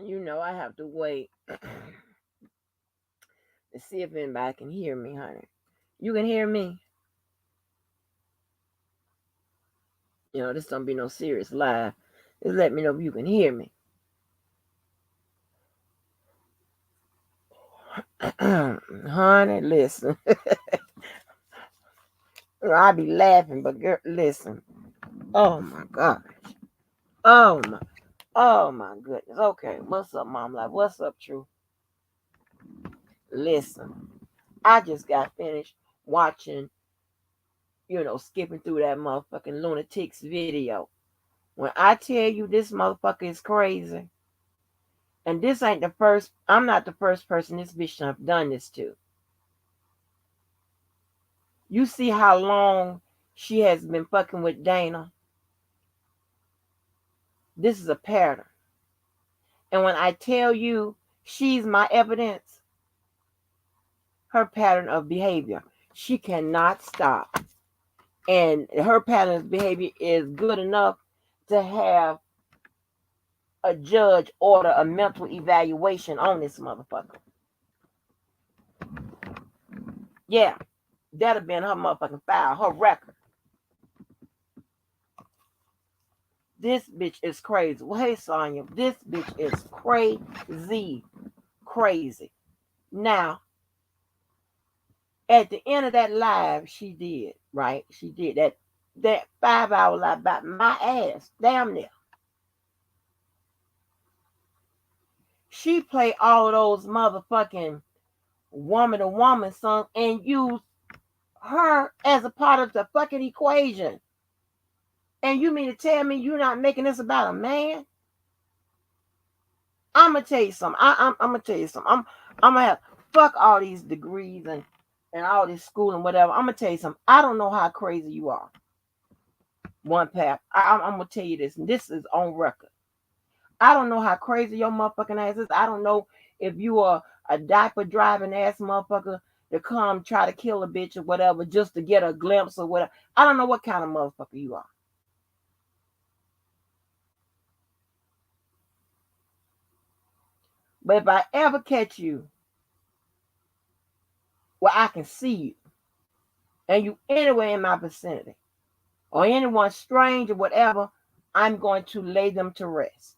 You know I have to wait to see if anybody can hear me, honey. You can hear me? You know, this don't be no serious live. Just let me know if you can hear me. Honey, listen. I be laughing, but girl, listen. Oh my gosh. Oh my. Oh my goodness. Okay, what's up, Mom? Like, what's up, True? Listen, I just got finished watching, skipping through that motherfucking lunatics video. When I tell you this motherfucker is crazy, and this ain't the first, I'm not the first person this bitch have done this to. You see how long she has been fucking with Dana? This is a pattern. And when I tell you she's my evidence, her pattern of behavior, she cannot stop. And her pattern of behavior is good enough to have a judge order a mental evaluation on this motherfucker. Yeah, that'd have been her motherfucking file, her record. This bitch is crazy. Well, hey, Sonya, this bitch is crazy. Crazy. Now, at the end of that live, she did, right? She did that 5 hour live about my ass. Damn near. She played all of those motherfucking woman to woman songs and used her as a part of the fucking equation. And you mean to tell me you're not making this about a man? I'm gonna tell you something. I'm gonna tell you something. I'm gonna have fuck all these degrees and all this school and whatever. I'm gonna tell you something. I don't know how crazy you are. One path. I'm gonna tell you this, and this is on record. I don't know how crazy your motherfucking ass is. I don't know if you are a diaper driving ass motherfucker to come try to kill a bitch or whatever just to get a glimpse or whatever. I don't know what kind of motherfucker you are. But if I ever catch you where I can see you and you anywhere in my vicinity or anyone strange or whatever, I'm going to lay them to rest.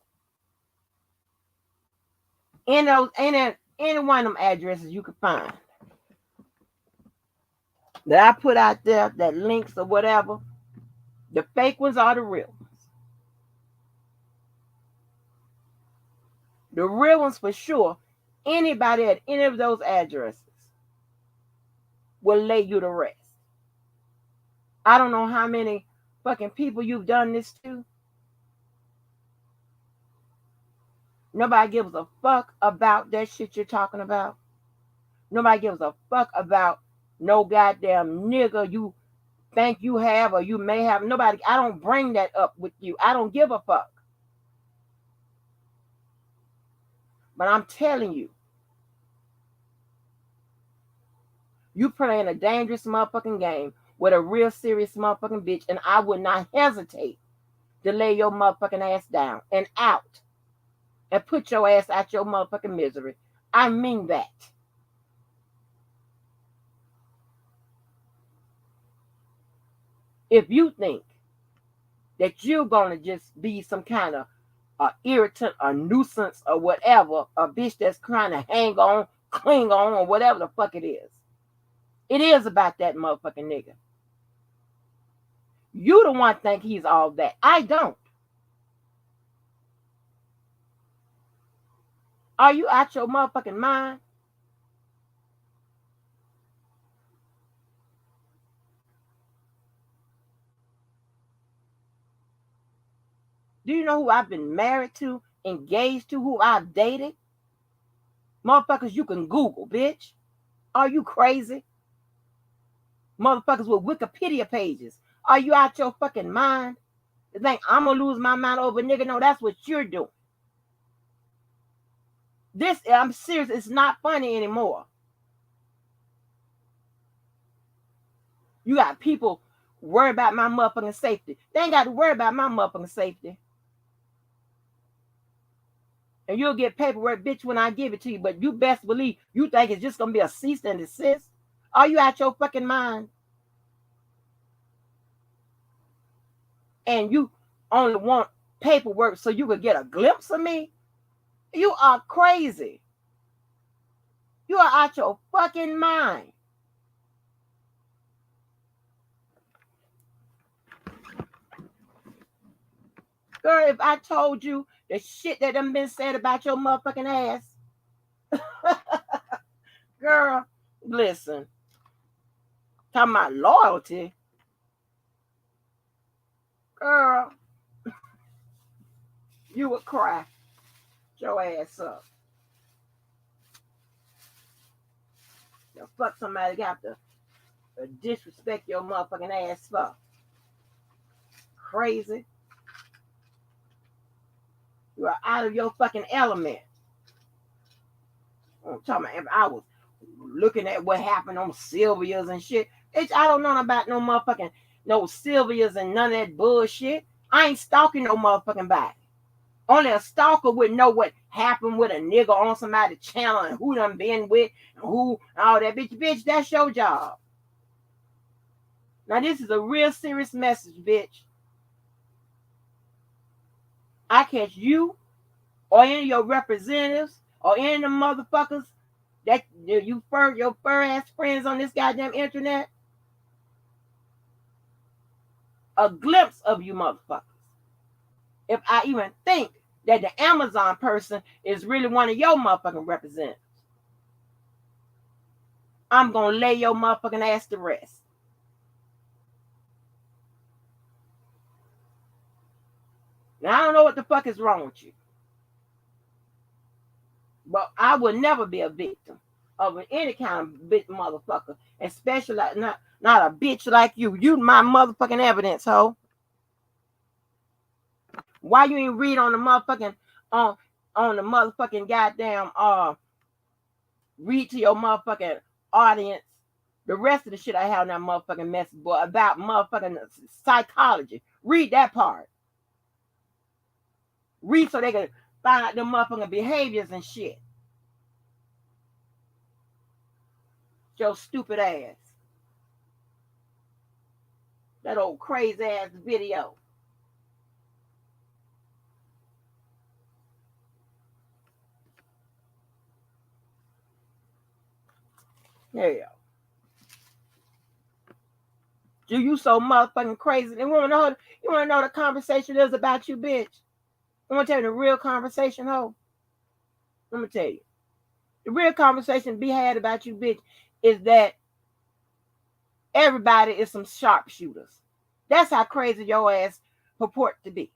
Any one of them addresses you can find that I put out there, that links or whatever, the fake ones are the real ones. The real ones for sure. Anybody at any of those addresses will lay you to rest. I don't know how many fucking people you've done this to. Nobody gives a fuck about that shit you're talking about. Nobody gives a fuck about no goddamn nigga you think you have or you may have. Nobody, I don't bring that up with you. I don't give a fuck. But I'm telling you, you playing a dangerous motherfucking game with a real serious motherfucking bitch, and I would not hesitate to lay your motherfucking ass down and out and put your ass out your motherfucking misery. I mean that. If you think that you're gonna just be some kind of irritant, a nuisance, or whatever, a bitch that's trying to hang on, cling on, or whatever the fuck it is. It is about that motherfucking nigga. You the one think he's all that. I don't. Are you out your motherfucking mind? Do you know who I've been married to, engaged to, who I've dated? Motherfuckers you can Google, bitch. Are you crazy? Motherfuckers with Wikipedia pages. Are you out your fucking mind? You think I'm gonna lose my mind over nigga? No, that's what you're doing. This, I'm serious, it's not funny anymore. You got people worry about my motherfucking safety. They ain't got to worry about my motherfucking safety. And you'll get paperwork, bitch, when I give it to you. But you best believe you think it's just gonna be a cease and desist. Are you out your fucking mind? And you only want paperwork so you could get a glimpse of me? You are crazy. You are out your fucking mind. Girl, if I told you the shit that done been said about your motherfucking ass, girl, listen. Talking about loyalty, girl, you would cry your ass up. The fuck somebody got to disrespect your motherfucking ass for? Crazy. You are out of your fucking element. I'm talking about if I was looking at what happened on Sylvia's and shit. Bitch, I don't know about no motherfucking no Sylvia's and none of that bullshit. I ain't stalking no motherfucking body. Only a stalker would know what happened with a nigga on somebody's channel and who done been with and who all that. Bitch, that's your job. Now this is a real serious message, bitch. I catch you or any of your representatives or any of the motherfuckers that your fur ass friends on this goddamn internet, a glimpse of you motherfuckers. If I even think that the Amazon person is really one of your motherfucking representatives, I'm gonna lay your motherfucking ass to rest. Now I don't know what the fuck is wrong with you, but I would never be a victim of any kind of bitch motherfucker, especially like not a bitch like you. You my motherfucking evidence, ho. Why you ain't read on the motherfucking on the motherfucking goddamn read to your motherfucking audience the rest of the shit I have in that motherfucking message boy about motherfucking psychology. Read that part. Read so they can find out the motherfucking behaviors and shit. Your stupid ass. That old crazy ass video. Hell. Do you so motherfucking crazy? And you wanna know the conversation is about you, bitch? I'm gonna tell you the real conversation, ho. Let me tell you. The real conversation to be had about you, bitch, is that everybody is some sharpshooters. That's how crazy your ass purport to be.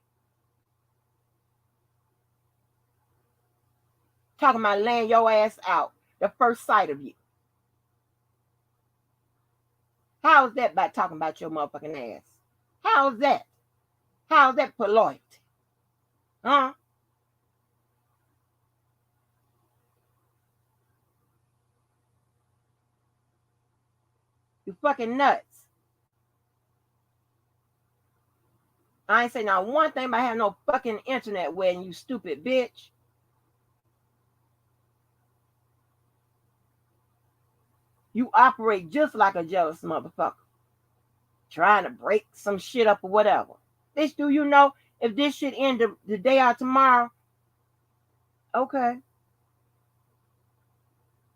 Talking about laying your ass out the first sight of you. How is that by talking about your motherfucking ass? How is that? How is that polite? Huh? You fucking nuts. I ain't say not one thing about having no fucking internet wedding, you stupid bitch. You operate just like a jealous motherfucker. Trying to break some shit up or whatever. Bitch, do you know if this shit end the day or tomorrow? Okay.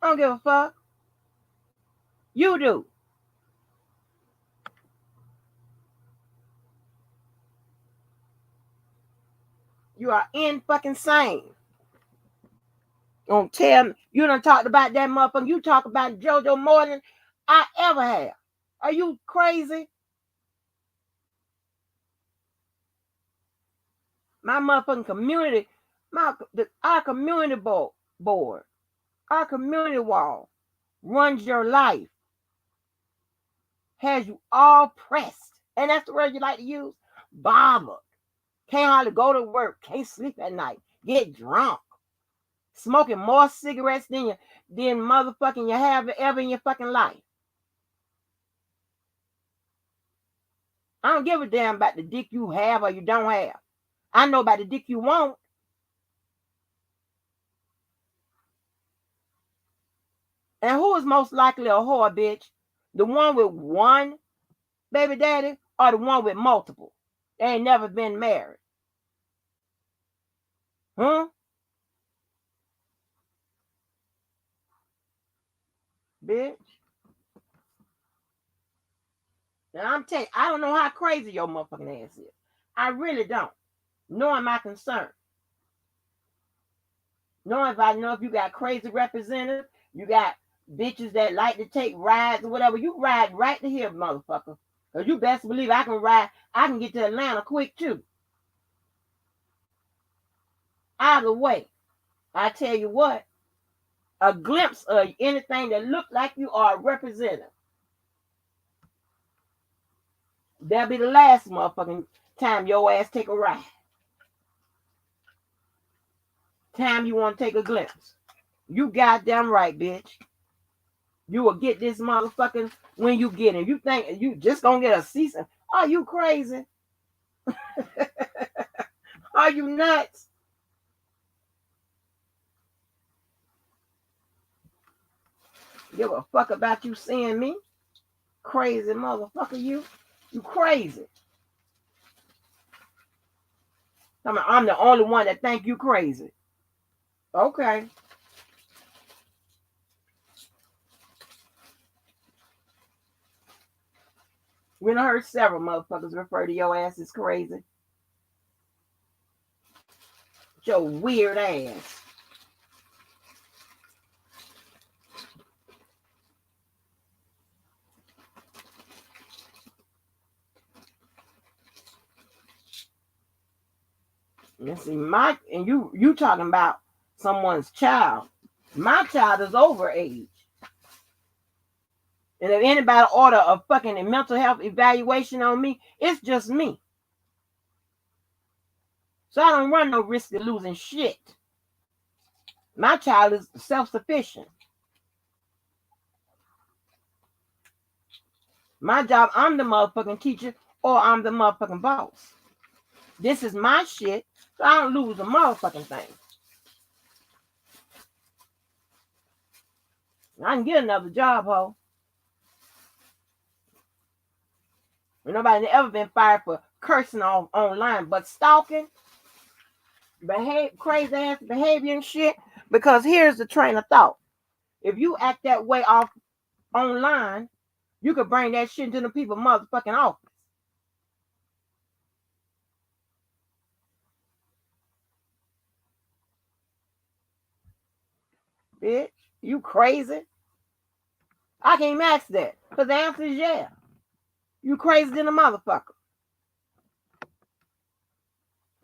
I don't give a fuck. You do. You are in fucking sane. Don't tell me you done talked about that motherfucker. You talk about JoJo more than I ever have. Are you crazy? My motherfucking community, our community board, our community wall runs your life, has you all pressed, and that's the word you like to use. Bothered. Can't hardly go to work. Can't sleep at night. Get drunk. Smoking more cigarettes than motherfucking you have ever in your fucking life. I don't give a damn about the dick you have or you don't have. I know about the dick you want. And who is most likely a whore, bitch? The one with one baby daddy or the one with multiple? They ain't never been married. Huh? Bitch. And I'm telling you, I don't know how crazy your motherfucking ass is. I really don't. Knowing my concern. Knowing if you got crazy representatives, you got bitches that like to take rides or whatever, you ride right to here, motherfucker. Because you best believe I can get to Atlanta quick too. Either way, I tell you what, a glimpse of anything that look like you are a representative, that'll be the last motherfucking time your ass take a ride. Time you want to take a glimpse. You goddamn right, bitch. You will get this motherfucking when you get it. You think you just gonna get a season? Are you crazy? Are you nuts? Give a fuck about you seeing me? Crazy motherfucker, you. You crazy. I'm the only one that think you crazy. Okay. We done heard several motherfuckers refer to your ass as crazy. Your weird ass. And see, you talking about someone's child. My child is over age. And if anybody order a fucking mental health evaluation on me, it's just me. So I don't run no risk of losing shit. My child is self-sufficient. My job, I'm the motherfucking teacher or I'm the motherfucking boss. This is my shit, so I don't lose a motherfucking thing. I can get another job, ho. Nobody ever been fired for cursing online, but stalking, crazy ass behavior and shit. Because here's the train of thought: if you act that way off online, you could bring that shit into the people's motherfucking office. Bitch, you crazy? I can't even ask that because the answer is yeah. You crazy than a motherfucker.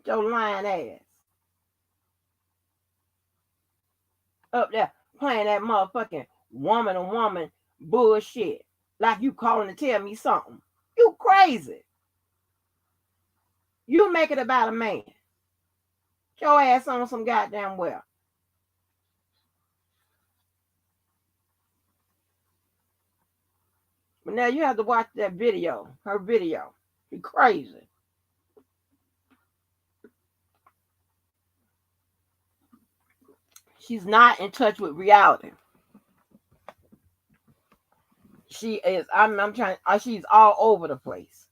Your lying ass up there playing that motherfucking woman on woman bullshit like you calling to tell me something. You crazy. You make it about a man. Get your ass on some goddamn well. But now you have to watch that video, her video. You crazy. She's not in touch with reality. She is. I'm trying. She's all over the place.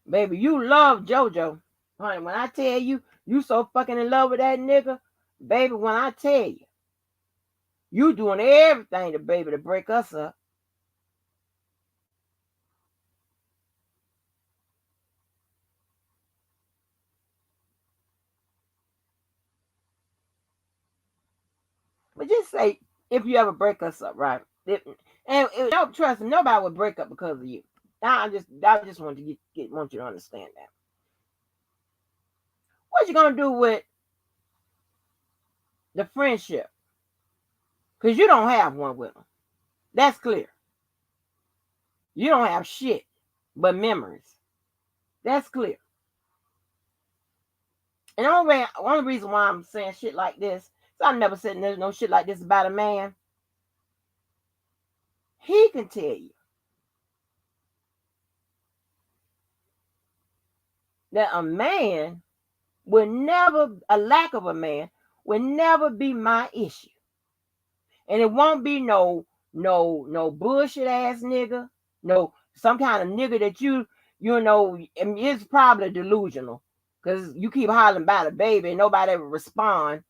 Baby, you love JoJo. Honey, when I tell you, you so fucking in love with that nigga, baby, when I tell you, you doing everything to baby to break us up. But just say if you ever break us up, right? Don't trust me, nobody would break up because of you. I just want to want you to understand that. What you gonna do with the friendship? Because you don't have one with them. That's clear. You don't have shit but memories. That's clear. And the only reason why I'm saying shit like this, so I never said there's no shit like this about a man. He can tell you that a man will never, a lack of a man will never be my issue. And it won't be no bullshit ass nigga, no some kind of nigga that you know, it's probably delusional. Cause you keep hollering about a baby and nobody ever respond.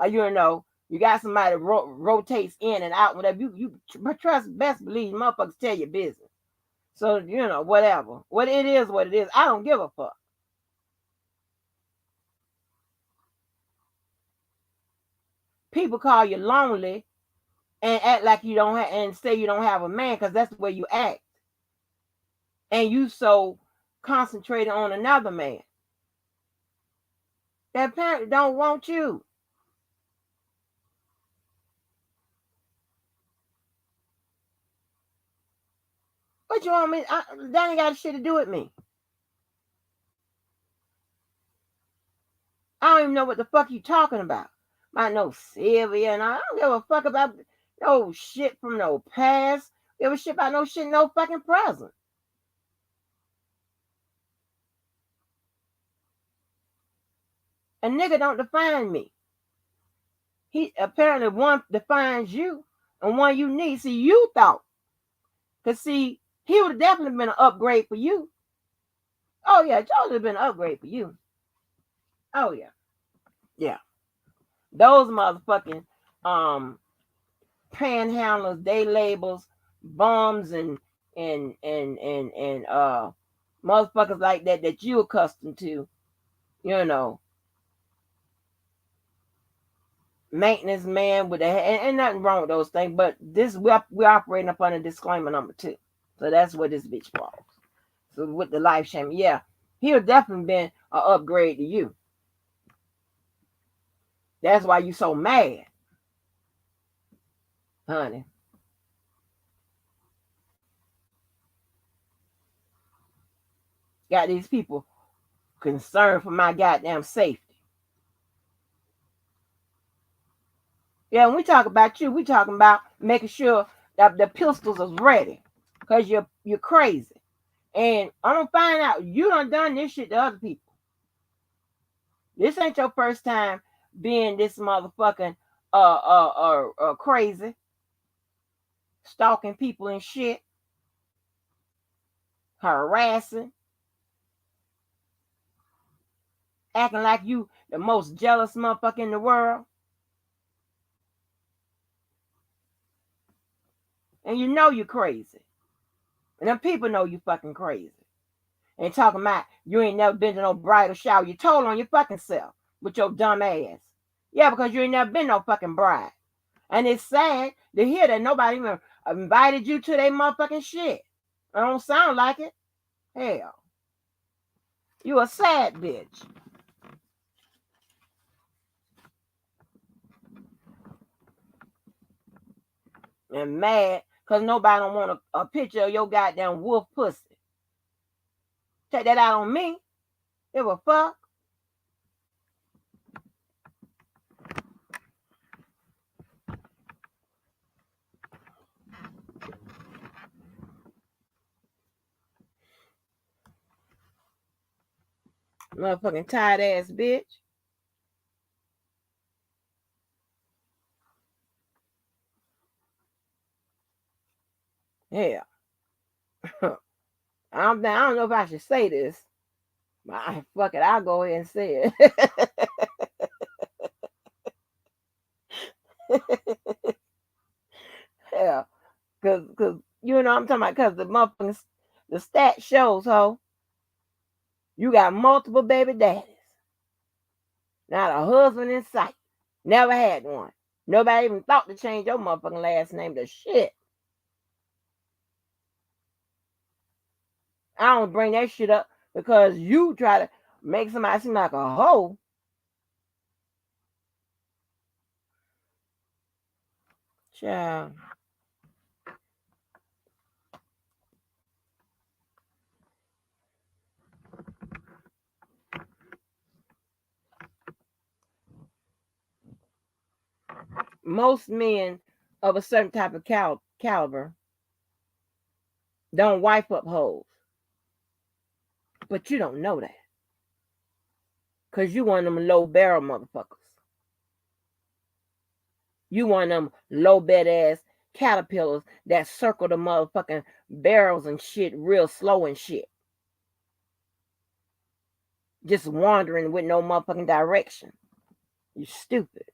You know, you got somebody rotates in and out, whatever. You trust, best believe motherfuckers tell your business. So, you know, whatever. What it is, what it is. I don't give a fuck. People call you lonely and act like you don't have, and say you don't have a man, because that's the way you act. And you so concentrated on another man that apparently don't want you. What you want me? That ain't got shit to do with me. I don't even know what the fuck you talking about. I know Sylvia, and I don't give a fuck about no shit from no past. Give a shit about no shit, no fucking present. A nigga don't define me. He apparently one defines you and one you need. See, you thought. Cause see, he would have definitely been an upgrade for you. Oh yeah, Joe would have been an upgrade for you. Oh yeah. Yeah. Those motherfucking panhandlers, day labels, bums and motherfuckers like that you accustomed to, you know, maintenance man with and nothing wrong with those things, but this we're operating up on a disclaimer number 2. So that's what this bitch falls. So with the life shaming, yeah, he would definitely been an upgrade to you. That's why you so mad, honey. Got these people concerned for my goddamn safety. Yeah, when we talk about you, we talking about making sure that the pistols is ready. Cause you're crazy. And I'm gonna find out you done this shit to other people. This ain't your first time being this motherfucking crazy, stalking people and shit, harassing, acting like you the most jealous motherfucker in the world. And you know you crazy. And them people know you fucking crazy. And talking about you ain't never been to no bridal shower. You told on your fucking self with your dumb ass. Yeah, because you ain't never been no fucking bride. And it's sad to hear that nobody even invited you to their motherfucking shit. It don't sound like it. Hell. You a sad bitch. And mad because nobody don't want a picture of your goddamn wolf pussy. Take that out on me. Give a fuck. Motherfucking tired ass bitch. Hell. I don't know if I should say this. But fuck it, I'll go ahead and say it. Hell. Cause you know what I'm talking about, cause the motherfucking the stat shows, ho, you got multiple baby daddies. Not a husband in sight. Never had one. Nobody even thought to change your motherfucking last name to shit. I don't bring that shit up because you try to make somebody seem like a hoe. Child. Most men of a certain type of caliber don't wipe up hoes. But you don't know that. Because you one of them low barrel motherfuckers. You one of them low bed ass caterpillars that circle the motherfucking barrels and shit real slow and shit. Just wandering with no motherfucking direction. You stupid.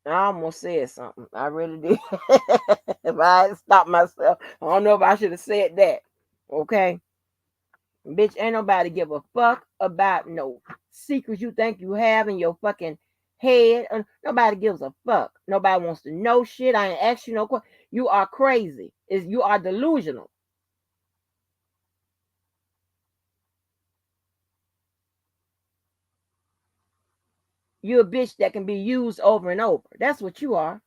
I almost said something. I really did. If I had stopped myself, I don't know if I should have said that. Okay? Bitch, ain't nobody give a fuck about no secrets you think you have in your fucking head. Nobody gives a fuck. Nobody wants to know shit. I ain't asked you no question. You are crazy. You are delusional. You're a bitch that can be used over and over. That's what you are.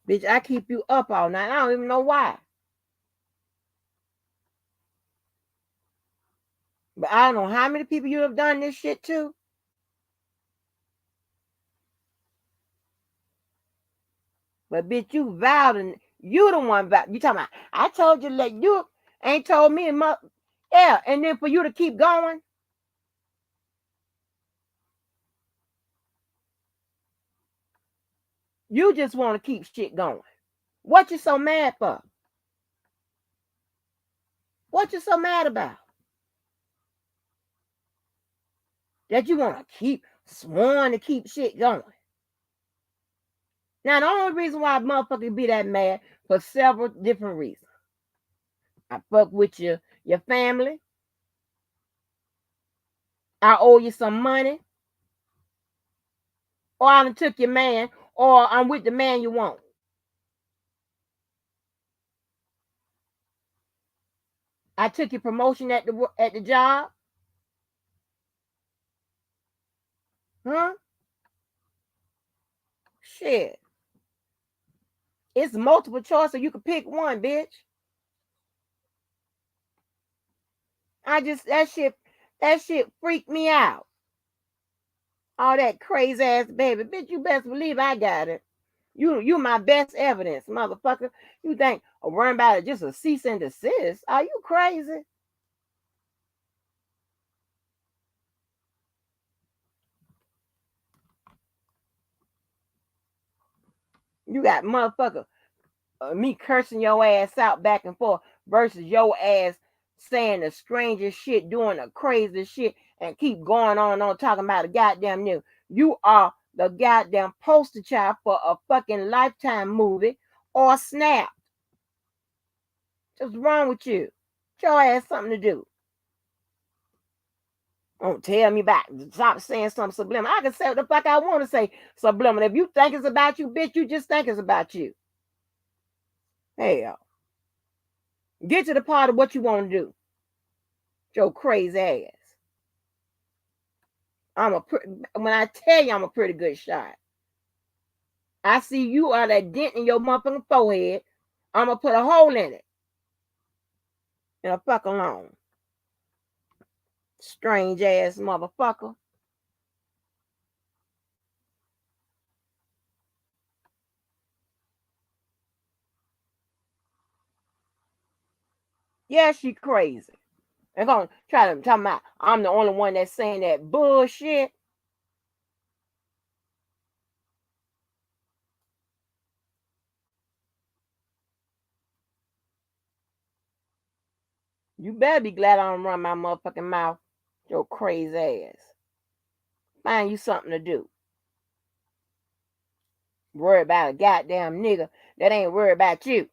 Bitch, I keep you up all night. I don't even know why. But I don't know how many people you have done this shit to. But bitch, you vowed and you the one vowed. You talking about, I told you let you ain't told me and yeah, and then for you to keep going. You just want to keep shit going. What you so mad for? What you so mad about? That you want to keep sworn to keep shit going. Now the only reason why a motherfucker be that mad for several different reasons. I fuck with your family. I owe you some money. Or I done took your man. Or I'm with the man you want. I took your promotion at the job. Huh? Shit. It's multiple choice, so you can pick one, bitch. That shit freaked me out. All that crazy ass baby. Bitch, you best believe I got it. You my best evidence, motherfucker. You think worrying about it just a cease and desist? Are you crazy? You got motherfucker me cursing your ass out back and forth versus your ass saying the strangest shit, doing the craziest shit, and keep going on talking about a goddamn new. You are the goddamn poster child for a fucking Lifetime movie or Snap. What's wrong with you? Get your ass something to do. Don't tell me back. Stop saying something subliminal. I can say what the fuck I want to say subliminal. If you think it's about you, bitch, you just think it's about you. Hell. Get to the part of what you want to do. Your crazy ass. When I tell you I'm a pretty good shot. I see you are that dent in your motherfucking forehead. I'm gonna put a hole in it. And a fuck alone. Strange ass motherfucker. Yeah, she crazy. They're gonna try to talk about I'm the only one that's saying that bullshit. You better be glad I don't run my motherfucking mouth. Your crazy ass. Find you something to do. Worry about a goddamn nigga that ain't worried about you.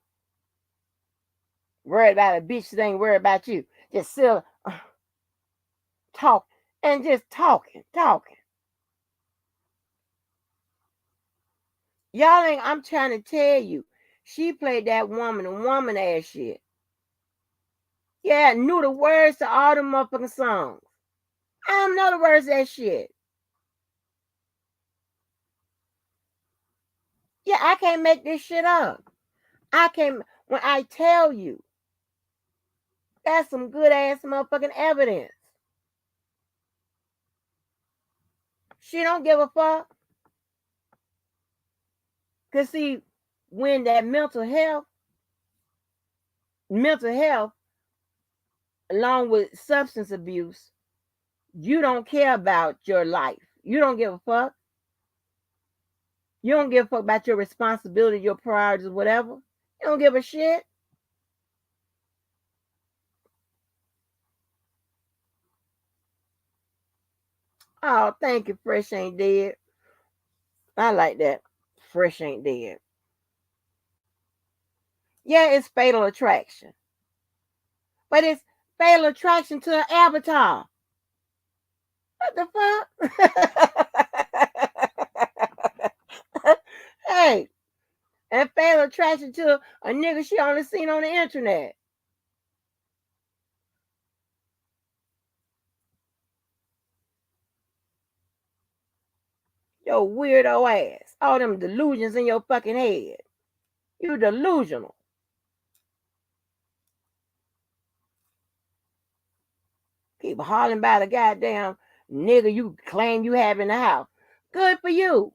Worried about a bitch that ain't worried about you. Just still talk and just talking. Y'all ain't, I'm trying to tell you. She played that woman ass shit. Yeah, knew the words to all the motherfucking songs. I don't know the words of that shit. Yeah, I can't make this shit up. I can't, when I tell you, That's some good ass motherfucking evidence. She don't give a fuck. Cause see, when that mental health, along with substance abuse, you don't care about your life. You don't give a fuck. You don't give a fuck about your responsibility, your priorities, whatever. You don't give a shit. Oh, thank you, Fresh Ain't Dead. I like that. Fresh Ain't Dead. Yeah, it's fatal attraction. But it's fatal attraction to an avatar. What the fuck? Hey, and fatal attraction to a nigga she only seen on the internet. Yo weirdo ass. All them delusions in your fucking head. You delusional. Keep hollering about the goddamn nigga you claim you have in the house. Good for you.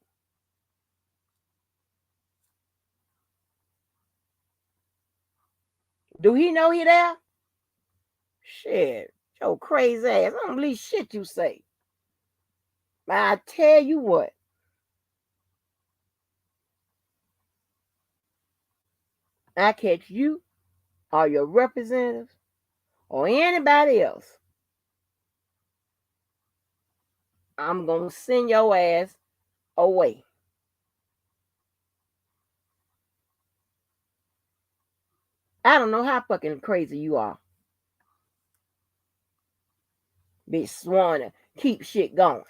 Do he know he there? Shit. Yo crazy ass. I don't believe shit you say. But I tell you what. I catch you or your representatives or anybody else. I'm gonna send your ass away. I don't know how fucking crazy you are. Bitch sworn to keep shit going.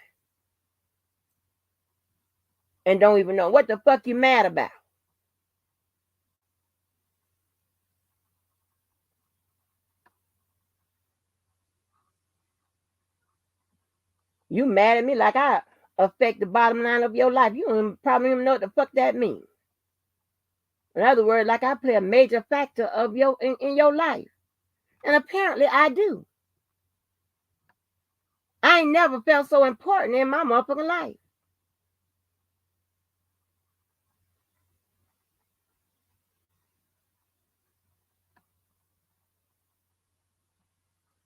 And don't even know what the fuck you mad about. You mad at me like I affect the bottom line of your life. You don't probably even know what the fuck that means. In other words, like I play a major factor of in your life. And apparently I do. I ain't never felt so important in my motherfucking life.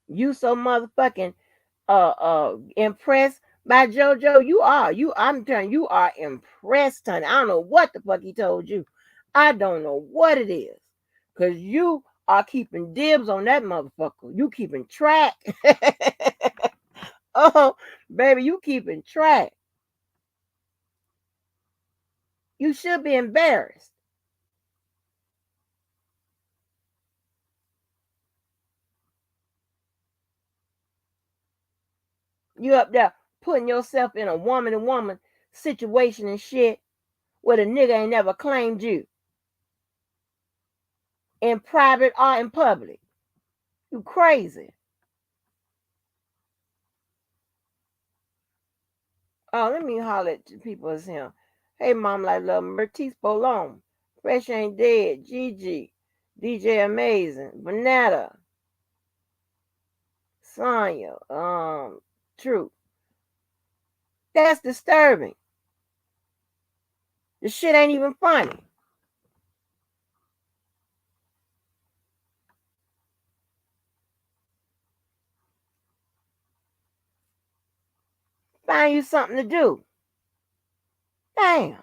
You so motherfucking impressed by JoJo. I'm telling you, you are impressed, honey. I don't know what the fuck he told you. I don't know what it is. Cause you are keeping dibs on that motherfucker. You keeping track. Oh, baby, you keeping track. You should be embarrassed. You up there putting yourself in a woman to woman situation and shit where the nigga ain't never claimed you in private or in public. You crazy. Oh, let me holler at people as him. Hey, mom, like love Mertice Bolon. Fresh Ain't Dead. Gigi. DJ Amazing. Vanetta. Sonya. Truth. That's disturbing. The shit ain't even funny. Find you something to do. Damn.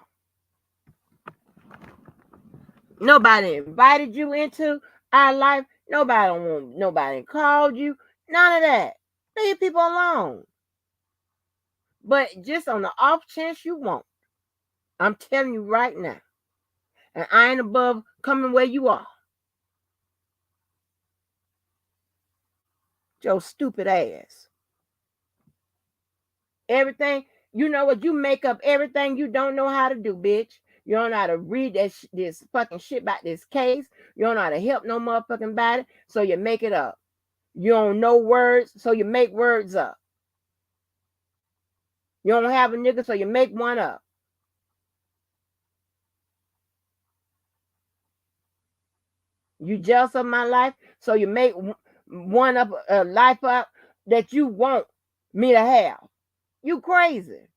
Nobody invited you into our life. Nobody called you. None of that. Leave people alone. But just on the off chance you won't, I'm telling you right now. And I ain't above coming where you are. Your stupid ass. Everything, you know what? You make up everything you don't know how to do, bitch. You don't know how to read this fucking shit about this case. You don't know how to help no motherfucking body, so you make it up. You don't know words, so you make words up. You don't have a nigga, so you make one up. You jealous of my life, so you make one up a life up that you want me to have. You crazy.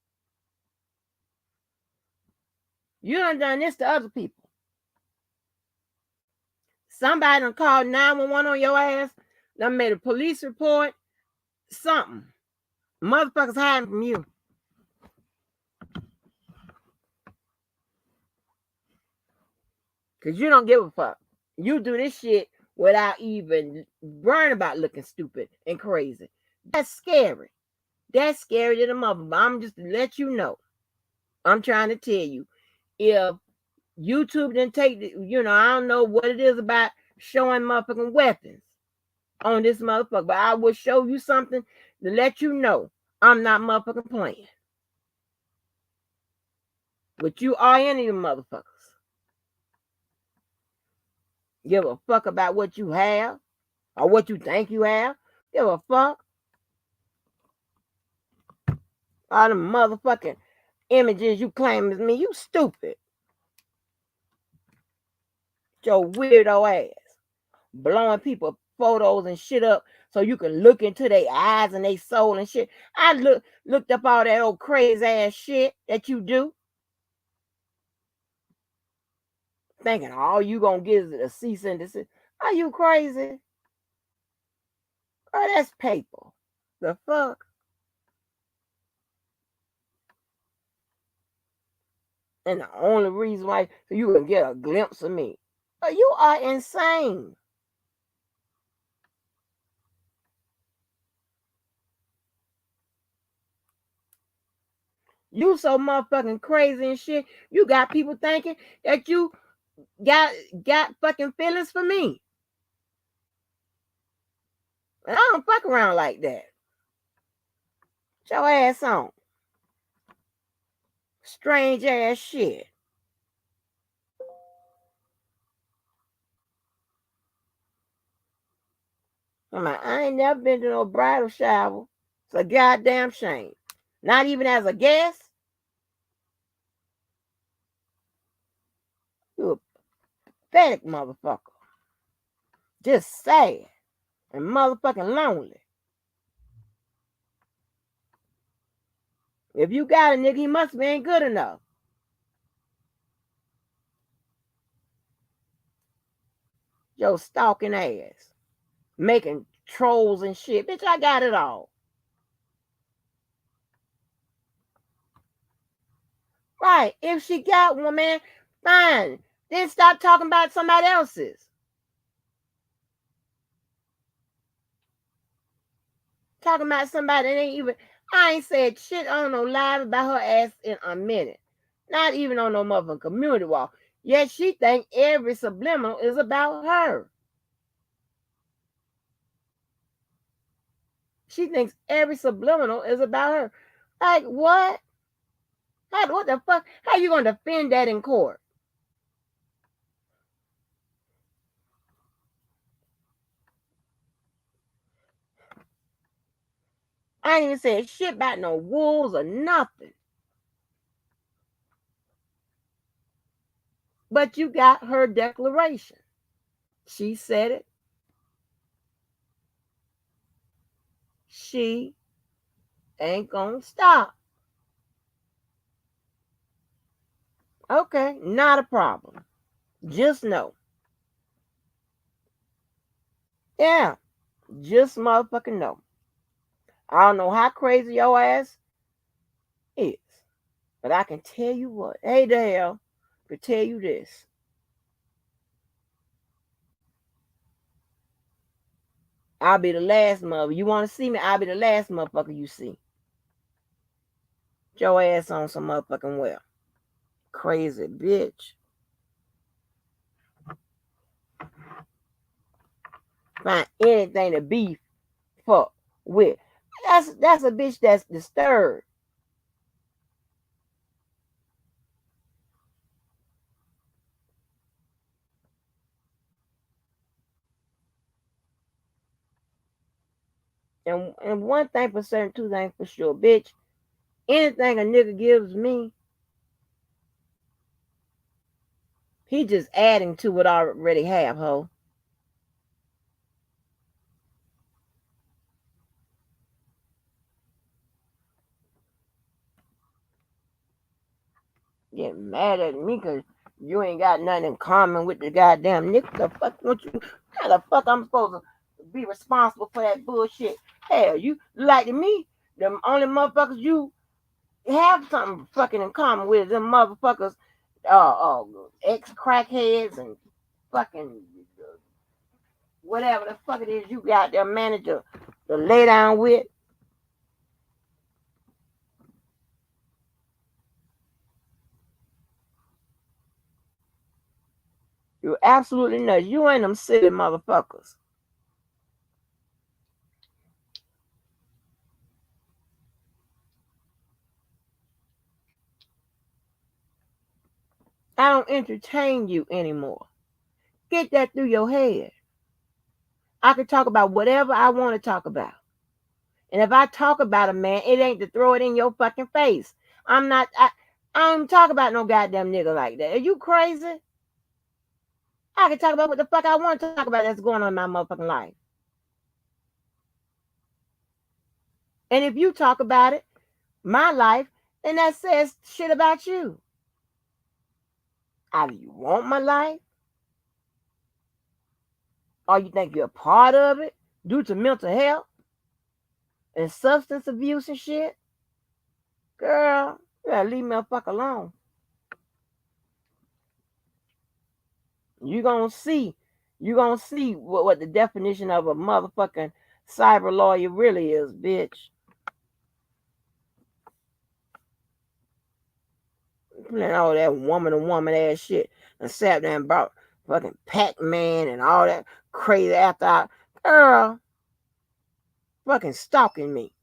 You done this to other people. Somebody done called 911 on your ass, done made a police report, something. Motherfuckers hiding from you. Because you don't give a fuck. You do this shit without even worrying about looking stupid and crazy. That's scary. That's scary to the mother. But I'm just to let you know. I'm trying to tell you. If YouTube didn't take the, I don't know what it is about showing motherfucking weapons on this motherfucker. But I will show you something to let you know I'm not motherfucking playing. But you are any of them motherfuckers. Give a fuck about what you have or what you think you have. Give a fuck. All the motherfucking images you claim as me. You stupid. Your weirdo ass. Blowing people photos and shit up so you can look into their eyes and their soul and shit. I looked up all that old crazy ass shit that you do. Thinking all you gonna get is a cease and desist. Are you crazy? Oh, that's paper. The fuck? And the only reason why so you can get a glimpse of me. You are insane. You so motherfucking crazy and shit. You got people thinking that you got fucking feelings for me. And I don't fuck around like that. Get your ass on. Strange ass shit. I ain't never been to no bridal shower. It's a goddamn shame. Not even as a guest. You a pathetic motherfucker. Just sad and motherfucking lonely. If you got a nigga, he must be ain't good enough. Yo stalking ass. Making trolls and shit. Bitch, I got it all. Right. If she got one, man, fine. Then stop talking about somebody else's. Talking about somebody that ain't even. I ain't said shit on no live about her ass in a minute. Not even on no motherfucking community wall. Yet she think every subliminal is about her. She thinks every subliminal is about her. Like what? What the fuck? How you gonna defend that in court? I ain't even said shit about no wolves or nothing. But you got her declaration. She said it. She ain't gonna stop. Okay, not a problem. Just know. Yeah, just motherfucking know. I don't know how crazy your ass is, but I can tell you what. Hey, the hell, I can tell you this. I'll be the last mother. You want to see me? I'll be the last motherfucker you see. Get your ass on some motherfucking well. Crazy bitch. Find anything to beef fuck with. That's a bitch that's disturbed. And one thing for certain, two things for sure, bitch. Anything a nigga gives me, he just adding to what I already have, ho. Get mad at me because you ain't got nothing in common with the goddamn nigga. The fuck what you? How the fuck I'm supposed to be responsible for that bullshit? Hell, you like to me, the only motherfuckers you have something fucking in common with them motherfuckers, ex crackheads and fucking whatever the fuck it is you got there manager to lay down with. You're absolutely nuts. You ain't them silly motherfuckers. I don't entertain you anymore. Get that through your head. I can talk about whatever I want to talk about. And if I talk about a man, it ain't to throw it in your fucking face. I'm not, I don't talk about no goddamn nigga like that. Are you crazy? I can talk about what the fuck I want to talk about that's going on in my motherfucking life. And if you talk about it, my life, then that says shit about you. Either you want my life or you think you're a part of it due to mental health and substance abuse and shit. Girl, you gotta leave me the fuck alone. You gonna see what the definition of a motherfucking cyber lawyer really is, bitch. Playing all that woman to woman ass shit and sat there and brought fucking Pac-Man and all that crazy after I, girl, fucking stalking me.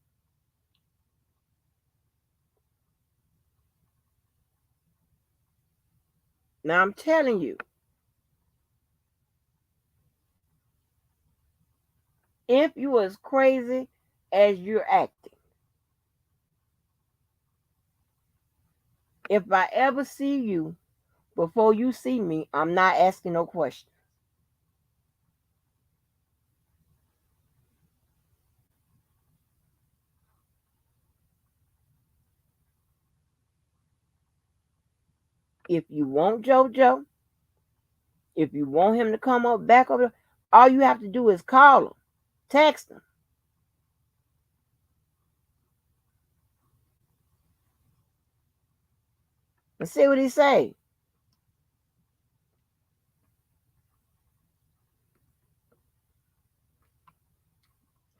Now I'm telling you, if you as crazy as you're acting, if I ever see you before you see me, I'm not asking no questions. If you want JoJo, if you want him to come up back over, all you have to do is call him, text him, and see what he say.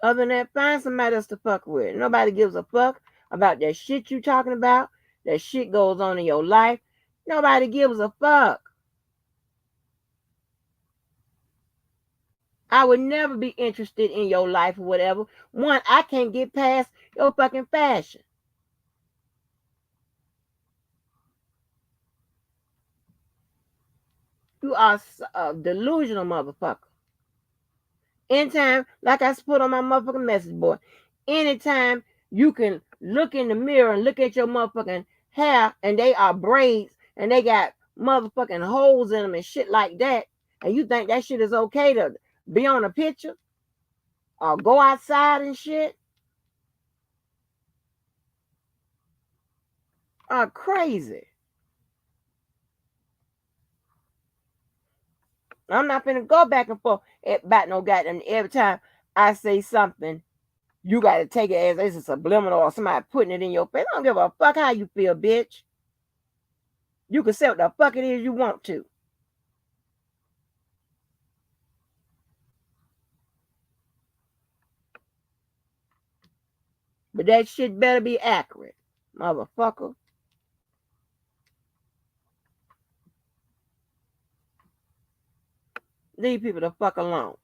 Other than that, find somebody else to fuck with. Nobody gives a fuck about that shit you talking about. That shit goes on in your life. Nobody gives a fuck. I would never be interested in your life or whatever. One, I can't get past your fucking fashion. You are a delusional motherfucker. Anytime, like I put on my motherfucking message board, anytime you can look in the mirror and look at your motherfucking hair and they are braids and they got motherfucking holes in them and shit like that, and you think that shit is okay to be on a picture or go outside and shit, are crazy. I'm not finna go back and forth about no goddamn every time I say something. You gotta take it as it's a subliminal or somebody putting it in your face. I don't give a fuck how you feel, bitch. You can say what the fuck it is you want to. But that shit better be accurate, motherfucker. Leave people the fuck alone.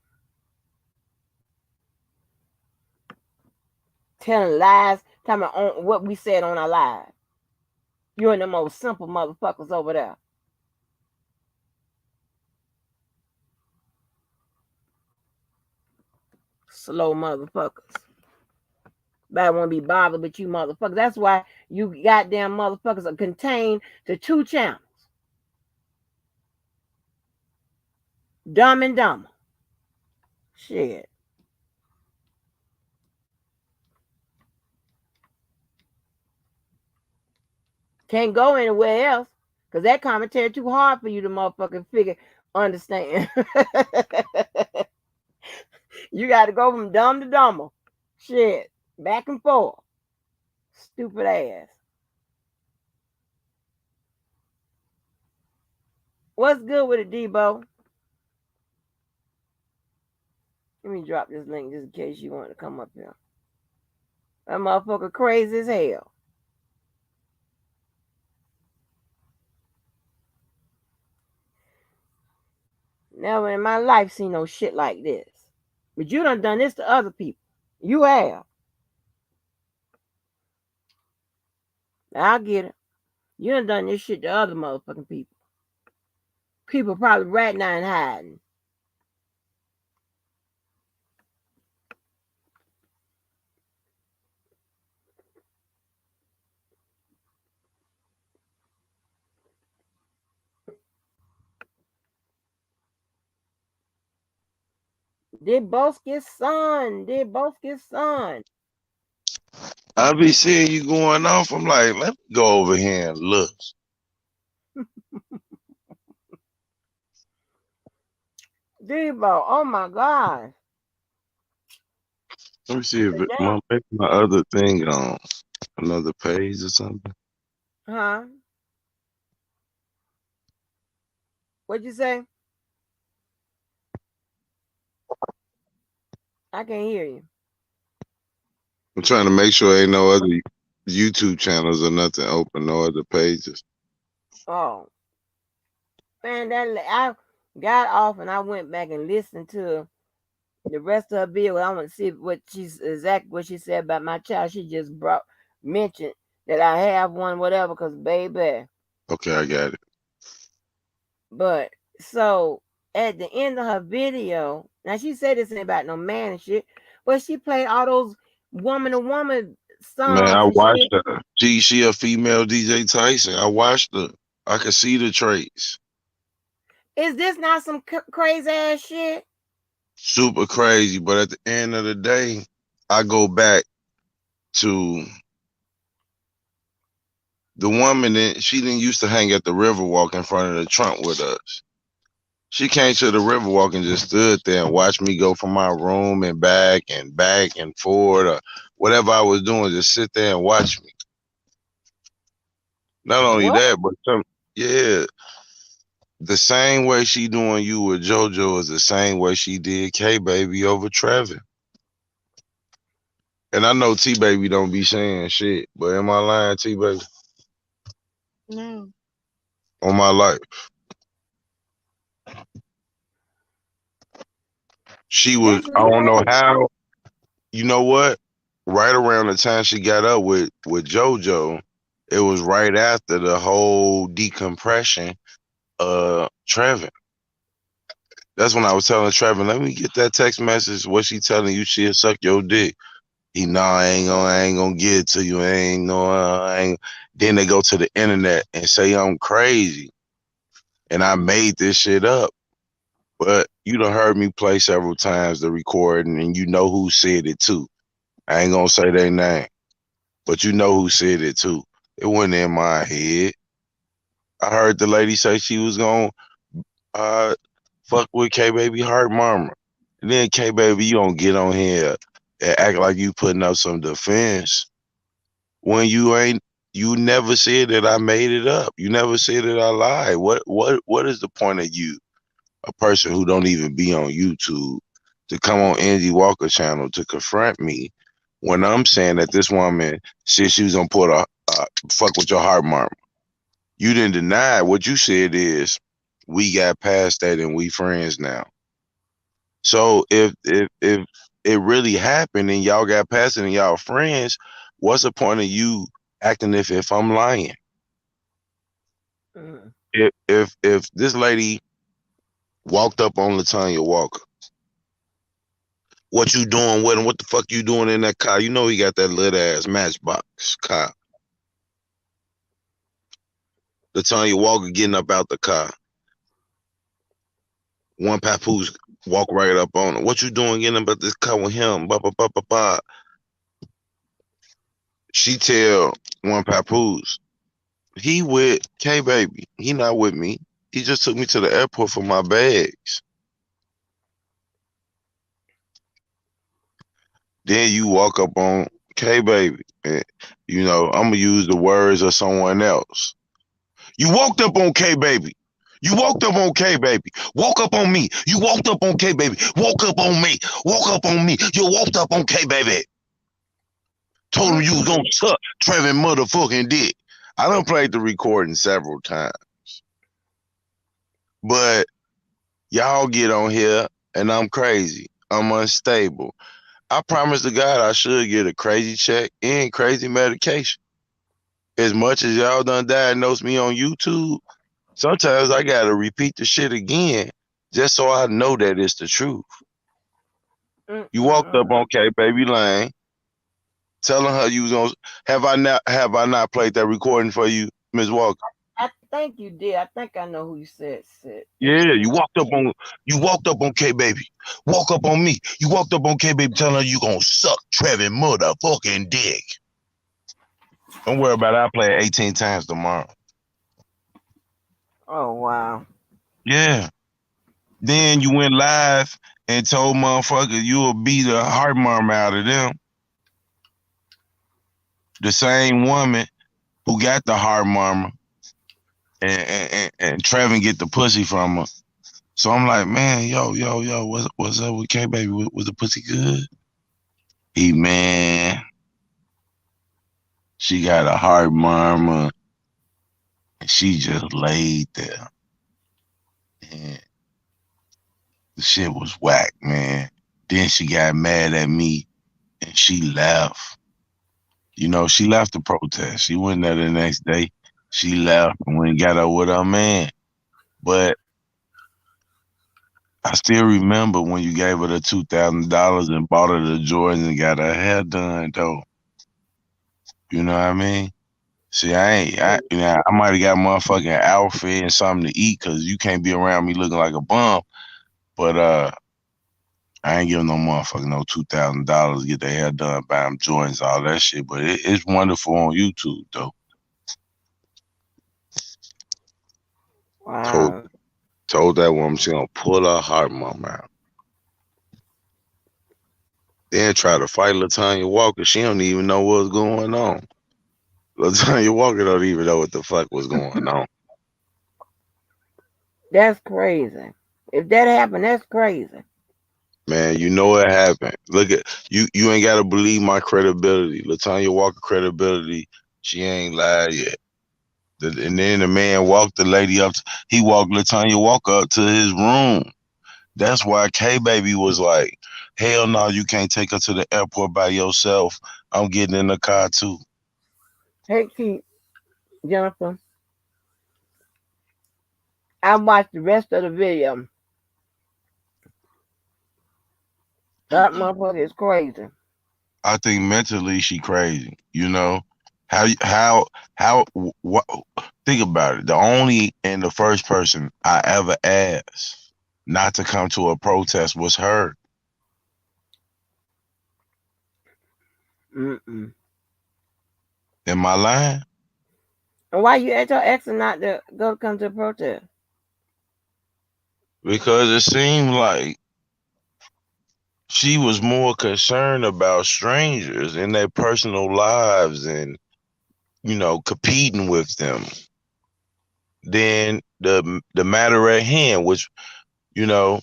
Telling lies, talking about what we said on our live. You and the most simple motherfuckers over there. Slow motherfuckers. But I want to be bothered with you motherfuckers. That's why you goddamn motherfuckers are contained to 2 channels. Dumb and Dumber. Shit. Can't go anywhere else. Cause that commentary too hard for you to motherfucking figure, understand. You got to go from dumb to dumber. Shit, back and forth. Stupid ass. What's good with it, Debo? Let me drop this link just in case you want to come up here. That motherfucker crazy as hell. Never in my life seen no shit like this. But you done this to other people. You have. I get it. You done this shit to other motherfucking people. People probably right now and hiding. Did both get son? Did both get son? I be seeing you going off. I'm like, let me go over here and look. Debo, oh my God. Let me see if Damn. my other thing on another page or something. Huh? What'd you say? I can't hear you. I'm trying to make sure ain't no other YouTube channels or nothing open, no other pages. Oh. Man, I got off and I went back and listened to the rest of her video. I want to see what she said about my child. She just mentioned that I have one, whatever, because baby. Okay, I got it. But so at the end of her video, now she said this ain't about no man and shit, but she played all those woman to woman Man, songs I and watched shit. her. She a female DJ Tyson. I watched her. I could see the traits. Is this not some crazy ass shit? Super crazy, but at the end of the day, I go back to the woman that she didn't used to hang at the Riverwalk in front of the trunk with us. She came to the Riverwalk and just stood there and watched me go from my room and back and forward or whatever I was doing. Just sit there and watch me. Not only What? that, but yeah, the same way she doing you with JoJo is the same way she did K Baby over Trevin. And I know T Baby don't be saying shit, but am I lying, T Baby? No. On my life. She was, This is I don't know crazy. how, you know what? Right around the time she got up with JoJo, it was right after the whole decompression Trevin. That's when I was telling Trevin, let me get that text message. What she telling you? She'll suck your dick. He nah, I ain't gonna get it to you. I ain't. Then they go to the internet and say I'm crazy, and I made this shit up. But you done heard me play several times the recording, and you know who said it too. I ain't gonna say their name, but you know who said it too. It wasn't in my head. I heard the lady say she was gonna uh fuck with K Baby Heart Mama. And then K Baby, you don't get on here and act like you putting up some defense when you never said that I made it up. You never said that I lied. What is the point of you, a person who don't even be on YouTube, to come on Angie Walker channel to confront me when I'm saying that this woman said she was gonna put a fuck with your heart mama? You didn't deny it. What you said is we got past that and we friends now. So if it really happened and y'all got past it and y'all friends, what's the point of you acting if I'm lying? Mm. If this lady walked up on Latanya Walker, what you doing with him? What the fuck you doing in that car? You know he got that little ass Matchbox car. Latanya Walker getting up out the car. One papoose walk right up on her. What you doing getting up out this car with him? Ba ba ba ba ba. She tell one papoose, He with K Baby. He not with me. He just took me to the airport for my bags. Then you walk up on K Baby. I'm gonna use the words of someone else. You walked up on K Baby. You walked up on K Baby. Walk up on me. You walked up on K Baby. Walk up on me. Walk up on me. You walked up on K Baby. Told him you was gonna suck Trevin motherfucking dick. I done played the recording several times. But y'all get on here and I'm crazy. I'm unstable. I promise to God I should get a crazy check and crazy medication. As much as y'all done diagnosed me on YouTube, sometimes I gotta repeat the shit again just so I know that it's the truth. You walked up on K Baby Lane, telling her you was gonna have I not played that recording for you, Ms. Walker? I think you did. I think I know who you said. Yeah, you walked up on K Baby. Walk up on me. You walked up on K Baby telling her you gonna suck Trevin motherfucking dick. Don't worry about it. I'll play it 18 times tomorrow. Oh wow. Yeah. Then you went live and told motherfuckers you'll beat the heart murmur out of them. The same woman who got the heart murmur and Trevin get the pussy from her. So I'm like, man, yo, what's up with K Baby? Was the pussy good? Man, she got a heart murmur and she just laid there. And the shit was whack, man. Then she got mad at me and she left. She left the protest. She went there the next day. She left and went and got up with her man. But I still remember when you gave her the $2,000 and bought her the Jordans and got her hair done, though. You know what I mean? See, I might have got a motherfucking outfit and something to eat because you can't be around me looking like a bum. But I ain't giving no motherfucker no $2,000 to get their hair done, buy them Jordans, all that shit. But it's wonderful on YouTube, though. Told Wow. told that woman she gonna pull her heart mom out. Then try to fight Latanya Walker. She don't even know what's going on. Latanya Walker don't even know what the fuck was going on. That's crazy. If that happened, that's crazy. Man, you know what happened. Look at you. You ain't gotta believe my credibility. Latanya Walker credibility. She ain't lied yet. And then the man walked the lady up. He walked Latanya Walker up to his room. That's why K Baby was like, "Hell no, you can't take her to the airport by yourself. I'm getting in the car too." Hey, Keith, Jennifer, I watched the rest of the video. That motherfucker is crazy. I think mentally she crazy. How what? Think about it. The only and the first person I ever asked not to come to a protest was her. Mm-mm. Am I lying? And why you asked your ex not to go come to the protest? Because it seemed like she was more concerned about strangers and their personal lives and competing with them than the matter at hand, which you know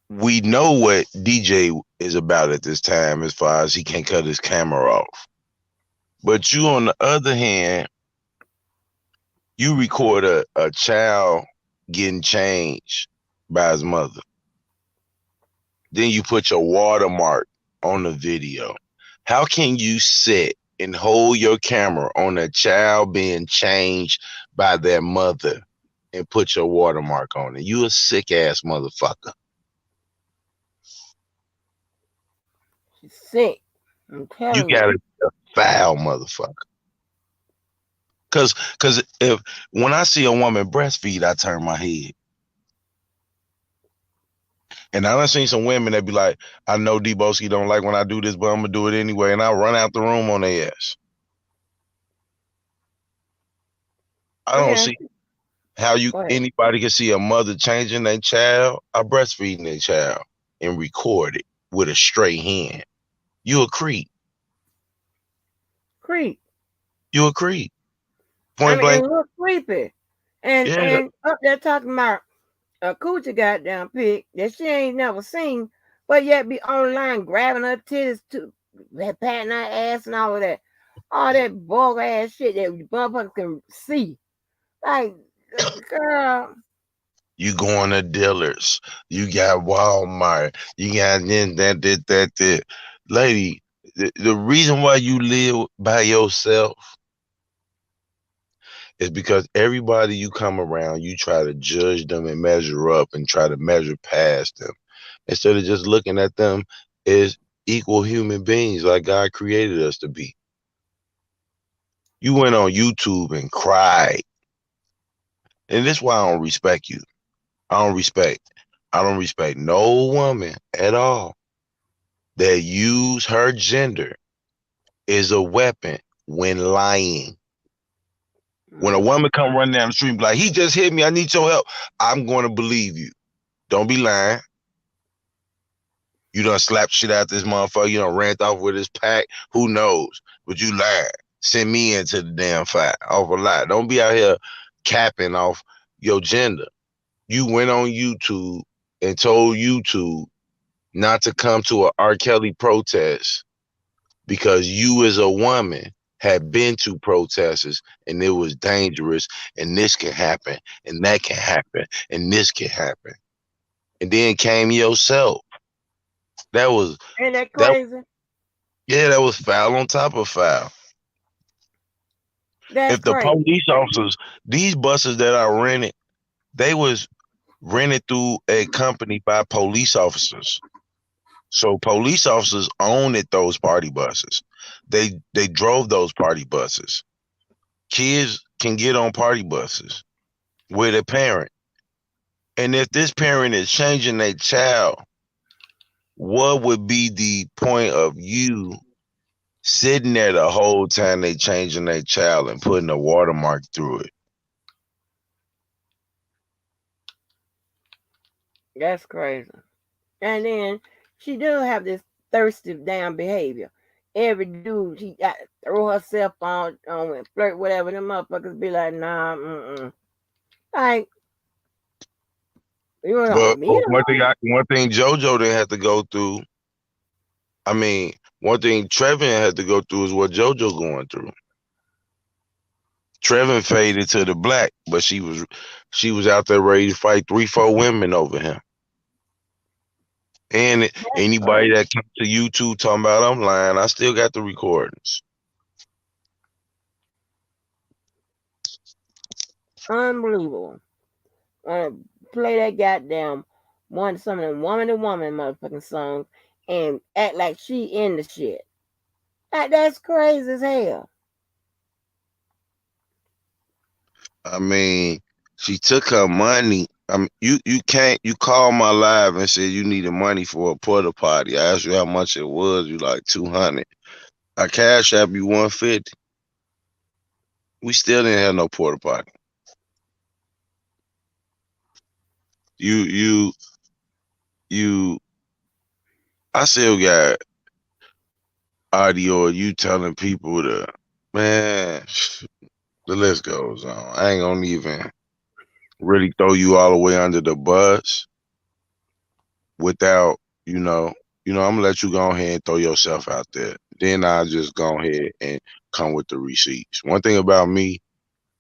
we know what DJ is about at this time as far as he can't cut his camera off. But you, on the other hand, you record a child getting changed by his mother. Then you put your watermark on the video. How can you sit and hold your camera on a child being changed by their mother and put your watermark on it? You a sick ass motherfucker. She's sick. I'm You telling you. gotta be a foul motherfucker. Cause if when I see a woman breastfeed, I turn my head. And I done seen some women that be like, I know Deboski don't like when I do this, but I'm gonna do it anyway. And I run out the room on their ass. I Let me don't ask see you. how you Go ahead. anybody can see a mother changing their child or breastfeeding their child and record it with a straight hand. You a creep. Creep. You a creep. I Point mean, blank. it look creepy. And Yeah. and up there talking about a coochie goddamn pig that she ain't never seen, but yet be online grabbing her titties to patting her ass and all of that. All that vulgar ass shit that motherfuckers can see. Like, girl, You going to dealers. You got Walmart. You got this, that. Lady, the reason why you live by yourself is because everybody you come around, you try to judge them and measure up and try to measure past them instead of just looking at them as equal human beings like God created us to be. You went on YouTube and cried. And this is why I don't respect you. I don't respect. I don't respect no woman at all that use her gender as a weapon when lying. When a mm, woman come running down the street and be like, he just hit me, I need your help, I'm going to believe you. Don't be lying. You done slapped shit out this motherfucker. You done ran off with his pack. Who knows? But you lied. Send me into the damn fight off a lie. Don't be out here capping off your gender. You went on YouTube and told YouTube not to come to an R. Kelly protest because you as a woman had been to protesters and it was dangerous and this can happen and that can happen and this can happen. And then came yourself. That was ain't that that crazy? yeah, that was foul on top of foul. That's If the crazy. police officers, these buses that I rented, they was rented through a company by police officers. So police officers owned those party buses. They drove those party buses. Kids can get on party buses with a parent. And if this parent is changing their child, what would be the point of you sitting there the whole time they changing their child and putting a watermark through it? That's crazy. And then she do have this thirsty damn behavior. Every dude she got throw herself on and flirt whatever. Them motherfuckers be like, nah, like you But don't meet one thing JoJo didn't have to go through. I mean, one thing Trevin had to go through is what JoJo going through. Trevin faded to the black, but she was out there ready to fight 3, 4 women over him. And anybody her. that comes to YouTube talking about I'm lying, I still got the recordings. Unbelievable. Uh, Play that goddamn some of them woman to woman motherfucking songs and act like she in the shit. That's crazy as hell. I mean, she took her money. I mean, you can't you called my live and said you needed money for a porta potty. I asked you how much it was. You like 200. I cash app you 150. We still didn't have no porta potty. You you. I still got audio of you telling people to, man. The list goes on. I ain't gonna even really throw you all the way under the bus without, you know, I'm gonna let you go ahead and throw yourself out there. Then I'll just go ahead and come with the receipts. One thing about me,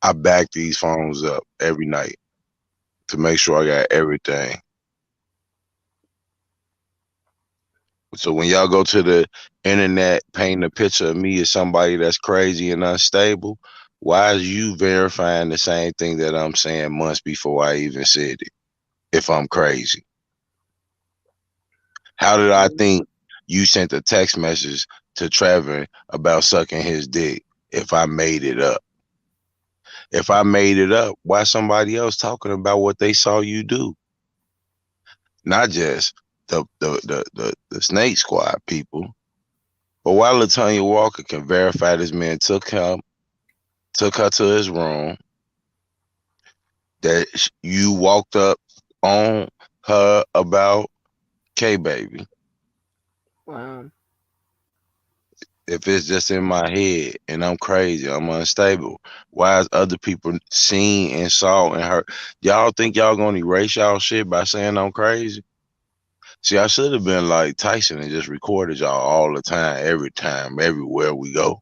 I back these phones up every night to make sure I got everything. So when y'all go to the internet painting a picture of me as somebody that's crazy and unstable, why is you verifying the same thing that I'm saying months before I even said it? If I'm crazy, how did I think you sent a text message to Trevor about sucking his dick if I made it up? If I made it up, why somebody else talking about what they saw you do? Not just the Snake Squad people, but why Latonya Walker can verify this man took her to his room, that you walked up on her about K baby. Wow. If it's just in my head and I'm crazy, I'm unstable, why is other people seen and saw and heard? Y'all think y'all gonna erase y'all shit by saying I'm crazy? See, I should have been like Tyson and just recorded y'all all the time, everywhere we go.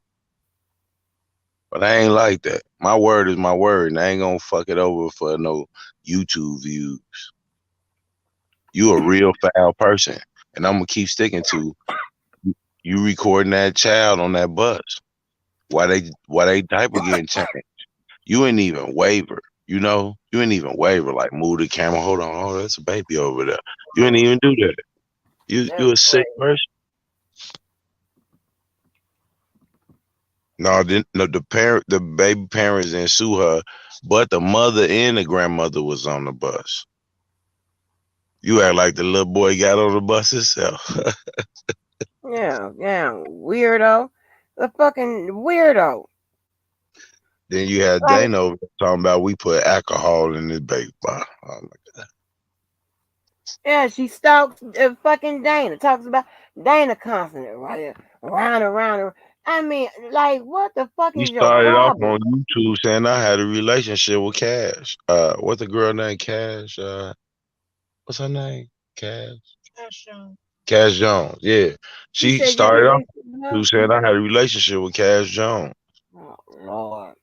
But I ain't like that. My word is my word, and I ain't gonna fuck it over for no YouTube views. You a real foul person, and I'm gonna keep sticking to you recording that child on that bus. Why they diaper getting changed? You ain't even waver. You ain't even waver. Like move the camera. Hold on. Oh, that's a baby over there. You ain't even do that. You That's a sick crazy. person. No, no, the baby parents didn't sue her, but the mother and the grandmother was on the bus. You act like the little boy got on the bus himself. Yeah, yeah, weirdo. The fucking weirdo. Then you had Like, Dana over there talking about we put alcohol in this baby bottle. Oh my yeah, she stalks fucking Dana. Talks about Dana constantly right there, around, around, around. I mean, like, what the fuck You is your started off problem? on YouTube saying I had a relationship with Cash. What's the girl named Cash? What's her name? Cash. Cash on. Cash Jones. Yeah, You she said you had a started off relationship with her? to saying I had a relationship with Cash Jones. Oh, Lord.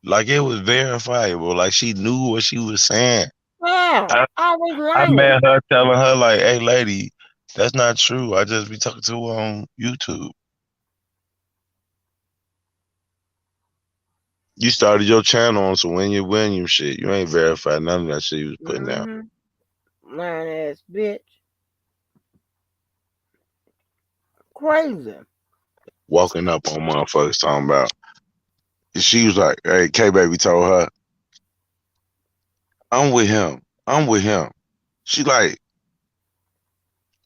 Like it was verifiable. Like she knew what she was saying. Yeah, I, always I lying. met her telling her like, "Hey, lady, that's not true. I just be talking to her on YouTube." You started your channel on some William shit. You ain't verified none of that shit you was putting down. Mm-hmm. Lying ass bitch. Crazy. Walking up on motherfuckers talking about. She was like, "Hey, K baby told her, I'm with him. I'm with him." She like,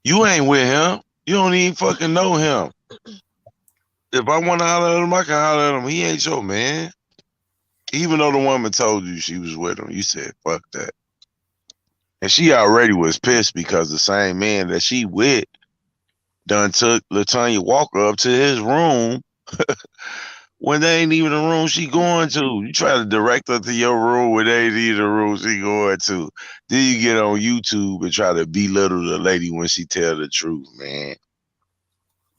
"You ain't with him. You don't even fucking know him. If I want to holler at him, I can holler at him. He ain't your man." Even though the woman told you she was with him, you said, "Fuck that." And she already was pissed because the same man that she with done took Latanya Walker up to his room when they ain't even the room she going to. You try to direct her to your room when they ain't even the room she going to. Then you get on YouTube and try to belittle the lady when she tell the truth, man.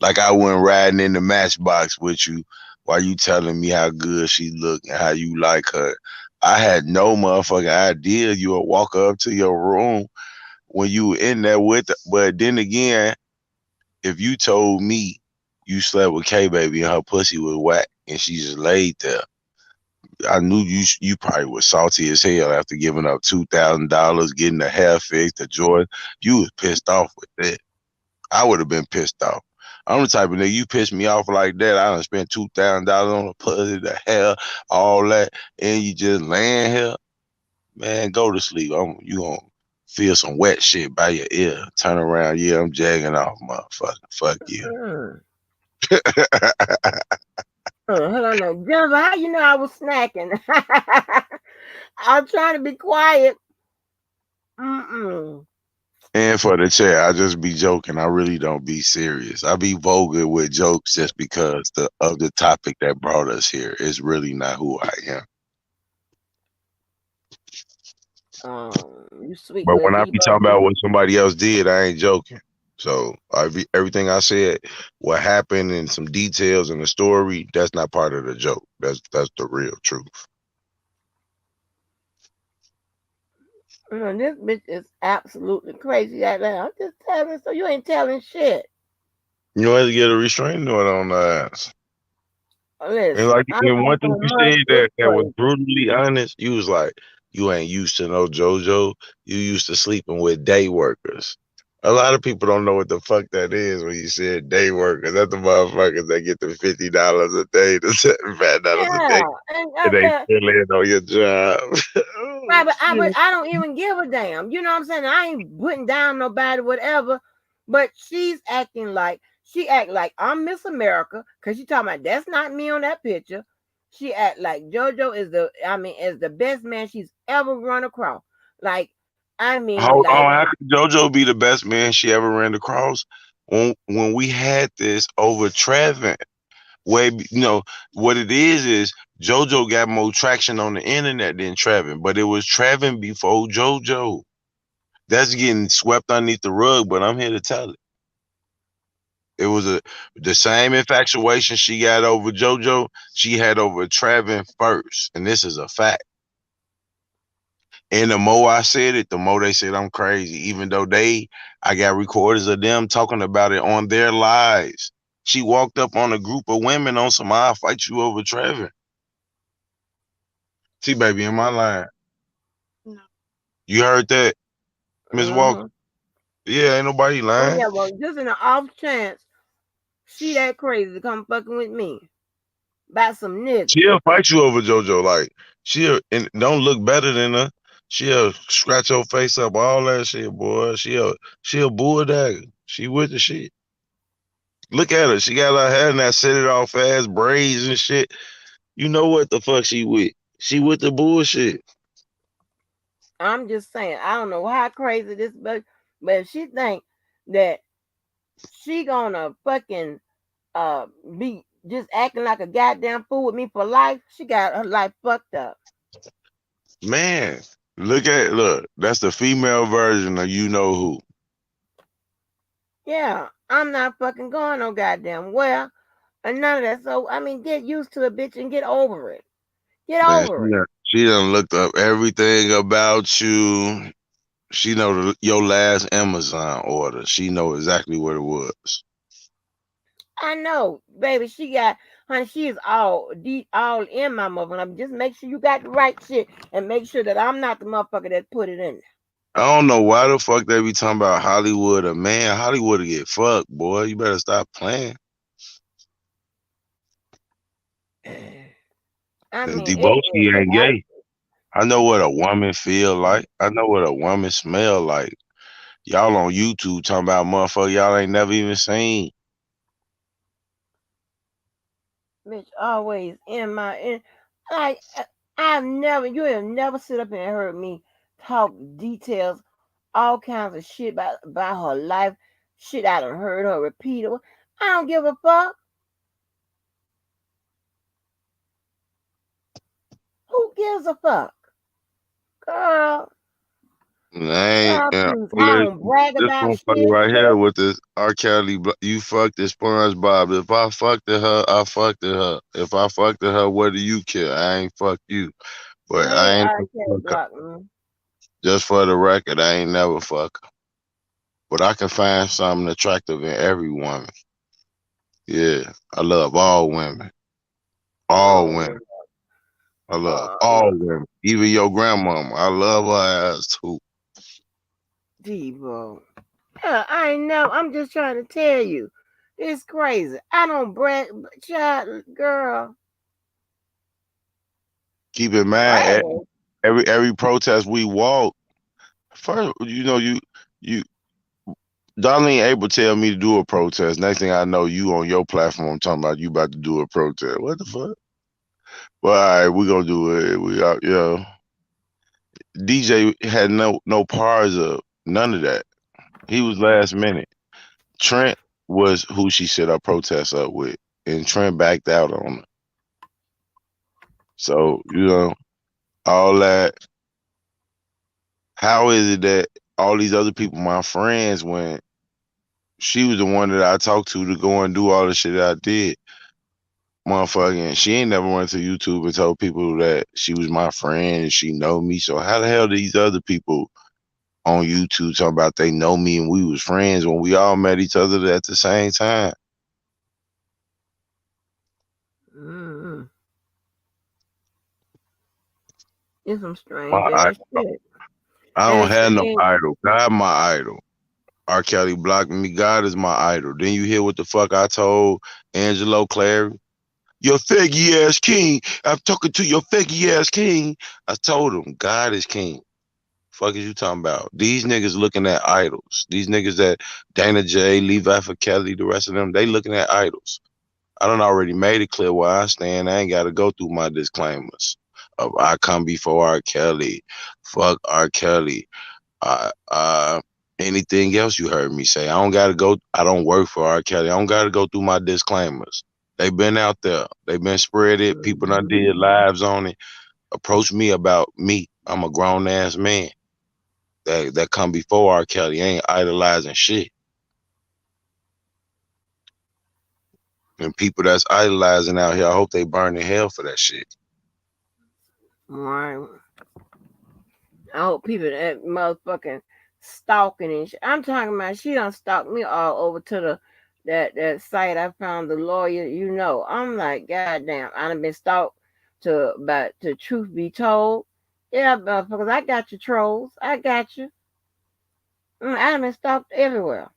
Like I went riding in the Matchbox with you while you telling me how good she look and how you like her. I had no motherfucking idea you would walk up to your room when you were in there with her. But then again, if you told me you slept with K baby and her pussy was whack and she just laid there, I knew you probably was salty as hell after giving up $2,000, getting the hair fixed, the joy. You was pissed off with that. I would have been pissed off. I'm the type of nigga, you piss me off like that. I done spent $2,000 on the pussy, the hair, all that, and you just laying here. Man, go to sleep. You gonna feel some wet shit by your ear. Turn around, yeah, I'm jagging off, motherfucker. Fuck you. Mm. Hold on, no. Jennifer, how you know I was snacking? I was trying to be quiet. Mm-mm. And for the chat, I just be joking. I really don't be serious. I be vulgar with jokes just because of the topic that brought us here. It's really not who I am. You sweet But with a when I be Debo talking about too. what somebody else did, I ain't joking. So everything I said, what happened, and some details in the story, that's not part of the joke. That's the real truth. This bitch is absolutely crazy right now. I'm just telling, so you ain't telling shit. You have to get a restraining order on the ass. And Listen, like, I and know one thing so you much. said It's that was crazy. brutally honest, you was like, you ain't used to no JoJo. You used to sleeping with day workers. A lot of people don't know what the fuck that is when you said day workers. That's the motherfuckers that get the $50 a day to $75 a day, Yeah, and and they still in on your job. Oh right, but shit! I don't even give a damn. You know what I'm saying? I ain't putting down nobody, whatever. But she's acting like she act like I'm Miss America because she talking about that's not me on that picture. She act like JoJo is is the best man she's ever run across. Like, Hold like, on, how could JoJo be the best man she ever ran across? When we had this over Trevin, what it is JoJo got more traction on the internet than Trevin, but it was Trevin before JoJo. That's getting swept underneath the rug, but I'm here to tell it. It was the same infatuation she got over JoJo, she had over Trevin first, and this is a fact. And the more I said it, the more they said I'm crazy. Even though I got recordings of them talking about it on their lives. She walked up on a group of women on some "I'll fight you over Trevor." See, baby, in my line. No. You heard that, Miss Walker? mm-hmm. Yeah, ain't nobody Oh lying. yeah, well, just in the off chance she that crazy to come fucking with me about some niggas. She'll fight you over JoJo. Like she'll and don't look better than her. She'll scratch your face up, all that shit, boy. She'll bulldog. She with the shit. Look at her. She got her hair and that set it off ass braids and shit. You know what the fuck she with? She with the bullshit. I'm just saying, I don't know how crazy this, but if she think that she gonna fucking be just acting like a goddamn fool with me for life, she got her life fucked up. Man, look. That's the female version of you know who. Yeah, I'm not fucking going no goddamn well, and none of that. So get used to it, bitch, and get over it. Get Man, over it. she done looked up everything about you. She know your last Amazon order. She know exactly what it was. I know, baby. Honey, she is all in my mother. Just make sure you got the right shit, and make sure that I'm not the motherfucker that put it in I don't know why the fuck they be talking about Hollywood. A man, Hollywood to get fucked, boy. You better stop playing. there. And It, Deboski ain't gay. I know what a woman feel like. I know what a woman smell like. Y'all on YouTube talking about motherfucker y'all ain't never even seen. bitch, always like you have never sit up and heard me talk details, all kinds of shit about her life, shit I done heard her repeat. I don't give a fuck. Who gives a fuck, girl? And I ain't. Girl, please, I Listen, don't brag this about motherfucker shit. right here with this R. Kelly. You fucked this SpongeBob. If I fucked at her, I fucked at her. If I fucked at her, what do you care? I ain't fuck you. But Hey, I ain't R. never Kelly fuck her. blocked me. Just for the record, I ain't never fuck her. But I can find something attractive in every woman. Yeah, I love all women. All Oh, women. I love all uh, women. Even your grandmama. I love her ass too. Devo. Yeah, I ain't know. I'm just trying to tell you. It's crazy. I don't brag, child, girl. Keep in mind, Brag. every protest we walk, first, you Darlene April tell me to do a protest. Next thing I know, you on your platform talking about you about to do a protest. What the fuck? Well, all right, we gonna do it. We out, DJ had no parts of none of that. He was last minute. Trent was who she set up protests up with, and Trent backed out on her. So all that. How is it that all these other people, my friends, when she was the one that I talked to go and do all the shit that I did? Motherfucking, she ain't never went to YouTube and told people that she was my friend and she know me. So how the hell these other people on YouTube talking about they know me and we was friends when we all met each other at the same time? Mm-hmm. It's some My strange ass idol. shit. I don't And have no see, idol. God my idol. R. Kelly blocking me. God is my idol. Then you hear what the fuck I told Angelo Clary? Your faggy ass king. I'm talking to your faggy ass king. I told him God is king. Fuck is you talking about? These niggas looking at idols. These niggas that Dana J, Levi for Kelly, the rest of them, they looking at idols. I done already made it clear where I stand. I ain't got to go through my disclaimers of I come before R. Kelly, fuck R. Kelly, uh, anything else you heard me say. I don't got to go. I don't work for R. Kelly. I don't got to go through my disclaimers. They been out there. They been spread it. People done Mhm. did lives on it. Approach me about me. I'm a grown ass man that come before R. Kelly. Ain't idolizing shit. And people that's idolizing out here, I hope they burn in hell for that shit. Right. I hope people that motherfucking stalking and shit. I'm talking about she done stalked me all over to that site I found the lawyer, you know. I'm like, goddamn, I done been stalked to about to truth be told. Yeah, motherfuckers, I got you trolls. I got you. I done been stalked everywhere.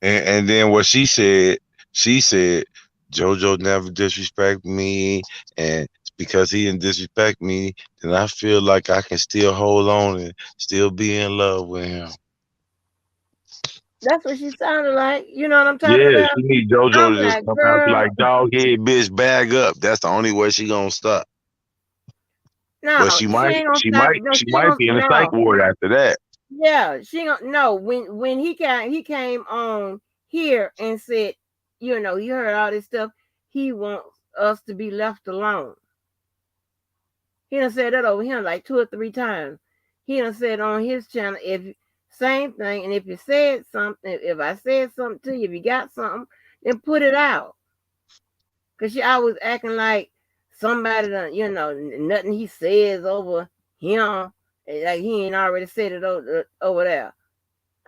And then what she said, JoJo never disrespect me, and because he didn't disrespect me, then I feel like I can still hold on and still be in love with him. That's what she sounded like. You know what I'm talking Yeah, about? she need I'm JoJo to just like, come out and be girl, like, dog head bitch, bag up. That's the only way she gonna stop. But no, she ain't gonna she stop. might, No, she she ain't might gonna be in a psych no. ward after that. Yeah, she don't no. When he came on here and said, you know, he heard all this stuff. He wants us to be left alone. He done said that over him like 2 or 3 times. He done said on his channel, if same thing, and if you said something, if I said something to you, if you got something, then put it out. Cause she always acting like somebody done, you know, nothing he says over him, like he ain't already said it over there.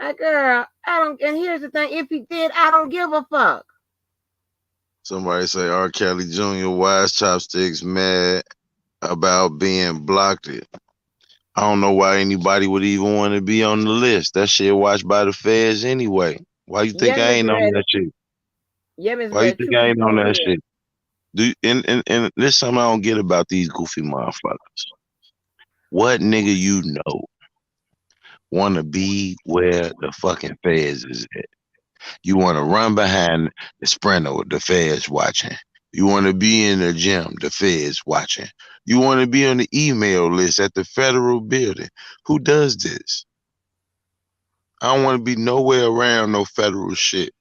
Like, girl, I don't. And here's the thing: if he did, I don't give a fuck. Somebody say R. Kelly Jr. Wise Chopsticks mad about being blocked. I don't know why anybody would even want to be on the list. That shit watched by the feds anyway. Why you think Yeah, I Miss ain't on Ready. that shit? Yeah, Miss Why you Ready. think Truth I be ain't on told, that yeah. shit? And this something I don't get about these goofy motherfuckers. What nigga you know wanna be where the fucking feds is at? You wanna run behind the sprinter with the feds watching. You wanna be in the gym, the feds watching. You wanna be on the email list at the federal building. Who does this? I don't wanna be nowhere around no federal shit.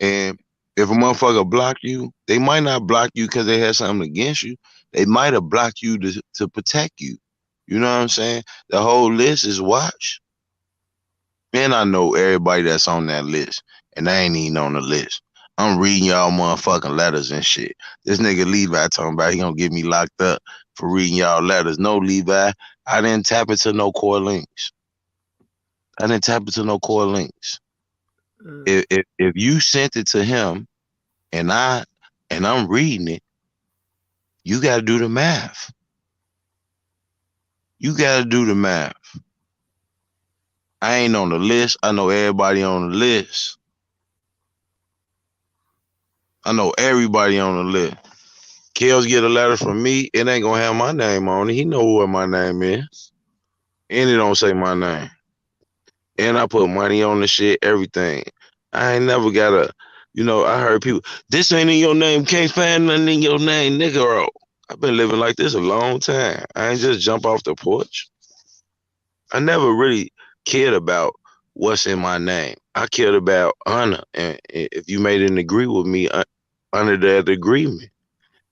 And if a motherfucker block you, they might not block you because they had something against you. They might have blocked you to protect you. You know what I'm saying? The whole list is watched. And I know everybody that's on that list. And I ain't even on the list. I'm reading y'all motherfucking letters and shit. This nigga Levi talking about he gonna get me locked up for reading y'all letters. No, Levi, I didn't tap into no core links. I didn't tap into no core links. Mm. If you sent it to him and I'm reading it, you got to do the math. You got to do the math. I ain't on the list. I know everybody on the list. I know everybody on the list. Kels get a letter from me. It ain't gonna have my name on it. He know what my name is, and it don't say my name. And I put money on the shit, everything. I ain't never got a, I heard people, this ain't in your name, can't find nothing in your name, nigga. I've been living like this a long time. I ain't just jump off the porch. I never really cared about what's in my name. I cared about honor, and if you made an agree with me under that agreement,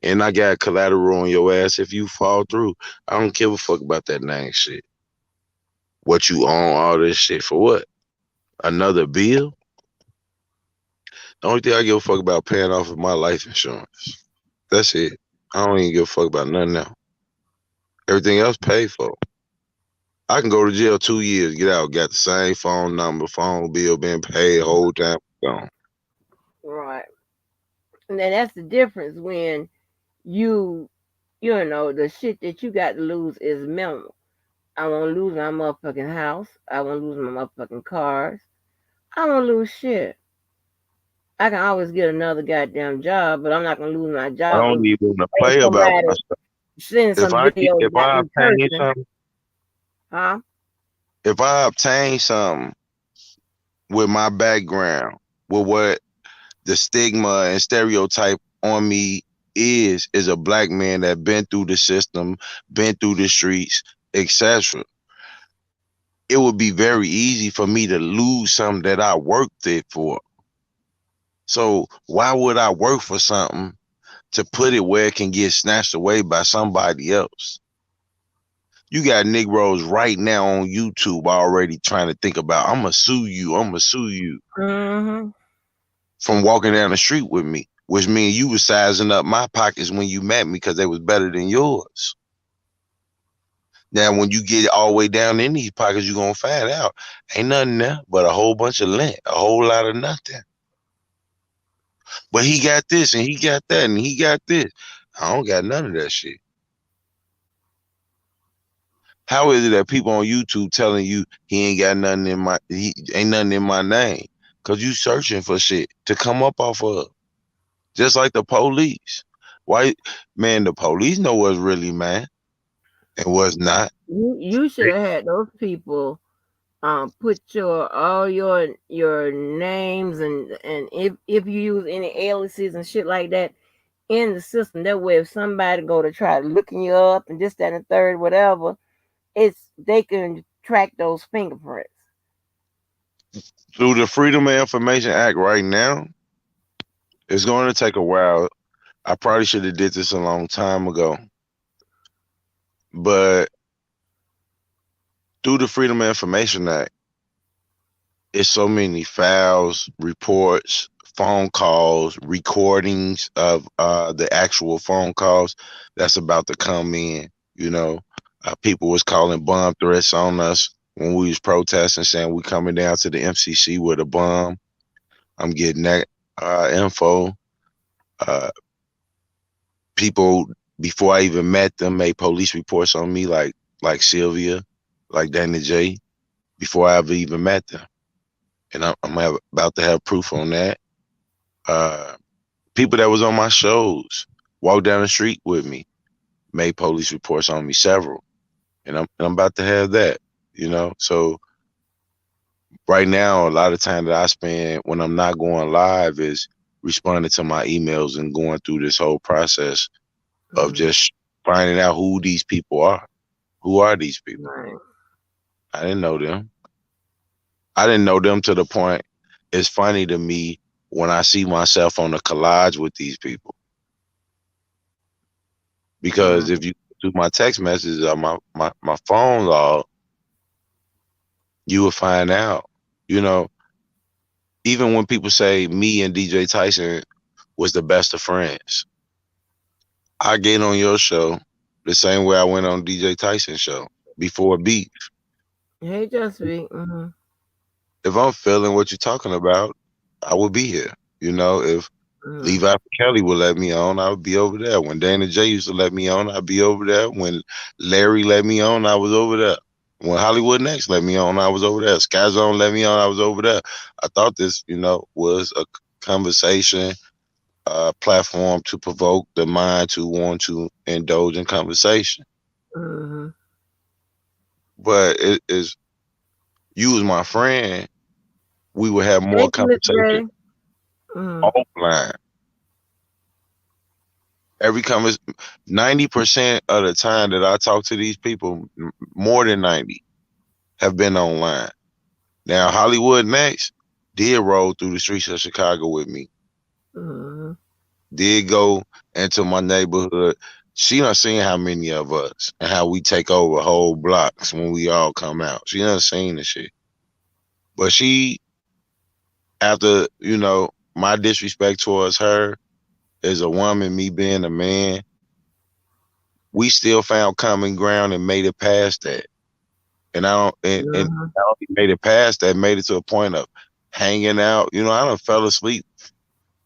and I got collateral on your ass if you fall through. I don't give a fuck about that name shit. What you own all this shit for? What? Another bill? The only thing I give a fuck about paying off is my life insurance. That's it. I don't even give a fuck about nothing else. Everything else paid for. I can go to jail 2 years, get out, got the same phone number, phone bill being paid, whole time gone. Right. And then that's the difference when you, you know, the shit that you got to lose is minimal. I won't lose my motherfucking house. I won't lose my motherfucking cars. I won't lose shit. I can always get another goddamn job, but I'm not gonna lose my I job don't because even play about somebody my stuff. sending some videos If about I me obtain cursing. something, Huh? if I obtain something with my background, with what the stigma and stereotype on me is a black man that been through the system, been through the streets, etc. It would be very easy for me to lose something that I worked it for. So why would I work for something to put it where it can get snatched away by somebody else? You got Negroes right now on YouTube already trying to think about, I'm gonna sue you, I'm gonna sue you Mm-hmm. from walking down the street with me, which means you was sizing up my pockets when you met me because they was better than yours. Now, when you get all the way down in these pockets, you're gonna find out ain't nothing there but a whole bunch of lint, a whole lot of nothing. But he got this and he got that and he got this. I don't got none of that shit. How is it that people on YouTube telling you he ain't got nothing in my he ain't nothing in my name? Cause you searching for shit to come up off of. Just like the police. Why man, the police know what's really man and what's not. You should have had those people put all your names and if you use any aliases and shit like that in the system. That way if somebody go to try looking you up and this, that, and the third, whatever, it's they can track those fingerprints. Through the Freedom of Information Act right now, it's going to take a while. I probably should have did this a long time ago. But through the Freedom of Information Act, it's so many files, reports, phone calls, recordings of the actual phone calls that's about to come in. You know, people was calling bomb threats on us when we was protesting, saying we coming down to the MCC with a bomb. I'm getting that info. Uh, People before I even met them made police reports on me, like Sylvia, like Dana J, before I ever even met them, and about to have proof on that. Uh, People that was on my shows walked down the street with me, made police reports on me, several, and I'm about to have that. You know, so right now a lot of time that I spend when I'm not going live is responding to my emails and going through this whole process of Mm, just finding out who these people are. Who are these people? right. I didn't know them. I didn't know them to the point. It's funny to me when I see myself on a collage with these people. Because if Mm, you do my text messages or my phone log, you will find out. You know, even when people say me and DJ Tyson was the best of friends, I get on your show the same way I went on DJ Tyson's show before beat. hey, just be. Mm-hmm. If I'm feeling what you're talking about, I will be here. You know, if Mm-hmm. Levi Kelly would let me on, I would be over there. When Dana J used to let me on, I'd be over there. When Larry let me on, I was over there. When Hollywood Next let me on, I was over there. Sky Zone let me on, I was over there. I thought this, was a conversation platform to provoke the mind to want to indulge in conversation. Mm-hmm. But it is you as my friend, we would have more Thank you, Miss conversation Ready. Mm-hmm. offline. Every convers 90% of the time that I talk to these people, more than 90, have been online. Now Hollywood Next did roll through the streets of Chicago with me. Mm-hmm. Did go into my neighborhood. She done seen how many of us and how we take over whole blocks when we all come out. She done seen the shit. But she, after, my disrespect towards her as a woman, me being a man, we still found common ground and made it past that. And I don't and Mm-hmm. I only made it past that, made it to a point of hanging out. I done fell asleep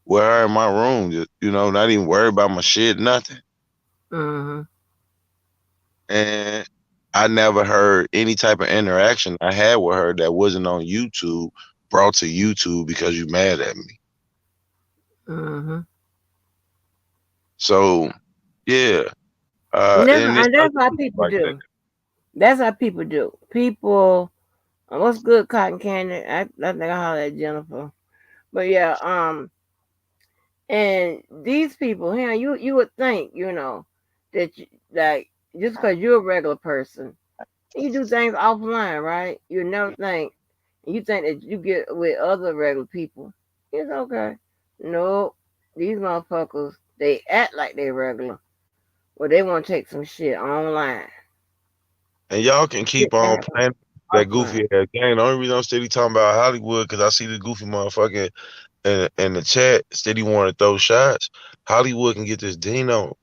with her in my room, just, not even worried about my shit, nothing. Mm-hmm. And I never heard any type of interaction I had with her that wasn't on YouTube brought to YouTube because you mad at me. Mm-hmm. So yeah, And that's and it's and other that's how people people like that. do. That's how people do. People, what's good, cotton candy? I think I holler at Jennifer. But yeah, And these people here, you would think, that like just because you're a regular person, and you do things offline, right? You never think, and you think that you get with other regular people, it's okay. Nope, these motherfuckers, they act like they regular, but they want to take some shit online. And y'all can Shit keep that on happen playing that offline. goofy ass game. The only reason I'm steady talking about Hollywood because I see the goofy motherfucker in the chat steady want to throw shots. Hollywood can get this Dino.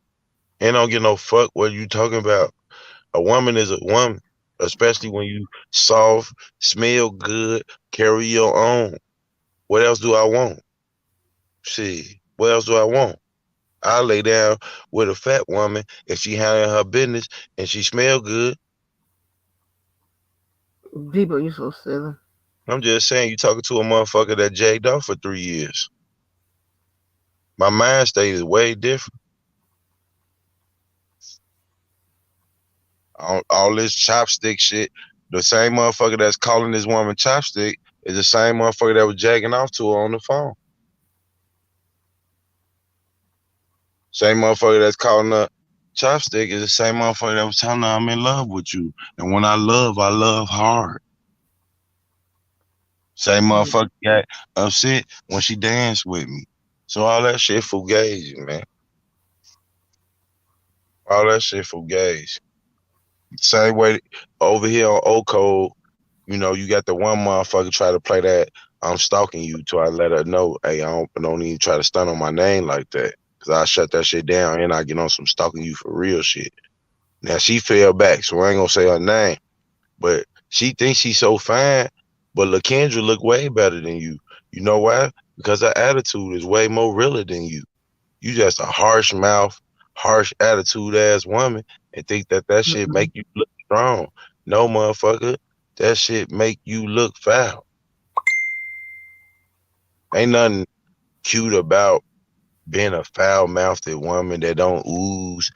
And don't get no fuck what you talking about. A woman is a woman, especially when you soft, smell good, carry your own. What else do I want? See, what else do I want? I lay down with a fat woman if she handling her business and she smell good. People, you so silly. I'm just saying, you talking to a motherfucker that jacked off for 3 years. My mind state is way different. All this chopstick shit. The same motherfucker that's calling this woman chopstick is the same motherfucker that was jacking off to her on the phone. Same motherfucker that's calling her chopstick is the same motherfucker that was telling her I'm in love with you. And when I love hard. Same motherfucker got upset when she danced with me. So all that shit fugazi, man. All that shit fugazi. Same way over here on O Code, you got the one motherfucker try to play that I'm stalking you till I let her know, hey, I don't even try to stunt on my name like that. Cause I shut that shit down and I get on some stalking you for real shit. Now she fell back, so I ain't gonna say her name. But she thinks she's so fine, but LaKendra look way better than you. You know why? Because her attitude is way more realer than you. You just a harsh mouth, harsh attitude ass woman and think that shit make Mm-mm. you look strong. No, motherfucker, that shit make you look foul. Ain't nothing cute about being a foul mouthed woman that don't ooze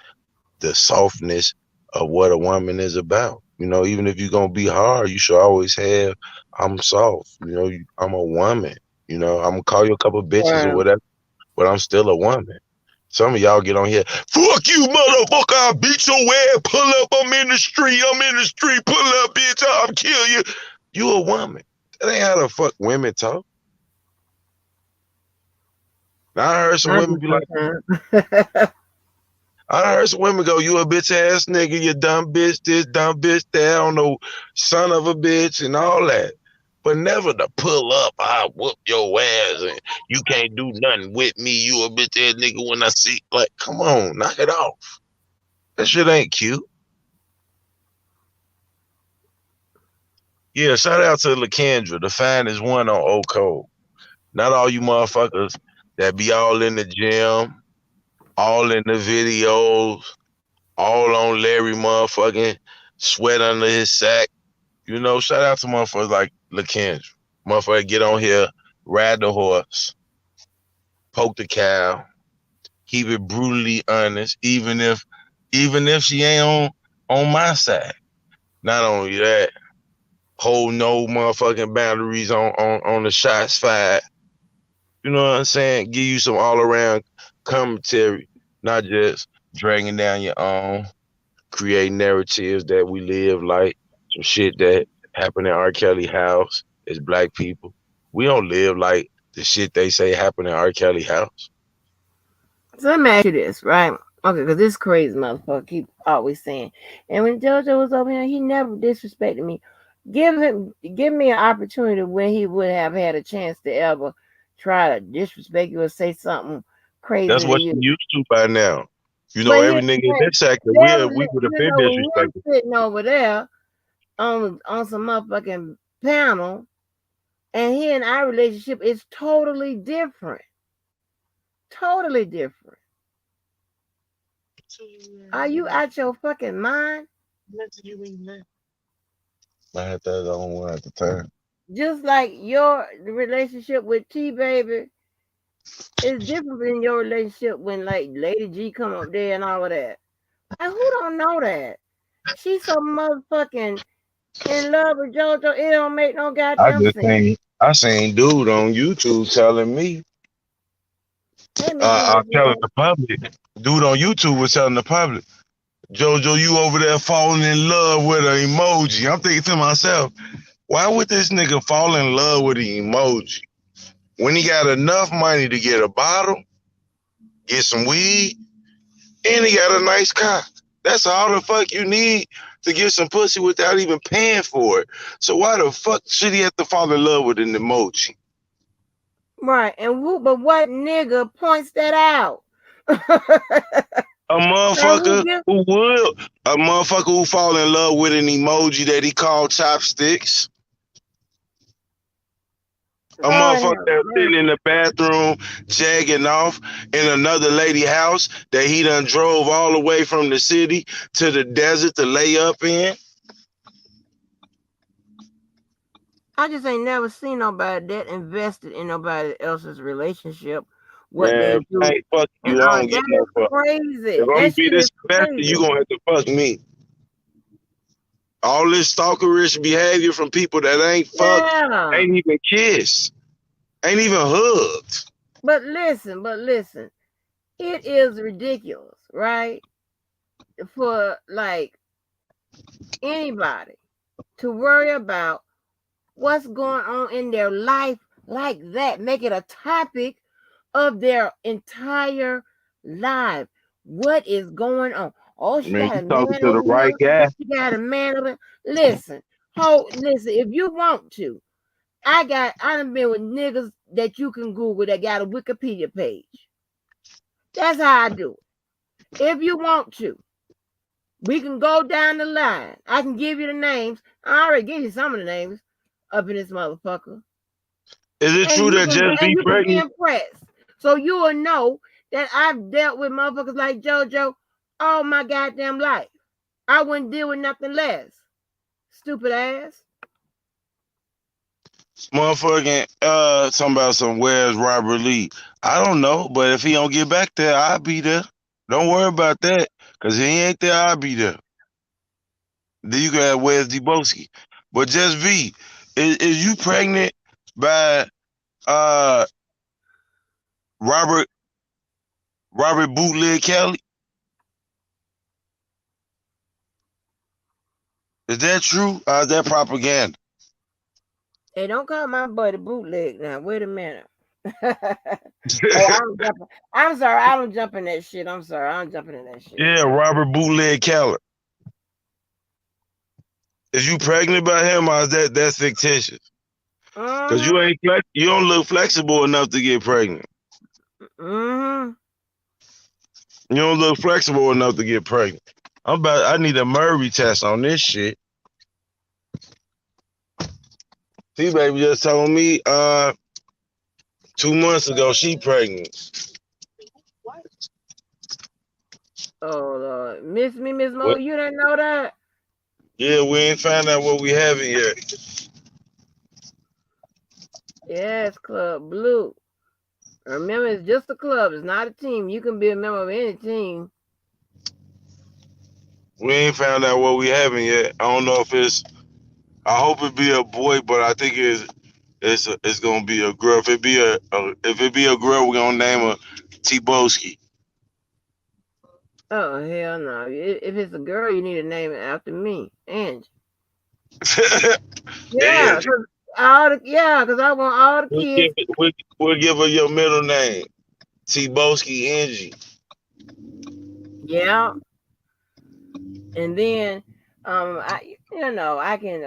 the softness of what a woman is about. Even if you're gonna be hard, you should always have I'm soft. I'm a woman. I'm gonna call you a couple bitches or Well, whatever, but I'm still a woman. Some of y'all get on here, fuck you, motherfucker, I'll beat your ass, pull up, I'm in the street, pull up, bitch, I'll kill you. You a woman. That ain't how the fuck women talk. Now, I heard some I women do be like, sometimes. I heard some women go, you a bitch ass nigga, you dumb bitch this, dumb bitch that, I don't know, son of a bitch and all that. But never to pull up, I whoop your ass and you can't do nothing with me, you a bitch ass nigga when I see, like, come on, knock it off. That shit ain't cute. Yeah, shout out to LaKendra, the finest one on O Code. Not all you motherfuckers that be all in the gym, all in the videos, all on Larry motherfucking sweat under his sack. Shout out to motherfuckers like LaKendra. Motherfucker get on here, ride the horse, poke the cow, keep it brutally honest, even if she ain't on my side. Not only that, hold no motherfucking boundaries on the shots fired. You know what I'm saying? Give you some all around commentary, not just dragging down your own, create narratives that we live like some shit that happened in R. Kelly house as black people. We don't live like the shit they say happened in R. Kelly house. So let me ask you this, right? Okay, because this crazy motherfucker keep always saying, and when JoJo was over here, he never disrespected me. Give me an opportunity when he would have had a chance to ever try to disrespect you or say something That's crazy to what you. you used to by now. But Every here's the nigga in thing, this sector, there we would have been when him disrespected. sitting over there on some motherfucking panel, and he and our relationship is totally different, totally different. So you Are you out your fucking mind? left you when you left. I had that on one at the time. Just like your relationship with T Baby is different than your relationship when like Lady G come up there and all of that. And who don't know that? She's so motherfucking in love with JoJo. It don't make no I goddamn just sense. seen I seen dude on YouTube telling me Hey, Miss I'm telling Mojo. the public. Dude on YouTube was telling the public, Jojo, you over there falling in love with an emoji. I'm thinking to myself, why would this nigga fall in love with an emoji when he got enough money to get a bottle, get some weed, and he got a nice car? That's all the fuck you need to get some pussy without even paying for it. So why the fuck should he have to fall in love with an emoji? Right, and but what nigga points that out? A Now who motherfucker gives? who would, a motherfucker who fall in love with an emoji that he called chopsticks. A Lord motherfucker have that's sitting mercy. in the bathroom jagging off in another lady house that he done drove all the way from the city to the desert to lay up in. I just ain't never seen nobody that invested in nobody else's relationship, what they Man, if I do, ain't fucking and you, I all don't get that no is fuck. If crazy. I'm gonna That be shit is this investor, you crazy. gonna have to fuck me. All this stalkerish behavior from people that ain't fucked, Yeah, ain't even kissed, ain't even hugged. but listen, it is ridiculous, right? For like anybody to worry about what's going on in their life like that, make it a topic of their entire life. What is going on? Oh, she Man, got you a talking man to the over right here. guy. She got a man over. Listen, listen. If you want to, I done been with niggas that you can Google that got a Wikipedia page. That's how I do it. If you want to, we can go down the line. I can give you the names. I already gave you some of the names up in this motherfucker. Is it true that Just And be you can be pregnant? impressed. So you will know that I've dealt with motherfuckers like JoJo all my goddamn life. I wouldn't deal with nothing less. Stupid ass. Motherfucking talking about some where's Robert Lee. I don't know, but if he don't get back there, I'll be there. Don't worry about that. Cause he ain't there, I'll be there. Then you can have where's Debunking. But just V, is you pregnant by uh Robert Robert Bootleg Kelly? Is that true? Or is that propaganda? Hey, don't call my buddy bootleg now. Wait a minute. Oh, I'm jumping. I'm sorry. I don't jump in that shit. I'm sorry. I don't jump in that shit. Yeah, Robert Bootleg Kelly. Is you pregnant by him or is that's fictitious? Cause you Mm-hmm. ain't you don't look flexible enough to get pregnant. Mm-hmm. You don't look flexible enough to get pregnant. I need a Murray test on this shit. T baby just told me 2 months ago she pregnant. Oh Lord. Miss me, Miss Mo. What? You didn't know that? Yeah, we ain't found out what we having yet. Yes, Club Blue. Remember, it's just a club. It's not a team. You can be a member of any team. We ain't found out what we having yet. I don't know if it's. I hope it be a boy, but I think it's gonna be a girl. If it be a girl, we're gonna name her T-Boski. Oh hell no! If it's a girl, you need to name it after me, Angie. Yeah, Angie. cause I want all the We'll give, kids. we'll give her your middle name, T-Boski Angie. Yeah, and then I can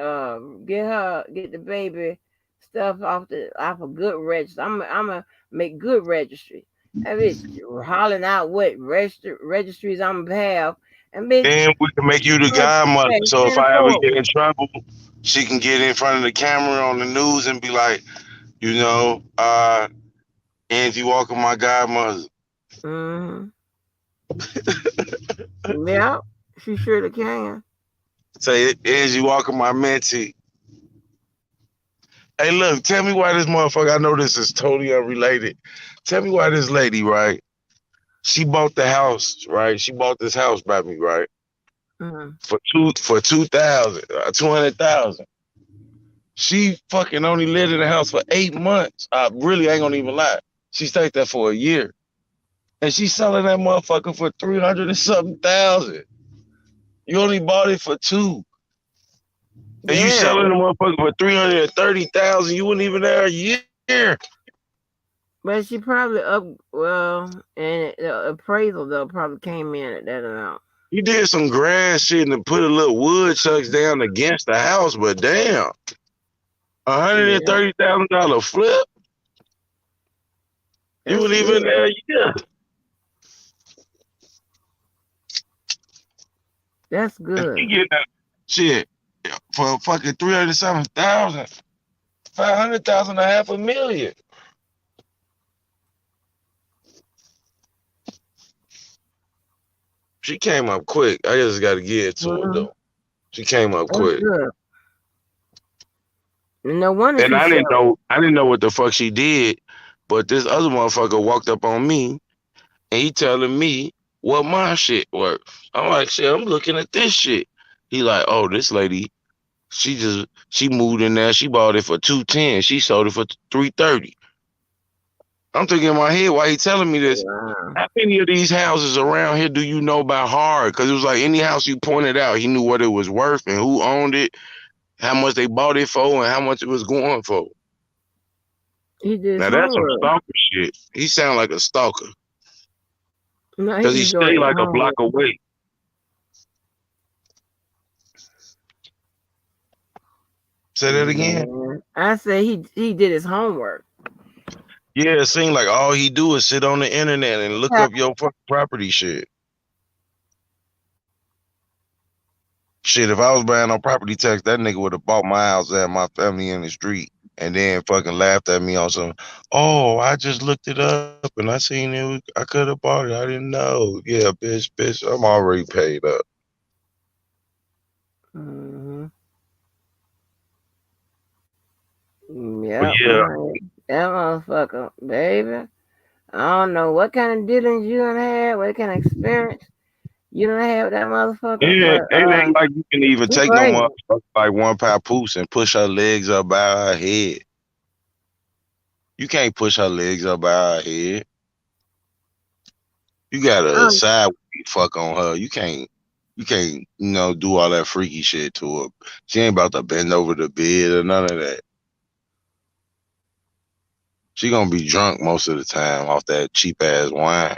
get the baby stuff off a good register. I'm a make good registry. And bitch hollering out what registries I'm gonna have, and bitch Then we can make you the godmother. So if paying I ever get forward. in trouble, she can get in front of the camera on the news and be like, Angie Walker, my godmother. Mm-hmm. Yeah, she surely can. Say, Angie Walker, my mentee. Hey, look, tell me why this motherfucker, I know this is totally unrelated. Tell me why this lady, right? She bought the house, right? She bought this house by me, right? Mm-hmm. For 2,000, 200,000. She fucking only lived in the house for 8 months. I really ain't gonna even lie. She stayed there for a year. and she's selling that motherfucker for 300 and something thousand. You only bought it for two, and you Yeah, selling the motherfucker for 330,000. You wasn't even there a year. but she probably up. Well, and the appraisal though probably came in at that amount. You did some grass shit and put a little wood chucks down against the house, but damn, Yeah, $130,000 flip. You that's wasn't even good. there a year. That's And she good. getting that shit for fucking 307,000, 500,000, a half a million. She came up quick. I just got to give it to her Mhm. though. She came up That's quick. good. No wonder And she I didn't selling. know I didn't know what the fuck she did, but this other motherfucker walked up on me and he telling me what my shit worth. I'm like, shit, I'm looking at this shit. He like, oh, this lady, she moved in there, she bought it for 210. She sold it for 330. I'm thinking in my head, why he telling me this? Wow. How many of these houses around here do you know by heart? Because it was like any house you pointed out, he knew what it was worth and who owned it, how much they bought it for, and how much it was going for. He did his Now that's some homework. stalker shit. He sound like a stalker No, he because he just doing stay his like a block homework. away. Say that again. Man, I say he did his homework. Yeah, it seems like all he do is sit on the internet and look Ha- up your fucking property shit. Shit, if I was buying on property tax, that nigga would have bought my house and my family in the street and then fucking laughed at me on some, oh, I just looked it up and I seen I could have bought it. I didn't know. Yeah, bitch, I'm already paid up. Mhm. But Yep, yeah, that motherfucker, baby. I don't know what kind of dealings you done had, what kind of experience you done had with that motherfucker, but it ain't like you can even he take no crazy. motherfucker like one papoose and push her legs up by her head. You can't push her legs up by her head. You gotta Um, sideways fuck on her. You can't do all that freaky shit to her. She ain't about to bend over the bed or none of that. She gonna be drunk most of the time off that cheap ass wine.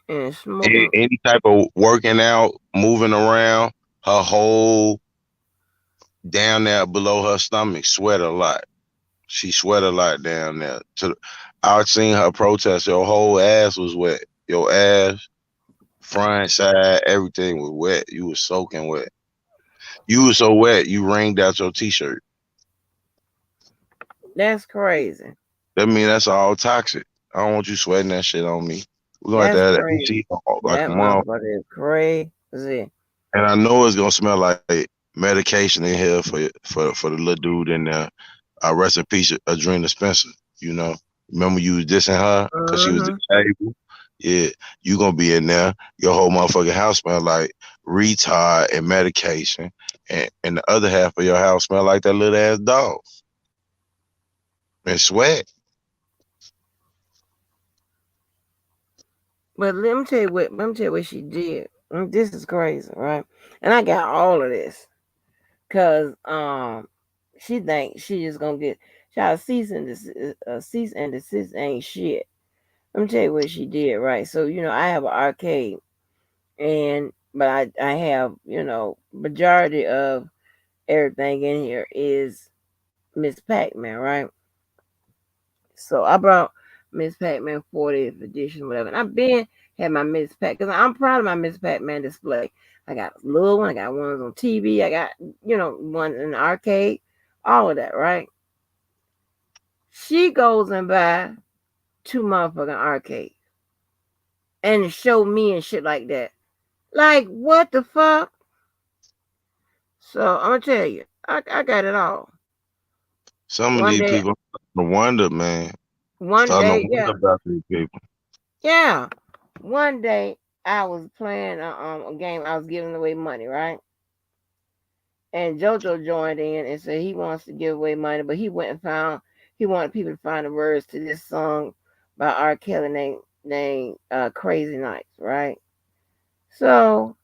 and smoking. Any type of working out, moving around, her whole down there below her stomach sweat a lot. She sweat a lot down there. I seen her protest. Your whole ass was wet. Your ass, front, side, everything was wet. You was soaking wet. You was so wet, you wringed out your t-shirt. That's crazy. That mean that's all toxic. I don't want you sweating that shit on me. We're gonna have to That's have that crazy. AC on like That a month. motherfucker is crazy. And I know it's gonna smell like medication in here for the little dude in there. Rest in peace, Adrena Spencer. You know, remember you was dissing her because she was Mm-hmm. disabled. Yeah, you gonna be in there. Your whole motherfucking house smell like retard and medication, and the other half of your house smell like that little ass dog and sweat. But let me tell you what she did. This is crazy, right? And I got all of this. Cause she thinks she just gonna get child cease and desist ain't shit. Let me tell you what she did, right? So, I have an arcade but I have, majority of everything in here is Miss Pac-Man, right? So I brought Miss Pac-Man 40th edition, whatever. And I've been had my Miss Pac because I'm proud of my Miss Pac-Man display. I got a little one, I got ones on TV, I got, one in the arcade, all of that, right? She goes and buy two motherfucking arcades and show me and shit like that. Like, what the fuck? So I'm gonna tell you, I got it all. Some of One these day, people, no wonder, man. one Starting to day, wonder yeah, about these people. yeah. One day I was playing a game. I was giving away money, right? And JoJo joined in and said he wants to give away money, but he went and found he wanted people to find the words to this song by R. Kelly named Crazy Nights, right? So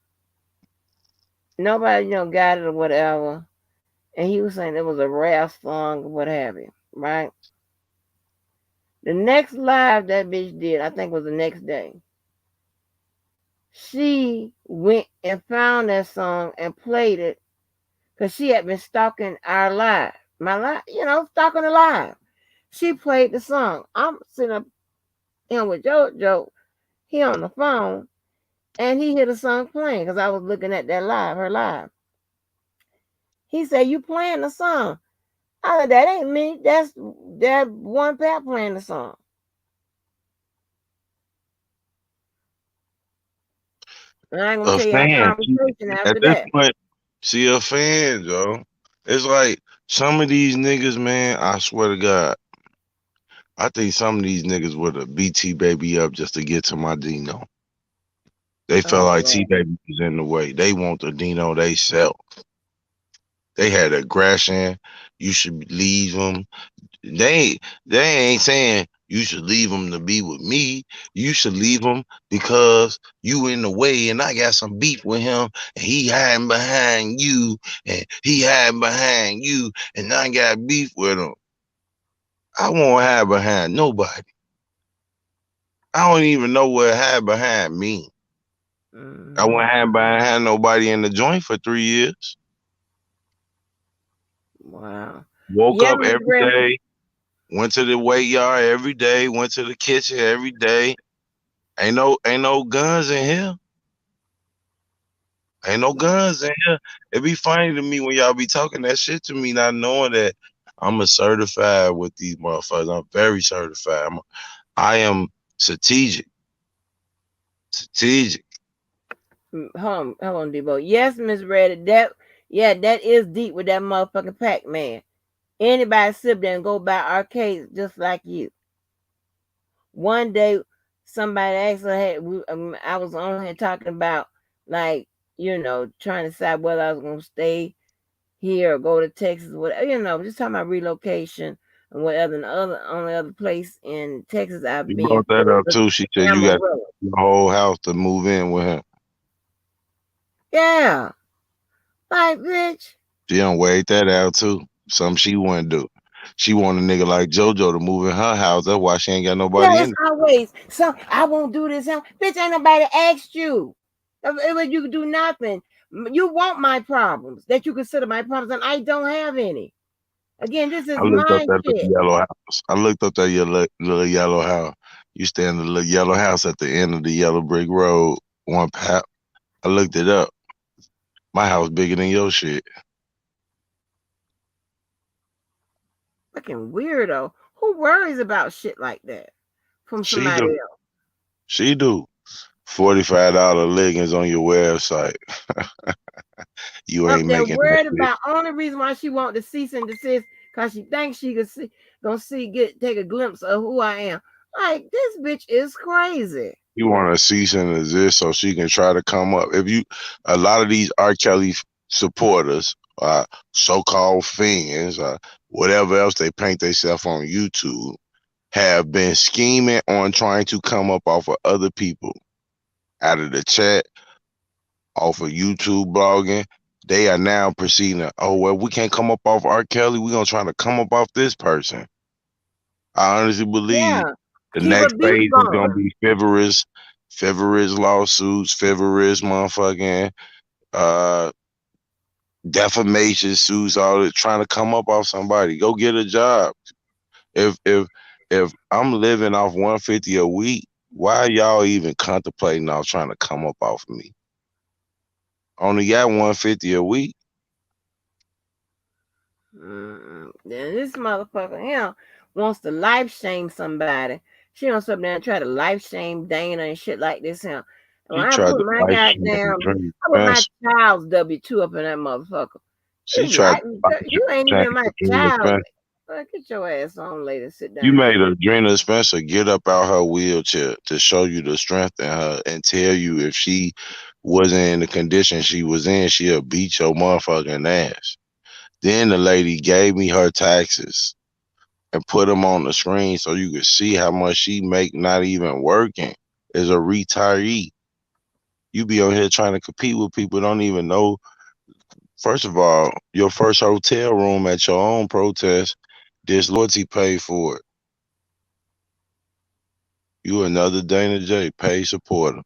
nobody got it or whatever, and he was saying it was a rap song or what have you, right? The next live that bitch did, I think was the next day. She went and found that song and played it because she had been stalking our live, my live, stalking the live. She played the song. I'm sitting up with JoJo. He on the phone, and he hear the song playing because I was looking at that live, her live. He said, "You playing the song?" I said, "That ain't me. That's that one Pat playing the song." And I ain't gonna A tell you our fan. conversation At after this that. point, she a fan, Joe. It's like some of these niggas, man. I swear to God, I think some of these niggas would have beat T Baby up just to get to my Dino. They felt Oh like T Lord. Baby was in the way. They want the Dino they sell. They had aggression. You should leave them. They ain't saying you should leave him to be with me. You should leave him because you in the way and I got some beef with him and he hiding behind you and he hiding behind you and I got beef with him. I won't hide behind nobody. I don't even know what hide behind me. I Hmm. won't hide behind nobody in the joint for 3 years. Wow. Woke Yeah, up Miss every Red. day, went to the weight yard every day, went to the kitchen every day. Ain't no guns in here. Ain't no guns in here. It be funny to me when y'all be talking that shit to me, not knowing that I'm a certified with these motherfuckers. I'm very certified. I am strategic. Strategic. Hold on, Debo. Yes, Miss Red. That is deep with that motherfucking Pac-Man. Anybody sit there and go buy arcades just like you. One day, somebody asked her, hey, I was on here talking about, like, trying to decide whether I was going to stay here or go to Texas, whatever, just talking about relocation and whatever. And the only other place in Texas I've You been brought that up was too. She said you got Amarillo. your whole house to move in with him. Yeah. Like, bitch. She done weighed that out too. Something she wouldn't do. She want a nigga like JoJo to move in her house. That's why she ain't got Yeah, nobody it's in it. always so I won't do this. Bitch, ain't nobody asked you. If you do nothing, you want my problems that you consider my problems, and I don't have any. Again, this is I looked up my that shit. little yellow house. I looked up that little yellow house. You stay in the little yellow house at the end of the yellow brick road, one pap. I looked it up. My house bigger than your shit. Fucking weirdo. Who worries about shit like that from She somebody do. else? She do. $45 leggings on your website. You Up ain't there making that worried shit. about only reason why she want to cease and desist because she thinks she could see gonna see get take a glimpse of who I am. Like this bitch is crazy. You want to cease and desist so she can try to come up. A lot of these R. Kelly supporters, so-called fans, whatever else they paint themselves on YouTube, have been scheming on trying to come up off of other people out of the chat, off of YouTube blogging. They are now proceeding. Oh well, we can't come up off R. Kelly. We're gonna try to come up off this person. I honestly believe Yeah. the Keep next abuse phase is gonna going. be frivolous lawsuits, frivolous motherfucking uh defamation suits, all that trying to come up off somebody. Go get a job. If I'm living off 150 a week, why y'all even contemplating on trying to come up off of me? Only got 150 a week. Then this motherfucker here wants to life shame somebody. She don't sit there and try to life shame Dana and shit like this here. When She I tried put to my life shame Dream I put my Spencer. child's W-2 up in that motherfucker. She You tried like to life you ain't shame even my Adrena child. Spencer. Get your ass on, lady. Sit You down. made Adrena Spencer get up out her wheelchair to show you the strength in her and tell you if she wasn't in the condition she was in, she'll beat your motherfucking ass. Then the lady gave me her taxes and put them on the screen so you can see how much she make not even working as a retiree. You be on here trying to compete with people don't even know. First of all, your first hotel room at your own protest, disloyalty paid for it. You another Dana J, paid supporter.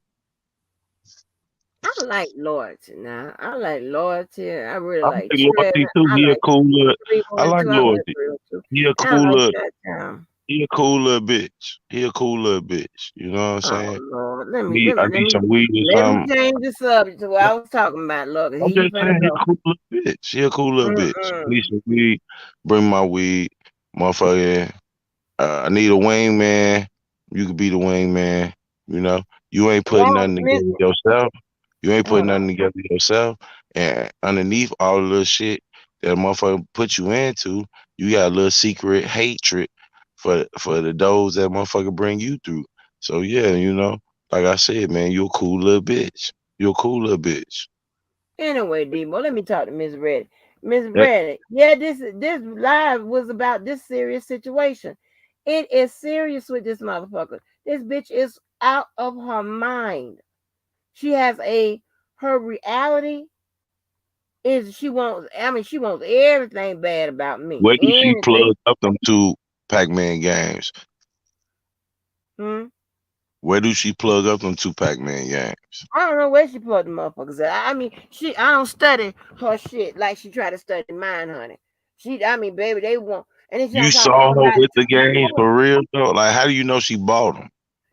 I like loyalty now. I like loyalty. I really I like like Trev. loyalty too. I He a like cool little. I like 312. I like loyalty. 302. He a And I cool like little. that time. He a cool little bitch. He a cool little bitch. You know what I'm Oh saying? Lord, let me Me, let I me let need me some weed or let me something. change the subject to what I was talking about. Look, I'm here you just finna saying he go. a cool little bitch. He a cool little bitch. I need Mm-mm. some weed. Bring my weed, motherfucker. I need a wingman. You could be the wingman. You know, you ain't putting Well, nothing Miss, together yourself. You ain't putting hold nothing on. together yourself. And underneath all of the shit that a motherfucker put you into, you got a little secret hatred for the those that motherfucker bring you through. So yeah, like I said, man, you a cool little bitch. You a cool little bitch. Anyway, Debo, let me talk to Miss Reddy. Miss That Reddy, yeah, this live was about this serious situation. It is serious with this motherfucker. This bitch is out of her mind. She has her reality is she wants. I mean, she wants everything bad about me. where do she Anything. plug up them two Pac-Man games? Hmm? Where do she plug up them two Pac-Man games? I don't know where she put the motherfuckers at. I mean, I don't study her shit like she try to study mine, honey. I mean, baby, they want, and then she You don't talk about saw her somebody with the games too. for real though? Like, how do you know she bought them?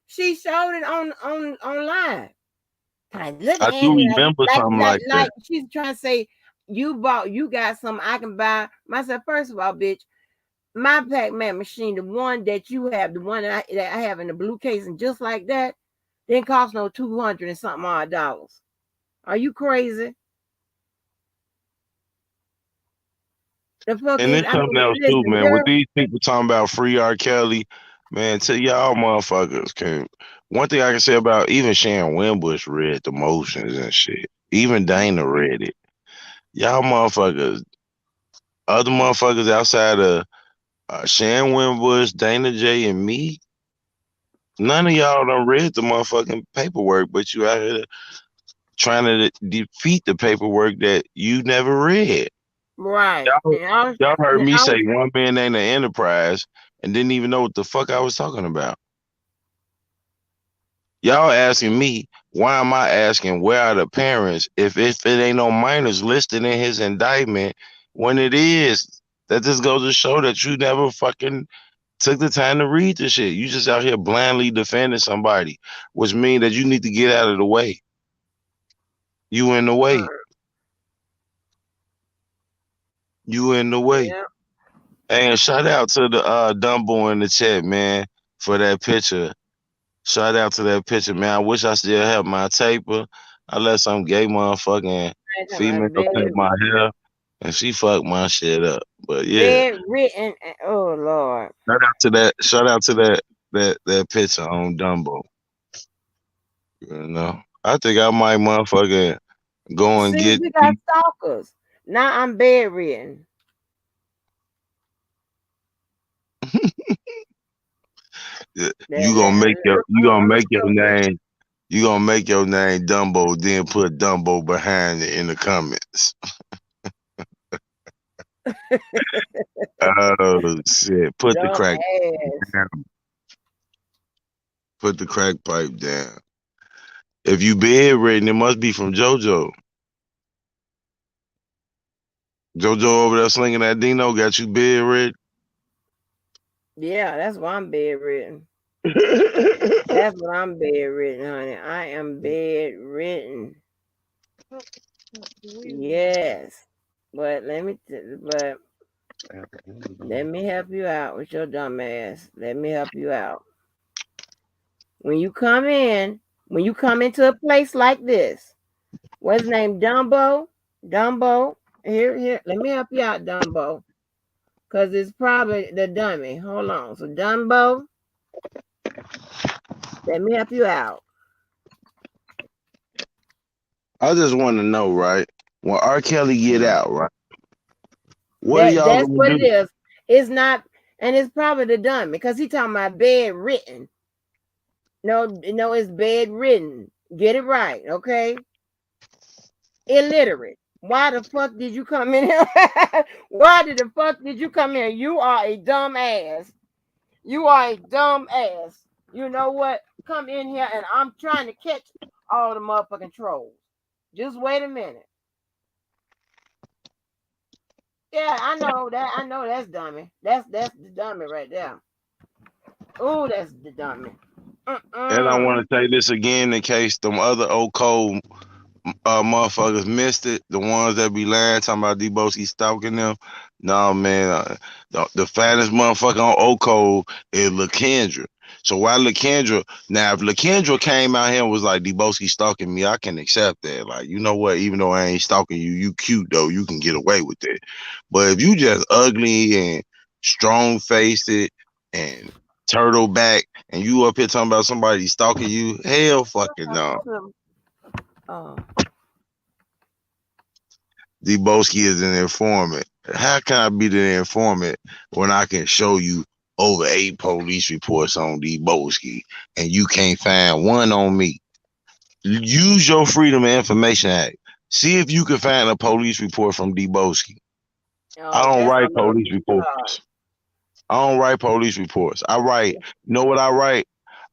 She showed it online. Kind look I at do me remember something like like that. she's trying to say you got something I can buy myself. First of all, bitch, my Pac-Man machine, the one that you have, the one that I have in the blue case, and just like that, didn't cost no 200 and something odd dollars. Are you crazy? The fuck And is, there's I something mean, else too, listen, man. With girl. these people talking about free R. Kelly, man, tell y'all motherfuckers can. One thing I can say about even Sharon Wimbush read the motions and shit. Even Dana read it. Y'all motherfuckers, other motherfuckers outside of Sharon Wimbush, Dana J, and me, none of y'all done read the motherfucking paperwork, but you out here trying to defeat the paperwork that you never read. Right. Y'all, y'all heard And me I say was one man ain't an enterprise and didn't even know what the fuck I was talking about. Y'all asking me, why am I asking where are the parents if it ain't no minors listed in his indictment when it is? That just goes to show that you never fucking took the time to read the shit. You just out here blindly defending somebody, which means that you need to get out of the way. You in the way. You in the way. yeah. And shout out to the Dumbo in the chat, man, for that picture. Shout out to that picture, man. I wish I still had my taper. I let some gay motherfucking I talking female about take my hair, and she fucked my shit up. But yeah, bedridden. Oh Lord. shout out to that. Shout out to that picture on Dumbo. I think I might motherfucking go and See, get we got stalkers. Now I'm bedridden. you gonna make your you gonna I'm make your stupid. name. You gonna make your name Dumbo, then put Dumbo behind it in the comments. Oh shit! Put the Dumb crack ass. down. Put the crack pipe down. If you bedridden, it must be from JoJo. JoJo over there slinging that Dino got you bedridden. Yeah, that's why I'm bedridden. That's what I'm bedridden, honey. I am bedridden. Yes. But let me help you out with your dumb ass. Let me help you out. When you come in, when you come into a place like this, what's his name? Dumbo? Dumbo. Here. Let me help you out, Dumbo. Cause it's probably the dummy. Hold on. So Dumbo, let me help you out. I just want to know, right? When R. Kelly get out, right? What are y'all That's gonna what do? it is. It's not. And it's probably the dummy because he talking about bedridden. No, no, it's bedridden. Get it right, okay? Illiterate. Why the fuck did you come in here? Why did the fuck did you come here? You are a dumb ass. You are a dumb ass. You know what? Come in here and I'm trying to catch all the motherfucking trolls. Just wait a minute. Yeah, I know that. I know that's dummy. That's the dummy right there. Oh, that's the dummy. And I Mm-mm. want to say this again in case them other old cold motherfuckers missed it. The ones that be lying, talking about Deboski stalking them. No, man. The fattest motherfucker on Oko is LaKendra. So why LaKendra? Now, if LaKendra came out here and was like, Deboski stalking me, I can accept that. Like, you know what? Even though I ain't stalking you, you cute, though. You can get away with it. But if you just ugly and strong faced and turtle back and you up here talking about somebody stalking you, hell fucking no. Oh, Deboski is an informant. How can I be the informant when I can show you over 8 police reports on Deboski and you can't find one on me? Use your Freedom of Information Act. See if you can find a police report from Deboski. I oh, don't that's write a little police too hard. reports. I don't write police reports. I write, you know what I write?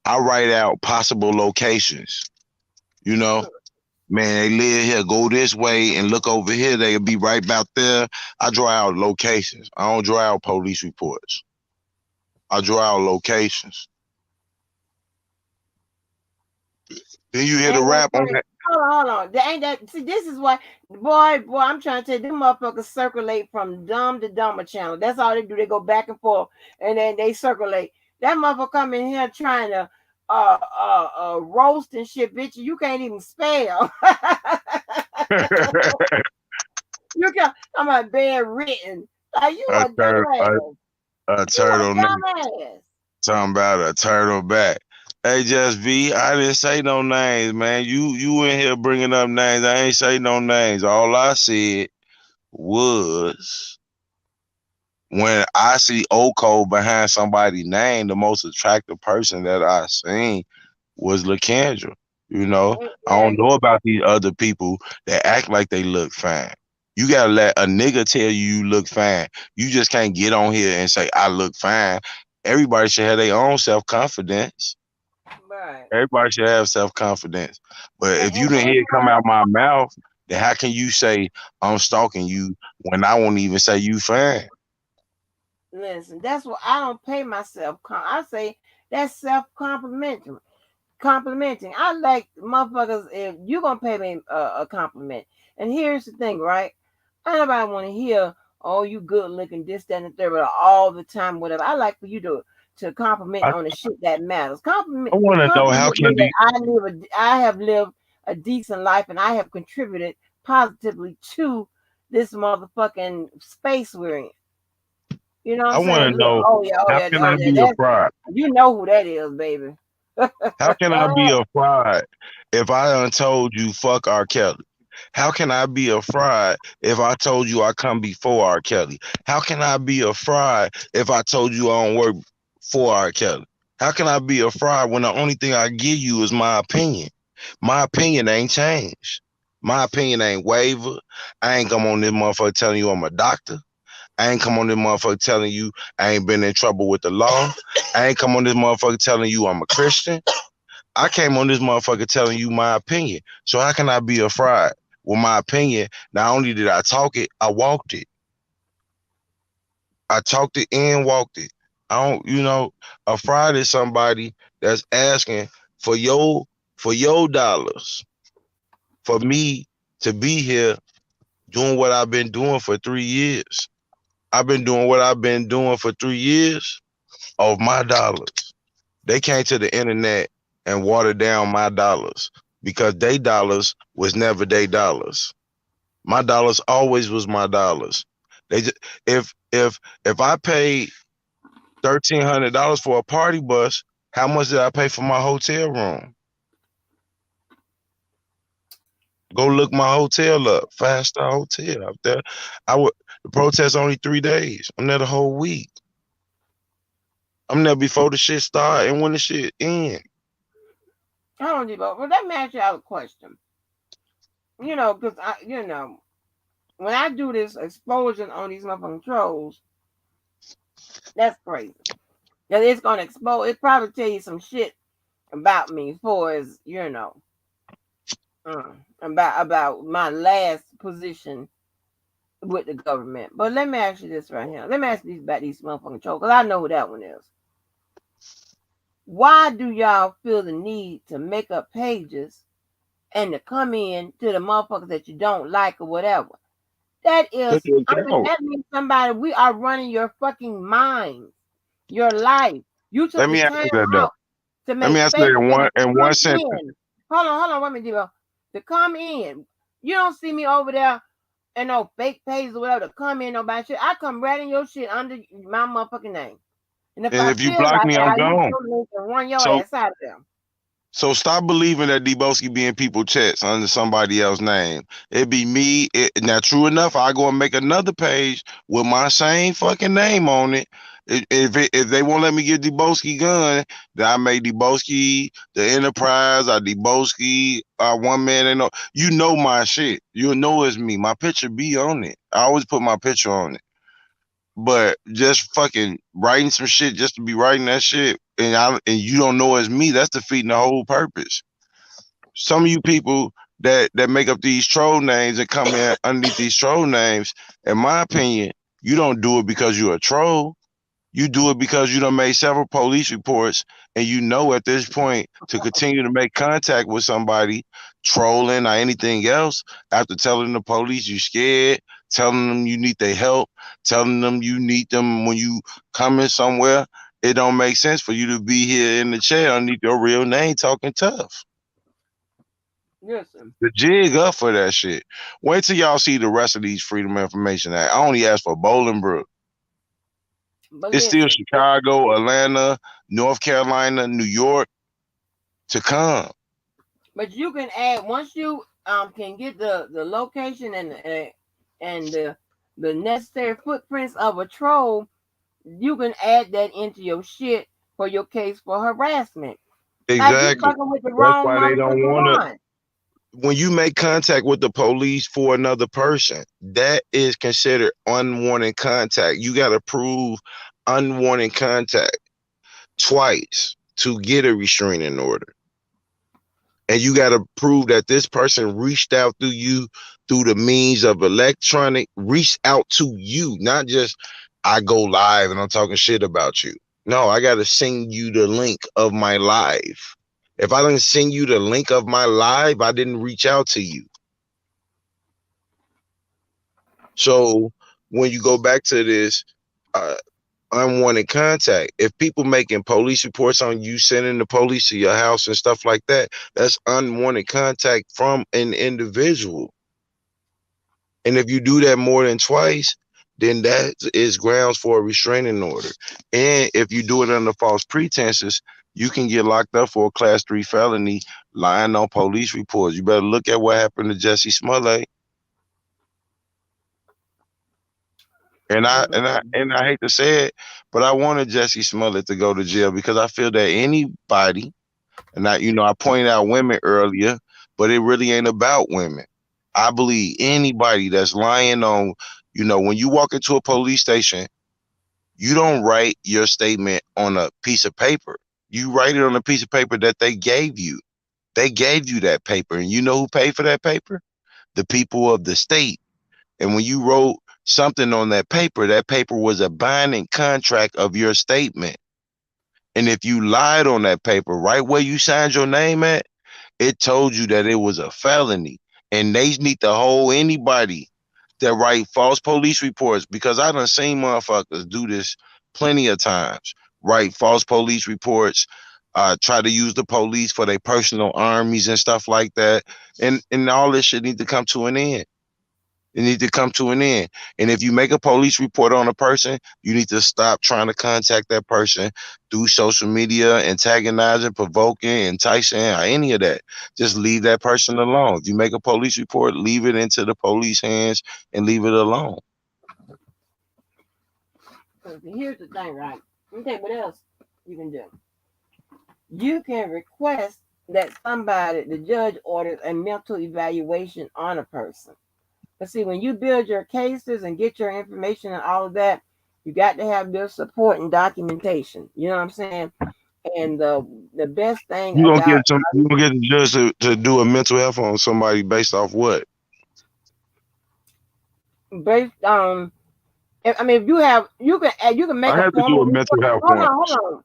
I write out possible locations. You know, man, they live here, go this way and look over here, they'll be right about there. I draw out locations. I don't draw out police reports. I draw out locations. Then you hear the Ain't that rap on crazy? that. Hold on. That ain't that. See, this is why, boy, I'm trying to tell you, them motherfuckers circulate from dumb to dumber channel. That's all they do. They go back and forth, and then they circulate. That motherfucker come in here trying to roast and shit, bitch. You can't even spell. You can't. I'm a bad written. Like you a, a tur- dumbass. a You a turtleneck. dumbass. Talking about a turtle back. Hey, just V, I didn't say no names, man. You in here bringing up names. I ain't say no names. All I said was when I see Oko behind somebody's name, the most attractive person that I seen was LaKendra. You know, I don't know Exactly. about these other people that act like they look fine. You gotta let a nigga tell you you look fine. You just can't get on here and say I look fine. Everybody should have their own self confidence. Right. Everybody should have self confidence. But if you didn't And hear you it come out my mouth, then how can you say I'm stalking you when I won't even say you fine? listen, that's what I don't pay myself. I say that's self complimentary. Complimenting. I like motherfuckers. If you gonna pay me a compliment, and here's the thing, right? I nobody want to hear, oh, you good looking, this, that, and the third, but all the time, whatever. I like for you to compliment I, on the shit that matters. I want to know how Compliment me can that the I have lived a decent life and I have contributed positively to this motherfucking space we're in. You know what I I'm want saying? to Look, know oh yeah, oh how yeah, can oh I yeah. be a That's fraud? you know who that is, baby. How can I be a fraud if I done told you fuck R. Kelly? How can I be a fraud if I told you I come before R. Kelly? How can I be a fraud if I told you I don't work for R. Kelly? How can I be a fraud when the only thing I give you is my opinion? My opinion ain't changed. My opinion ain't wavered. I ain't come on this motherfucker telling you I'm a doctor. I ain't come on this motherfucker telling you I ain't been in trouble with the law. I ain't come on this motherfucker telling you I'm a Christian. I came on this motherfucker telling you my opinion. So how can I be a fraud? With my opinion, not only did I talk it, I walked it. I talked it and walked it. I don't, a fraud is somebody that's asking for your dollars for me to be here doing what I've been doing for 3 years. I've been doing what I've been doing for 3 years of my dollars. They came to the internet and watered down my dollars because they dollars was never they dollars. My dollars always was my dollars. They just, if I paid $1,300 for a party bus, how much did I pay for my hotel room? Go look my hotel up, 5-star hotel out there. I would the protest only 3 days. I'm there the whole week. I'm there before the shit start and when the shit end. Hold on, Debo. Well, let me ask y'all a question. Because when I do this exposure on these motherfucking trolls, that's crazy. Cause it's gonna expose. It probably tell you some shit about me, for as about my last position with the government. But let me ask you this right here. Let me ask you this about these motherfucking trolls, cause I know who that one is. Why do y'all feel the need to make up pages and to come in to the motherfuckers that you don't like or whatever? That Cause is, you I mean, account. that means somebody, we are running your fucking mind, your life. You took Let the me time answer that though. out to Let make me answer space that for me to in one come sentence. in. Hold on, wait a minute, Devo. To come in. You don't see me over there and no fake pages or whatever to come in nobody shit. I come right in your shit under my motherfucking name. And if And I if you feel block like me, it, I'm I hit gone. your link and run your So ass out of there. So stop believing that Deboski be in people chats under somebody else's name. It be me. Now, true enough, I go and make another page with my same fucking name on it. If they won't let me get Deboski gun, then I make Deboski the Enterprise. I Deboski one man and you know my shit. You know it's me. My picture be on it. I always put my picture on it. But just fucking writing some shit just to be writing that shit, and you don't know it's me. That's defeating the whole purpose. Some of you people that make up these troll names and come in underneath these troll names, in my opinion, you don't do it because you're a troll. You do it because you done made several police reports, and you know at this point to continue to make contact with somebody, trolling or anything else, after telling the police you scared, telling them you need their help, telling them you need them when you coming somewhere, it don't make sense for you to be here in the chair underneath your real name talking tough. Listen, The jig up for that shit. Wait till y'all see the rest of these Freedom of Information Act. I only asked for Bolingbrook. but It's still listen, Chicago, Atlanta, North Carolina, New York to come. but you can add once you can get the location and the necessary footprints of a troll, you can add that into your shit for your case for harassment. Like you Exactly. fucking with the That's wrong why they don't motherfucking want to. one. When you make contact with the police for another person, that is considered unwanted contact. You got to prove unwanted contact twice to get a restraining order. And you got to prove that this person reached out through you through the means of electronic, reached out to you, not just I go live and I'm talking shit about you. No, I got to send you the link of my live. If I didn't send you the link of my live, I didn't reach out to you. So when you go back to this uh, unwanted contact, if people making police reports on you, sending the police to your house and stuff like that, that's unwanted contact from an individual. And if you do that more than twice, then that is grounds for a restraining order. And if you do it under false pretenses, you can get locked up for a class 3 felony lying on police reports. You better look at what happened to Jesse Smollett. And I and I Mm-hmm. and I hate to say it, but I wanted Jesse Smollett to go to jail because I feel that anybody, and I pointed out women earlier, but it really ain't about women. I believe anybody that's lying on, when you walk into a police station, you don't write your statement on a piece of paper. You write it on a piece of paper that they gave you. They gave you that paper, and you know who paid for that paper? The people of the state. And when you wrote something on that paper was a binding contract of your statement. And if you lied on that paper, right where you signed your name at, it told you that it was a felony. And they need to hold anybody that write false police reports, because I done seen motherfuckers do this plenty of times. Write false police reports, try to use the police for their personal armies and stuff like that. And all this shit need to come to an end. It needs to come to an end. And if you make a police report on a person, you need to stop trying to contact that person through social media, antagonizing, provoking, enticing, or any of that. Just leave that person alone. If you make a police report, leave it into the police hands and leave it alone. Here's the thing, right? Okay, what else? you can do. You can request that the judge orders a mental evaluation on a person. But see, when you build your cases and get your information and all of that, you got to have their support and documentation. You know what I'm saying? And the best thing about You gonna get the judge to do a mental health on somebody based off what? based on, I mean, if you have, you can make I a have to do formal a mental request. health Hold one. on.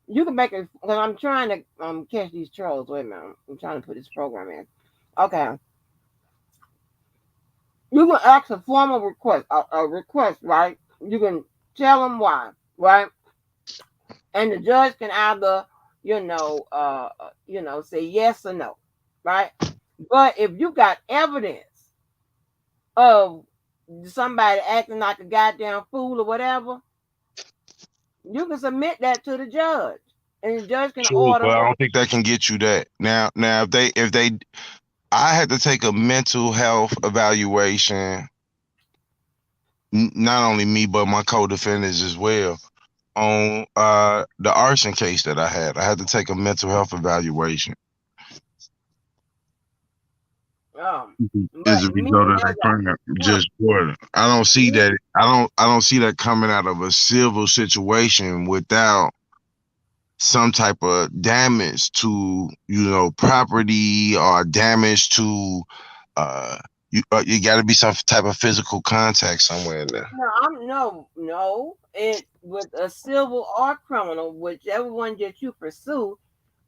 You can make it because I'm trying to catch these trolls. Wait a minute, I'm trying to put this program in. Okay, you can ask a formal request, a request, right? You can tell them why, right? And the judge can either, say yes or no, right? But if you got evidence of somebody acting like a goddamn fool or whatever, you can submit that to the judge, and the judge can True, but order. I don't think that can get you that. Now, if they, I had to take a mental health evaluation. Not only me, but my co-defendants as well on the arson case that I had. I had to take a mental health evaluation. Um, As but a me result of as that crime, a just Jordan. I don't see me, that. I don't see that coming out of a civil situation without some type of damage to property or damage to uh you got to be some type of physical contact somewhere in there. no, no. It with a civil or criminal, whichever one that you pursue,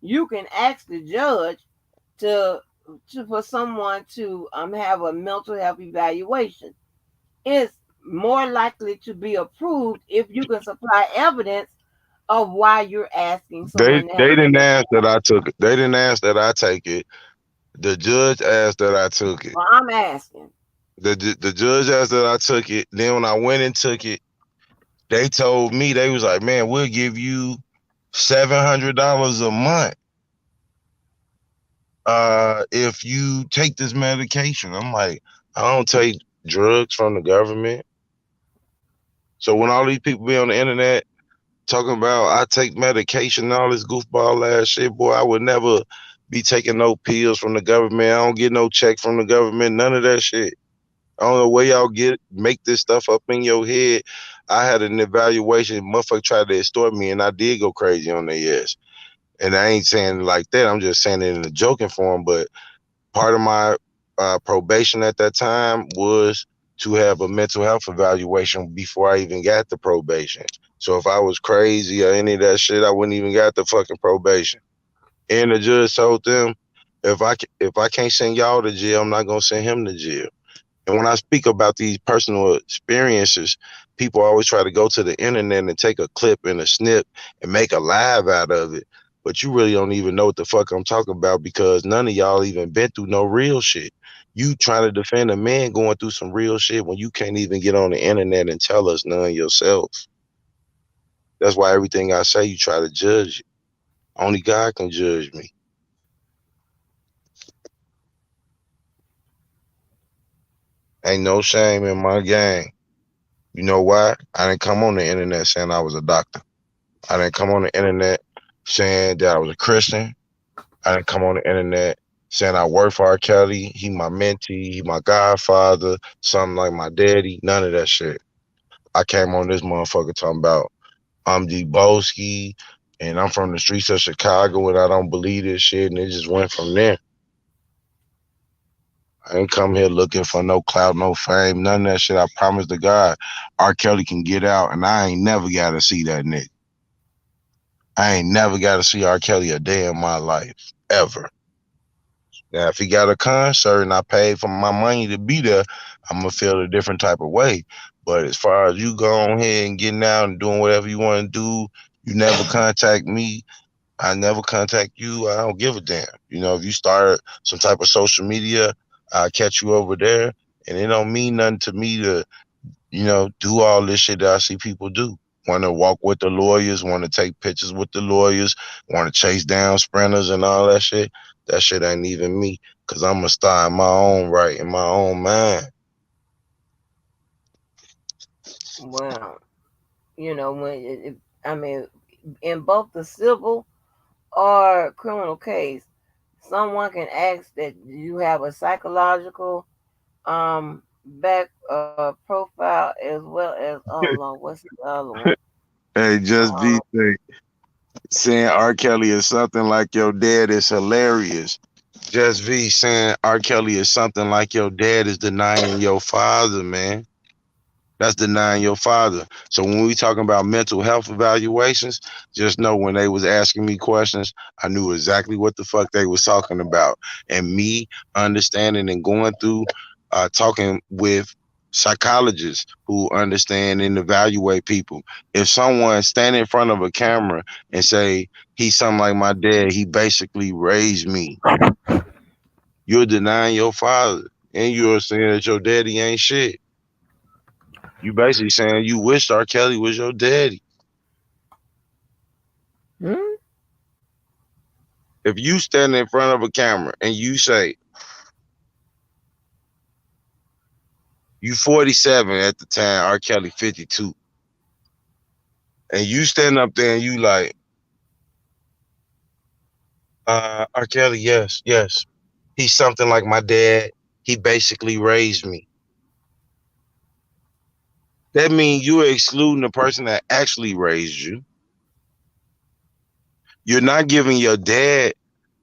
you can ask the judge to, for someone to have a mental health evaluation. It's more likely to be approved if you can supply evidence of why you're asking They someone to have they a didn't mental ask that health. I took it. They didn't ask that I take it. The judge asked that I took it. Well, I'm asking. The judge asked that I took it. Then when I went and took it, they told me they was like, "Man, we'll give you $700 a month if you take this medication." I'm like, I don't take drugs from the government. So when all these people be on the internet talking about I take medication and all this goofball ass shit, boy, I would never be taking no pills from the government. I don't get no check from the government. None of that shit. I don't know where y'all make this stuff up in your head. I had an evaluation. Motherfucker tried to extort me, and I did go crazy on their ass. And I ain't saying it like that. I'm just saying it in a joking form. But part of my probation at that time was to have a mental health evaluation before I even got the probation. So if I was crazy or any of that shit, I wouldn't even got the fucking probation. And the judge told them, if I can't send y'all to jail, I'm not gonna send him to jail. And when I speak about these personal experiences, people always try to go to the internet and take a clip and a snip and make a live out of it. But you really don't even know what the fuck I'm talking about because none of y'all even been through no real shit. You trying to defend a man going through some real shit when you can't even get on the internet and tell us none yourself. That's why everything I say, you try to judge it. Only God can judge me. Ain't no shame in my game. You know why? I didn't come on the internet saying I was a doctor. I didn't come on the internet saying that I was a Christian. I didn't come on the internet saying I work for R. Kelly. He my mentee. He my godfather. Something like my daddy. None of that shit. I came on this motherfucker talking about I'm Debunking and I'm from the streets of Chicago and I don't believe this shit. And it just went from there. I ain't come here looking for no clout, no fame, none of that shit. I promise to God, R. Kelly can get out and I ain't never got to see that nigga. I ain't never got to see R. Kelly a day in my life, ever. Now, if he got a concert and I paid for my money to be there, I'm gonna feel a different type of way. But as far as you go on here and getting out and doing whatever you want to do, you never contact me. I never contact you. I don't give a damn. If you start some type of social media, I'll catch you over there. And it don't mean nothing to me to do all this shit that I see people do. Want to walk with the lawyers, want to take pictures with the lawyers, want to chase down sprinters and all that shit. That shit ain't even me, cause I'm a star in my own right, in my own mind. Well, when I mean, in both the civil or criminal case, someone can ask that you have a psychological back profile as well as, oh Lord, what's the other one? Hey, just be Um, saying R. Kelly is something like your dad is hilarious. Just V saying R. Kelly is something like your dad is denying your father, man. That's denying your father. So when we talking about mental health evaluations, just know when they was asking me questions, I knew exactly what the fuck they was talking about. And me understanding and going through talking with psychologists who understand and evaluate people. If someone stand in front of a camera and say he's something like my dad, he basically raised me, you're denying your father. And you're saying that your daddy ain't shit. You basically saying you wish R. Kelly was your daddy. hmm? If you stand in front of a camera and you say you 47 at the time, R. Kelly 52, and you stand up there and you like, R. Kelly, yes, yes, he's something like my dad. He basically raised me. That means you are excluding the person that actually raised you. You're not giving your dad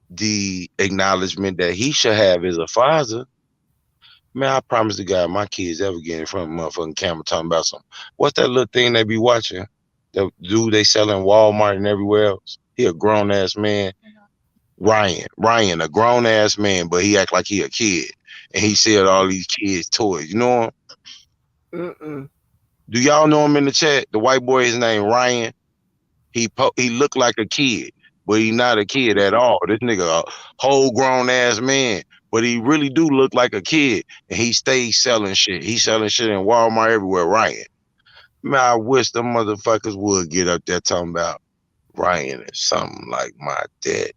the acknowledgement that he should have as a father. Man, I promise to God, my kids ever get in front of a motherfucking camera talking about something. What's that little thing they be watching? The dude they sell in Walmart and everywhere else. He a grown ass man. Ryan, a grown ass man, but he act like he a kid, and he sell all these kids toys. You know him? Mm-mm. Do y'all know him in the chat? The white boy, his name Ryan. He look like a kid, but he not a kid at all. This nigga a whole grown ass man, but he really do look like a kid, and he stays selling shit. He selling shit in Walmart everywhere. Ryan, man, I wish them motherfuckers would get up there talking about Ryan is something like my daddy.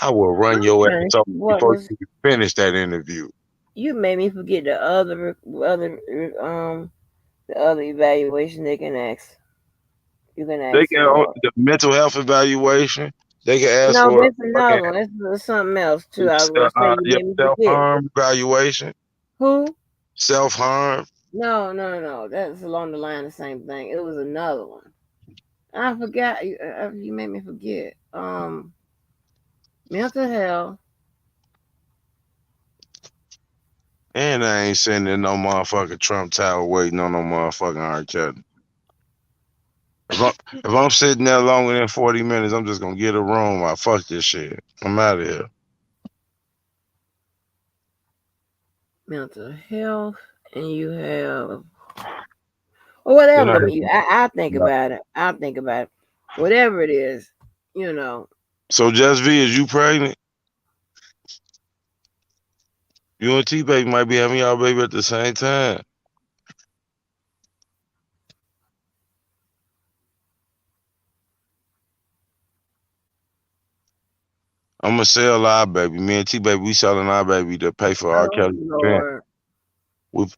I will run I'm your trying ass to off see what before was. you finish that interview. You made me forget the other evaluation they can ask. You can They ask get for. the mental health evaluation. They can ask No, for that's another one. That's something else too. I was gonna say you your made me self forget. harm evaluation. Who? Self harm. No, no, no, no. That's along the line the same thing. It was another one. I forgot. You made me forget. Mental health. And I ain't sitting in no motherfucking Trump Tower waiting on no motherfucking R. Kelly. If I'm sitting there longer than 40 minutes, I'm just gonna get a room. I fuck this shit. I'm out of here. Mental health, and you have or whatever. Then I I hit mean, I think about it. I think about it. Whatever it is, you know. So Just V, is you pregnant? You and T baby might be having y'all baby at the same time. I'm gonna sell our baby. Me and T baby, we selling our baby to pay for R. Oh Kelly defense. Lord,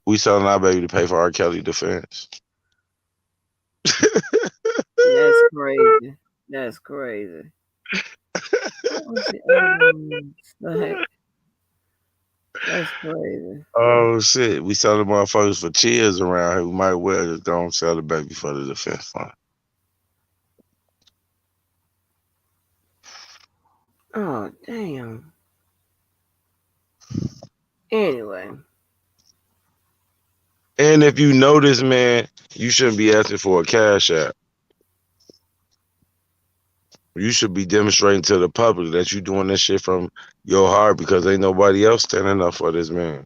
We selling our baby to pay for R. Kelly defense. that's crazy. That's crazy. What was the other one? Like, that's crazy. Oh shit, we selling motherfuckers for cheers around here. We might well just go and sell the baby for the defense fund. Oh damn. Anyway, And if you know this man, you shouldn't be asking for a cash app. You should be demonstrating to the public that you doing this shit from your heart because ain't nobody else standing up for this man.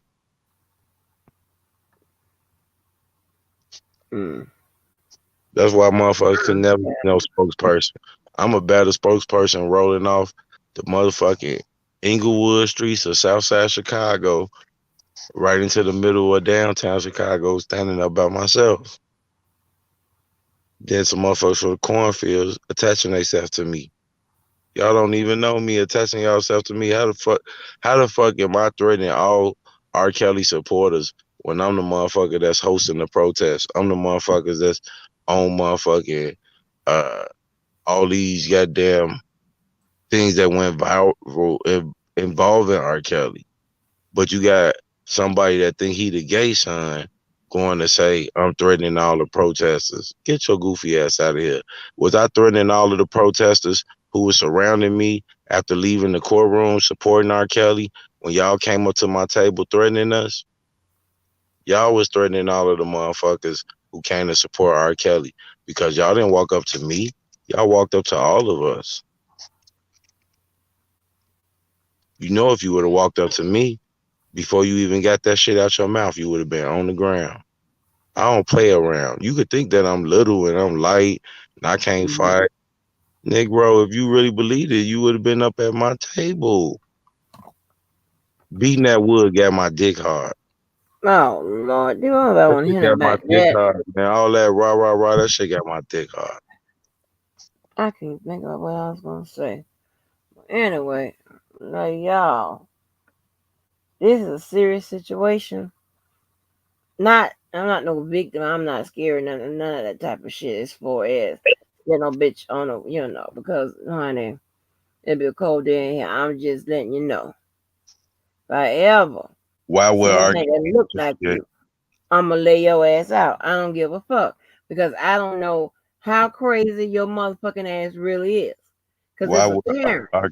mm. That's why motherfuckers could never be no spokesperson. I'm a better spokesperson rolling off the motherfucking Inglewood streets of Southside Chicago right into the middle of downtown Chicago standing up by myself. Then some motherfuckers from the cornfields attaching themselves to me. Y'all don't even know me attaching yourself to me. How the fuck am I threatening all R. Kelly supporters when I'm the motherfucker that's hosting the protest? I'm the motherfuckers that's on motherfucking uh, all these goddamn things that went viral involving R. Kelly. But you got somebody that think he the gay son going to say, I'm threatening all the protesters. Get your goofy ass out of here. Was I threatening all of the protesters who were surrounding me after leaving the courtroom supporting R. Kelly when y'all came up to my table threatening us? Y'all was threatening all of the motherfuckers who came to support R. Kelly because y'all didn't walk up to me. Y'all walked up to all of us. You know, if you would have walked up to me before you even got that shit out your mouth, you would have been on the ground. I don't play around. You could think that I'm little and I'm light and I can't Mhm. fight. Nick, bro, if you really believed it, you would have been up at my table. Beating that wood got my dick hard. Oh Lord, do I That want to shit hear got my about dick that? hard, man. All that rah, rah, rah, that shit got my dick hard. I can't think of what I was gonna say. Anyway, like y'all, this is a serious situation. Not, I'm not no victim. I'm not scared. None of that type of shit. As far as get no bitch on a, because honey, it'd be a cold day in here. I'm just letting you know. If I ever Why see would anything argue? that look like Yeah, you, I'ma lay your ass out. I don't give a fuck because I don't know how crazy your motherfucking ass really is. Cause why it's would apparent. R.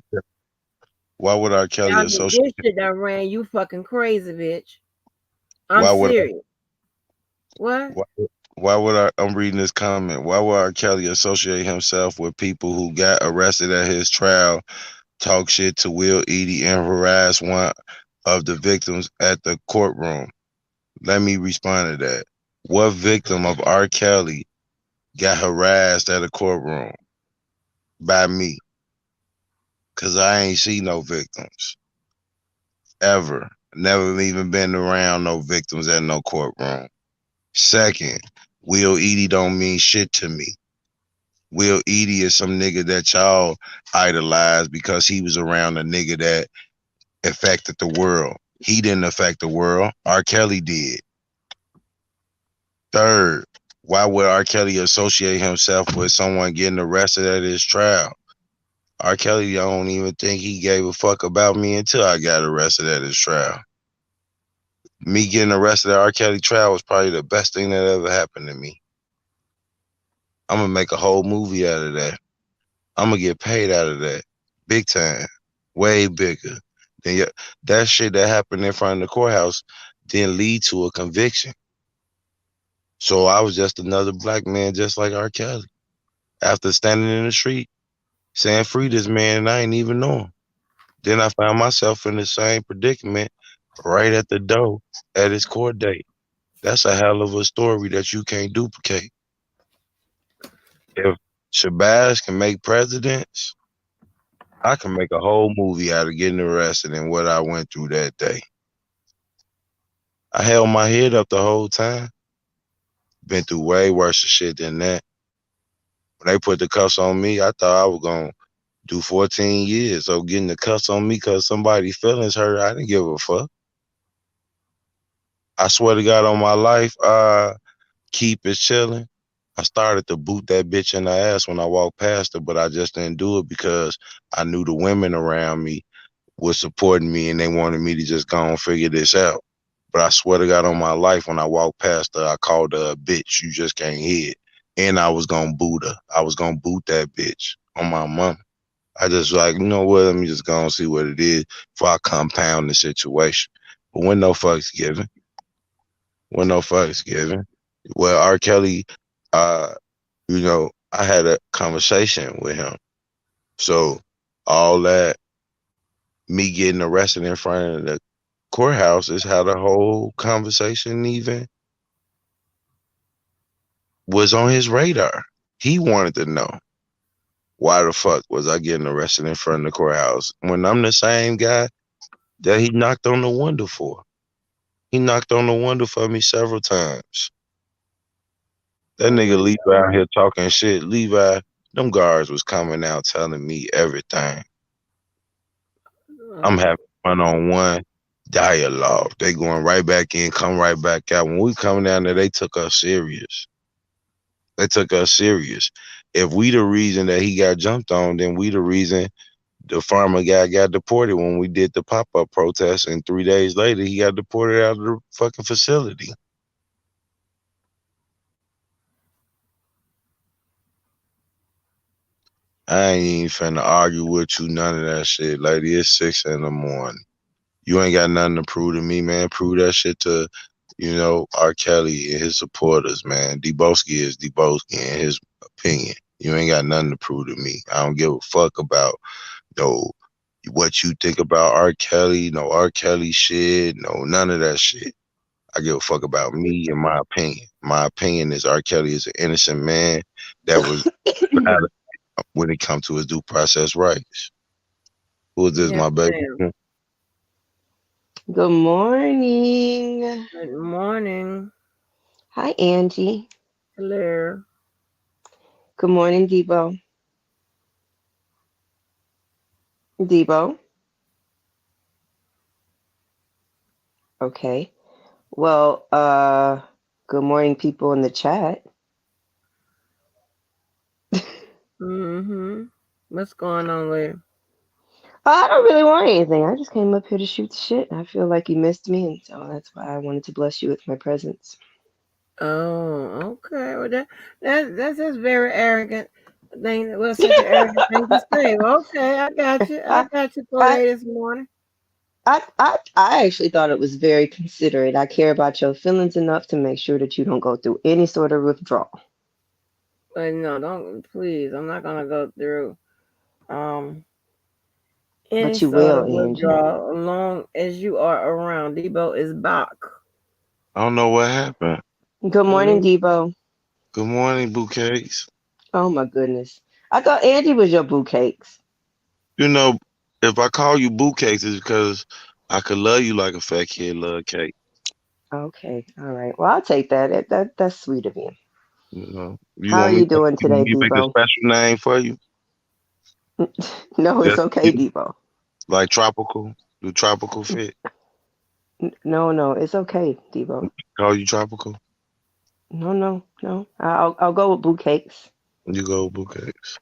Why would R. Kelly Y'all get associate? this shit done ran you fucking crazy, bitch. I'm Why would serious. What? why, why would I'm reading this comment? Why would R. Kelly associate himself with people who got arrested at his trial, talk shit to Will Eady, and harass one of the victims at the courtroom? Let me respond to that. What victim of R. Kelly got harassed at a courtroom by me? Cause I ain't see no victims ever. Never even been around no victims at no courtroom. Second, Will Eady don't mean shit to me. Will Eady is some nigga that y'all idolize because he was around a nigga that affected the world. He didn't affect the world. R. Kelly did. Third, why would R. Kelly associate himself with someone getting arrested at his trial? R. Kelly, I don't even think he gave a fuck about me until I got arrested at his trial. Me getting arrested at R. Kelly trial was probably the best thing that ever happened to me. I'm gonna make a whole movie out of that. I'm gonna get paid out of that, big time, way bigger. Then that shit that happened in front of the courthouse didn't lead to a conviction. So I was just another black man, just like R. Kelly. After standing in the street saying free this man, and I ain't even know him. Then I found myself in the same predicament right at the door at his court date. That's a hell of a story that you can't duplicate. If Shabazz can make presidents, I can make a whole movie out of getting arrested and what I went through that day. I held my head up the whole time. Been through way worse shit than that. When they put the cuffs on me, I thought I was gonna do 14 years. So getting the cuffs on me because somebody's feelings hurt, I didn't give a fuck. I swear to God on my life, keep it chilling. I started to boot that bitch in the ass when I walked past her, but I just didn't do it because I knew the women around me was supporting me and they wanted me to just go and figure this out. But I swear to God on my life, when I walked past her, I called her a bitch. You just can't hear it. And I was gonna boot her. I was gonna boot that bitch on my mom. I just like, you know what? Let me just go and see what it is before I compound the situation. But when no fucks given, when no fucks given. Well, R. Kelly, uh, I had a conversation with him. So all that me getting arrested in front of the courthouse is how the whole conversation even was on his radar. He wanted to know why the fuck was I getting arrested in front of the courthouse when I'm the same guy that he knocked on the window for. He knocked on the window for me several times. That Oh nigga my Levi out here talking shit. Levi, them guards was coming out telling me everything. I'm God. having one-on-one dialogue. They going right back in, come right back out. When we coming down there, they took us serious. They took us serious. If we the reason that he got jumped on, then we the reason the farmer guy got deported when we did the pop up protest, and 3 days later he got deported out of the fucking facility. I ain't even finna argue with you, none of that shit, lady. It's 6 in the morning. You ain't got nothing to prove to me, man. Prove that shit to, R. Kelly and his supporters, man. Debosky is Debosky in his opinion. You ain't got nothing to prove to me. I don't give a fuck about no what you think about R. Kelly, no R. Kelly shit, no none of that shit. I give a fuck about me and my opinion. My opinion is R. Kelly is an innocent man that was violated when it comes to his due process rights. Who is this, Yes, my baby? ma'am. Good morning. Good morning, Hi, Angie. Claire. Good morning, Debo. Debo. Okay. Well, good morning, people in the chat. Mm-hmm. What's going on, Claire? I don't really want anything. I just came up here to shoot the shit. I feel like you missed me, and so that's why I wanted to bless you with my presence. Oh, okay. Well, that's just very arrogant thing. Well, such an arrogant thing to say. Well, okay, I got you. I I, got you for I, this morning. I actually thought it was very considerate. I care about your feelings enough to make sure that you don't go through any sort of withdrawal. But no, don't please. I'm not gonna go through um any But you sort will, of Angie. withdrawal as long as you are around. Debo is back. I don't know what happened. Good morning, Mm, Debo. Good morning, bouquets. Oh my goodness. I thought Angie was your boo cakes. You know, if I call you bouquets, it's because I could love you like a fat kid love cake. Okay, all right. Well, I'll take that. That's sweet of you. You How are want me you to doing you want today, me to make a Debo? special name for you? No, it's Just okay, Debo. like tropical. Do tropical fit? No, it's okay, Debo. Call you tropical. No. I'll go with boo cakes. You go bouquets.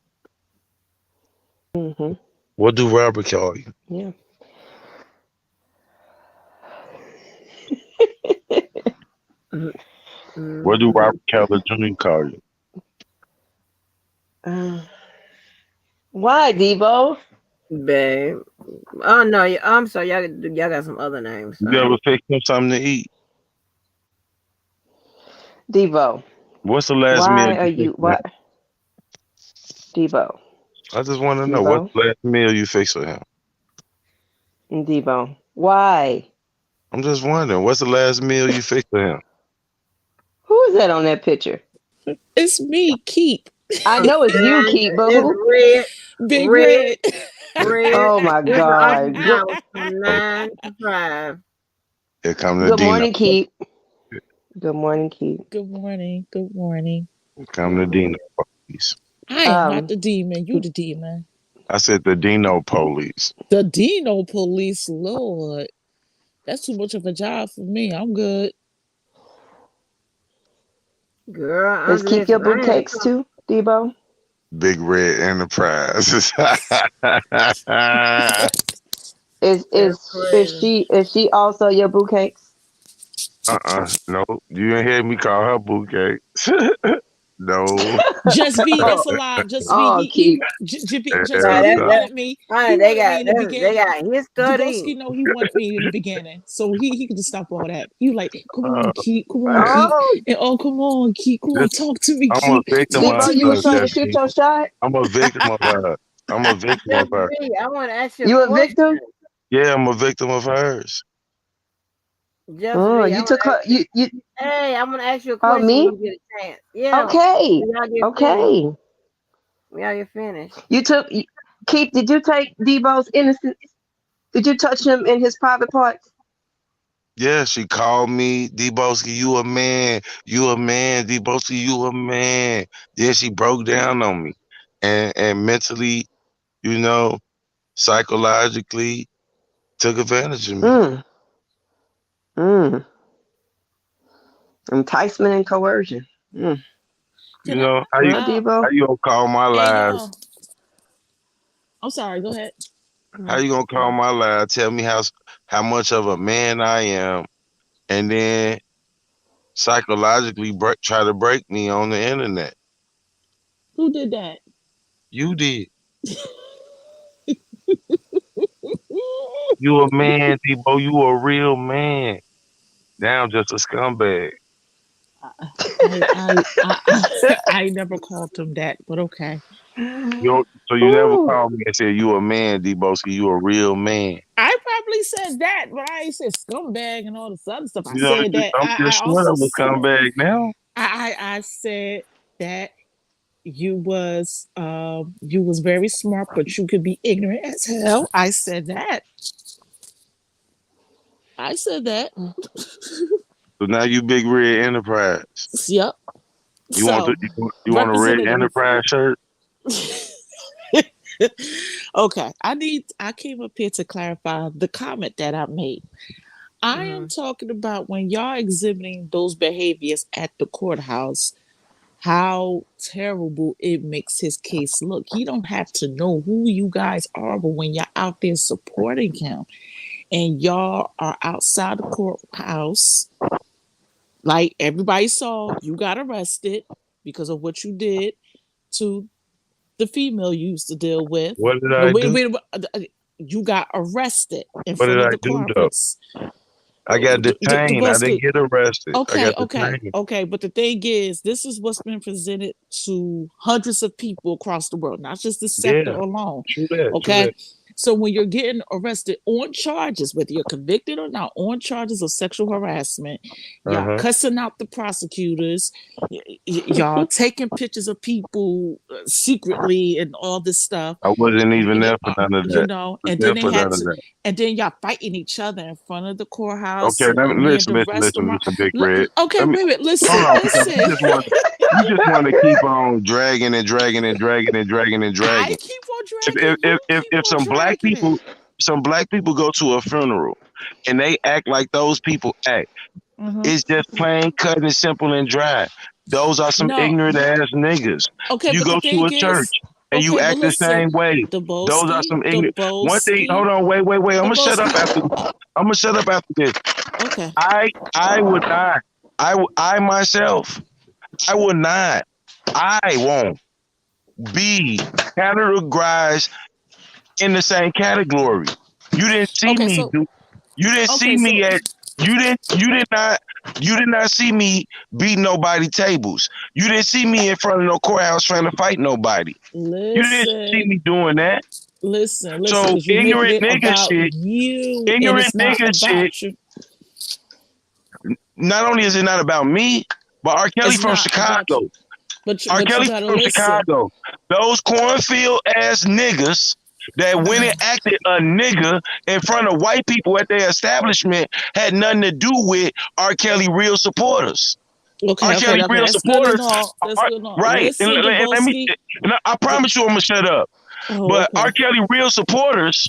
Hmm. What do Robert call you? Yeah. What do mm-hmm. Robert Keller Jr. call you? Uh, why, Debo? Babe. Oh no, I'm sorry. Y'all got some other names. You Sorry. ever fix him something to eat? Debo, What's the last meal why are you you fixed for him? what? Debo, I just want to know what's Debo, the last meal you fixed for him. Debo. Why? I'm just wondering what's the last meal you fixed for him. Who is that on that picture? It's me, Keep. I know it's you, And Keith, but it's who? red, Big red, Red. red. Oh my It's the office God. Good, hours from 9 to 5. Here come the good Dino. morning, Keith. Good morning, Keith. Good morning. Good morning. Here come the Dino police. I am not Um, the demon. You the demon. I said the Dino police. The Dino Police, Lord. That's too much of a job for me. I'm good. Girl, is I'm Keith your listen. boo I ain't cakes come. too, Debo? Big Red Enterprise. Is That's is is crazy. she is she also your boo cakes? No, you didn't hear me call her bouquet. No. Just be, Oh, that's a lot. Just be, oh, he, Keith. just be, Now he that wanted me. He honey, wanted me in the they beginning. got history. Dubosky know he wanted me in the beginning, so he could just stop all that. He like, Oh, come on, man. Keith, Oh, and oh, come on, Keith, come on, This, talk to me, I'm a Keith, victim talk of to Debo, you me, was her, trying to Keith. shoot Jesse. your shot. I'm a victim of her. I'm a victim of Just her. be. I want to ask you a You a question. victim? Yeah, I'm a victim of hers. Just Oh, be. I you want took to ask her. you. You. Hey, I'm gonna ask you a Oh, question when me? you get a chance. Yeah, Okay. when y'all get finished. Okay. When y'all get finished. You took. Keith, did you take Debo's innocence? Did you touch him in his private parts? Yeah, she called me, Deboski, you a man. You a man, Deboski, you a man. Yeah, she broke down on me. And mentally, you know, psychologically took advantage of me. Mm. Mm. Enticement and coercion. Mm. You Can I? know What, how Debo? you gonna call my Hey live? yo, I'm sorry. Go ahead. How you gonna call my live? Tell me how much of a man I am, and then psychologically try to break me on the internet. Who did that? You did. You a man, Debo. You a real man. Now I'm just a scumbag. I never called him that, but okay. So you never Ooh. called me and said you a man, Deboski. You a real man. I probably said that, but I ain't said scumbag and all this other stuff. I You know, said that. I'm I just short also of a said scumbag now. I said that you was very smart, but you could be ignorant as hell. I said that. I said that. So now you big red enterprise. Yep. You want So you want a red representative. enterprise shirt? Okay. I came up here to clarify the comment that I made. I am talking about when y'all exhibiting those behaviors at the courthouse, how terrible it makes his case look. He don't have to know who you guys are, but when you're out there supporting him and y'all are outside the courthouse, like everybody saw, you got arrested because of what you did to the female you used to deal with. What did No, I do? you got arrested in What front did of I the do though? carpets. I got detained. I didn't Dubosky, get arrested. I okay, got okay, detained. okay. But the thing is, this is what's been presented to hundreds of people across the world, not just this sector Yeah, alone. true that. True Okay. that. So when you're getting arrested on charges, whether you're convicted or not, on charges of sexual harassment, Uh y'all huh. cussing out the prosecutors, y'all taking pictures of people secretly and all this stuff. I wasn't even there for none of that. I was And then there they for had none of to, that. and then y'all fighting each other in front of the courthouse Okay, and near the restaurant. listen, Big Red. Okay, Let me wait a minute. hold Listen, on because listen. you just want to keep on dragging and dragging and dragging and dragging and I dragging. keep on dragging. You keep If on dragging it. some black people go to a funeral and they act like those people act, Hmm. it's just plain cut and simple and dry. Those are some No. ignorant ass niggas. Okay, You but the go to thing a church is, and you okay, but act the listen, same way. the Those are Bolski, some the ignorant. One thing, Bolski, hold on, wait. I'm the gonna shut up Bolski. after. I'm gonna shut up after this. Okay. I would not. I myself. I would not. I won't be categorized in the same category. You didn't see Okay, me so do. You didn't see okay, me so at. You did not see me beat nobody tables. You didn't see me in front of no courthouse trying to fight nobody. You didn't see listen, me doing that. listen, So because you're making it about you and ignorant it's not nigga shit. about you. Not only is it not about me, but R. Kelly It's from not about you. Chicago. R. But you Kelly gotta from listen. Chicago. Those cornfield ass niggas that went and acted a nigga in front of white people at their establishment had nothing to do with R. Kelly real supporters. R. Okay, okay, Kelly okay. real That's good and supporters all. That's are good and all. right. Listen, And let me. Daboski. And I promise you, I'm gonna shut up. Oh, But R. okay. Kelly real supporters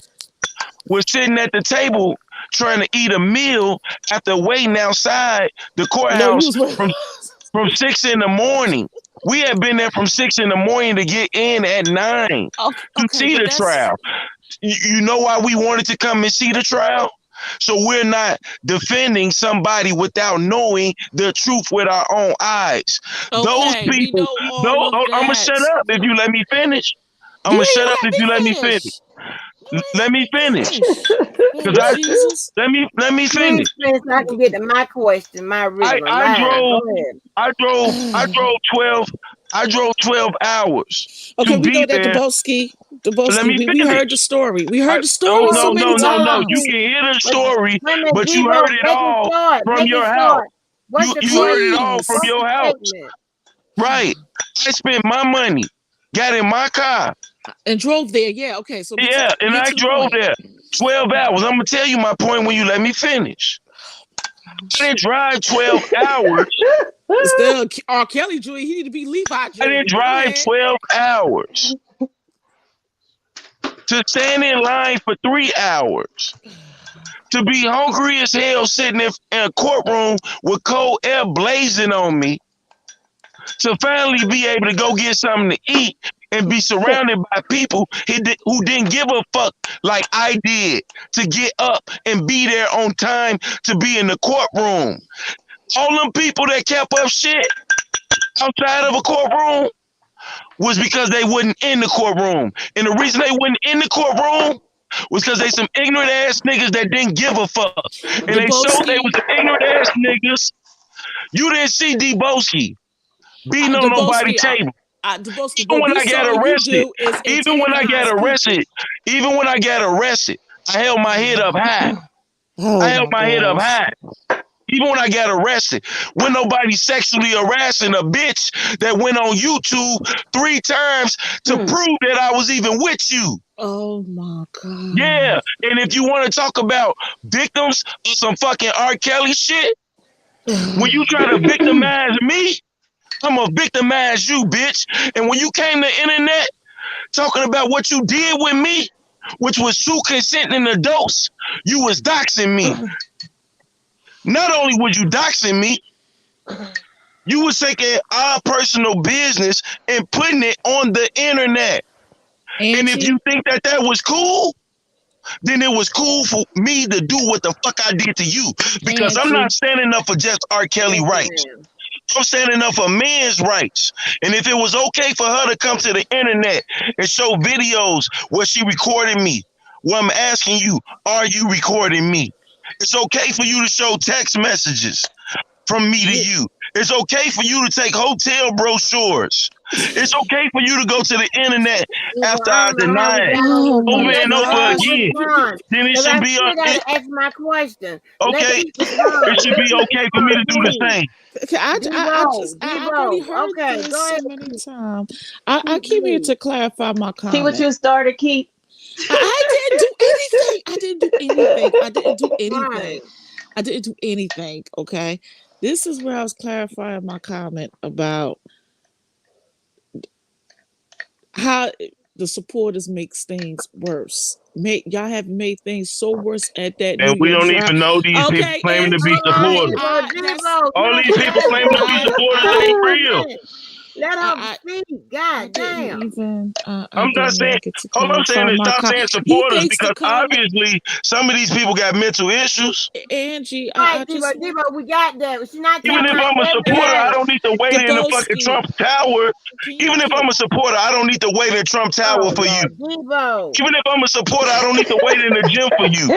was sitting at the table trying to eat a meal after waiting outside the No, you courthouse was waiting. from 6 in the morning. We had been there from 6 in the morning to get in at 9 Okay, to okay, see but the that's trial. You know why we wanted to come and see the trial? So we're not defending somebody without knowing the truth with our own eyes. Those okay. We people, know no, all of I'm gonna that. shut up We if know. you let me finish. I'm You gonna ain't shut gonna up let if me you let me finish. finish. You ain't Let let me me finish. finish. Cause Baby Jesus. let me Please, finish. please, so I can get to my question, my riddle, I mine. Go drove ahead. I drove 12 I drove 12 hours Okay, to we know be that there. Let Deboski, me we heard the finish. story. We heard the Oh story so no Hold, many no no hold no! on, You times. can hear the Wait, story, wait a minute, but you Debo, heard it make it all short. from Make it your house. short. What's your You heard it question? all from Please. your What's the house, statement? right? I spent my money, got in my car, And drove there. Yeah, okay. So yeah, and get I to the drove point. there 12 hours. I'm gonna tell you my point when you let me finish. I didn't drive 12 hours. Still, R. Kelly Jr., he need to be Levi I didn't Jr. Go drive ahead. 12 hours to stand in line for 3 hours. To be hungry as hell sitting in a courtroom with cold air blazing on me to finally be able to go get something to eat and be surrounded by people who didn't give a fuck like I did to get up and be there on time to be in the courtroom. All them people that kept up shit outside of a courtroom was because they wasn't in the courtroom. And the reason they wasn't in the courtroom was because they some ignorant ass niggas that didn't give a fuck. And they showed they was Debosky, some ignorant ass niggas. You didn't see Debosky beating on nobody's Debosky, table. Debosky. Even What when we I got saw you arrested, do is even when I got antagonize people. arrested, even when I got arrested, I held my head up high. I Oh held my my head up gosh. high. Even when I got arrested, when nobody sexually harassing a bitch that went on YouTube 3 times to prove that I was even with you. Oh my Yeah, god. and if you want to talk about victims of some fucking R. Kelly shit, when you try to victimize me, I'm gonna victimize you, bitch. And when you came to the internet talking about what you did with me, which was two consenting adults, you was doxing me. Not only was you doxing me, you was taking our personal business and putting it on the internet. And if you Angie, think that that was cool, then it was cool for me to do what the fuck I did to you. Because I'm not Angie, standing up for just R. Kelly Yes, rights. ma'am. I'm standing up for men's rights. And if it was okay for her to come to the internet and show videos where she recorded me, well, I'm asking you, are you recording me? It's okay for you to show text messages from me to you, you. It's okay for you to take hotel brochures. It's okay for you to go to the internet Well, after I I don't know how we deny it got on oh this. over my Let and over gosh. people again. respond. Then it Because should I be still got to ask my question. Let okay. people It respond. should Let be people okay for me respond, to do the please. same. Okay, Debo, I've already Debo. heard Okay, this go so ahead. many Keith. times. I Keith, came here please. to clarify my See what comment. you started, Keith? I didn't do anything. I didn't do anything. I didn't do anything. Right. I didn't do anything. Okay. This is where I was clarifying my comment about how the supporters makes things worse. Y'all have made things so worse at that New And we York don't trial. even know these people Okay, claiming to be Angie, Hold on, supporters. Debo. that's Debo, All no, these people wait, claiming to be I supporters wait ain't a real. minute. Let her I speak. God damn. I I'm not didn't saying, even get to all I'm saying clarify is my stop comment. saying He supporters thinks the because comment, obviously some of these people got mental issues. Angie. Right, I Debo. just want Debo, we got that. She's not Even talking if about I'm a supporter, I everybody. don't need to wait in the fucking Debosky. Trump Tower. Can you Even if I'm get a supporter, I don't need to wait in Trump Tower Oh, for you. Lord. Debo. Even if I'm a supporter, I don't need to wait in the gym for you.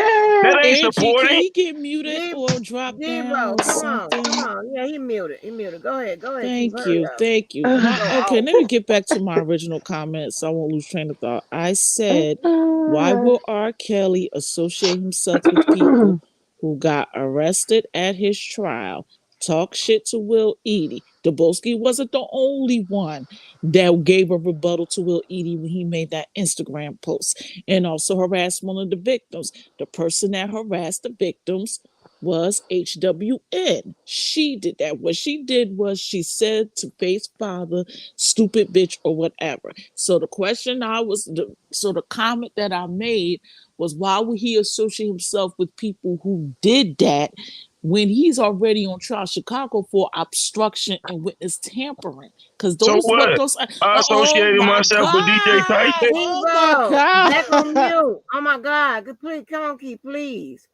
That ain't Angie? Can supporting. he get muted Debo. or drop down or Debo. Come on. Come something? on. Yeah, he muted. He muted. Go ahead. Go ahead, Keith. Thank Hurry you. up. Thank you. You My go okay, off. let me get back to my original comment so I won't lose train of thought. I said, why will R. Kelly associate himself with people who got arrested at his trial? Talk shit to Will Eady. Debosky wasn't the only one that gave a rebuttal to Will Eady when he made that Instagram post and also harassed one of the victims. The person that harassed the victims was HWN. She did that. What she did was she said to face father, stupid bitch, or whatever. So the comment that I made was, why would he associate himself with people who did that when he's already on trial Chicago for obstruction and witness tampering? Because So those what what? those I oh associated my myself with DJ god, Tyson. oh my Debo. god. Back on mute. Oh, my God. Please, come on, Keith, please.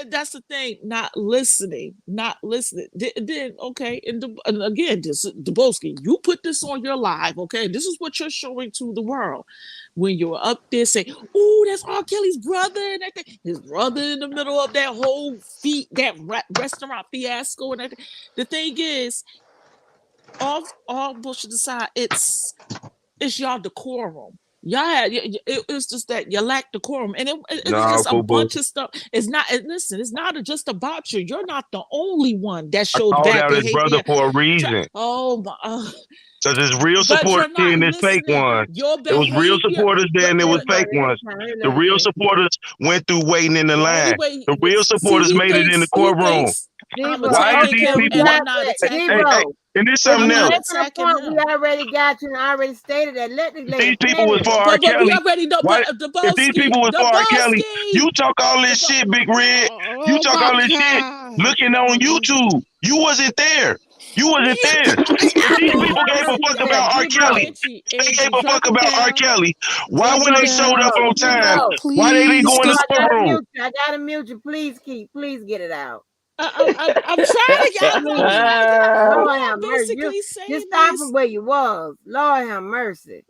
That's the thing, not listening. Then okay, and again, this Debosky, you put this on your live, okay? This is what you're showing to the world when you're up there saying, "Oh, that's R. Kelly's brother," and everything. His brother in the middle of that whole restaurant fiasco and everything. The thing is, all bullshit aside, it's y'all decorum. Y'all had it's just that you lack decorum, and it's No, just a Fubu. bunch of stuff. It's not. Listen, it's not just about you. You're not the only one that I showed called bad out his brother behavior. for a reason. Oh my! Because there's real But supporters you're there not and there's fake listening. ones. Your There was real behavior, supporters there but and there was but Everybody, fake let him ones. time. The Let him real finish. supporters went through waiting in the line. anyway, The real see, supporters made it in the he courroom. thinks I'm Debo, Why is attacking these okay, him, we people? and Why, I'm got not that. attacking hey, him. Debo, and there's because I'm something we not else. making a attacking point. We him. already got you and I already stated that. Let the If lady these people was for finish. R. But we Kelly, already know. why? But If these people was for R. Kelly, you talk all this shit, Big Red. You Oh talk my all this shit god! looking Oh on my god! YouTube. You wasn't there. You wasn't there. If these Listen, people gave a listen fuck to this. about R. Debo, Kelly, they gave Angie, a fuck drop it about R. down. Kelly. Why Drop when it they showed up down. on time? Debo. Why they didn't Please, go in Debo, the because I gotta courtroom? mute you. I gotta mute you. Please get it out. I'm trying to get. I'm trying to get out. What Lord have I'm mercy. basically Just saying stop from is, where you was. Lord have mercy.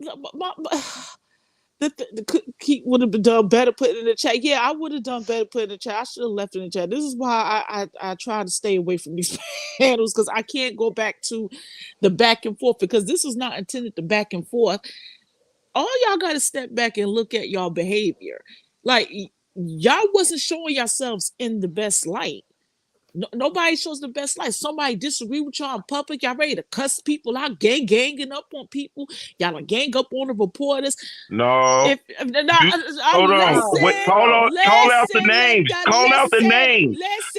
Keith would have done better putting in the chat. Yeah, I would have done better putting in the chat. I should have left it in the chat. This is why I try to stay away from these panels, because I can't go back to the back and forth, because this is not intended to back and forth. All y'all got to step back and look at y'all behavior. Like, y'all wasn't showing yourselves in the best light. Nobody shows the best light. Somebody disagree with y'all in public. Y'all ready to cuss people out, ganging up on people. Y'all are gang up on the reporters. No. If not, You, hold on. No, Wait, listen, call Debo. on. Call out the listen, names. Call out the names.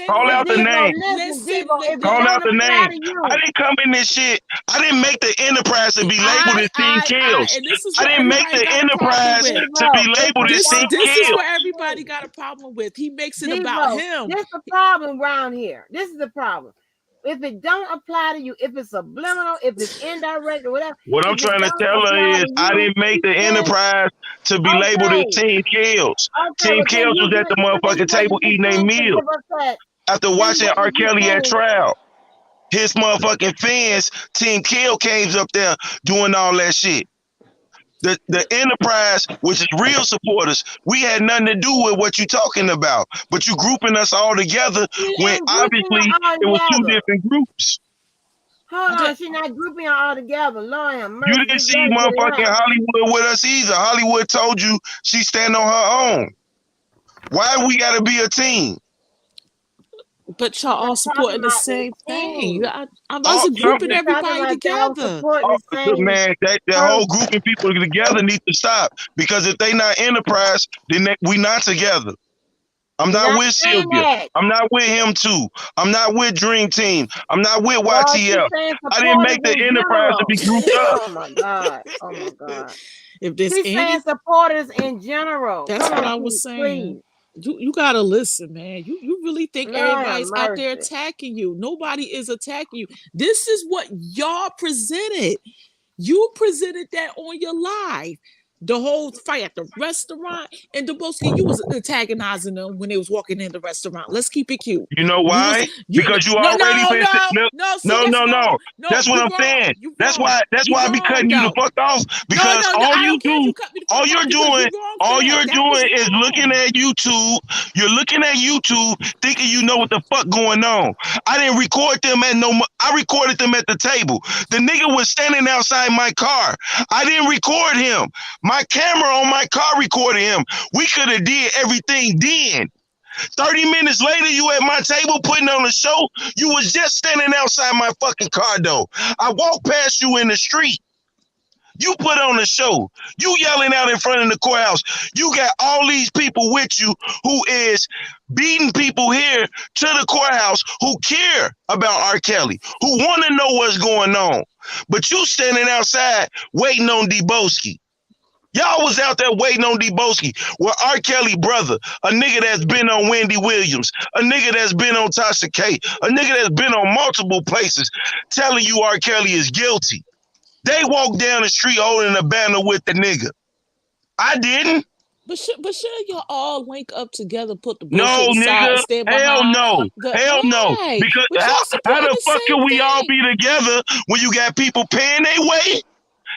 Call out the Debo, names. listen, Debo. If it Call out don't the apply names. to I you, didn't come in this shit. I didn't make the enterprise to be labeled as Team Kills. and this is I what didn't make everybody the got a problem enterprise with. to be Debo, if labeled it as Team don't This is Kills. what apply everybody to got a problem with. He makes it you, about Debo, him. this the problem around here. This is the problem. If it don't apply to you, if it's subliminal, if it's indirect or whatever, What I'm if it trying to don't tell her apply is to I you, didn't make he the says, enterprise to be labeled as okay, Team Kills. okay, Team well then Kills was at the motherfucking table you eating a can't meal give us that. after Then watching what R. was you Kelly at saying? trial. His motherfucking fans, Team Kill came up there doing all that shit. The enterprise, which is real supporters, we had nothing to do with what you talking about. But you grouping us all together She when ain't grouping obviously them all it was two together. different groups. Hold on, she not grouping them all together. Lord have You mercy, didn't just see let her get it motherfucking out. Hollywood with us either. Hollywood told you she stand on her own. Why we gotta be a team? But y'all We're all not talking supporting the about the same thing. team. I All wasn't some grouping We're talking everybody about y'all together. supporting the same man, that whole person. group of people together need to stop because if they not enterprise, then we not together. I'm We're not not with saying Sylvia. that. I'm not with him too. I'm not with Dream Team. I'm not with Well, she's YTL. saying I didn't supporters make the in enterprise to general. be grouped up. Oh my God. Oh my God. If there's She's saying any, supporters in general. that's Come what on, I was Keith, saying. please. You gotta listen, man. You really think Lord have everybody's out there mercy. attacking you? Nobody is attacking you. This is what y'all presented. You presented that on your live. The whole fight at the restaurant, and Debunking, you was antagonizing them when they was walking in the restaurant. Let's keep it cute. You know You was why? you Because you no already no been no no no. See, no that's no no. wrong. No, That's what you I'm wrong. saying. You That's wrong. why You I be wrong cutting you the though. fuck off No, because no, all I you don't care if do you cut me the fuck off because you wrong for all that. you're That was doing is looking wrong. at YouTube. You're looking at YouTube thinking you know what the fuck going on. I didn't record them at no I recorded them at the table. The nigga was standing outside my car. I didn't record him. My camera on my car recorded him. We could have did everything then. 30 minutes later, you at my table putting on a show. You was just standing outside my fucking car door. I walked past you in the street. You put on a show. You yelling out in front of the courthouse. You got all these people with you who is beating people here to the courthouse who care about R. Kelly, who want to know what's going on. But you standing outside waiting on Debunking. Y'all was out there waiting on Debunking with R. Kelly brother, a nigga that's been on Wendy Williams, a nigga that's been on Tasha K, a nigga that's been on multiple places telling you R. Kelly is guilty. They walked down the street holding a banner with the nigga. I didn't. Should y'all all link up together, put the No, bullshit aside, and nigga. stand Hell behind no. the Hell no. why? Because But how, y'all how supporting the the fuck same can we all thing. be together when you got people paying their way?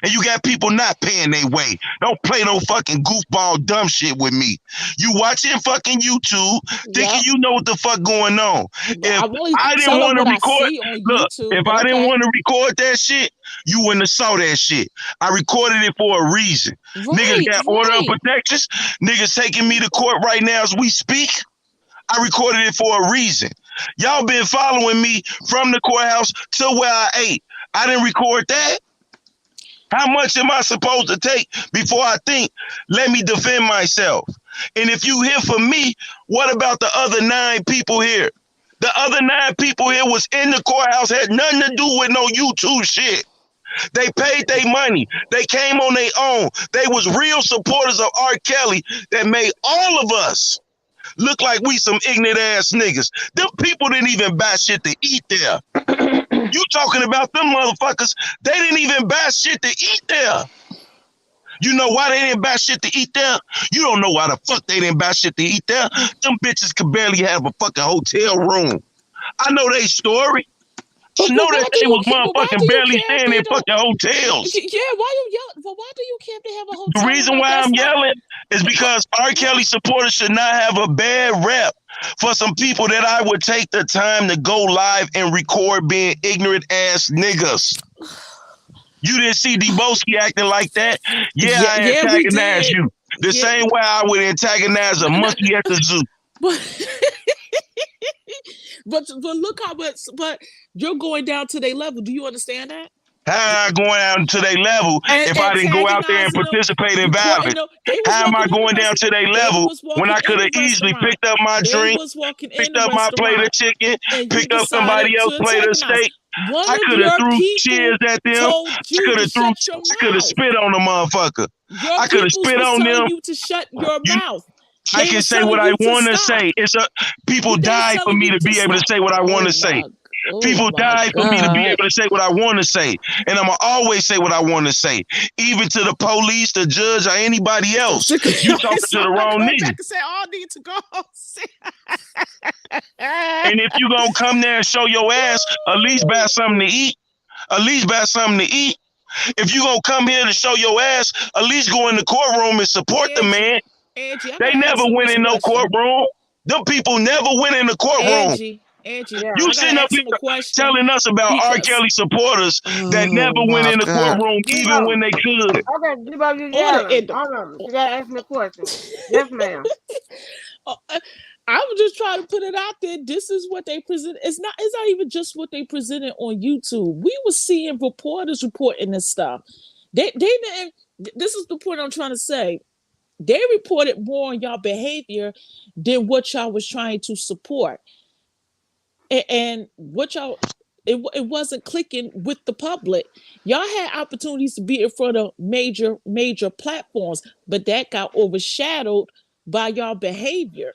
And you got people not paying their way. Don't play no fucking goofball dumb shit with me. You watching fucking YouTube, thinking Yep. you know what the fuck going on. But If I'm only I didn't telling want to what I record, see on look, YouTube. if But I didn't okay. want to record that shit, you wouldn't have saw that shit. I recorded it for a reason. Niggas Right, got order of right. protections. Niggas taking me to court right now as we speak. I recorded it for a reason. Y'all been following me from the courthouse to where I ate. I didn't record that. How much am I supposed to take before I think, let me defend myself? And if you hear from me, what about the other 9 people here? The other 9 people here was in the courthouse, had nothing to do with no YouTube shit. They paid their money. They came on their own. They was real supporters of R. Kelly that made all of us look like we some ignorant ass niggas. Them people didn't even buy shit to eat there. You talking about them motherfuckers? They didn't even buy shit to eat there. You know why they didn't buy shit to eat there? You don't know why the fuck they didn't buy shit to eat there. Them bitches could barely have a fucking hotel room. I know they story. I know that they was motherfucking barely care if staying they in don't? fucking hotels. Yeah, why you yell? But why do you care if they have a The hotel or reason not? why That's I'm not. yelling is because R. Kelly supporters should not have a bad rep for some people that I would take the time to go live and record being ignorant ass niggas. You didn't see Debunking acting like that? Yeah, Yeah, I yeah, we antagonize did. you. The Yeah, same way I would antagonize a monkey at the zoo. but but look how much. But you're going down to their level. Do you understand that? How am I going out to their level And if I didn't go out there and antagonizing them, participate in recording violence? them. They was How am I walking in the going down to their They level was when walking I in could the have easily restaurant. picked up my They drink, was walking in picked the up my plate of restaurant, chicken, and you picked up somebody decided else's to plate of antagonize. steak? One I of could have your threw people cheers at them. told you to shut your I could have mouth. spit on the motherfucker. Your I could have peoples spit was on telling them. you to shut your You mouth. I They can was say what telling I you to want to stop. say. People They was died for telling me you to to be able to stop. say what I want to say. Oh People my died for me to be God. able to say what I want to say. And I'm going to always say what I want to say. Even to the police, the judge, or anybody else. You talking to the wrong Go nigga. back and say all need to go. And if you going to come there and show your ass, at least buy something to eat. At least buy something to eat. If you going to come here to show your ass, at least go in the courtroom and support the man. Angie, I They gotta never ask him went this in no question. courtroom. Them people never went in the courtroom. Angie, Yeah. You I gotta sitting up ask here him a question telling us about R. because Kelly supporters that never oh went my in the God. courtroom even when Debo. they could. Okay, Debo, you Order yelling. in the Hold on. You gotta ask me a question. Yes, ma'am. uh, I was just trying to put it out there. This is what they present. It's not even just what they presented on YouTube. We were seeing reporters reporting this stuff. They didn't. This is the point I'm trying to say. They reported more on y'all behavior than what y'all was trying to support, and what y'all. It wasn't clicking with the public. Y'all had opportunities to be in front of major platforms, but that got overshadowed by y'all behavior.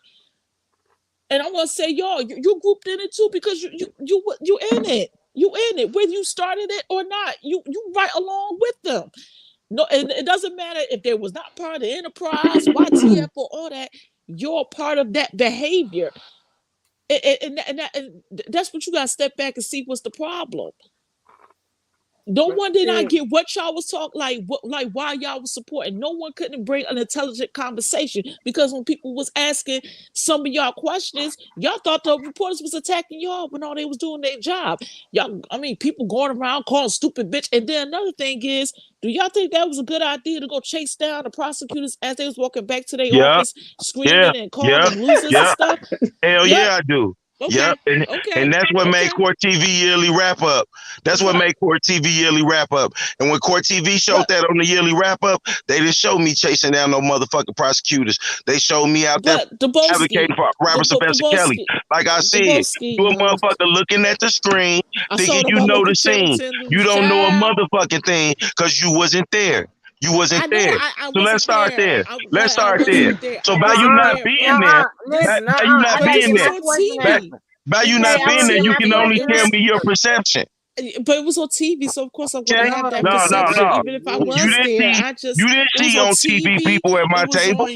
And I want to say, y'all, you grouped in it too because you in it. You in it, whether you started it or not. You right along with them. No, and it doesn't matter if they was not part of the enterprise, YTF, or all that. You're part of that behavior, and that's what you got to step back and see what's the problem. No But one did not see, get what y'all was talking like why y'all was supporting. No one couldn't bring an intelligent conversation because when people was asking some of y'all questions, y'all thought the reporters was attacking y'all when all they was doing their job. Y'all, I mean, people going around calling stupid bitch. And then another thing is, do y'all think that was a good idea to go chase down the prosecutors as they was walking back to their Yeah, office, yeah, screaming and calling yeah, them losers and yeah. stuff? Hell Yep. yeah, I do. Okay. Yep, and that's what made Okay. Court TV yearly wrap up. That's what But made Court TV yearly wrap up. And when Court TV showed but that on the yearly wrap up, they didn't show me chasing down no motherfucking prosecutors. They showed me out there but Debowski, advocating for Robert Sylvester Kelly. Debowski, Like I said, Debowski. you a motherfucker looking at the screen, I thinking saw the you know Bubba the scene. You Templetons, don't know a child. motherfucking thing because you wasn't there. You wasn't I know there. I So let's wasn't start there. there. Let's I start there. wasn't there. So I by you wasn't uh-uh, not there. being But there, this, listen, by you not I but gotta this being get was there, my on question by, TV. answered. by you Hey, not I It want being was to there, get you my can it only question tell was me answered your first. perception. but it was on TV, so of course I'm gonna Okay? have that No, no, perception, no. even if I You was didn't there. see you didn't It was see on on TV TV, people at my it was table. on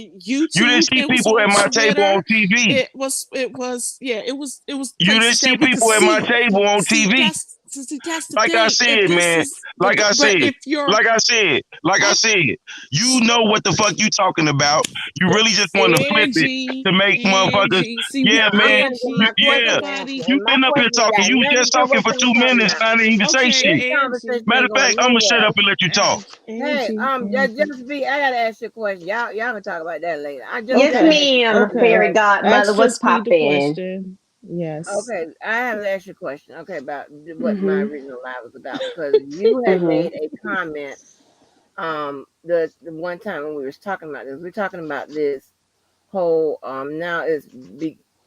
You didn't YouTube, see it was people on at my table on Twitter. TV. It was You didn't places see that we could people at my see. table on TV. That's the Like I thing. If said, this man. is Like I but said. if you're Like I I said. You know what the fuck you talking about. You but really just want to flip it Angie, to make motherfuckers. see, Yeah, I'm man. gonna get You, my Angie, yeah. question nobody. answered, You and my been up here question talking. got You was nothing to just do talking with for what we 2 talking minutes. about. I didn't even say Okay, shit. This Angie, conversation Matter ain't of fact, going I'm gonna shut nowhere. up and let you talk. Hey, Angie. just be. I gotta ask you a question. Y'all can talk about that later. I just Yes, gotta Okay, ask you a ma'am, question okay. fairy because godmother. Ask What's just be the poppin'? question. Yes. okay, I have to ask you a question. Okay, about what my Mhm. original live was about because you had Mhm. made a comment. The one time when we was talking about this, we're talking about this whole now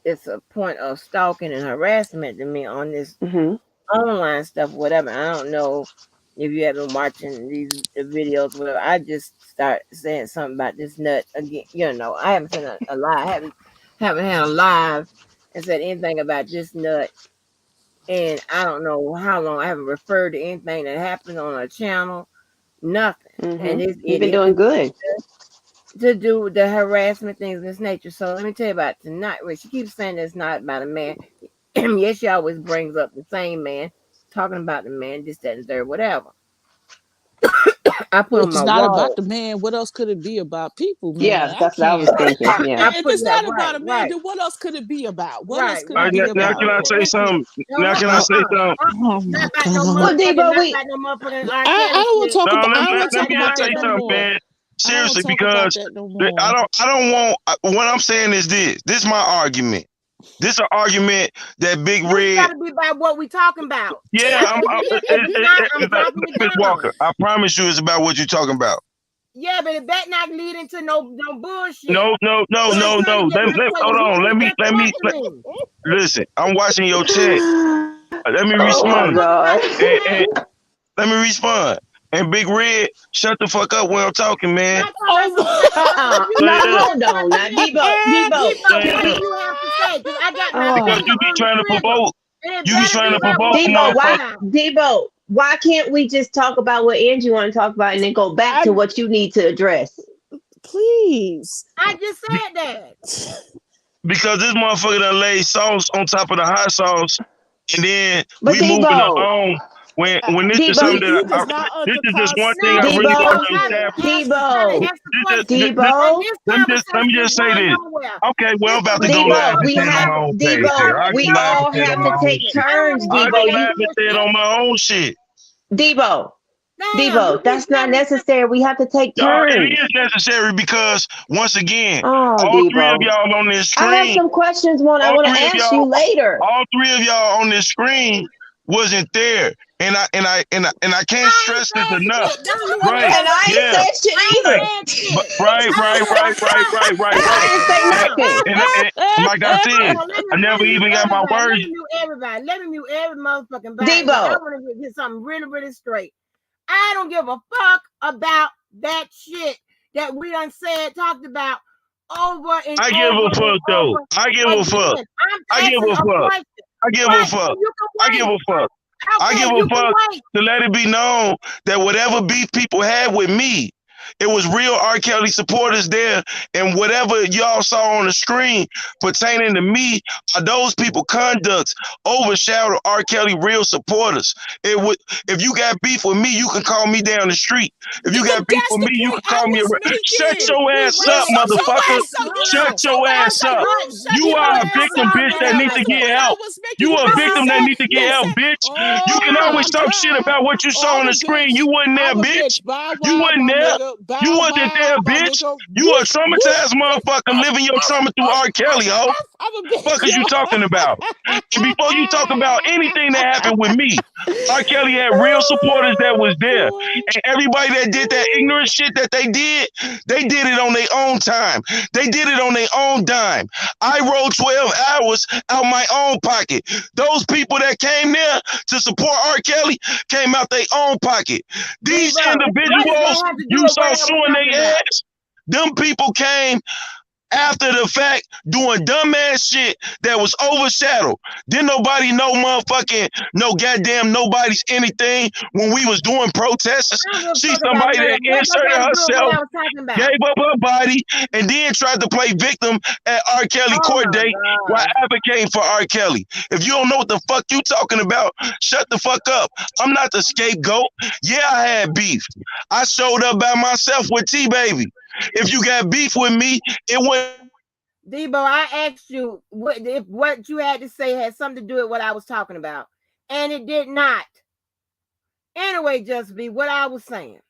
it's a point of stalking and harassment to me on this Mhm. online stuff, whatever. I don't know if you have been watching these videos, whatever. I just start saying something about this nut again. I haven't seen a live, haven't had a live and said anything about this nut and I don't know how long I haven't referred to anything that happened on a channel. Nothing, and Mhm. it's You've it, been it doing was good. to do with the harassment things of this nature. So let me tell you about tonight. Where she keeps saying it's not about a man. Yes, she always brings up the same man, talking about the man, this, that, and the third, whatever. I put on If it's my not about wall. the man, what else could it be about? People, Yeah, man. I that's what I was can't. thinking. Yeah. I If put it's that not right, about a man, right, then what else could it be about? What else right, could All it right, right. be now Listen, can about? I say listen. something? No, Now can I say something? Oh not my about no god. Well, motherfucking, Debo, not we about no motherfucking R. I Kelly don't want to shit. talk No, about. let, I don't let, want to let Not talk me the just about say that no R. something, more. man. I don't want Seriously, to talk about because that no more. I don't want. What I'm saying is this. This is my argument. This an argument that Big This got Red. to be about what we talking about. Yeah, If it's not, I'm dropping it Miss down. Walker. I promise you, it's about what you're talking about. Yeah, but it better not lead into no bullshit. No, no, no, What I'm no, trying no. to get my Hold question, who on. was just Let me. threatening me? Listen. I'm watching your chat. Let me oh What my respond. God. motherfucker And man? let me respond. And Big Red, shut the fuck up when I'm talking, man. Not talking about some shut the fuck up. Uh-uh. You So, need Now to yeah, shut hold the fuck on. up Now, and listen. Debo, so, Debo, what yeah. do you have to say? Because I got my Because finger oh, you be on the trying to trigger. provoke. And it You be better trying be to about what provoke, we Debo, talking motherfucker. about. why can't we just talk about what Angie want to talk about and then go back I to what you need to address? please. I just said that. Because this motherfucker done laid sauce on top of the hot sauce, and then But we moving Debo, along. When this is Debo, something He that does not this is just one undercast. thing No, I really want Debo, Debo, to honey, establish. trying to Debo, ask the This just, question. And Debo, this let me conversation is just say going this. nowhere. Okay, well I'm This about to go laugh Debo, conversation and we say it on have my own page we here. Debo, I already can we know laugh what and all say we it have on to my doing. own take shit. I don't want turns, to hear I none can of Debo. that laugh and say it bullshit. on my own shit. Damn, you Debo, keep that's not letting this. necessary. We have to take Y'all, it turns. is necessary because once again, Oh, all three of Debo. y'all on this I have screen, some questions I all want to three of ask you y'all, later. all three of y'all on this screen wasn't there. And I can't I ain't stress this saying enough. shit. Don't do all Right. And that. I ain't Yeah. said shit I ain't Right. either. saying But shit. right, I right, ain't right, saying right, right, right, I right. ain't say And, nothing. and like I hold said, on. I Let never me mute even got my everybody. Let words. me mute everybody. Let me mute every motherfucking body because I Debo. want to get something really straight. I don't give a fuck about that shit that we done said, talked about over and I give over a and fuck though. over I give a fuck. again. I I'm give asking a a fuck. question. I give a Right, so fuck. you I can give a wait. fuck. I give Okay, a you can fuck wait. to let it be known that whatever beef people had with me, it was real R. Kelly supporters there, and whatever y'all saw on the screen pertaining to me, are those people conducts overshadow R. Kelly real supporters. It would if you got beef with me, you can call me down the street. If you But got beef that's with the me, you point can I call me. was Shut making. your We ass You up, ready. shut your motherfucker. ass up. You Shut Hold shut on. your your Hold, ass ass up. up. You hold. shut You Debo, your are a don't ass talk victim, up. all bitch, that down needs That to like was the get that. point I out. was making You a because he victim Debo, that said, needs to get he out, said, bitch. You can oh always my talk shit God. about what you saw on I'm the a screen. You bitch. wasn't there, I'm a bitch. bitch. Bow You wow, wasn't my there. nigga. You Bow wasn't there, wow, my bitch. nigga. You a Whoosh, whoosh, traumatized whoosh, motherfucker whoosh, living your whoosh, trauma through whoosh, R. Kelly, whoosh. ho. I'm a bitch, Fuck is you talking about? And before you talk about anything that happened with me, R. Kelly had real supporters that was there. yo. And everybody that did that ignorant shit that they did it on their own time. They did it on their own dime. I rode 12 hours out my own pocket. Those people that came there to support R. Kelly came out their own pocket. These Debo, what does individuals that have to do you with what saw I was showing talking their about? ass, them people came after the fact doing dumbass shit that was overshadowed. Didn't nobody know motherfucking no goddamn nobody's anything when we was doing protests. I don't give a She's fuck about somebody none that of what that inserted got to do with what herself, I was talking about. gave up her body, and then tried to play victim at R. Kelly Oh court my date while God. advocating for R. Kelly. If you don't know what the fuck you talking about, shut the fuck up. I'm not the scapegoat. Yeah, I had beef. I showed up by myself with T Baby. If you got beef with me, it went. Debo, I asked you what if what you had to say had something to do with what I was talking about. And it did not. Anyway, just be what I was saying.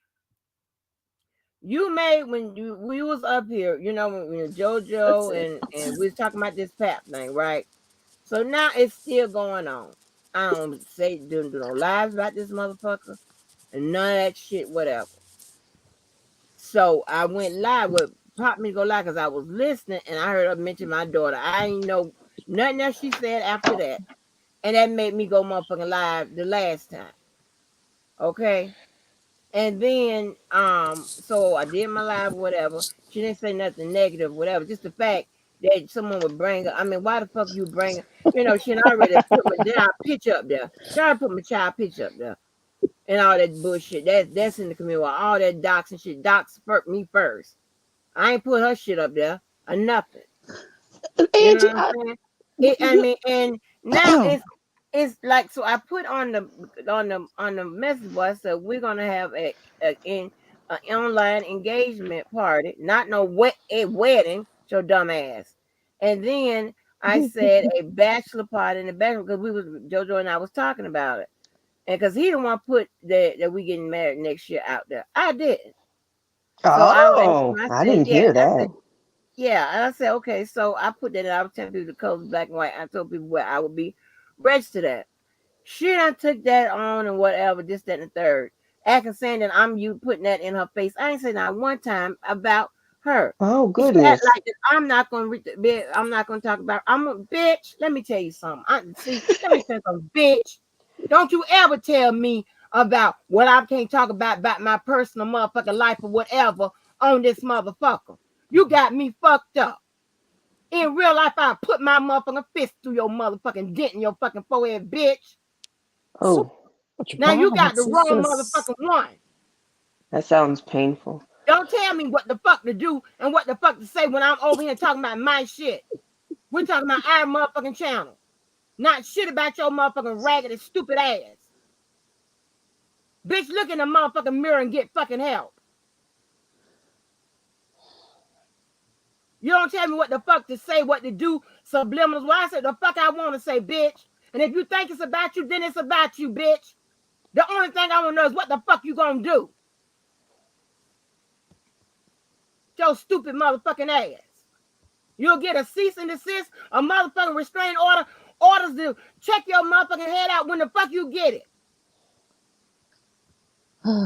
You made when we was up here, when JoJo and we was talking about this pap thing, right? So now it's still going on. I don't say do no lies about this motherfucker and none of that shit, whatever. So I went live. What popped me to go live because I was listening and I heard her mention my daughter. I ain't know nothing else she said after that, and that made me go motherfucking live the last time. Okay, and then so I did my live, whatever. She didn't say nothing negative, whatever. Just the fact that someone would bring. I mean, why the fuck you bring? She already put my damn picture up there. She already put my child picture up there, and all that bullshit. That's in the community. All that docs and shit. Docs me first. I ain't put her shit up there or nothing. You know Angie, what I'm saying? I you, mean, and now it's like, so I put on the message board. I said we're gonna have a online engagement party, not no a wedding, your dumb ass. And then I said a bachelor party in the bedroom because JoJo and I was talking about it, and because he didn't want to put that we getting married next year out there. I didn't. So I asked him. Oh, I I said, didn't yeah. hear I said, that. yeah, and I said, okay, so I put that in. I was telling people the colors black and white. I told people where I would be registered at. Shit, I took that on and whatever, this, that, and the third. Acting saying that I'm you putting that in her face. I ain't said not one time about her. Oh, And she act goodness. like that I'm not gonna I'm not gonna talk about I'm a bitch. Let me tell you something. Let me tell you something, bitch. Don't you ever tell me about what I can't talk about my personal motherfucking life or whatever on this motherfucker. You got me fucked up. In real life, I put my motherfucking fist through your motherfucking dent in your fucking forehead, bitch. so Oh, much Now you got the violence is wrong just. motherfucking one. that sounds painful. Don't tell me what the fuck to do and what the fuck to say when I'm over here talking about my shit. We're talking about our motherfucking channel. Not shit about your motherfucking raggedy stupid ass. Bitch, look in the motherfucking mirror and get fucking help. You don't tell me what the fuck to say, what to do, subliminals. Well, I said the fuck I want to say, bitch. And if you think it's about you, then it's about you, bitch. The only thing I want to know is what the fuck you gonna do. Your stupid motherfucking ass. You'll get a cease and desist, a motherfucking restraining order, orders to check your motherfucking head out when the fuck you get it.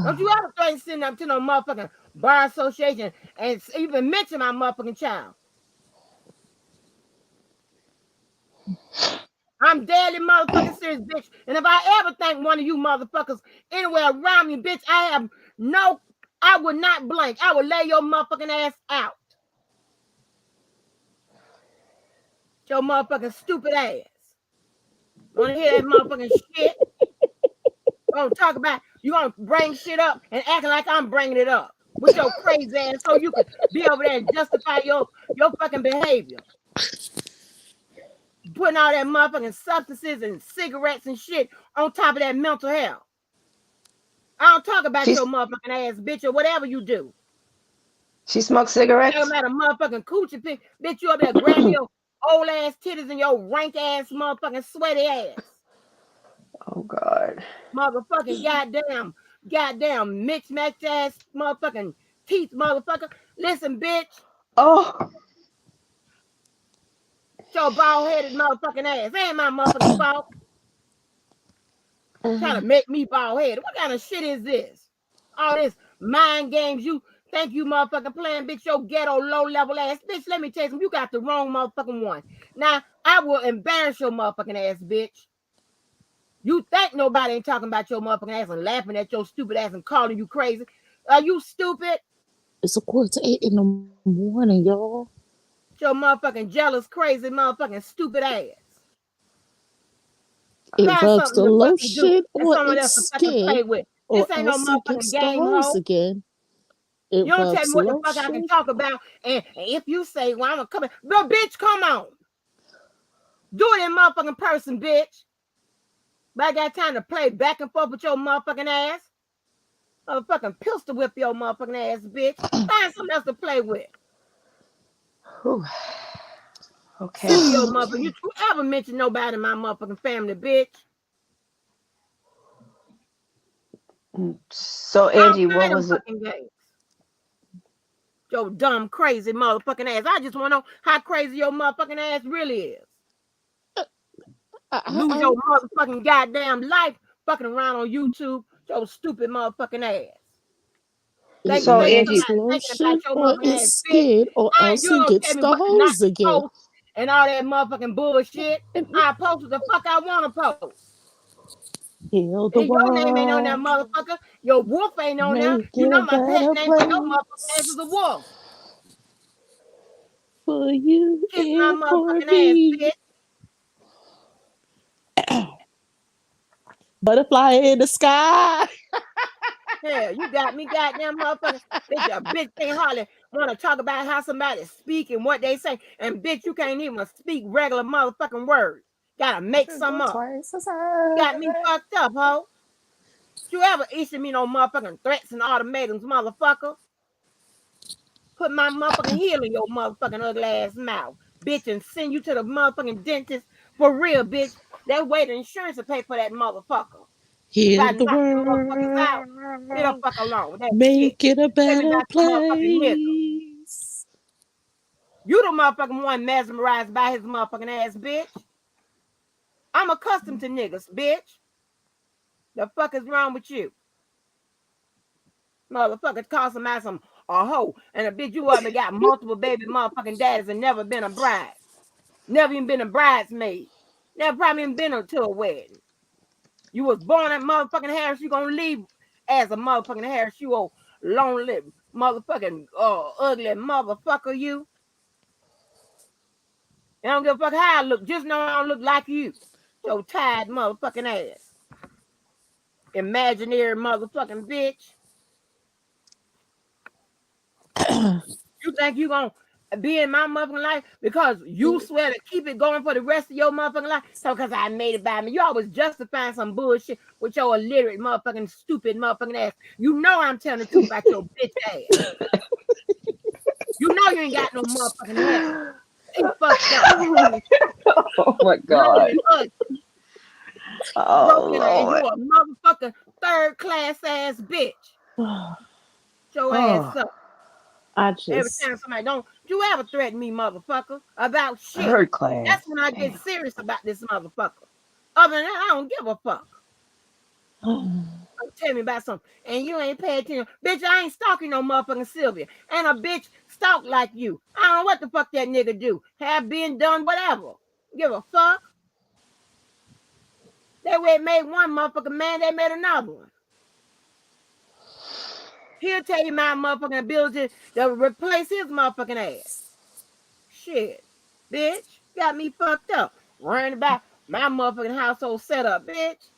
Don't you ever think sitting up to no motherfucking bar association and even mention my motherfucking child. I'm deadly motherfucking serious, bitch. And if I ever think one of you motherfuckers anywhere around me, bitch, I would not blink. I would lay your motherfucking ass out. Your motherfucking stupid ass. Wanna hear that motherfucking shit? Gonna talk about you gonna bring shit up and acting like I'm bringing it up with your crazy ass so you could be over there and justify your fucking behavior. Putting all that motherfucking substances and cigarettes and shit on top of that mental health. I don't talk about your She's motherfucking ass, bitch, or whatever you do. she smokes Talking cigarettes? about a motherfucking coochie pick, bitch, you over there grabbing your old ass titties and your rank ass motherfucking sweaty ass. Oh God. Motherfucking goddamn mixed match ass motherfucking teeth, motherfucker. Listen, bitch, Oh. your bald headed motherfucking ass. Ain't my motherfucking fault. Trying to Mhm. make me bald headed. What kind of shit is this? All this mind games you think you motherfucking playing, bitch, your ghetto low level ass. Bitch, let me tell you something. You got the wrong motherfucking one. Now, I will embarrass your motherfucking ass, bitch. You think nobody ain't talking about your motherfucking ass and laughing at your stupid ass and calling you crazy. Are you stupid? It's a quarter to 8 in the morning, y'all. Your motherfucking jealous, crazy, motherfucking stupid ass. It Find rubs something the to fucking do lotion and on someone its else to fucking skin, play with. or This ain't no else it motherfucking gets the game, hose hoe. again. It You don't tell me rubs what the fuck I can lotion. talk about. And if you say, well, I'm gonna come in, but bitch, come on. Do it in motherfucking person, bitch. But I got time to play back and forth with your motherfucking ass. Motherfucking pistol whip your motherfucking ass, bitch. Find something else to play with. Whew. Sick Okay. of your motherfucking. You ever mention nobody in my motherfucking family, bitch? So I don't Angie, play what them was it? fucking games. Your dumb, crazy motherfucking ass. I just want to know how crazy your motherfucking ass really is. Lose I your motherfucking goddamn life fucking around on YouTube. Your stupid motherfucking ass. It So Think rubs Angie, somebody thinking about lotion your on motherfucking its ass, bitch. skin, or You else it don't gets tell me the what to not hose to again. post and all that motherfucking bullshit. And I post what the fuck I want to post. heal the Your name ain't on that world, motherfucker. Your wolf ain't on there. make You it know a my pet better name for your motherfucking ass is place. a wolf. for you Kiss my and for motherfucking ass, me. bitch. Butterfly in the sky. Hell, you got me goddamn motherfucking bitch. A bitch can't hardly want to talk about how somebody speak and what they say. And bitch, you can't even speak regular motherfucking words. Gotta I make could go some up. twice as high. Got me fucked up, ho. You ever issue me no motherfucking threats and ultimatums, motherfucker? Put my motherfucking heel in your motherfucking ugly ass mouth, bitch, and send you to the motherfucking dentist for real, bitch. That way the insurance will pay for that motherfucker. If I Heal the knock them motherfuckers out, leave the world. fuck alone with that shit. Make it a Tell me better about some motherfucking nigga. place. You the motherfucking one mesmerized by his motherfucking ass, bitch. I'm accustomed to niggas, bitch. The fuck is wrong with you? Motherfuckers call somebody some a hoe, and a bitch you up and got multiple baby motherfucking daddies and never been a bride. Never even been a bridesmaid. Never probably even been to a wedding. You was born at motherfucking Harris, you gonna leave as a motherfucking Harris, you old lonely motherfucking ugly motherfucker you. I don't give a fuck how I look, just know I don't look like you. Your tired motherfucking ass. Imaginary motherfucking bitch. You think you gonna be in my motherfucking life because you swear to keep it going for the rest of your motherfucking life? So because I made it by me. You always justifying some bullshit with your illiterate motherfucking stupid motherfucking ass. You know I'm telling the truth about your bitch ass. You know you ain't got no motherfucking hair. They fucked up. Oh my Lonely, God. ugly, Oh broken, and you Lord. a motherfucking third class ass bitch. Shut your ass Oh, up. I Every just, time somebody don't you ever threaten me, motherfucker, about shit. third class. That's when I get Damn. serious about this motherfucker. Other than that, I don't give a fuck. Tell me about something. And you ain't paying attention. Bitch, I ain't stalking no motherfucking Sylvia. And a bitch stalk like you. I don't know what the fuck that nigga do. Have been done, whatever. Give a fuck. That way it made one motherfucking man, they made another one. He'll tell you my motherfucking ability to replace his motherfucking ass. Shit. Bitch. Got me fucked up. Worrying about my motherfucking household setup, bitch.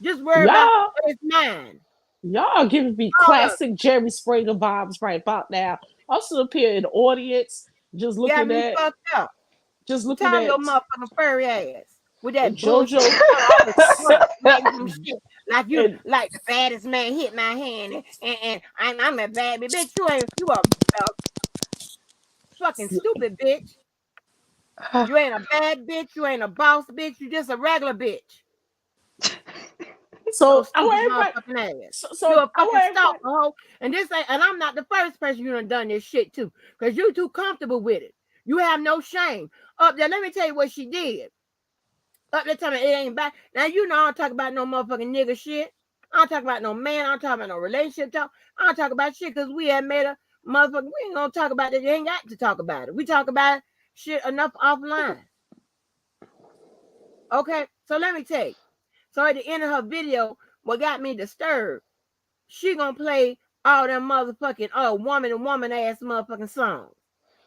Just worry about y'all, what is mine. y'all giving me All of it. classic Jerry Springer vibes right about now. I'm still up here in the audience, just Got looking me at, fucked up. just I'm looking tired of your at motherfucking furry ass with that bullshit. JoJo You always making some shit like you and like the baddest man hit my hand and I'm a bad bitch. You a fucking stupid bitch. You ain't a bad bitch. You ain't a boss bitch. You just a regular bitch. Your so I stupid want everybody. motherfucking ass. You So a I fucking want stalker, everybody. hoe. And I'm not the first person you done this shit to. Cause you too comfortable with it. You have no shame. Up there, let me tell you what she did. Up there telling me it ain't back. Now you know I don't talk about no motherfucking nigga shit. I don't talk about no man. I don't talk about no relationship talk. I don't talk about shit because we had made a motherfucking. We ain't gonna talk about it. You ain't got to talk about it. We talk about shit enough offline. Okay, so let me tell you. So at the end of her video, what got me disturbed, she gonna play all them motherfucking woman and woman ass motherfucking songs.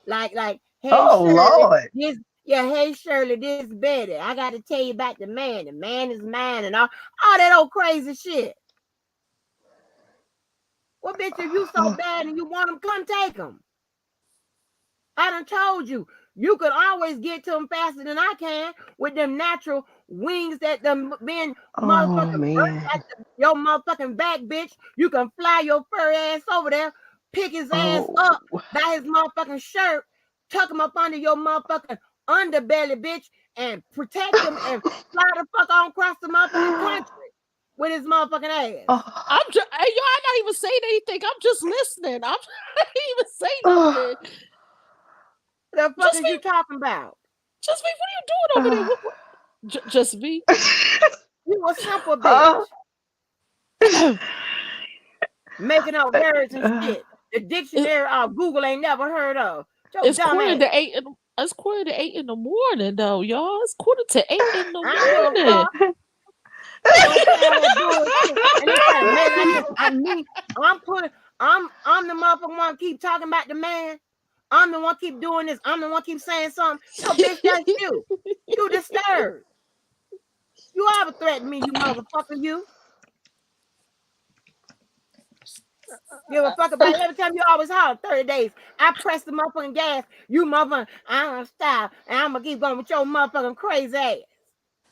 Like, hey Oh Shirley, Lord. this yeah, hey Shirley, this Betty. I gotta tell you about the man. The man is mine and all that old crazy shit. Well, bitch, if you so bad and you want them, come take them. I done told you, you could always get to them faster than I can with them natural wings that them being Oh motherfucking birth man. at your motherfucking back, bitch. You can fly your furry ass over there, pick his ass Oh. up by his motherfucking shirt, tuck him up under your motherfucking underbelly, bitch, and protect him and fly the fuck on across the motherfucking country with his motherfucking ass. I'm just, hey, y'all not even saying anything. I'm just listening. I didn't even say Oh. nothing. The fuck Just is me, you talking about? just me. What are you doing over there? Oh. Just me. You a simple Huh? bitch. Making up words and Uh, shit. The It, dictionary Google ain't never heard of. Your it's dumb quarter ass. to eight. It's quarter to eight in the morning, though, y'all. It's quarter to eight in the I don't give a morning. fuck. Don't play all that bullshit. And they try to make like this. I'm me. I'm putting. I'm the motherfucking one keep talking about the man. I'm the one keep doing this. I'm the one keep saying something. No, bitch, that's you. You disturbed. You ever threaten me, you motherfucker, you. Give a fuck about it. Every time you always holler 30 days. I press the motherfucking gas. You motherfucking, I don't stop. And I'm going to keep going with your motherfucking crazy ass.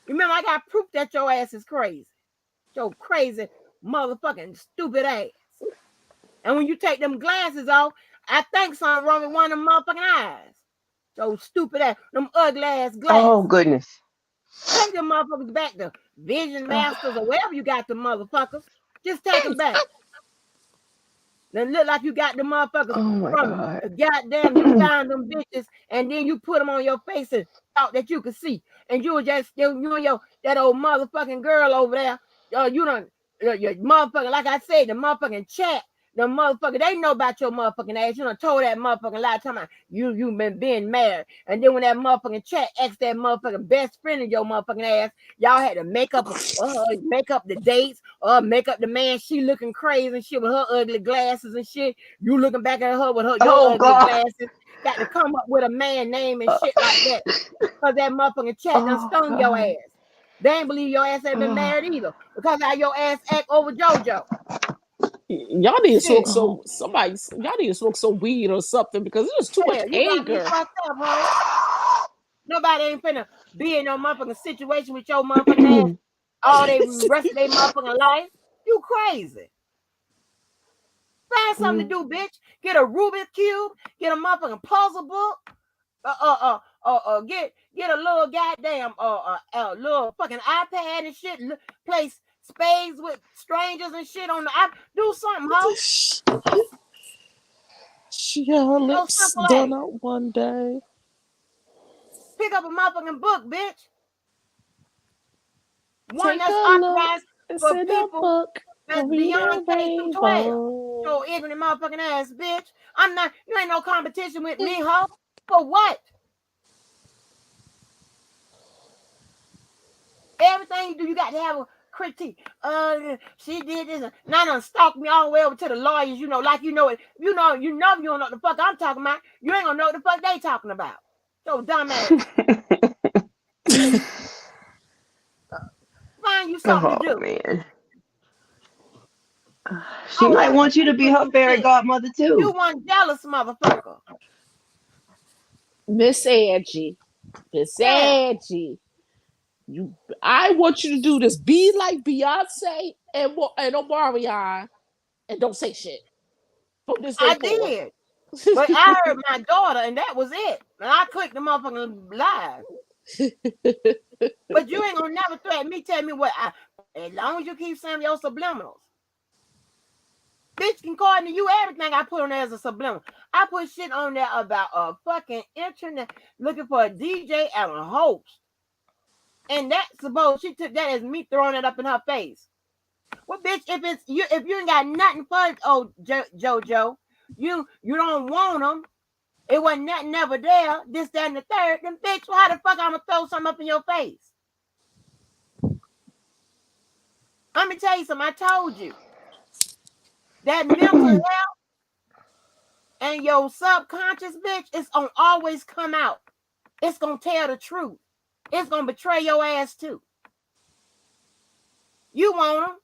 You remember, I got proof that your ass is crazy. Your crazy motherfucking stupid ass. And when you take them glasses off, I think something wrong with one of them motherfucking eyes. Your stupid ass, them ugly ass Oh glasses. goodness. Take them motherfuckers back to Vision Masters or wherever you got them motherfuckers. Just take them back. Then look like you got the motherfuckers Oh my from god. goddamn, you found them bitches and then you put them on your face and thought that you could see. And you were just, you and your, that old motherfucking girl over there, you don't, your motherfucker, like I said, the motherfucking chat, the motherfucker, they know about your motherfucking ass. You done told that motherfucking lie, talking about you been being married. And then when that motherfucking chat asked that motherfucking best friend of your motherfucking ass, y'all had to make up the dates, make up the man, she looking crazy and shit with her ugly glasses and shit. You looking back at her with your Oh ugly god. glasses. Got to come up with a man name and shit like that. Because that motherfucking chat done Oh stung your god. ass. They ain't believe your ass ain't been Oh, married either. Because how your ass act over JoJo. Y'all need to smoke Shit. some somebody. Y'all need to smoke some weed or something because there's too much Yeah, you got me anger. fucked up, ho. Nobody ain't finna be in no motherfucking situation with your motherfucking ass all they rest of their motherfucking life. You crazy. Find something to do, bitch. Get a Rubik's Cube. Get a motherfucking puzzle book. Get a little goddamn little fucking iPad and shit. Play spades with strangers and shit on the iPad. Do something, ho. Your So lips simple done as. up one day. Pick up a motherfucking book, bitch. One Take that's a look. authorized It's for in a people book. that's Read a beyond K through 12. rainbow. So ignorant motherfucking ass, bitch. I'm not, you ain't no competition with me, ho. For what? Everything you do, you got to have a critique. She did this. Now done stalked me all the way over to the lawyers, like you know it. You don't know what the fuck I'm talking about. You ain't gonna know what the fuck they talking about. So dumb ass. Find you something to oh do. man. She Always might having to want you to keep be her pushing fairy shit. godmother You too. one jealous motherfucker. Miss Angie. Miss Yeah, Angie. I want you to do this. Be like Beyonce and Omarion and don't say shit from this day I forward. did. But I heard my daughter, and that was it. And I clicked the motherfucking live. But you ain't gonna never threaten me, tell me as long as you keep saying your subliminals. Bitch can call to you everything I put on there as a subliminal. I put shit on there about a fucking internet looking for a DJ and a host. And that suppose she took that as me throwing it up in her face. Well, bitch, if you ain't got nothing for it, JoJo, you don't want them. It wasn't nothing never there. This, that, and the third. Then bitch, well, how the fuck I'm gonna throw something up in your face? Let me tell you something. I told you that mental health and your subconscious, bitch, it's gonna always come out. It's gonna tell the truth. It's gonna betray your ass too. You want them?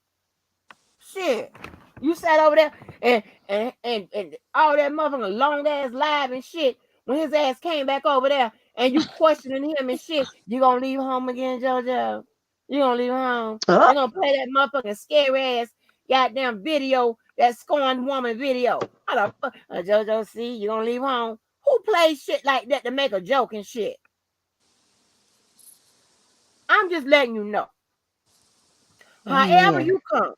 Shit. You sat over there and all that motherfucking long ass live and shit. When his ass came back over there and you questioning him and shit, you gonna leave home again, JoJo? You gonna leave home? Oh, They gonna play that motherfucking scary ass goddamn video, that scorned woman video. How the fuck, JoJo? See, you gonna leave home? Who plays shit like that to make a joke and shit? I'm just letting you know. oh However man. you come,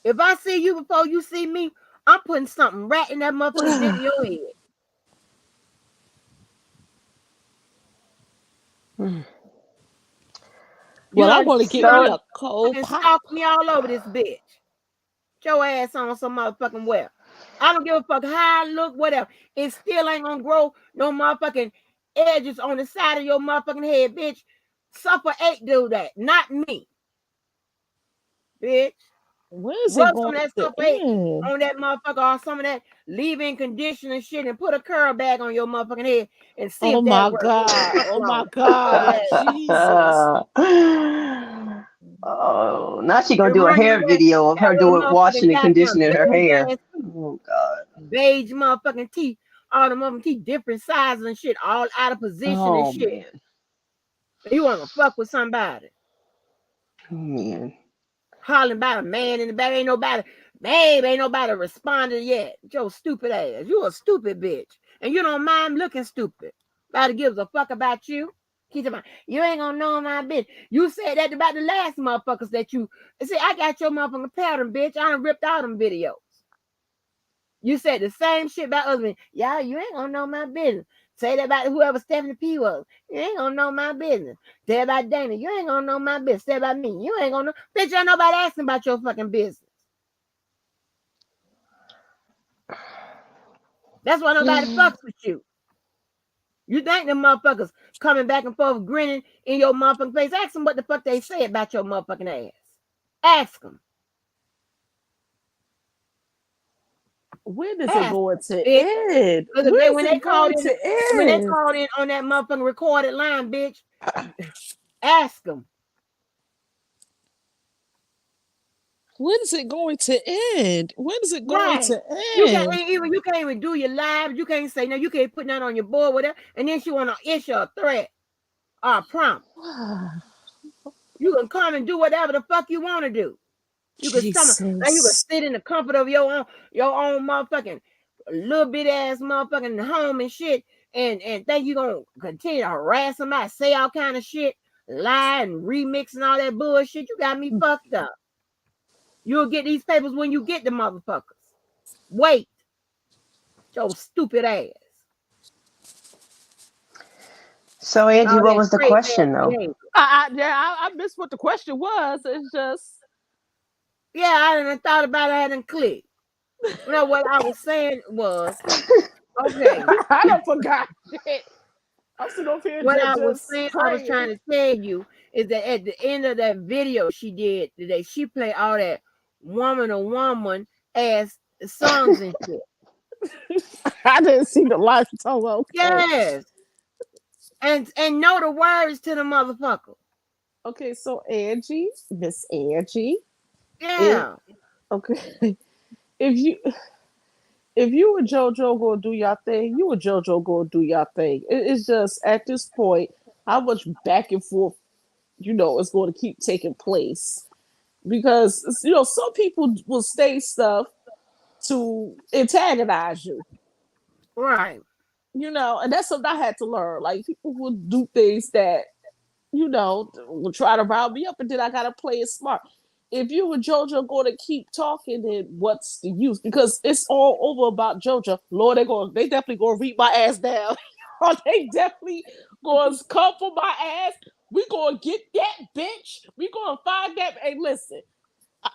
if I see you before you see me, I'm putting something right in that motherfucking dent in your head. You Well, I done want to you get done me So a cold fucking pop. stalked me all over this bitch. Get your ass on some motherfucking well. I don't give a fuck how I look, whatever. It still ain't gonna grow no motherfucking edges on the side of your motherfucking head, bitch. Suffer 8 do that, not me, bitch. When is it Rub going some of that to stuff end? on that motherfucker or some of that leave-in conditioner shit and put a curl bag on your motherfucking head and see Oh if that my works. Leave the God. fuck Oh my alone. Stupid God. ass. Jesus. Oh, now she gonna It do a run you hair video of that her little doing washing motherfucking and goddamn conditioning her beige hair. ass teeth. Oh God. Beige motherfucking teeth. All the motherfucking teeth, different sizes and shit, all out of position and Oh shit. man. You wanna fuck with somebody. Oh man. Hollering about a man in the back. Ain't nobody responded yet. Your stupid ass. You a stupid bitch. And you don't mind looking stupid. Nobody gives a fuck about you. Keep about you ain't gonna know my bitch. You said that about the last motherfuckers that you see. I got your motherfucking pattern, bitch. I done ripped all them videos. You said the same shit about husband. Y'all, you ain't gonna know my business. Say that about whoever Stephanie P was. You ain't gonna know my business. Say about Dana. You ain't gonna know my business. Say about me. You ain't gonna know. Bitch, ain't nobody asking about your fucking business. That's why nobody fucks with you. You think them motherfuckers coming back and forth grinning in your motherfucking face. Ask them what the fuck they say about your motherfucking ass. Ask them. When is it Ask going them, to bitch. end? Because When is when they it called going in, to when they end? called in on that motherfucking recorded line, bitch, ask them. When is it going to end? When is it going Right. to end? You can't even do your live. You can't say no. You can't put that on your board, whatever. And then she want to issue a threat or a prompt. You can come and do whatever the fuck you want to do. You can stomach and you can Jesus. sit in the comfort of your own motherfucking little bit ass motherfucking home and shit, and think you gonna continue to harass somebody, say all kind of shit, lie and remix and all that bullshit. You got me fucked up. You'll get these papers when you get the motherfuckers. Wait, your stupid ass. So Angie, All what that was the crazy ass question though? behavior. I missed what the question was. It's just Yeah, I didn't thought about it, I didn't click. You know what I was saying was, okay. I don't forgot it. I'm sitting over here What I was just saying, I was trying praying. to tell you is that at the end of that video she did today, she played all that woman to woman ass songs and shit. I didn't see the lights. So okay. Yes. And know the words to the motherfucker. Okay, so Angie, Miss Angie, if Yeah. okay, if you if you and JoJo gonna do your thing, you and JoJo gonna do your thing. It's just at this point, how much back and forth, is going to keep taking place because some people will say stuff to antagonize you, Right. and that's something I had to learn. Like people will do things that will try to rile me up, and then I gotta play it smart. If you and JoJo going to keep talking, then what's the use? Because it's all over about JoJo. Lord, they definitely gonna read my ass down. Or they definitely gonna come for my ass. We gonna get that bitch. We gonna find that. Hey, listen,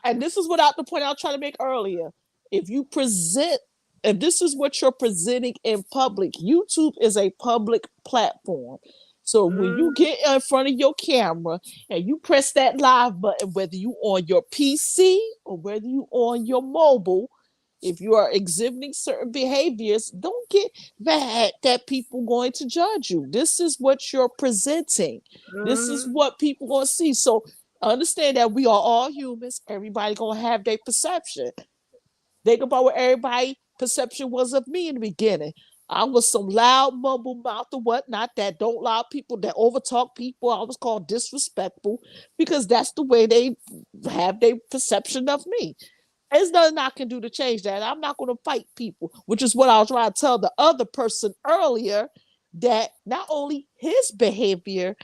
and this is without the point I was trying to make earlier. If you present, if this is what you're presenting in public, YouTube is a public platform. So when you Mm-hmm. get in front of your camera and you press that live button, whether you on your PC or whether you on your mobile, if you are exhibiting certain behaviors, don't get mad that people going to judge you. This is what you're presenting. This is Mm-hmm. what people going to see. So understand that we are all humans. Everybody gonna have their perception. Think about what everybody perception was of me in the beginning. I was some loud mumble mouth or whatnot that don't allow people, that overtalk people. I was called disrespectful because that's the way they have their perception of me. There's nothing I can do to change that. I'm not going to fight people, which is what I was trying to tell the other person earlier, that not only his behavior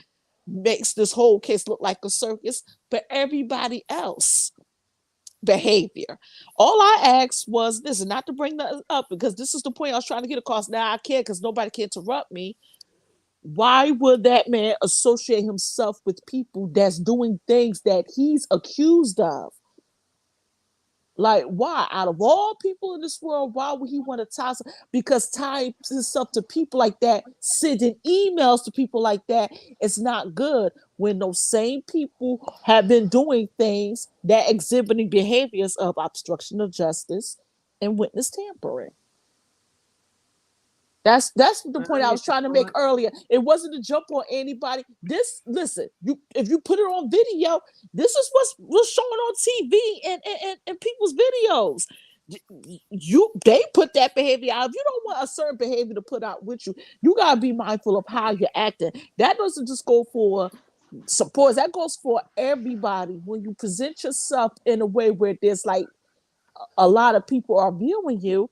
makes this whole case look like a circus, but everybody else behavior. All I asked was this, and not to bring that up because this is the point I was trying to get across. Now I can't because nobody can interrupt me. Why would that man associate himself with people that's doing things that he's accused of? Like, why? Out of all people in this world, why would he want to tie? Because tying himself to people like that, sending emails to people like that, it's not good. When those same people have been doing things that exhibiting behaviors of obstruction of justice and witness tampering. That's the point I I get was your trying to make point. earlier. It wasn't to jump on anybody. This listen, you if you put it on video, this is what's shown on TV and people's videos. You they put that behavior out. If you don't want a certain behavior to put out with you, you gotta be mindful of how you're acting. That doesn't just go for support. That goes for everybody. When you present yourself in a way where there's like a lot of people are viewing you,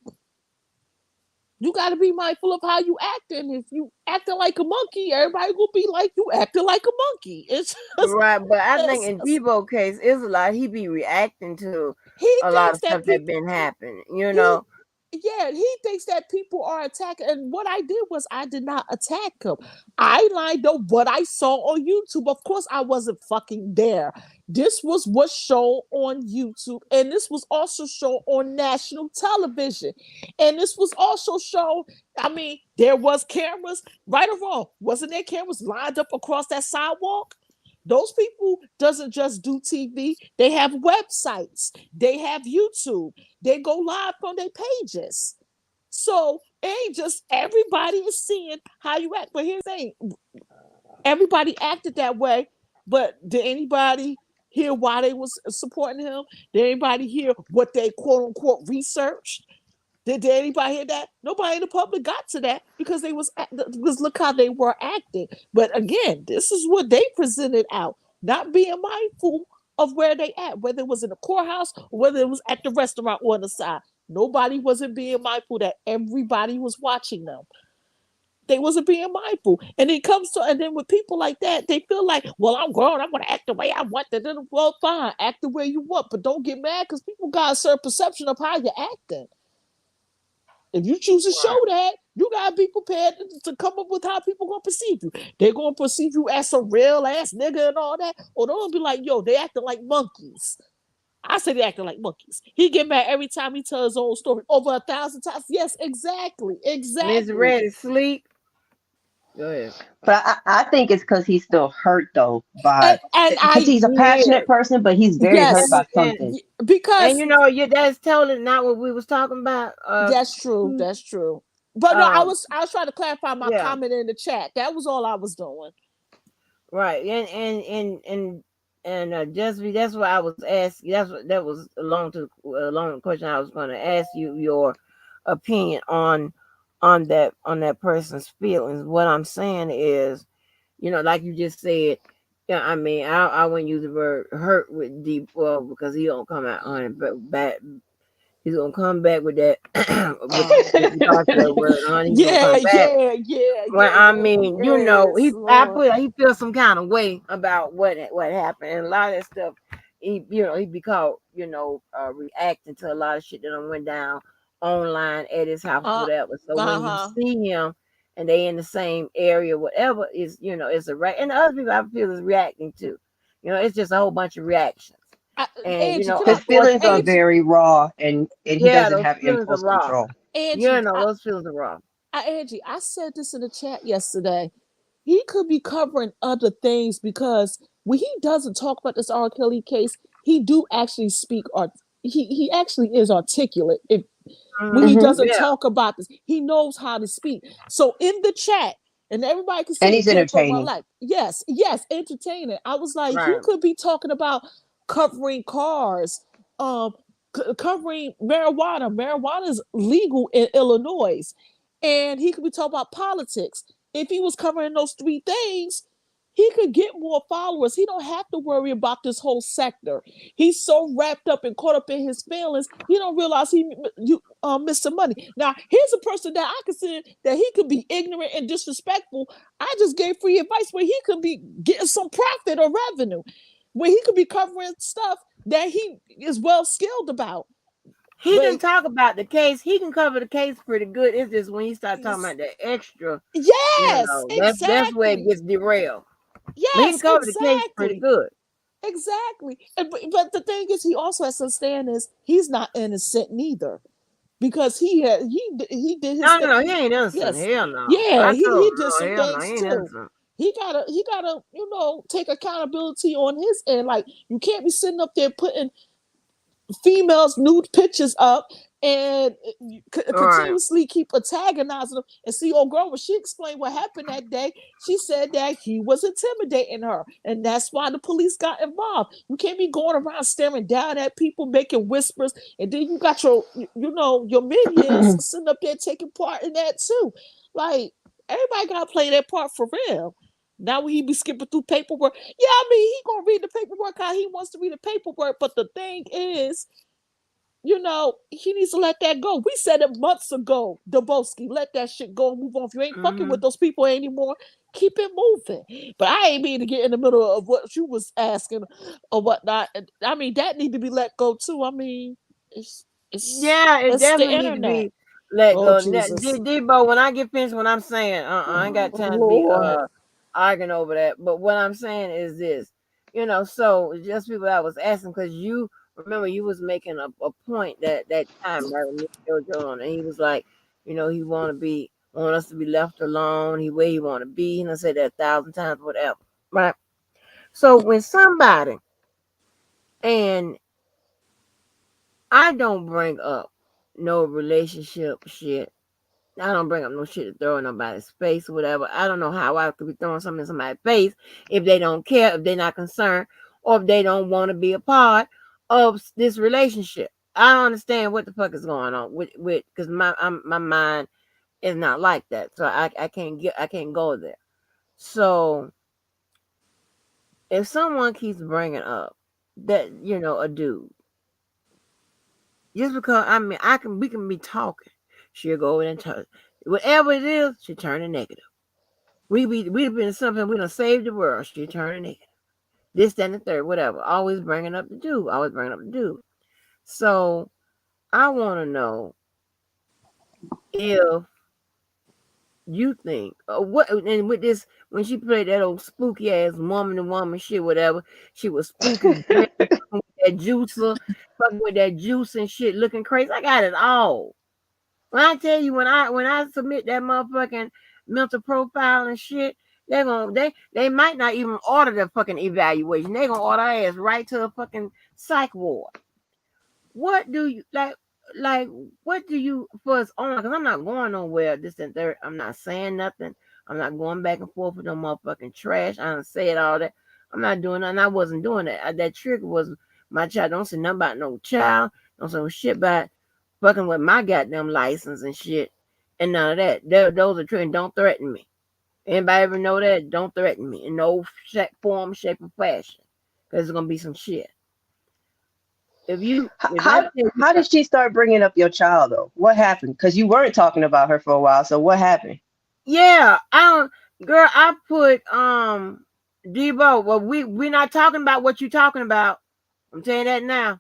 you got to be mindful of how you acting. If you acting like a monkey, everybody will be like you acting like a monkey. It's just, Right, but I think in it's Debo case, it's a lot. He be reacting to he a lot of thinks stuff that that people been happening. You he know, yeah, he thinks that people are attacking. And what I did was I did not attack him. I lined up what I saw on YouTube. Of course, I wasn't fucking there. This was what's shown on YouTube, and this was also shown on national television. And this was also shown. I mean, there was cameras, right or wrong. Wasn't there cameras lined up across that sidewalk? Those people doesn't just do TV. They have websites. They have YouTube. They go live on their pages. So it ain't just everybody is seeing how you act. But here's the thing: everybody acted that way. But did anybody hear why they was supporting him? Did anybody hear what they quote unquote researched? Did anybody hear that? Nobody in the public got to that because they was because look how they were acting. But again, this is what they presented out, not being mindful of where they at, whether it was in the courthouse or whether it was at the restaurant on the side. Nobody wasn't being mindful that everybody was watching them. They wasn't being mindful. And it comes to, and then with people like that, they feel like, well, I'm grown. I'm going to act the way I want. Then, well, fine, act the way you want, but don't get mad because people got a certain perception of how you're acting. If you choose to show right? that, you gotta be prepared to come up with how people gonna perceive you. They're gonna perceive you as some real ass nigga and all that, or they're gonna be like, yo, they acting like monkeys. I say they acting like monkeys. He get mad every time he tells his own story over 1,000 times. Yes, exactly, Miss exactly. Ready sleep. Go ahead. But I think it's because he's still hurt though by And because I he's a passionate person, but he's very hurt yes, by something. And because you know, that's totally not what we was talking about. that's true. That's true. But no, um, I was trying to clarify my yeah, comment in the chat. That was all I was doing. right. And just that's what I was asking. That's what that was along the question I was going to ask you your opinion on that person's feelings. What I'm saying is, like you just said. Yeah, I mean, I wouldn't use the word hurt with deep well because he don't come out on it, but back he's gonna come back with that with regards to that word, honey. He's gonna Yeah, come back. yeah, yeah, Well, yeah, I yeah. mean, Yes, Lord. he feels some kind of way about what happened, and a lot of that stuff. He be caught, reacting to a lot of shit that done went down online at his house, Uh, whatever. So when you uh-huh. see him and they in the same area, whatever is, it's a right, and the other people I feel is reacting too. It's just a whole bunch of reactions, and Angie, can I, His feelings are unfortunately, Angie, very raw, and he yeah, doesn't those have feelings are impulse raw. control. Angie, Those feelings are raw. Angie, I said this in the chat yesterday. He could be covering other things because when he doesn't talk about this R. Kelly case, he do actually speak art. He actually is articulate. If when he Hmm. doesn't Yeah, talk about this, he knows how to speak. So in the chat, and everybody can And see the he's chat from my entertaining. life. Yes, yes, entertaining. I was like, he right. could be talking about covering cars, um, covering marijuana. Marijuana is legal in Illinois, and he could be talking about politics. If he was covering those three things, he could get more followers. He don't have to worry about this whole sector. He's so wrapped up and caught up in his feelings, he don't realize you missed some money. Now, here's a person that I consider that he could be ignorant and disrespectful. I just gave free advice where he could be getting some profit or revenue, where he could be covering stuff that he is well skilled about. He But can talk about the case. He can cover the case pretty good. It's just when he start talking about the extra, yes, that's where it exactly. gets derailed. But he can Yes, cover the case pretty exactly. good. exactly. But the thing is, he also has to understand is he's not innocent neither because he did his No, no, thing. no, he ain't innocent. Yes, Hell no. yeah, I he told him, did no, some hell no, he things ain't too. innocent. He gotta take accountability on his end. Like you can't be sitting up there putting females nude pictures up and All right. continuously keep antagonizing them. And see, old girl, when she explained what happened that day, she said that he was intimidating her, and that's why the police got involved. You can't be going around staring down at people, making whispers, and then you got your minions sitting up there taking part in that too. Like everybody got to play their part for real. Now when he be skipping through paperwork, yeah, I mean he gonna read the paperwork how he wants to read the paperwork. But the thing is, he needs to let that go. We said it months ago, Debosky. Let that shit go and move on. If you ain't fucking Mm-hmm. with those people anymore, keep it moving. But I ain't mean to get in the middle of what you was asking or whatnot. I mean, that need to be let go too. I mean, it's it's Yeah, it it's the definitely need to internet. be let Oh go. Jesus. Debo, when I get finished, what I'm saying, I ain't Oh got time to be Lord. arguing over that. But what I'm saying is this, so just people I was asking because you remember you was making a point that time right when Jojo on, and he was like, he want us to be left alone. Where he want to be. And I said that 1,000 times, whatever. Right. So when somebody and I don't bring up no relationship shit. I don't bring up no shit to throw in nobody's face or whatever. I don't know how I could be throwing something in somebody's face if they don't care, if they're not concerned, or if they don't want to be a part of this relationship. I don't understand what the fuck is going on with because my mind is not like that, so I can't go there. So if someone keeps bringing up that a dude, just because we can be talking, she'll go over and touch whatever it is, she turn it negative. We've been something we done saved the world. She turned it negative. This, that, and the third, whatever. Always bringing up the dude. Always bringing up the dude. So I want to know if you think what and with this when she played that old spooky ass woman to woman shit, whatever. She was spooky, grim, fucking with that juicer, fucking with that juice and shit, looking crazy. I got it all. When I tell you when I submit that motherfucking mental profile and shit, they might not even order the fucking evaluation. They gonna order our ass right to a fucking psych ward. What do you like what do you for us on? Because I'm not going nowhere. This and third. I'm not saying nothing. I'm not going back and forth with no motherfucking trash. I don't say it all that. I'm not doing nothing. I wasn't doing that. That trick was my child. Don't say nothing about no child. Don't say no shit about fucking with my goddamn license and shit. And none of that. Those are tricks. Don't threaten me. Anybody ever know that? Don't threaten me in no form, shape, or fashion. Because it's gonna be some shit. If I How tell you how did she start bringing up your child though? What happened? Because you weren't talking about her for a while. So what happened? yeah, I don't, girl. I put Debo. Well, we're not talking about what you talking about. I'm telling you that now.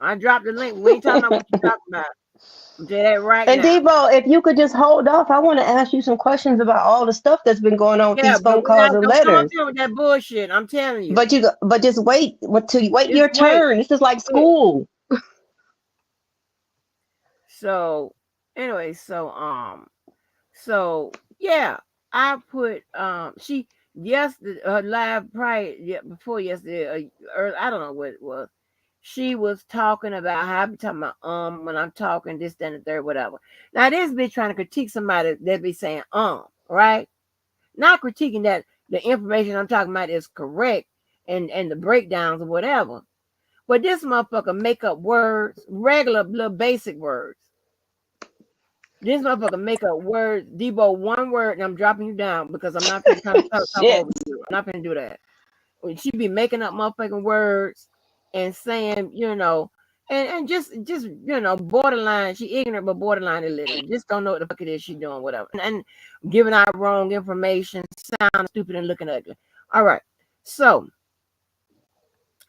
I dropped the link. We ain't talking about what you talking about. I'm telling you that right And now. Debo, if you could just hold off, I want to ask you some questions about all the stuff that's been going on with Yeah, these but phone we're calls not. and Don't come up letters. here with that bullshit. I'm telling you. But just wait Just your wait. turn. This is like Wait. school. So anyway, so yeah, I put she yesterday her live prior yeah, before yesterday or I don't know what it was. She was talking about how I be talking about when I'm talking this, that, and the third, whatever. Now this bitch trying to critique somebody that be saying right? Not critiquing that the information I'm talking about is correct and the breakdowns or whatever. But this motherfucker make up words, regular little basic words. This motherfucker make up words, Debo, one word, and I'm dropping you down because I'm not finna come talk Shit. over you. I'm not finna do that. When she be making up motherfucking words and saying, and just borderline. She ignorant but borderline illiterate. Just don't know what the fuck it is she doing, whatever. And giving out wrong information, sound stupid and looking ugly. All right. So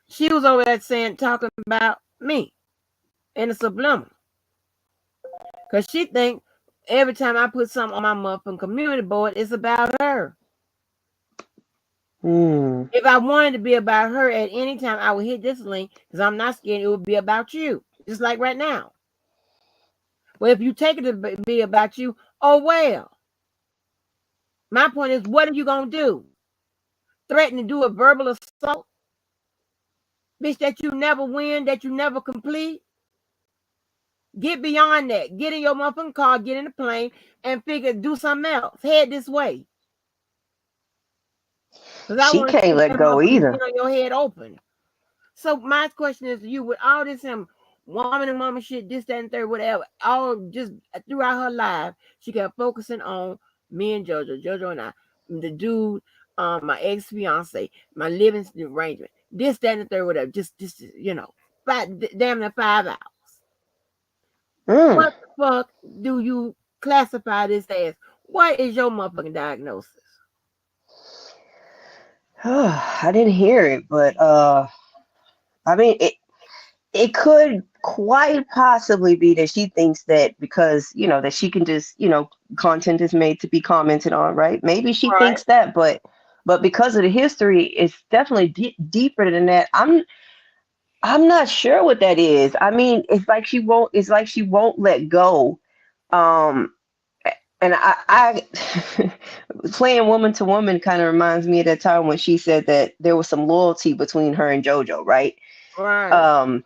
she was over there saying, talking about me in a subliminal. Cause she think every time I put something on my motherfucking community board, it's about her. Hmm. If I wanted to be about her at any time, I would hit this link because I'm not scared it would be about you, just like right now. Well, if you take it to be about you, oh well. My point is, what are you gonna do? Threaten to do a verbal assault, bitch, that you never win, that you never complete? Get beyond that. Get in your motherfucking car, get in the plane, and figure do something else. Head this way. Because I She want to see can't let that go motherfucking get either. on your head open. So my question is to you, with all this woman and woman shit, this, that, and third, whatever, all just throughout her life, she kept focusing on me and Jojo and I, the dude, my ex fiance, my living arrangement, this, that, and the third, whatever, just damn near 5 hours. Hmm. What the fuck do you classify this as? What is your motherfucking diagnosis? I didn't hear it, but I mean, it could quite possibly be that she thinks that because, that she can just, content is made to be commented on, right? Maybe she Right, thinks that, but because of the history, it's definitely deeper than that. I'm not sure what that is. I mean, it's like she won't let go. Um, and I playing woman to woman kind of reminds me of that time when she said that there was some loyalty between her and JoJo, right? right, Um,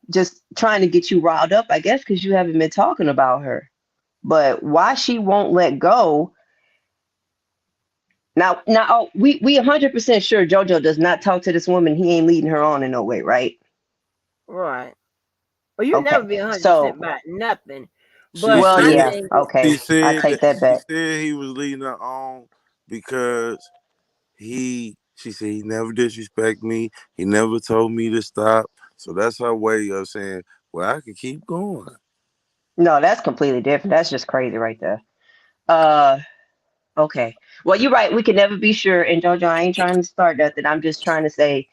just trying to get you riled up, I guess, because you haven't been talking about her. But why she won't let go? Now, we 100% sure JoJo does not talk to this woman. He ain't leading her on in no way, right? right. Well, you never Okay, be 100% so about nothing. She But well, my said yeah, thing is, she okay, I said take that that she back. said he was leading her on because she said he never disrespect me. He never told me to stop. So that's her way of saying, well, I can keep going. No, that's completely different. That's just crazy right there. Uh, okay. Well, you're right. We can never be sure. And Jojo, I ain't trying to start nothing. I'm just trying to say,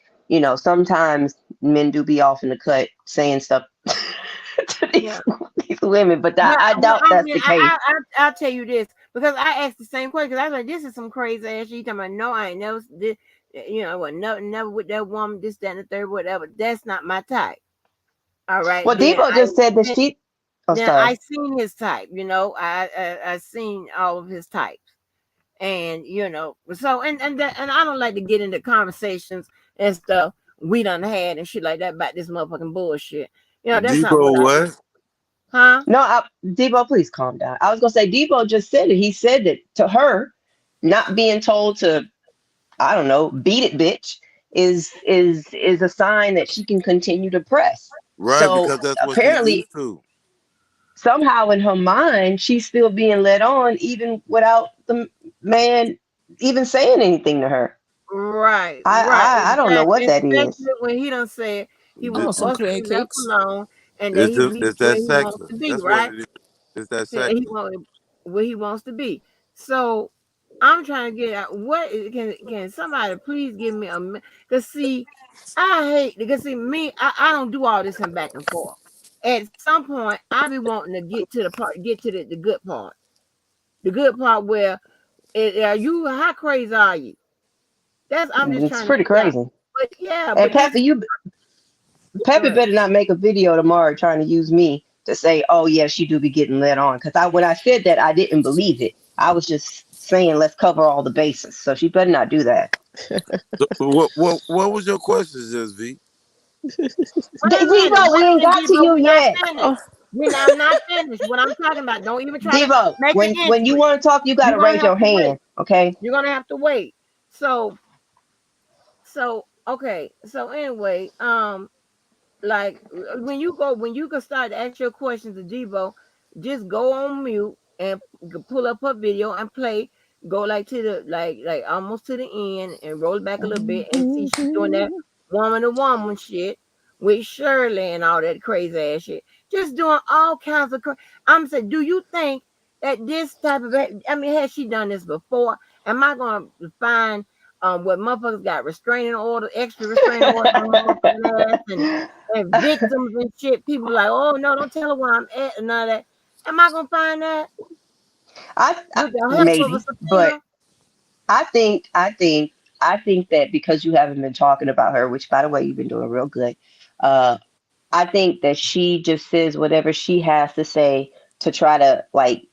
sometimes men do be off in the cut saying stuff to yeah. these women, but But, I but doubt I that's mean, the case. I'll tell you this because I asked the same question because I was like, this is some crazy ass shit. You talking about, no, I ain't never, what, never with that woman, this, that, and the third, whatever. That's not my type. All right. Well, Debo just said that Then, she. Oh, then I sorry. seen his type, I seen all of his types. And so and I don't like to get into conversations and stuff we done had and shit like that about this motherfucking bullshit. That's not what Debo I do. what? Huh? No, Debo, please calm down. I was gonna say Debo just said it. He said that to her, not being told to, I don't know, beat it, bitch, is a sign that she can continue to press. Right, So because that's what she's apparently, used to. somehow in her mind, she's still being led on, even without the man even saying anything to her. Right, I right, I, I don't know what exactly. that is. Especially when he done said he I Th- want want some us to be left pancakes. alone and that he be It's where that he wants sexing. to be, That's what right? it is. It's that He sexing. want where he wants to be. So I'm trying to get out can somebody please give me because see, I hate because see me, I don't do all this and back and forth. At some point I be wanting to get to the good part. The good part where are you how crazy are you? That's I'm just It's trying to pretty figure out. crazy. But yeah, And but this Peppy good. better not make a video tomorrow trying to use me to say, oh yeah, she do be getting led on. Because when I said that, I didn't believe it. I was just saying let's cover all the bases. So she better not do that. So what was your question, just V? Wait a minute, Devo, we wait a ain't minute, got to Debo. you We're not yet. Oh, finished. I'm not finished. What I'm talking about. Don't even try to Devo, make an when you entry. want to talk, you gotta You're gonna raise have your to wait. hand. Okay. You're gonna have to wait. So okay. So anyway, like when you can start to ask your questions to Debo, just go on mute and pull up her video and play. Go like to the like almost to the end and roll back a little bit and see she's doing that woman to woman shit with Shirley and all that crazy ass shit. Just doing all kinds of. I'm saying, do you think that this type of I mean, has she done this before? Am I gonna find what motherfuckers got restraining order, extra restraining orders on her motherfucking ass and victims and shit. People like, oh no, don't tell her where I'm at and all that. Am I gonna find that I with the help of a maybe, but subpoena? I think I think that because you haven't been talking about her, which by the way, you've been doing real good. Uh, I think that she just says whatever she has to say to try to like,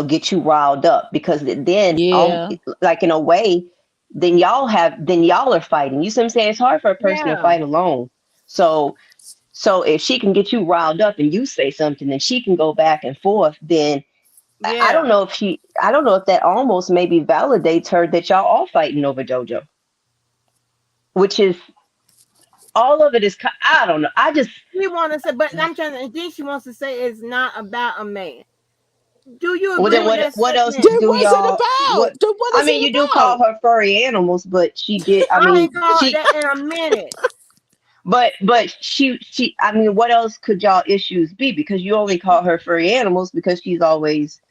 get you riled up because then, Yeah. like in a way, then y'all are fighting. You see what I'm saying? It's hard for a person to Yeah, fight alone. So, so if she can get you riled up and you say something, then she can go back and forth. Then I don't yeah, know if I don't know if that almost maybe validates her that y'all all fighting over JoJo, which is all of it is. I don't know. I just she want to say, but I'm trying to. And then she wants to say it's not about a man. Do you Well, agree then with what? that What else statement? Then do what's it y'all? What? about? Then what I is mean, it you do call about? her furry animals, but she did. I I mean, ain't called she. that in a minute. But she. I mean, what else could y'all issues be? Because you only call her furry animals because she's always,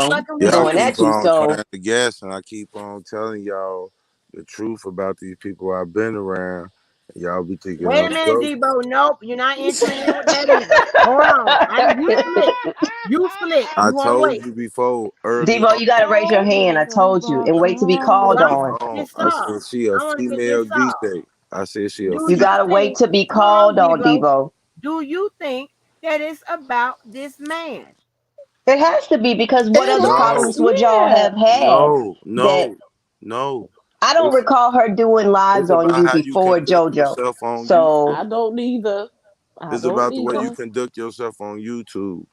Fucking with Y'all going you. at keep you. on So, trying to guess, and I keep on telling y'all the truth about these people I've been around. And y'all be thinking Wait I'm a minute, joking. Debo. Nope, you're not entering in with that either. Hold on. You slick. You slick. I You won't told wait. you before earlier Debo, on you got to raise your Oh, hand. I told you, November and wait to be Cause called I'm come. on. on. pissed I said off. she a I want to get female this off. DJ. I said she a Do You you female. got to wait think? to be Hold on, called on, Debo. Debo. Do you think that it's about this man? It has to be because what It other No, has, problems would y'all have yeah. had no, that no, no. I don't It's recall her doing it's lives on about you how you before conduct JoJo. yourself on I So, YouTube. don't either. I It's don't about the way you either. conduct yourself on YouTube.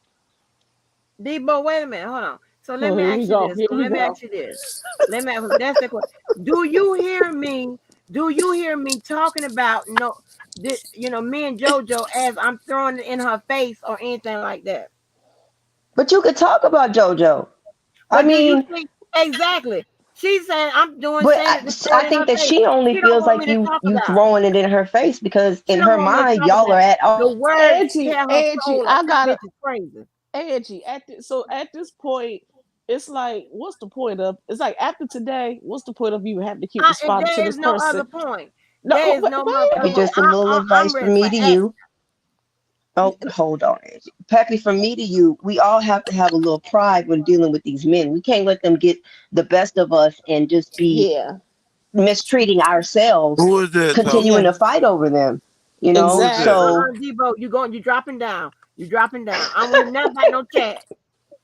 Debo, wait a minute. Hold on. So let Oh, me here we ask you go. this. Here we Let me go. ask you this. Let me. That's the question. Do you hear me? Do you hear me talking about no? Me and JoJo as I'm throwing it in her face or anything like that? but you could talk about JoJo. I But do you mean, think exactly? She's saying I'm doing but saying it to throw I it in think her that face. she only She don't feels want like me to talk you about it. throwing it in her face because She in don't her want me to mind talk y'all about are it. at all. The words Angie, tear her Angie, soul up. I That gotta bitch is crazy. Angie. So at this point, it's like, what's the point of? It's like after today, what's the point of you having to keep And responding to there is this no person? other point. No, There is wait, no Pappy, motherfucking point. just a little I'm advice from ready for me to action. you. Oh, hold on, Angie. Pappy, from me to you, we all have to have a little pride when dealing with these men. We can't let them get the best of us and just be yeah, mistreating ourselves, Who is that continuing talking? yeah, to fight over them. Who is that? exactly. So Debo, you dropping down. You dropping down. I don't hear nothing about no chat.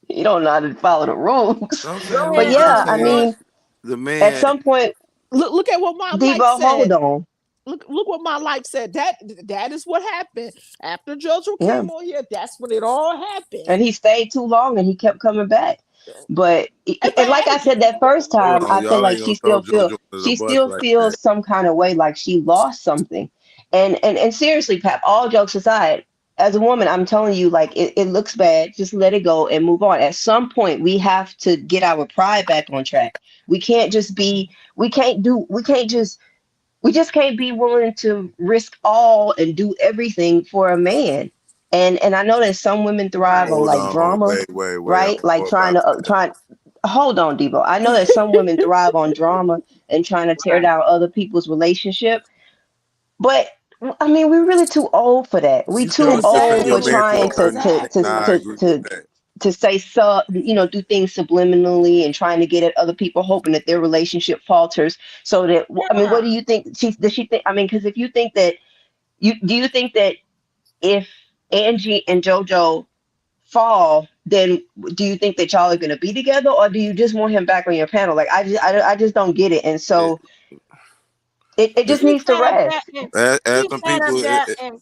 you don't know how to follow the rules. I'm saying, Go But ahead, yeah, I Debo. mean, the at man. some point, Look at what my life Debo, hold said. on. Look what my life said. That is what happened after JoJo Yeah. came on here. That's when it all happened. And he stayed too long and he kept coming back. But and like I said that first Hold time, on, I feel y'all like ain't gonna throw JoJo under the she bus still like that. feels some kind of way like she lost something. And seriously, Pap, all jokes aside, as a woman, I'm telling you, like it looks bad. Just let it go and move on. At some point, we have to get our pride back on track. We can't just be. We can't just. We just can't be willing to risk all and do everything for a man. And I know that some women thrive Right. on Hold like on, drama, wait. I right? don't Like know trying about to that. try. Hold on, Debo. I know that some women thrive on drama and trying to tear Right. down other people's relationship, but I mean, we're really too old for that. We You talking too about defend old your for man Exactly. to a trying certain extent. Nah, I agree with that. to say do things subliminally and trying to get at other people, hoping that their relationship falters. So that I mean, what Yeah. do you think? Does she think? I mean, because if you think that do you think that if Angie and JoJo fall, then do you think that y'all are gonna be together, or do you just want him back on your panel? Like I just don't get it, and It, so it just it, She needs to sat up there rest. and as she some sat up people, there and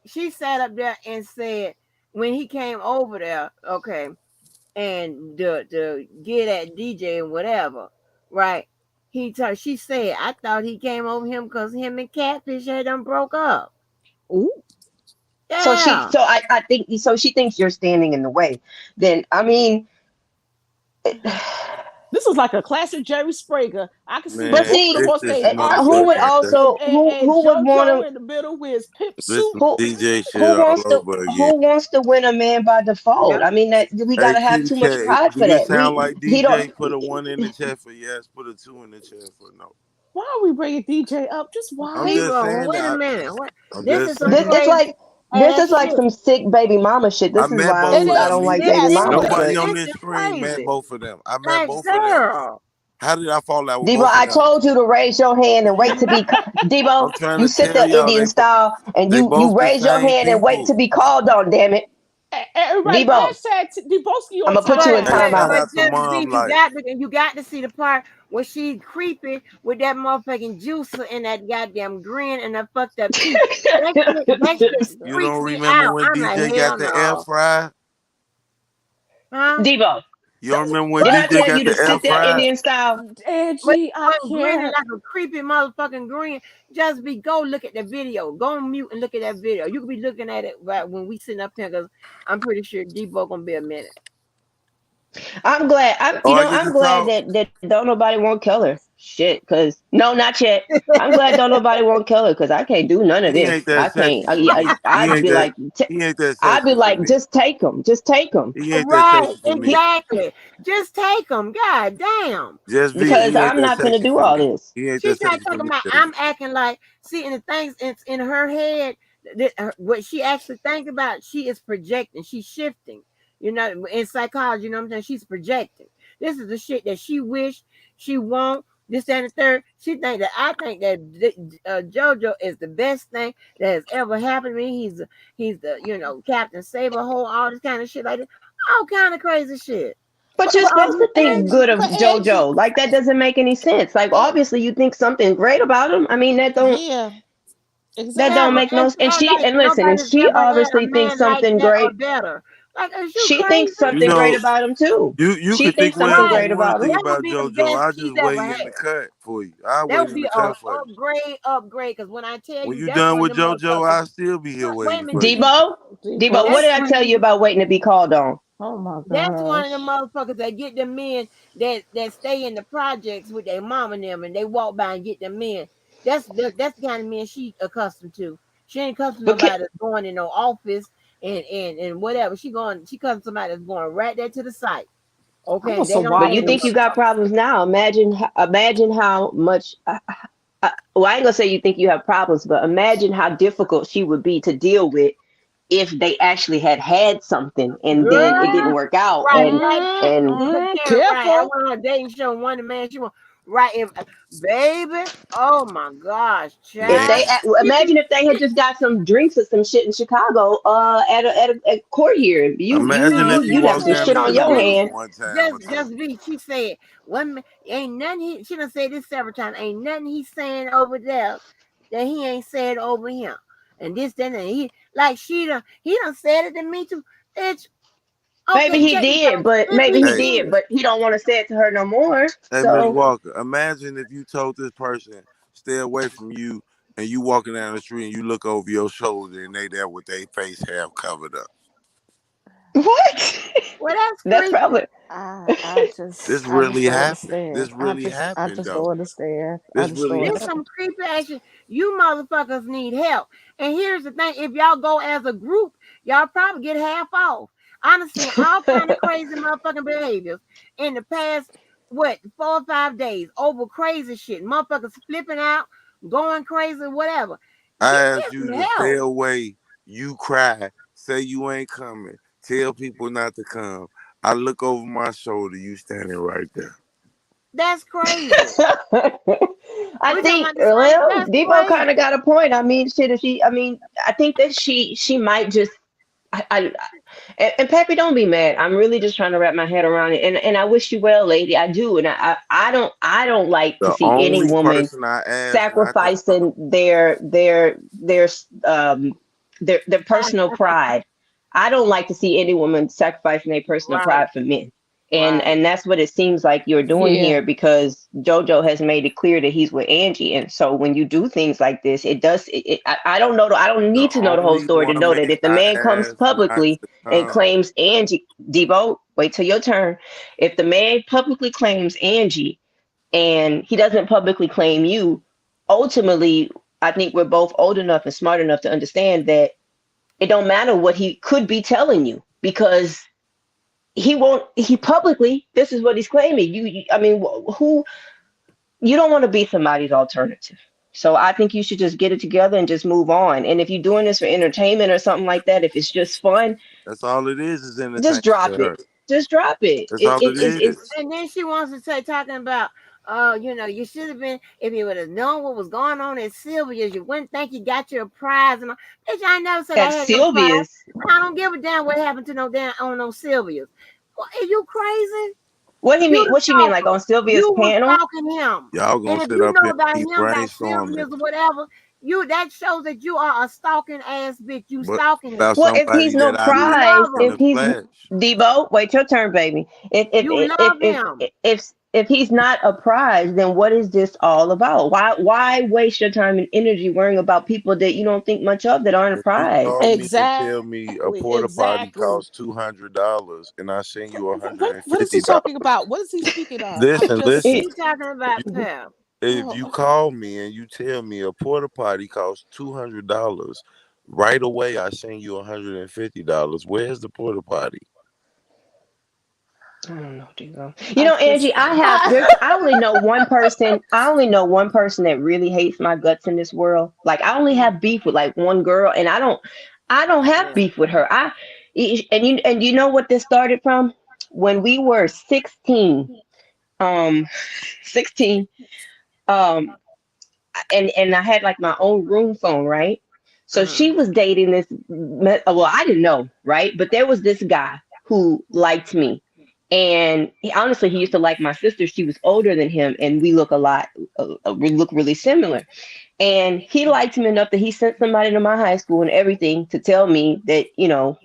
she sat up there and said when he came over there, okay, and to get at DJ and whatever, right? She said, I thought he came over him because him and Catfish had done broke up. Ooh, Yeah. I think so. She thinks you're standing in the way. Then I mean, this is like a classic Jerry Springer. I can see the but man, both of see, them this on is stage who would arguing, motherfucking also and who would want JoJo to in the middle with his pimp this suit. who DJ shit who all wants to over again. win a man by default? I mean that we Hey, gotta have Kitty too much Cat, pride do for this that. sound like He don't. DJ? Put a one in the chat for yes, put a two in the chat for no. Why are we bringing DJ up? Just I'm why? just Debo, saying wait a that. minute. I'm This just is some This saying. it's crazy like ass shit. some sick baby mama shit. I This is met why both It of I them. is. don't like It baby is. Nobody mamas. on This this is screen met crazy. both of them. I met Like, both of them. girl. How did I fall out with Debo, both of I them? told you to raise your hand and wait to be Debo, I'm trying you to sit tell there y'all Indian style and they you both the raise your same hand and wait to people. be called on, damn it. Everybody, Debo, hashtag Debowski I'm on gonna put you in But Hey, but shout timeout. but out to just Mom be Life. you got to see the part where she creepy with that motherfucking juicer and that goddamn grin and that fucked up teeth. That shit You freaks don't me remember out. when I'm like, DJ got hell the air no. fryer? Huh? Debo, You don't remember when didn't I DJ tell got you to the air sit there fryer? Indian style? But Angie, I one grinning can't. like a creepy motherfucking grin. Just be go look at the video. Go on mute and look at that video. You could be looking at it right when we sitting up here because I'm pretty sure Debo gonna be a minute. I'm glad. I'm Oh, you I know get I'm to glad talk. that don't nobody won't kill her. Shit, cause no, not yet. I'm glad don't nobody won't kill her because I can't do none of He this. ain't that I can't. sexy for me. I'd be like, He ain't that I'd be sexy for like, me. just take them, just take them, He ain't that Right, sexy for me. exactly. Just take them. God damn. Just V, because he ain't I'm that not gonna sexy do for all me. this. He ain't She that started sexy for talking me, about baby. I'm acting like see the things in her head what she actually think about she is projecting she's shifting in psychology you know what I'm saying she's projecting this is the shit that she wish she want this that, and the third she think that I think that JoJo is the best thing that has ever happened to me he's the Captain Saberhole all this kind of shit like that all kind of crazy shit But you're But supposed to think Angie, good of but Angie, JoJo. Like that doesn't make any sense. Like obviously you think something great about him. I mean yeah, that yeah, don't exactly. but make no sense. And act she like and listen, and nobody's she ever had a obviously thinks man like something that or great. better. Like, is you She thinks crazy? You something great know, about him too. you She could think thinks whatever something you Right. great want about to think him. That would about be the JoJo. best I she's just ever wait in had. the cut for you. I That wait would in be the a cut for you. upgrade. Because when I tell When you, you that's done one with of the JoJo, motherfuckers. I'll still be here Wait a waiting minute, for you. Debo, what that's did I Debowski. one. tell you about waiting to be called on? Oh my That's one of the gosh. motherfuckers that get the men that stay in the projects with their mom and them, and they walk by and get the men. That's the kind of men she accustomed to. She ain't accustomed to But can, nobody that's going in no office and whatever. She accustomed to somebody that's going right there to the site. I Okay, and want they some don't but say you wild nothing think you goose. got about problems now? Imagine how much. Well, I ain't gonna say you think you have problems, but imagine how difficult she would be to deal with if they actually had something it. and then it didn't Girl, work out right, right. and Look here, right. I Careful. went on a dating show, and one of the man she want right if baby. Oh my gosh, if See, child. they imagine if they had just got some drinks or some shit in Chicago at court here, imagine if you you'd have walk some down She the shit on street your with said, us hand. one time or just something. be. She said, one ain't nothing. She done said this several times. Ain't nothing he's saying over there that he ain't said over here. And this, that, and he like he done said it to me too. Bitch, Maybe okay, he check this did, out. but If maybe he he Hey, did, did, but he don't want to say it to her no more. hey, Miss So Walker, imagine if you told this person stay away from you, and you walking down the street and you look over your shoulder and they there with their face half covered up. what? well, that's That's creepy. probably This I just really don't happened. understand. This really I happened just though. don't understand. I This just really don't This understand. happened. some creepy action. You motherfuckers need help. And here's the thing: if y'all go as a group, y'all probably get half off. I've seen all kind of crazy motherfucking behaviors in the past, what 4 or 5 days over crazy shit. Motherfuckers flipping out, going crazy, whatever. I Get asked you some to stay help. away. You cry, say you ain't coming, tell people not to come. I look over my shoulder, you standing right there. That's crazy. I We talking think about the same. well, That's Debo kind of crazy. got a point. I mean, shit. If she, I mean, I think that she might just. I and Pappy, don't be mad. I'm really just trying to wrap my head around it, and I wish you well, lady. I do, and I don't like to The see any only woman person I asked not to come. sacrificing um their personal pride. I don't like to see any woman sacrificing their personal Right, pride for men. right. And that's what it seems like you're doing Yeah. here because Jojo has made it clear that he's with Angie. And so when you do things like this, it does I don't know I don't The need to know the whole only story to know woman that if the I man comes asked not publicly to and come. claims Angie, Debo, wait till your turn. If the man publicly claims Angie and he doesn't publicly claim you, ultimately, I think we're both old enough and smart enough to understand that it don't matter what he could be telling you because he won't. He publicly, this is what he's claiming. I mean, who? You don't want to be somebody's alternative. So I think you should just get it together and just move on. And if you're doing this for entertainment or something like that, if it's just fun, That's all it is just entertainment to drop it. her. Just drop it. That's all it It's is. And then she wants to say talking about oh, you should have been, if you would have known what was going on at Sylvia's, you wouldn't think you got your prize. And all. Bitch, I never said I At had no prize. Sylvia's. I don't give a damn what happened to no damn on no Sylvia's. Well, are you crazy? What he You mean? the What you mean? Like stalker. on Sylvia's You was panel? stalking him. Y'all And gonna if sit you up know here about and keep him, got brainstorming, Sylvia's or whatever, that shows that you are a stalking ass bitch. You but stalking him. about Well, if somebody he's no that I You met prize, love in if the him. he's flesh. Debo, wait your turn, baby. If if You if if love if him. if, if he's not a prize, then what is this all about? Why waste your time and energy worrying about people that you don't think much of that aren't a If you prize? call me and tell me a Exactly. porta potty Exactly. costs $200 and I send you What is he talking $150, about? What is he speaking of? I'm listen, just listen. He talking about You, Pep. if you oh, call me and you tell me a porta potty costs $200, right away I send you $150. Where's the porta potty? I don't know, Debo. I just Angie, I only know one person. I only know one person that really hates my guts in this world. Like I only have beef with like one girl, and I don't have Yeah. beef with her. And you know what this started from? When we were 16. 16. Um, and I had like my own room phone, right? So she Mm-hmm. was dating this. Well, I didn't know, right? But there was this guy who liked me, and honestly, he used to like my sister. She was older than him, and we look a lot. We look really similar. And he liked me enough that he sent somebody to my high school and everything to tell me that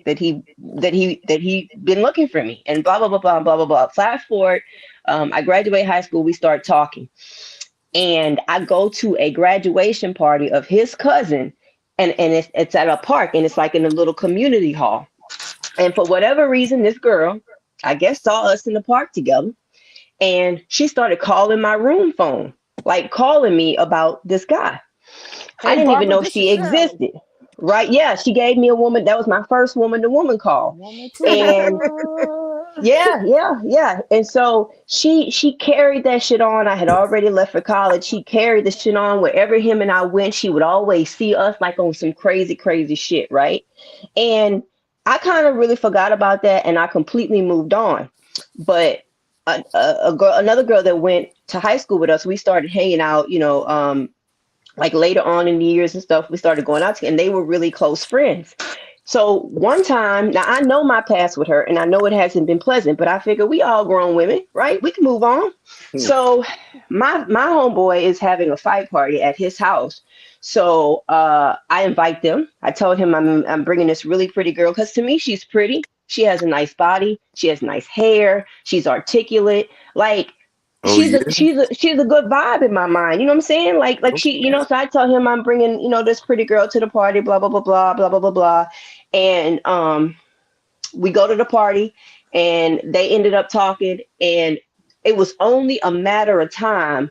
that he been looking for me and blah blah blah blah blah blah blah. Fast forward, I graduate high school. We start talking and I go to a graduation party of his cousin, and it's at a park, and it's like in a little community hall. And for whatever reason, this girl, I guess, saw us in the park together, and she started calling my room phone, like calling me about this guy. I hey didn't even Barbara, know this is she Shirley. existed. Right? Yeah, she gave me a woman. That was my first woman to woman call. Woman to And woman. yeah. And so she carried that shit on. I had already left for college. She carried the shit on wherever him and I went. She would always see us like on some crazy, crazy shit, right? And I kind of really forgot about that, and I completely moved on. But another girl that went to high school with us, we started hanging out. Like later on in the years and stuff, we started going out together, and they were really close friends. So one time, now I know my past with her, and I know it hasn't been pleasant, but I figure we all grown women, right? We can move on. So my homeboy is having a fight party at his house. So I invite them. I told him I'm bringing this really pretty girl because to me she's pretty. She has a nice body. She has nice hair. She's articulate. Like Oh she's a yeah. she's a good vibe in my mind. You know what I'm saying? Like she, so I tell him I'm bringing, this pretty girl to the party, blah blah blah blah blah blah blah blah. And we go to the party and they ended up talking, and it was only a matter of time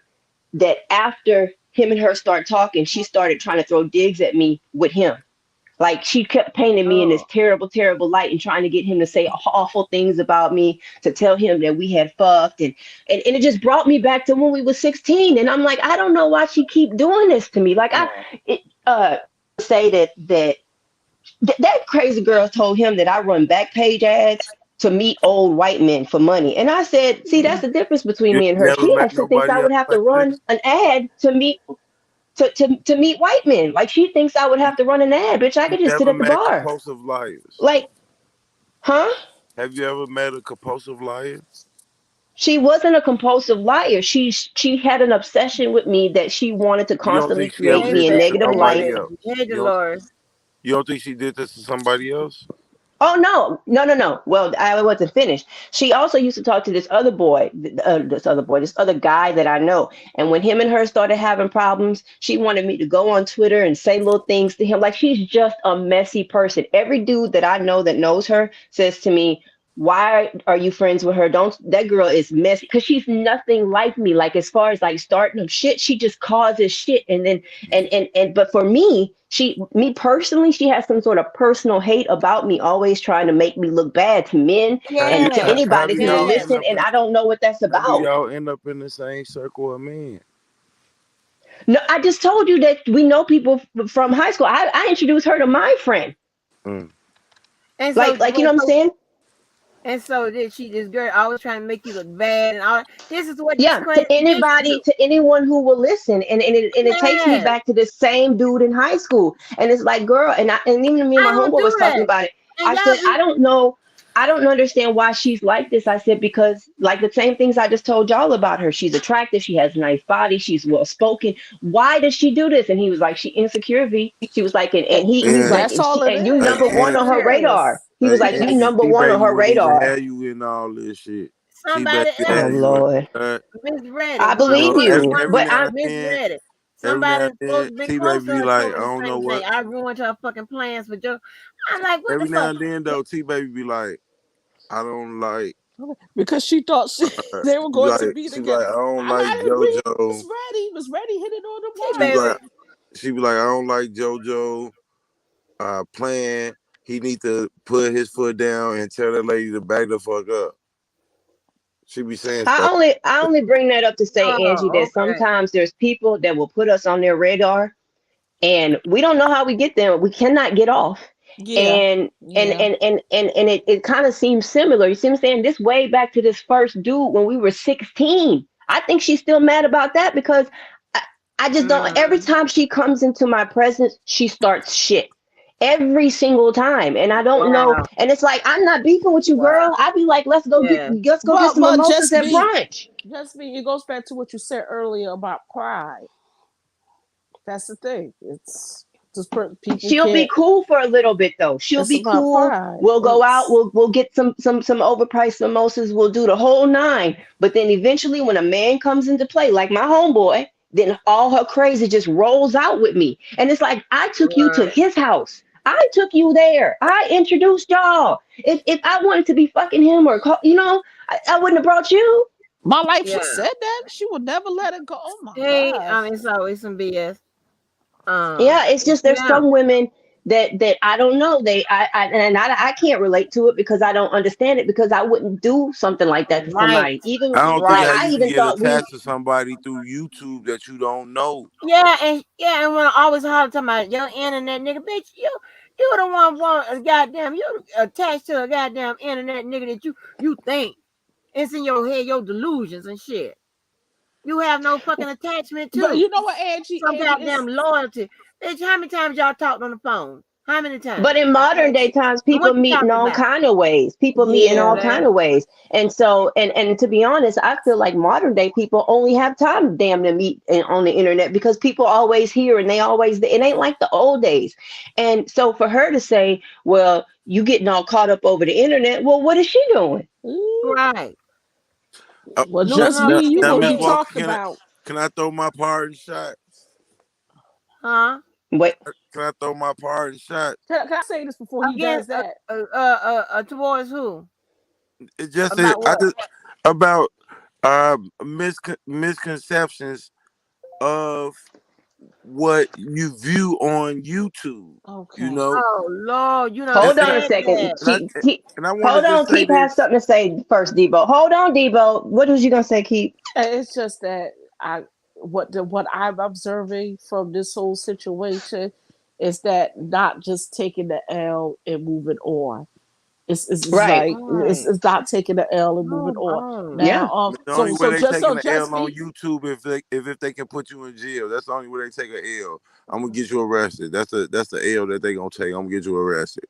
that after him and her start talking, she started trying to throw digs at me with him. Like she kept painting me in this Oh. terrible, terrible light and trying to get him to say awful things about me, to tell him that we had fucked, and it just brought me back to when we were 16. And I'm like, I don't know why she keep doing this to me. Like Yeah. it, say that crazy girl told him that I run back page ads to meet old white men for money. And I said, see, that's the difference between You me ain't and her. never She met actually thinks I nobody would else have to like this. run an ad to meet white men. Like she thinks I would have to run an ad. Bitch, I You could just sit never at the met bar. compulsive liars. Like, huh? Have you ever met a compulsive liar? She wasn't a compulsive liar. She had an obsession with me that she wanted to You don't constantly think she ever create Hey, did me in this to baby. negative Hey, light. somebody baby. else? Hey, You don't. Dolores. You don't think she did this to somebody else? Oh no. Well, I wasn't finished. She also used to talk to this other guy that I know. And when him and her started having problems, she wanted me to go on Twitter and say little things to him. Like she's just a messy person. Every dude that I know that knows her says to me, "Why are you friends with her? Don't that girl is messy because she's nothing like me. Like as far as like starting up shit, she just causes shit. And then but for me, me personally, she has some sort of personal hate about me, always trying to make me look bad to men and to How anybody do who will y'all Yes. end listen. up And in? I don't know what that's How do about. y'all end up in the same circle of men? No, I just told you that we know people from high school. I introduced her to my friend. Mm. And so, Like you know what I'm saying? And so this girl always trying to make you look bad and all. This is what these Yeah, crazy to bitches anybody, do. to anyone who will listen, and it takes me Yes, back to the same dude in high school, and it's like, girl, and even me and I my don't homeboy do was talking that. about it. And I y'all said, be I don't understand why she's like this. I said, because like the same things I just told y'all about her. She's attractive, she has a nice body, she's well spoken. Why does she do this? And he was like, she insecure. V. She was like, Eh, he's And like, that's all it and you is. number That's one all and on it her radar. is. He was like, you yes, and number T one on baby her wouldn't even radar. have you in all this shit. T somebody baby Oh have else you in Lord, that. misread it. I You One know, believe one you, one every but now I and then, misread it. every now Somebody and then, supposed to be T close baby to be her like, told I her the don't know same thing. what. I ruined her fucking plans for Joe. I'm like, what the Every now fuck? and then though, T baby be like, I don't like. Because she thought they were going to be She be together. like, I don't And like I agree with JoJo. Miss Reddy. Miss Reddy hit it on the T She be mark. baby. like, I don't like JoJo. Playing. He need to put his foot down and tell that lady to back the fuck up. She be saying stuff. I only bring that up to say, Angie, Oh, that okay. sometimes there's people that will put us on their radar, and we don't know how we get there. We cannot get off. Yeah. And Yeah. it kind of seems similar. You see what I'm saying? This way back to this first dude when we were 16. I think she's still mad about that because I, I just don't. Every Mm, time she comes into my presence, she starts shit. Every single time. And I don't know. wow. And it's like, I'm not beefing with you, Wow. girl. I'd be like, Yeah. let's go get some But mimosas just at me. brunch. Just me. It goes back to what you said earlier about pride. That's the thing. It's just people She'll be can't. cool for a little bit though. She'll It's be about cool. pride. We'll go out. It's We'll get some overpriced mimosas. We'll do the whole nine. But then eventually, when a man comes into play, like my homeboy, then all her crazy just rolls out with me. And it's like I took you to Right. his house. I took you there. I introduced y'all. If I wanted to be fucking him or I wouldn't have brought you. my life. She Yeah. said that she would never let it go. Oh my Hey, gosh. it's always some BS. Yeah, it's just there's Yeah. some women that I don't know. I can't relate to it because I don't understand it because I wouldn't do something like that to Right. somebody. Even I don't think like how Right. I you can even get thought we attached to somebody through YouTube that you don't know. And when I always holler talking about your internet nigga, bitch, you the one want a goddamn you attached to a goddamn internet nigga that you think it's in your head, your delusions and shit. You have no fucking attachment But to you know what, Angie? some Angie goddamn is. loyalty. Bitch, how many times y'all talked on the phone? How many but in times? modern day times And people what you meet in talked all about? kind of ways. People meet in See Yeah. all kind that? of ways. And so and to be honest, I feel like modern day people only have time damn to meet on the internet because people always here and they always it ain't like the old days. And so for her to say, well, you getting all caught up over the internet, well, what is she doing? Ooh. Right. Well, Losing just her me and you fucking Now, gonna Miss be mind. Walker, talking about. can I throw my part in shot? Huh? Wait, Can I throw my part in shot? Can I say this before he Again, does that? towards who? It just About I what? just about misconceptions of what you view on YouTube. You Okay. know, Oh Lord, you done and hold and on I a said second. that. and I, and I want to Hold on, just say Keep has this. something to say first, Debo. Hold on, Debo. What was you gonna say, Keep? It's just that I what I'm observing from this whole situation is that not just taking the L and moving on. It's Right. like Right. it's not taking the L and moving Move on. on. Now, Yeah. The only way they so taking the just L on me. YouTube if they can put you in jail. That's the only way they take an L. I'm gonna get you arrested. That's the L that they gonna take. I'm gonna get you arrested.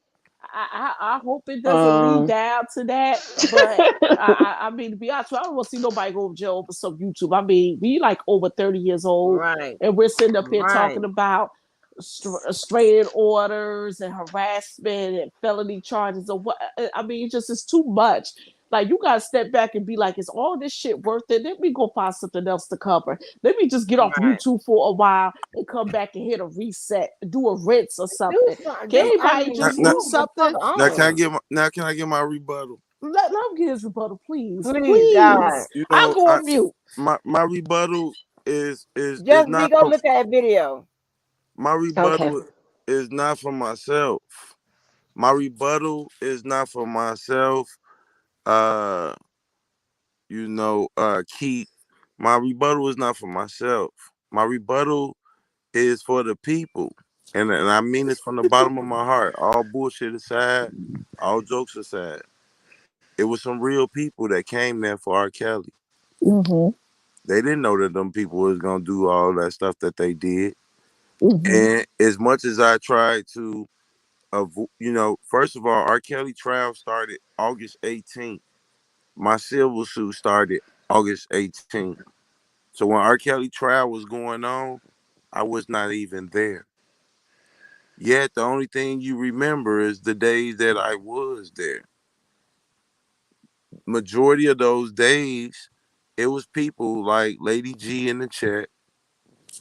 I hope it doesn't lead Um. down to that. But I mean, to be honest, I don't want to see nobody go to jail over some YouTube. I mean, we like over 30 years old, Right. and we're sitting up here Right. talking about restraining orders and harassment and felony charges or what. I mean, it's just it's too much. Like you gotta step back and be like, is all this shit worth it? Let me go find something else to cover. Let me just get off Right. YouTube for a while and come back and hit a reset, do a rinse or Do something. something. Can Do I anybody mean just Now, do move the fuck something? on. can I get my rebuttal? Let him get his rebuttal, please. Please, God. Please. You I'll know, go on mute. my rebuttal is Just be not go from look at that video. my Okay. rebuttal is not for myself. My rebuttal is not for myself. Uh, Keith. My rebuttal is not for myself. My rebuttal is for the people, and I mean this from the bottom of my heart. All bullshit aside, all jokes aside. It was some real people that came there for R. Kelly. Mm-hmm. They didn't know that them people was gonna do all that stuff that they did. Mm-hmm. And as much as I tried to, first of all, R. Kelly trial started August 18th. My civil suit started August 18th. So when R. Kelly trial was going on, I was not even there. Yet the only thing you remember is the days that I was there. Majority of those days, it was people like Lady G in the chat,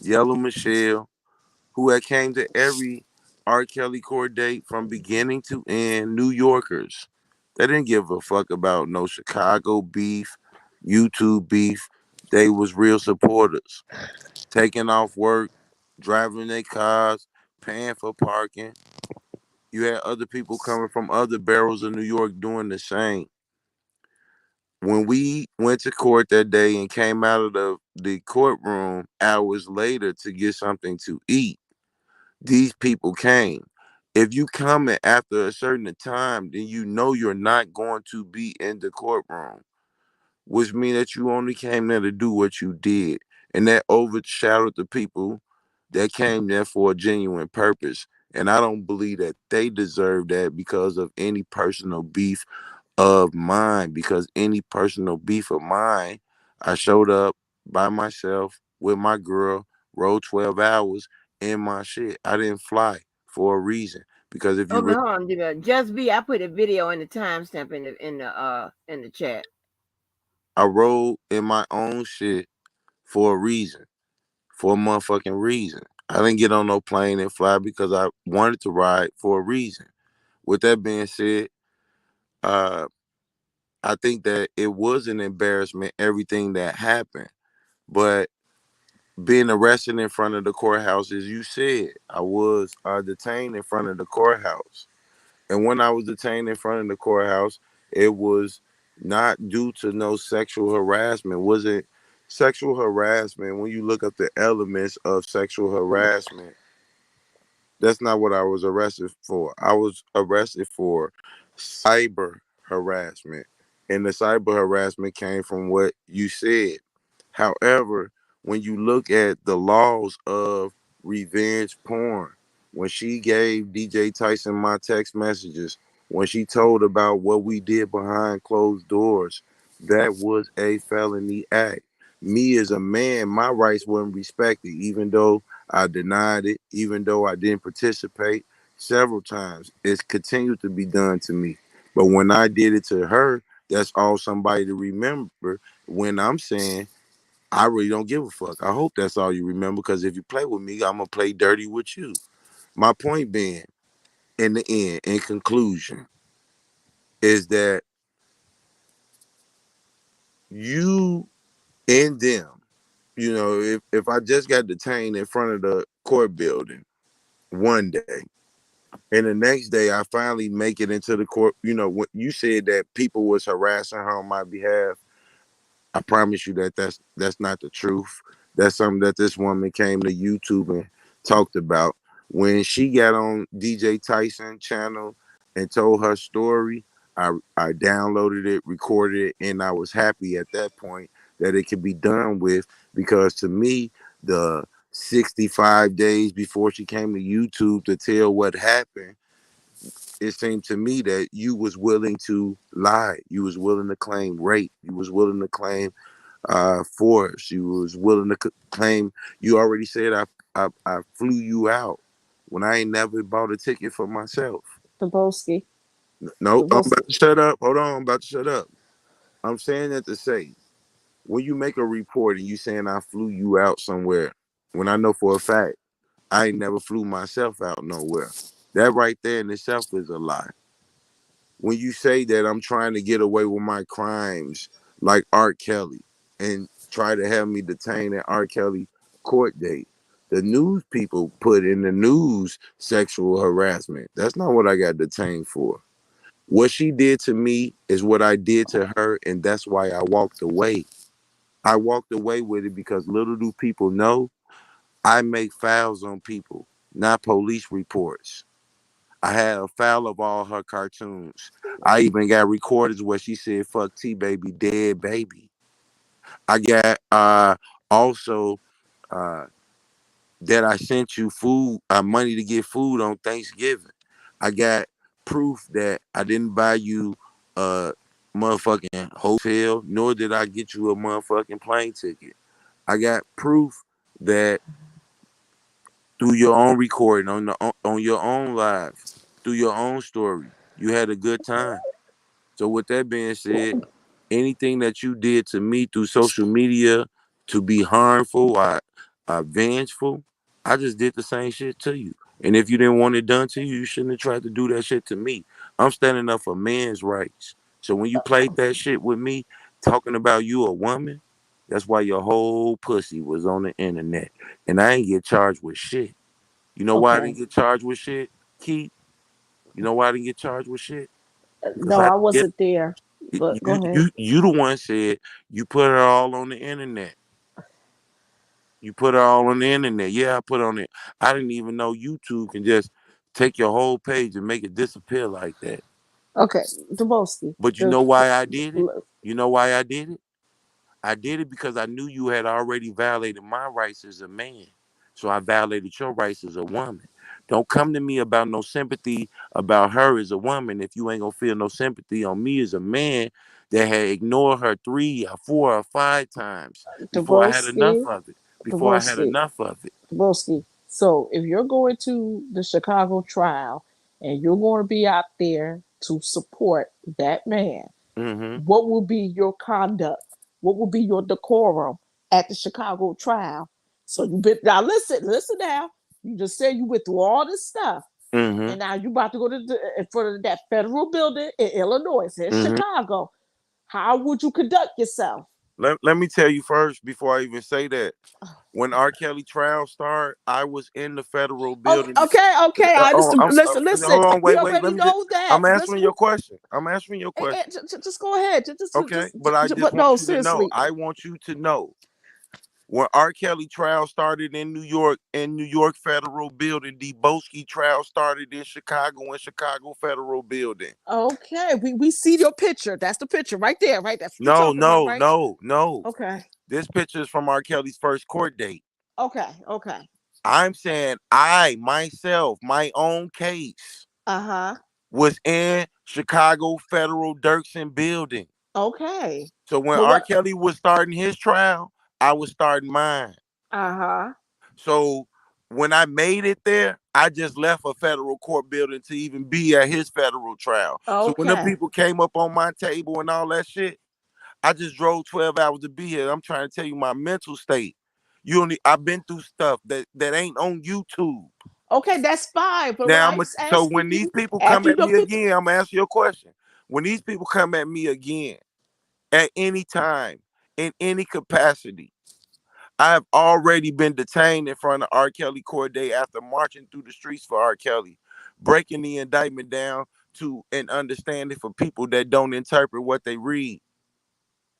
Yellow Michelle, who had came to every R. Kelly court date from beginning to end. New Yorkers. They didn't give a fuck about no Chicago beef, YouTube beef. They was real supporters. Taking off work, driving their cars, paying for parking. You had other people coming from other barrels of New York doing the same. When we went to court that day and came out of the courtroom hours later to get something to eat, these people came. If you come in after a certain time, then you know you're not going to be in the courtroom, which means that you only came there to do what you did. And that overshadowed the people that came there for a genuine purpose. And I don't believe that they deserve that because of any personal beef of mine. Because any personal beef of mine, I showed up by myself with my girl, rode 12 hours in my shit. I didn't fly for a reason. Because if you Okay, really, hold on, Just be. I put a video in the timestamp in the chat. I rode in my own shit for a reason, for a motherfucking reason. I didn't get on no plane and fly because I wanted to ride for a reason. With that being said, uh, I think that it was an embarrassment, everything that happened. But being arrested in front of the courthouse, as you said, I was detained in front of the courthouse. And when I was detained in front of the courthouse, it was not due to no sexual harassment. Was it sexual harassment? When you look up the elements of sexual harassment, that's not what I was arrested for. I was arrested for cyber harassment. And the cyber harassment came from what you said. However, when you look at the laws of revenge porn, when she gave DJ Tyson my text messages, when she told about what we did behind closed doors, that was a felony act. Me as a man, my rights weren't respected, even though I denied it, even though I didn't participate several times. It's continued to be done to me. But when I did it to her, that's all somebody to remember when I'm saying I really don't give a fuck. I hope that's all you remember because if you play with me, I'm gonna play dirty with you. My point being, in the end, in conclusion, is that you and them, if I just got detained in front of the court building one day, and the next day I finally make it into the court, when you said that people was harassing her on my behalf, I promise you that that's not the truth. That's something that this woman came to YouTube and talked about. When she got on DJ Tyson channel and told her story, I downloaded it, recorded it, and I was happy at that point that it could be done with because to me, the 65 days before she came to YouTube to tell what happened, it seemed to me that you was willing to lie. You was willing to claim rape. You was willing to claim force. You was willing to claim. You already said I flew you out when I ain't never bought a ticket for myself. Daboski. No, I'm about Daboski. to shut up. Hold on, I'm about to shut up. I'm saying that to say when you make a report and you saying I flew you out somewhere, when I know for a fact I ain't never flew myself out nowhere. That right there in itself is a lie. When you say that I'm trying to get away with my crimes like R. Kelly and try to have me detained at R. Kelly court date, the news people put in the news sexual harassment. That's not what I got detained for. What she did to me is what I did to her, and that's why I walked away. I walked away with it because little do people know I make files on people, not police reports. I had a file of all her cartoons. I even got recordings where she said "fuck T baby, dead baby." I got also uh that I sent you food, money to get food on Thanksgiving. I got proof that I didn't buy you a motherfucking hotel, nor did I get you a motherfucking plane ticket. I got proof that through your own recording on your own live, through your own story, you had a good time. So with that being said, anything that you did to me through social media to be harmful or vengeful, I just did the same shit to you. And if you didn't want it done to you, you shouldn't have tried to do that shit to me. I'm standing up for men's rights. So when you played that shit with me, talking about you a woman, that's why your whole pussy was on the internet. And I ain't get charged with shit. You know why I didn't Okay. get charged with shit, Keith? You know why I didn't get charged with shit? Because No, I I didn't get wasn't there. But go ahead. you the one said you put it all on the internet. You put it all on the internet. Yeah, I put on it. I didn't even know YouTube can just take your whole page and make it disappear like that. Okay, Debosky. But you know why I did it? You know why I did it? I did it because I knew you had already violated my rights as a man. So I violated your rights as a woman. Don't come to me about no sympathy about her as a woman if you ain't gonna feel no sympathy on me as a man that had ignored her 3 or 4 or 5 times before I had enough Debosky. of it. Before I had Debosky. enough of it. Debosky. So if you're going to the Chicago trial and you're going to be out there to support that man, Mm-hmm. what will be your conduct? What will be your decorum at the Chicago trial? So you been now listen now. You just said you went through all this stuff, Mm-hmm. and now you about to go to in front of that federal building in Illinois, it's in Mm-hmm. Chicago. How would you conduct yourself? Let me tell you first before I even say that. When R. Kelly trial started, I was in the federal Okay, building. okay, okay. I Oh, understand. Listen, listen. hold on, We wait. Let already me just. know that. I'm Let's answering your move. question. I'm answering your question. Just go ahead. Okay, but I just But want no, you to know. seriously. I want you to know when R. Kelly trial started in New York Federal Building. The Boski trial started in Chicago Federal Building. Okay, we see your picture. That's the picture right there, right? That's what you're No, talking about, no, right? no, no. Okay, This picture is from R. Kelly's first court date. okay. I'm saying I myself, my own case, Uh-huh. was in Chicago Federal Dirksen Building. Okay. So when But R. what? Kelly was starting his trial, I was starting mine. Uh-huh. So when I made it there, I just left a federal court building to even be at his federal trial. So when the Okay. people came up on my table and all that shit, I just drove 12 hours to be here. I'm trying to tell you my mental state. I've been through stuff that ain't on YouTube. Okay, that's fine. But what Now, I'm so asking when these you, people come after you at done me put the, again, I'm gonna ask you a question. When these people come at me again, at any time, in any capacity, I have already been detained in front of R. Kelly court day after marching through the streets for R. Kelly, breaking the indictment down to an understanding for people that don't interpret what they read.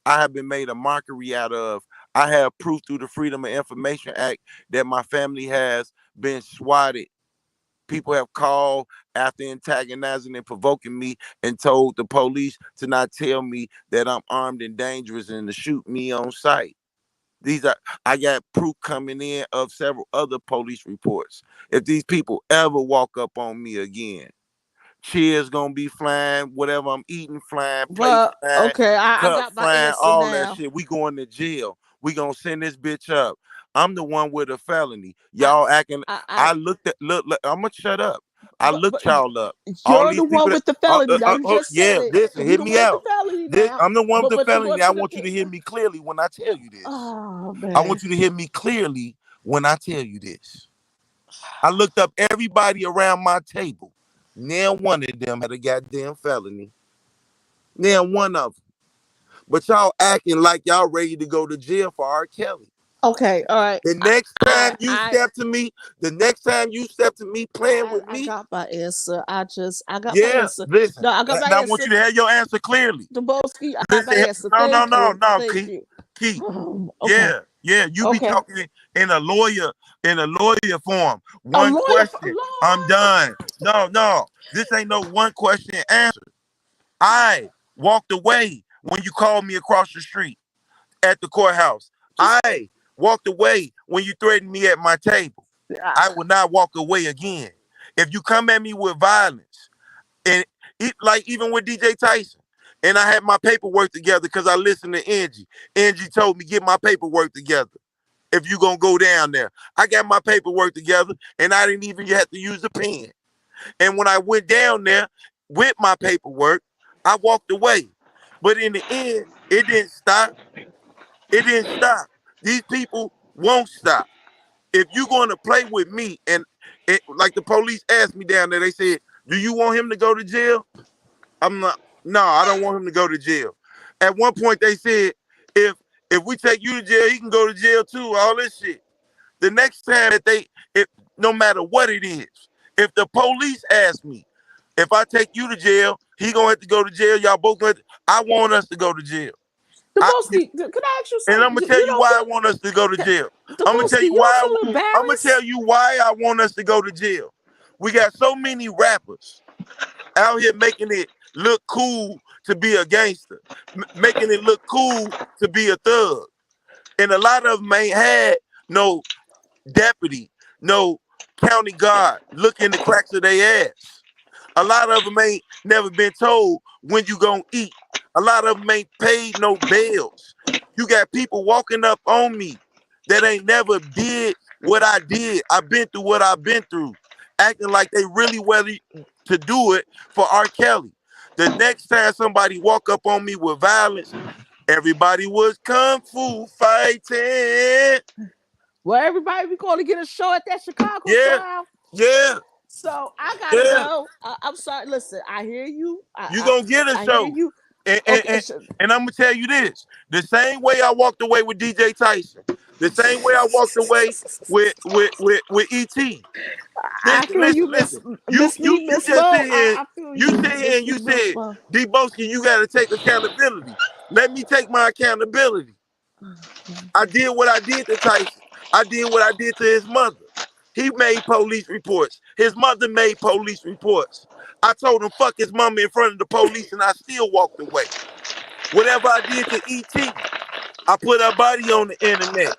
I have been made a mockery out of. I have proof through the Freedom of Information Act that my family has been swatted. People have called after antagonizing and provoking me and told the police to not tell me that I'm armed and dangerous and to shoot me on sight. These are I got proof coming in of several other police reports. If these people ever walk up on me again, cheers gonna be flying, whatever I'm eating flying, plates well, flying, okay, I cup got my flying, answer all that now. shit. We going to jail. We gonna send this bitch up. I'm the one with a felony. I Y'all acting. I I looked at look. I'm gonna shut up. I but looked y'all up. All you're the these people one that with the felony. Now you just said yeah, it. listen, You hit the me one with the out. felony now. I'm the one with the But the felony. but I to the want you to hear me clearly when I tell you this. oh I man. want you to hear me clearly when I tell you this. I looked up everybody around my table. Now one of them had a goddamn felony. Now one of them. But y'all acting like y'all ready to go to jail for R. Kelly. Okay, all right. The next time I you I step to me, playing with I me, got my answer. I got my yeah, answer. listen. No, I got my And I want answer. you to have your answer clearly. Dubowski, I got my Listen, answer. no, Thank you. no, Thank Keith. you. Keith. Okay. Yeah. Yeah, you be Okay. talking in a lawyer form. A One lawyer for question, I'm Lord. done. No, no, this ain't no one question answer. I walked away when you called me across the street at the courthouse. Just I walked away when you threatened me at my table. I will not walk away again. If you come at me with violence, and like even with DJ Tyson, and I had my paperwork together because I listened to Angie. Angie told me get my paperwork together if you gonna go down there. I got my paperwork together, and I didn't even have to use a pen. And when I went down there with my paperwork, I walked away. But in the end, it didn't stop. It didn't stop. These people won't stop. If you're going to play with me, and like the police asked me down there, they said, "Do you want him to go to jail?" I'm not. No, I don't want him to go to jail. At one point, they said, "If we take you to jail, he can go to jail too." All this shit. The next time that no matter what it is, if the police ask me, if I take you to jail, he gonna have to go to jail. Y'all both going. I want us to go to jail. the I, Bosky, can I ask you and I'm something? gonna tell You you don't why I feel want us to go to jail. the I'm gonna tell Bosky, you you don't why. feel I'm gonna tell embarrassed? you why I want us to go to jail. We got so many rappers out here making it look cool to be a gangster, making it look cool to be a thug, and a lot of them ain't had no deputy, no county guard look in the cracks of their ass. A lot of them ain't never been told when you gonna eat. A lot of them ain't paid no bills. You got people walking up on me that ain't never did what I did. I've been through what I've been through, acting like they really ready to do it for R. Kelly. The next time somebody walk up on me with violence, everybody was kung fu fighting. Well, everybody be going to get a show at that Chicago Yeah, trial. yeah, So I gotta yeah. go. I'm sorry. Listen, I hear you. You gonna get a I hear show. you. And, and, Okay. and, and I'm gonna tell you this: the same way I walked away with DJ Tyson, the same way I walked away with ET. I Listen, feel you, listen, Miss listen. Miss Me, You Miss just Mo. sit here, I feel you, and Miss Me, you Miss said, Mo. Debunking, you got to take accountability. Let me take my accountability. I did what I did to Tyson. I did what I did to his mother. He made police reports. His mother made police reports. I told him fuck his mama in front of the police, and I still walked away. Whatever I did to ET, I put her body on the internet.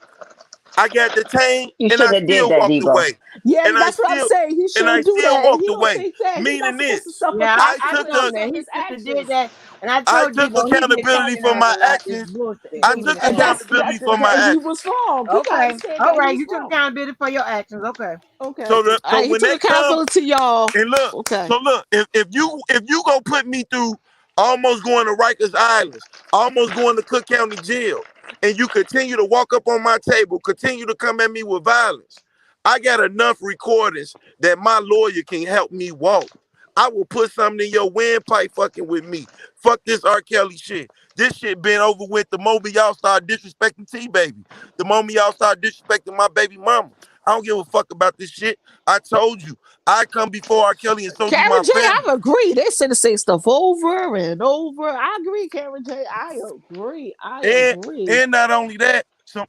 I got detained, You and I shouldn't have did still that, walked Debo. away. Yeah, And I that's what I'm still saying. He and I shouldn't do still that. And walked he don't away. think that. He's Meaning not supposed to this, suffer Yeah, I I took feel consequences the that of he his shouldn't have did actions. that. And I I told took Debo he been accountability talking for my a lot of this actions. bullshit. I He took been And saying. accountability for my that he actions. was wrong. You gotta Okay, understand all that right, he's you took wrong. accountability for your actions. Okay. Okay. So He when took they come accountability, y'all. and look, Okay. so look, if you gonna put me through almost going to Rikers Islands, almost going to Cook County Jail, and you continue to walk up on my table, continue to come at me with violence, I got enough recordings that my lawyer can help me walk. I will put something in your windpipe fucking with me. Fuck this R. Kelly shit. This shit been over with the moment y'all start disrespecting T Baby. The moment y'all start disrespecting my baby mama. I don't give a fuck about this shit. I told you. I come before R. Kelly and so do Karen my J, family. I agree. They said the same stuff over and over. I agree, Karen J. I agree. I And agree. and not only that, some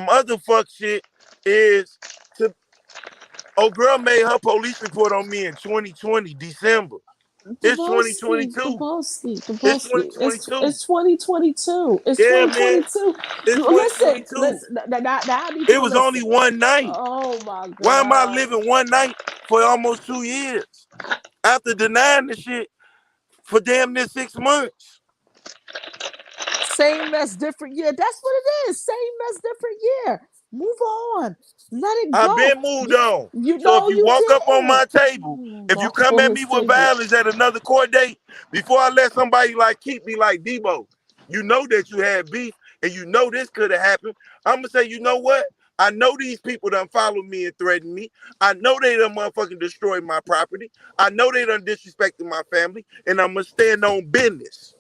other fuck shit is to old girl made her police report on me in 2020, December. It's Deboski, 2022. Deboski, It's Deboski.2022. It's 2022. It's Yeah, man. 2022. It's You listen, 2022. listen. Now I need you It to was only listen. one night. Oh my Why am I God. living one night for almost 2 years? After denying the shit for damn near 6 months. Same mess, different year. That's what it is. Same mess, different year. Move on. Let it I've go. been moved on. You So if know you you walk up on my didn't. table, if you Walk up come on at his me with table. violence at another court date, before I let somebody like keep me like Debo, you know that you had beef and you know this could have happened. I'm gonna say, you know what? I know these people done follow me and threaten me. I know they done motherfucking destroyed my property. I know they done disrespected my family, and I'm gonna stand on business.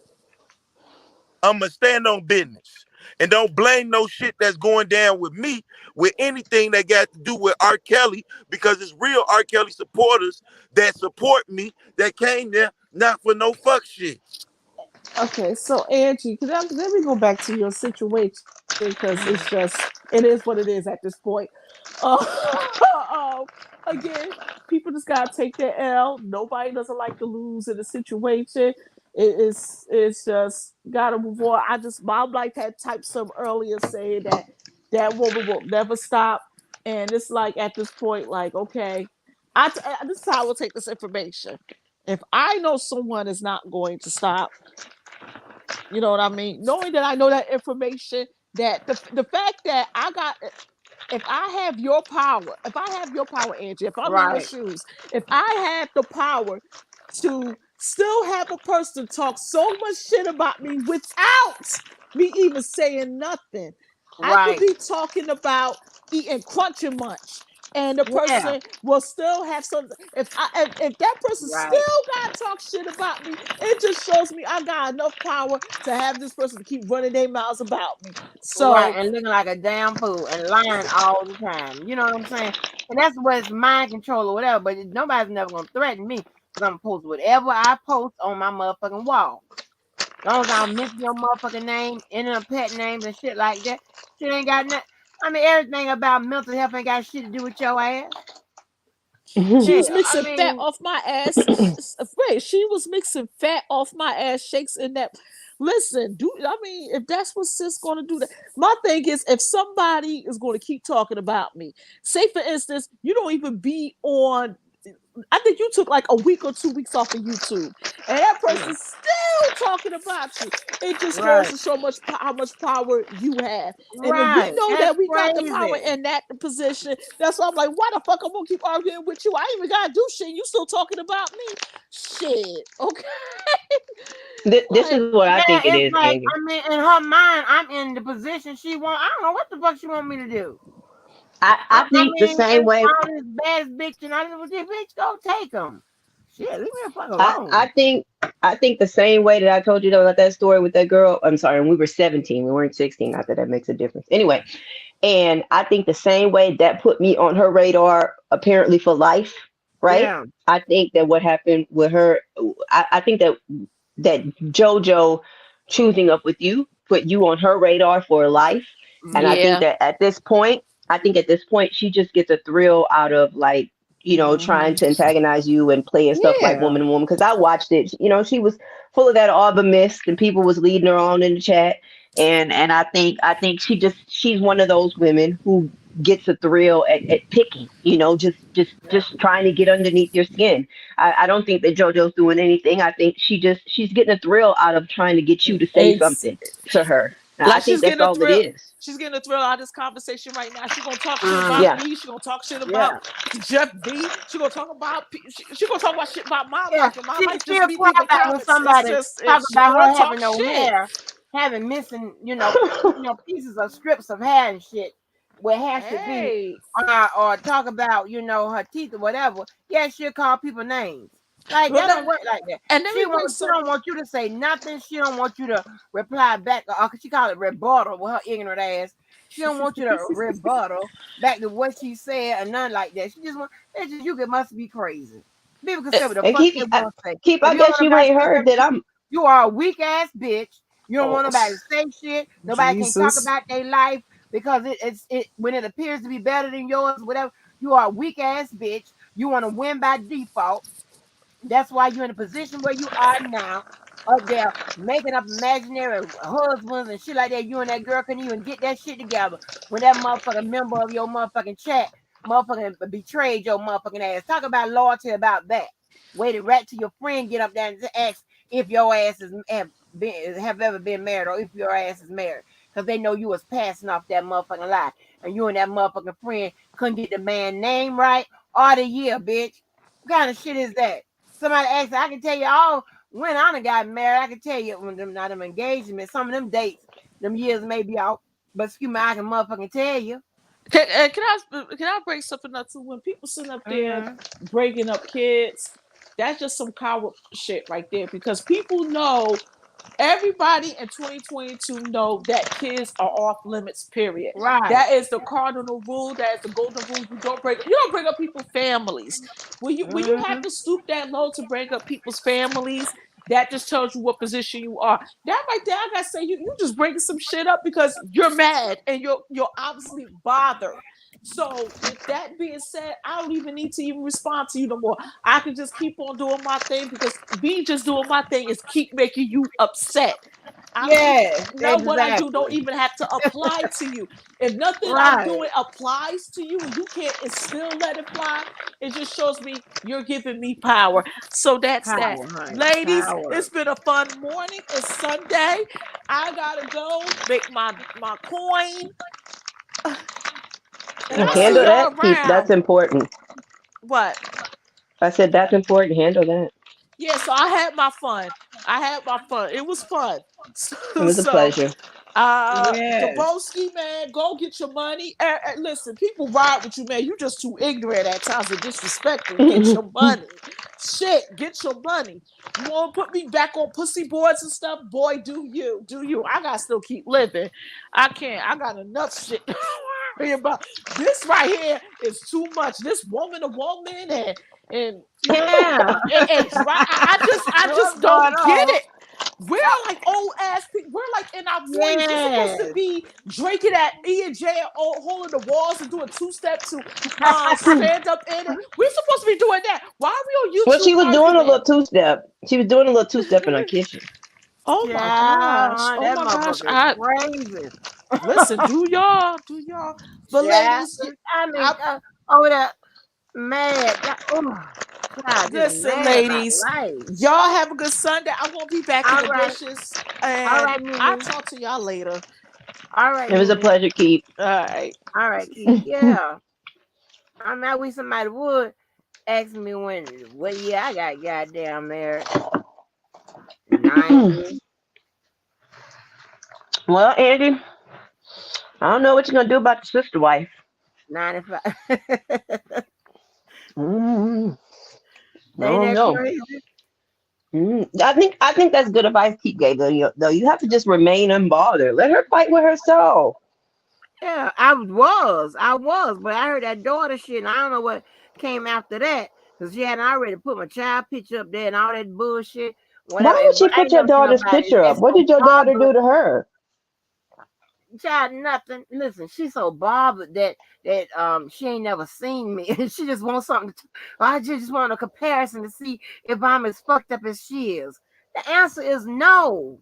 I'm gonna stand on business. And don't blame no shit that's going down with me with anything that got to do with R. Kelly, because it's real R. Kelly supporters that support me that came there not for no fuck shit. Okay, so Angie, let me go back to your situation because it's just It is what it is at this point. Uh, again, people just gotta take their L. Nobody doesn't like to lose in a situation. It's just gotta move on. I just mom like had typed some earlier saying that that woman will never stop, and it's like at this point, like okay, this is how I will take this information. If I know someone is not going to stop, you know what I mean? Knowing that I know that information, that the fact that I got, if I have your power, if I have your power, Angie, if I'm in your Right. shoes, if I had the power to still have a person talk so much shit about me without me even saying nothing, I could Right. be talking about eating Crunch Munch. And the Yeah. person will still have some. If that person still Right. got to talk shit about me, it just shows me I got enough power to have this person to keep running their mouths about me. Right. So And looking like a damn fool and lying all the time. You know what I'm saying? And that's what it's mind control or whatever. But nobody's never gonna threaten me because I'm gonna post whatever I post on my motherfucking wall. As long as I don't mention your motherfucking name, any of pet names and shit like that, shit ain't got nothing. I mean, everything about mental health ain't got shit to do with your ass. she Hell, was I mixing fat mean, off my ass. Wait, she was mixing fat off my ass shakes in that. Listen, do I mean if that's what sis gonna do that? My thing is if somebody is going to keep talking about me, say for instance, you don't even be on. I think you took like a week or 2 weeks off of YouTube, and that yeah, person's still talking about you. It just goes right, to show much how much power you have. And if we right. know That's that we got the power crazy. in that position, that's why I'm like, why the fuck I'm gonna keep arguing with you? I ain't even gotta do shit. You still talking about me? Shit. Okay. This Like, is what I Yeah, think it is, it's like Angie. I mean, in her mind, I'm in the position she want. I don't know what the fuck she want me to do. I I think the mean, same and way. all this bad bitch and I was this bitch go take them. Shit, leave me the fuck I, alone. I think I think the same way that I told you about that story with that girl. I'm sorry, and we were 17. We weren't 16. Not that that makes a difference. Anyway, and I think the same way that put me on her radar, apparently for life, right? Yeah, I think that what happened with her, I think that JoJo choosing up with you put you on her radar for life. And I think yeah. that at this point, I think at this point, she just gets a thrill out of like, trying Hmm. to antagonize you and playing stuff like yeah, woman to woman. Because I watched it, she was full of that Auburn mist, and people was leading her on in the chat. And I think she's one of those women who gets a thrill at picking, yeah. just trying to get underneath your skin. I don't think that JoJo's doing anything. I think she's getting a thrill out of trying to get you to say Ex- something to her. I like think she's that's getting a all it thrill. is. She's getting a thrill out of this conversation right now. She's gonna talk shit Mm-hmm. about Yeah. me. She's gonna talk shit about Yeah, Jeff B. She's gonna talk about she gonna talk about shit about my yeah. life, and my She life just she'll me cry leaving about when comments. It's somebody just talk she about gonna her talk having no shit. hair, having missing, pieces of strips of hair and shit where hair should be, Hey, or talk about her teeth or whatever. Yeah, she'll call people names. Like well that that, don't work like that. and let me bring She some. don't want you to say nothing. She don't want you to reply back. Or she call it rebuttal with her ignorant ass. She don't want you to rebuttal back to what she said or nothing like that. She just want. It's just you must be crazy. People can say what the And fuck keep they want to say. keep. If I you don't guess want you nobody to ain't say heard nothing that to you, I'm. you are a weak ass bitch. You don't Oh want nobody to say shit. Nobody can talk Jesus. about their life because it when it appears to be better than yours, whatever. You are a weak ass bitch. You want to win by default. That's why you're in the position where you are now, up there making up imaginary husbands and shit like that. You and that girl couldn't even get that shit together when that motherfucking member of your motherfucking chat motherfucking betrayed your motherfucking ass. Talk about loyalty about that. Waited right till your friend get up there and ask if your ass have ever been married or if your ass is married. Because they know you was passing off that motherfucking lie. And you and that motherfucking friend couldn't get the man name right or the year, bitch. What kind of shit is that? Somebody asked, I can tell you all when I done got married. I can tell you when them not them engagements, some of them dates, them years may be out. But excuse me, I can motherfucking tell you. Can I bring something up too? When people sitting up there Mm-hmm. breaking up kids, that's just some coward shit right there. Because people know, everybody in 2022 know that kids are off limits. Period. Right. That is the cardinal rule. That is the golden rule. You don't bring up people's families. When you Mm-hmm. have to stoop that low to bring up people's families, That just tells you what position you are. That right there, I gotta say, you just bringing some shit up because you're mad and you're obviously bothered. So with that being said, I don't even need to even respond to you no more. I can just keep on doing my thing because me just doing my thing is keep making you upset. I don't even Yes, know what I do don't exactly. even have to apply to you. If nothing I'm Right. doing applies to you and you can't and still let it fly, it just shows me you're giving me power. So that's that. Power, honey. Ladies, it's Power. been a fun morning. It's Sunday. I gotta go make my coin, and I'll see Handle Okay. y'all that. Keep that's around. important. What? I said that's important. Handle that. Yeah, so I had my fun. I had my fun. It was fun. It So, was a so pleasure. Yes. Debunking, man, go get your money. Listen, people ride with you, man. You just too ignorant at times and disrespectful. Get your money. Shit, get your money. You want to put me back on pussy boards and stuff? Boy, do you. Do you. I got to still keep living. I can't. I got enough shit to worry about. This right here is too much. This woman to woman and Yeah. I just What's going don't get on? it. We're like old ass people. We're like in our 40s. We're supposed to Yes. be drinking at E&J, holding the walls and doing two-step to stand up in it. We're supposed to be doing that. Why are we on Well, she YouTube was doing a arguing? little two step. She was doing a little two step in her kitchen. Oh my gosh. Yeah, Oh that my gosh. motherfucker is I crazy. listen, do y'all. But Yeah. ladies, I mean, I over there, mad. Oh, God, just listen, mad about ladies. life. Y'all have a good Sunday. I won't be back in All the right. dishes. All And right, I'll Mimi. talk to y'all later. All right, It was a Mimi. pleasure, Keep. All right. All right, Keith. Yeah. I'm not wish somebody would ask me what year I got goddamn married. 90, Well, Andy, I don't know what you're gonna do about the sister wife. 95. Mm, I Ain't don't that know. crazy? I think that's good advice Keep gave her. Though you have to just remain unbothered. Let her fight with herself. Yeah, I was, but I heard that daughter shit, and I don't know what came after that, because she had already put my child picture up there and all that bullshit, Why whatever. would But she I put ain't your never seen daughter's nobody picture up? that's What so did your daughter bothered. do to her? Child, nothing. Listen, she's so bothered that she ain't never seen me, and she just wants something. I just want a comparison to see if I'm as fucked up as she is. The answer is no.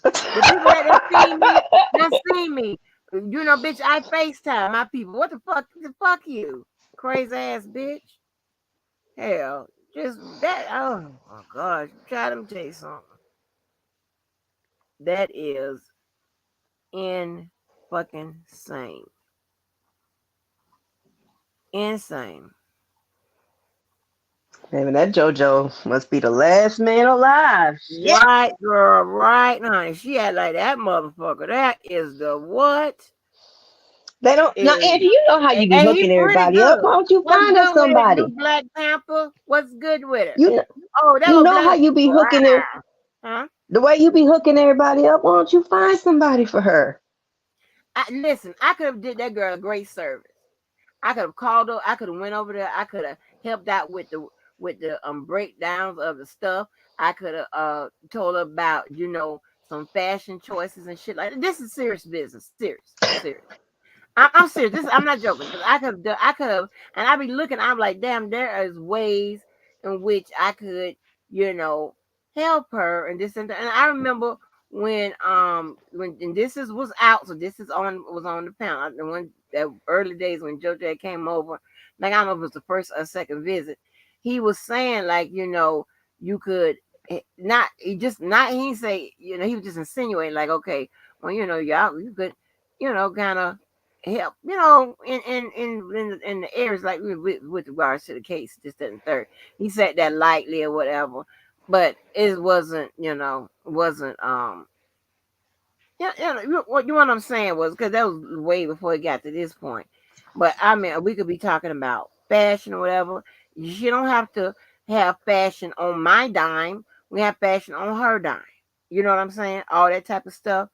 The people that done seen me, done seen me. You know, bitch, I FaceTime my people. What the fuck? The fuck you, crazy ass bitch. Hell, just that. Oh my gosh, try let me tell you something. That is in fucking insane. Insane. Maybe that JoJo must be the last man alive. Shit. Right, girl. Right, honey. She had like that motherfucker. That is the what? They don't now, Is Andy. You know how you be and he hooking pretty everybody up. good. Why don't you What's find us good with it, new somebody? Black Panther? What's good with it? You know, Oh, that you little know how black. you be hooking her. Huh? The way you be hooking everybody up. Why don't you find somebody for her? Listen, I could have did that girl a great service. I could have called her. I could have went over there. I could have helped out with the breakdowns of the stuff. I could have told her about some fashion choices and shit like that. This is serious business. Serious, serious. I'm serious. I'm not joking because I could have, and I be looking. I'm like, damn, there is ways in which I could, you know, help her and this and that. And I remember when and this is was out, so this is on the panel. The one that early days when JoJo came over, like I don't know if it was the first or second visit, he was saying like, you could not he just not he didn't say he was just insinuating like, okay, well, y'all you could kind of help, in the areas like with regards to the case, this, that, and third. He said that lightly or whatever, but it wasn't. Yeah, what I'm saying was because that was way before it got to this point. But I mean, we could be talking about fashion or whatever. She don't have to have fashion on my dime. We have fashion on her dime. You know what I'm saying? All that type of stuff.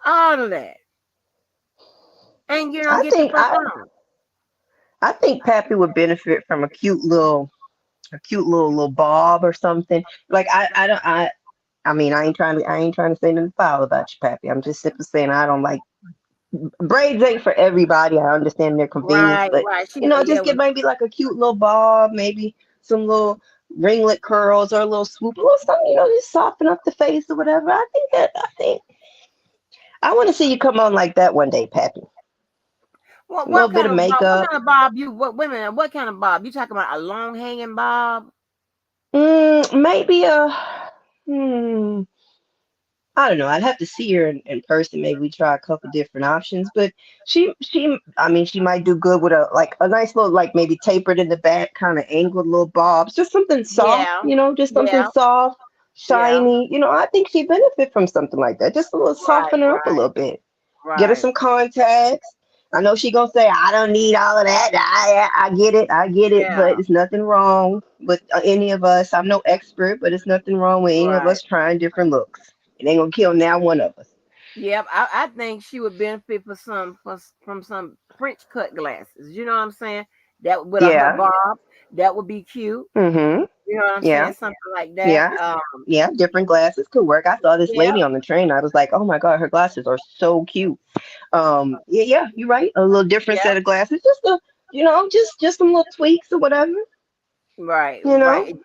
All of that. And I get the think fuck I on. I think Pappy would benefit from a cute little a cute little bob or something. Like I don't I mean I ain't trying to say nothing foul about you, Pappy. I'm just simply saying I don't like braids ain't for everybody. I understand their convenience, Right, but right. She, you know, yeah, just get maybe like a cute little bob, maybe some little ringlet curls or a little swoop, a little something, you know, just soften up the face or whatever. I think I want to see you come on like that one day, Pappy. A little bit of what makeup. kind of bob you, what women, what kind of bob? You talking about a long hanging bob? Maybe a hmm. I don't know. I'd have to see her in person. Maybe we try a couple different options. But I mean, she might do good with a like a nice little like maybe tapered in the back, kind of angled little bobs, just something soft, Yeah, you know, just something yeah, soft, yeah. shiny. You know, I think she'd benefit from something like that. Just a little Right, soften her up a right, little bit. Get her right, some contacts. I know she gonna say I don't need all of that. I get it. yeah, But it's nothing wrong with any of us. I'm no expert, but it's nothing wrong with any of right. us trying different looks. It ain't gonna kill now one of us. Yep, I think she would benefit for from some French cut glasses. You know what I'm saying? That with a Yeah. bob, that would be cute. Mm-hmm. You know what I'm saying? Yeah. Something like that. Yeah. Yeah. Different glasses could work. I saw this Yeah, lady on the train. I was like, oh my God, her glasses are so cute. Yeah, yeah, you're right. A little different yeah. set of glasses. Just a just some little tweaks or whatever, Right, you know. right.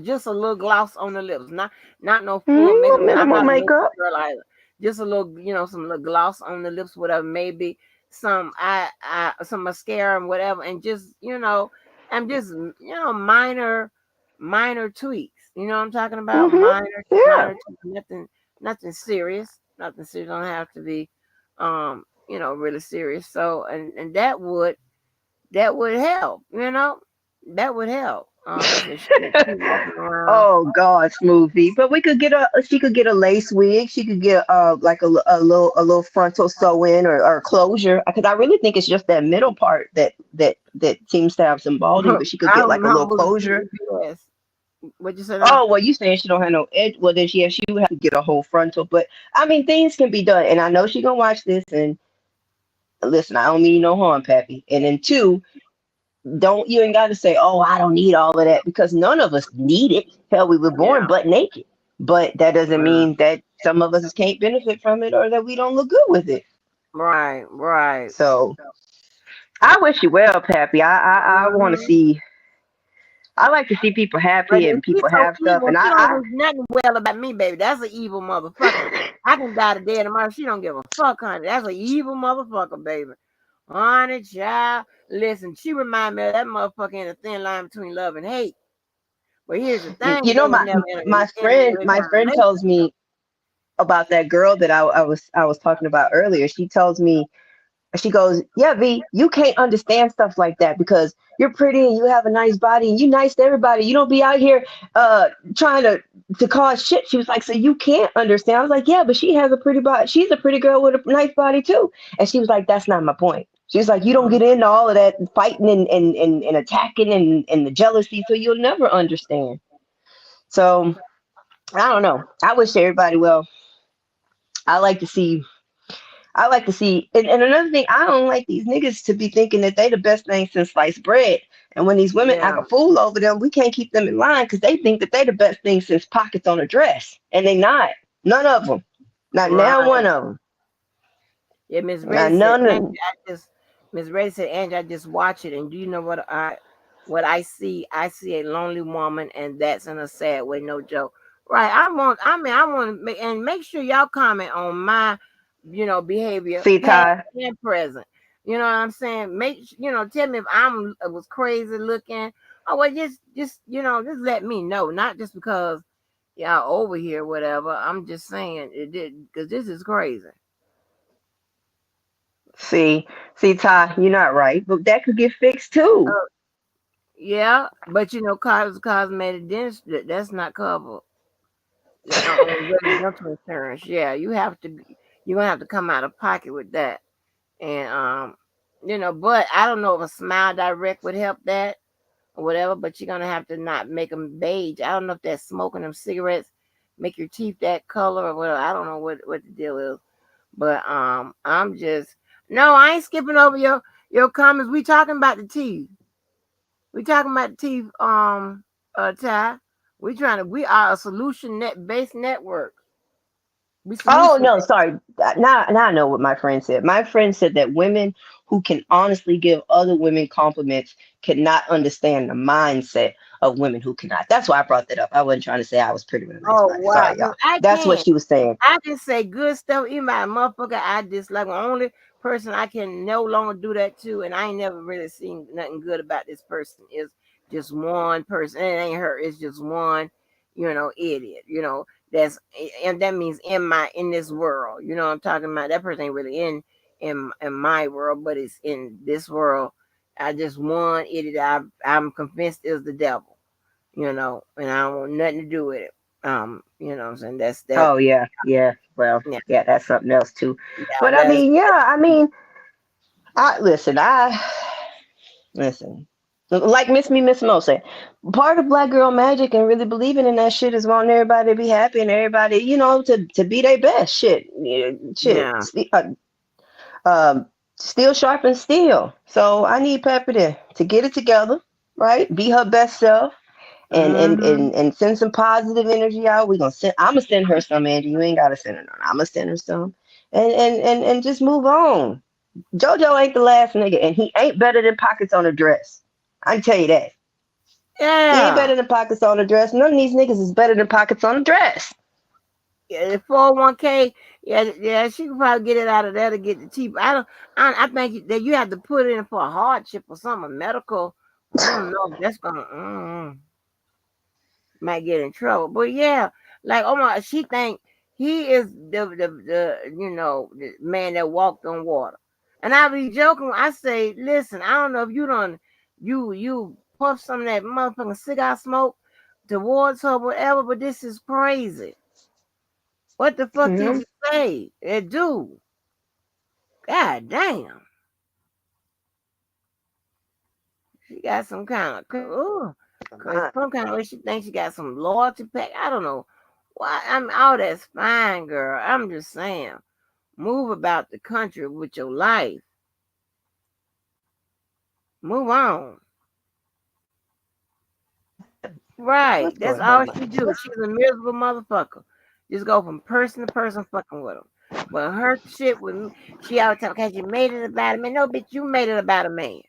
Just a little gloss on the lips, not no full makeup. Mm-hmm. I'm Minimal not a makeup makeup. girl either. Just a little, some little gloss on the lips, whatever. Maybe some mascara and whatever, and just and just minor tweaks. You know what I'm talking about? Mm-hmm. Minor Yeah. tweaks. Nothing serious. Nothing serious. Don't have to be, really serious. So and that would help. That would help. So she walking around. Oh God, smoothie. But we could get she could get a lace wig. She could get like a little frontal sew in or closure. Because I really think it's just that middle part that seems to have some balding. But she could get I'm like a little humble as closure. UPS. What you say now? Oh well, you saying she don't have no edge? Well, then yeah, she would have to get a whole frontal. But I mean, things can be done. And I know she gonna watch this. And listen, I don't mean no harm, Pappy. And then two, don't you ain't got to say, oh, I don't need all of that because none of us need it. Hell, we were born Yeah. butt naked. But that doesn't Right. mean that some of us can't benefit from it or that we don't look good with it. Right. Right. So I wish you well, Pappy. I want to Hmm. see. I like to see people But happy if and she's people so have stuff. evil, And she don't wish nothing well about me, baby. That's an evil motherfucker. I can die today tomorrow. She don't give a fuck, honey. That's an evil motherfucker, baby. Honey, child. Listen, she remind me of that motherfucker in a thin line between love and hate. But here's the thing: you know, they was never in a really my kind of friend tells relationship. me about that girl that I was talking about earlier. She tells me she goes, yeah, V, you can't understand stuff like that because you're pretty and you have a nice body and you nice to everybody. You don't be out here trying to cause shit. She was like, so you can't understand. I was like, yeah, but she has a pretty body. She's a pretty girl with a nice body too. And she was like, that's not my point. She was like, you don't Mhm. get into all of that fighting and attacking and the jealousy, so you'll never understand. So I don't know. I wish everybody well. I like to see and another thing, I don't like these niggas to be thinking that they the best thing since sliced bread. And when these women act Yeah. a fool over them, we can't keep them in line because they think that they the best thing since pockets on a dress. And they not. None of them. Not now Right. one of them. Yeah, Miss Not Reddy said, none of Angie, them. Miss Reddy said, Angie, I just watch it, and do you know what I see? I see a lonely woman, and that's in a sad way, no joke. Right. I want to make sure y'all comment on my, behavior, See, past Ty. and present. You know what I'm saying? Tell me if I was crazy looking. Oh, well, just let me know, not just because y'all over here, whatever. I'm just saying it did because this is crazy. See, Ty, you're not right. But that could get fixed too. Yeah, but cosmetic dentistry that's not covered on residential insurance. Yeah, you're gonna have to come out of pocket with that, and but I don't know if a Smile Direct would help that or whatever. But you're gonna have to not make them beige. I don't know if that smoking them cigarettes make your teeth that color or whatever. I don't know what the deal is, but I'm just no, I ain't skipping over your comments. We talking about the teeth. We talking about the teeth. Ty. We are a solution net based network. We Oh solution no, based. sorry. Now I know what my friend said. My friend said that women who can honestly give other women compliments cannot understand the mindset of women who cannot. That's why I brought that up. I wasn't trying to say I was pretty with a nice Oh body. wow, Sorry, 'cause y'all. I That's what can. she was saying. I can say good stuff. Even my motherfucker, I dislike. The only person I can no longer do that to, and I ain't never really seen nothing good about this person is just one person. And it ain't her. It's just one, idiot. And that means in this world. You know what I'm talking about. That person ain't really in my world, but it's in this world. I just one idiot. I'm convinced is the devil. And I don't want nothing to do with it. What I'm saying that's that. Oh yeah, yeah. Well, Yeah, yeah, that's something else too. yeah, But I that's mean, yeah, I mean, I listen. I listen. Like Miss Mo said, part of Black Girl Magic and really believing in that shit is wanting everybody to be happy and everybody, to be their best. Shit, yeah, shit. yeah. Steel sharpens steel. So I need Pepper to get it together, right? Be her best self and and Mm-hmm. and and send some positive energy out. We gonna send. I'm gonna send her some, Angie. You ain't gotta send her none. I'm gonna send her some, and just move on. JoJo ain't the last nigga, and he ain't better than pockets on a dress. I can tell you that. He ain't Yeah. better than pockets on a dress. None of these niggas is better than pockets on a dress. Yeah, the 401k, yeah, yeah, she could probably get it out of there to get the cheap. I think that you have to put it in for a hardship or something, medical. I don't know if that's gonna, might get in trouble. But yeah, like oh my, she think he is the man that walked on water. And I be joking. I say, listen, I don't know if you puff some of that motherfucking cigar smoke towards her, whatever. But this is crazy. What the fuck did Hmm. you say? Dude, god damn, she got some kind of some kind of way she thinks she got some loyalty pack. I don't know. Why? All that's fine, girl. I'm just saying, move about the country with your life. Move on. Right. What's That's going on, all my? she do. She's a miserable motherfucker. Just go from person to person fucking with them. But her shit with me, she always tell me, "Cause you made it about a man." No, bitch, you made it about a man.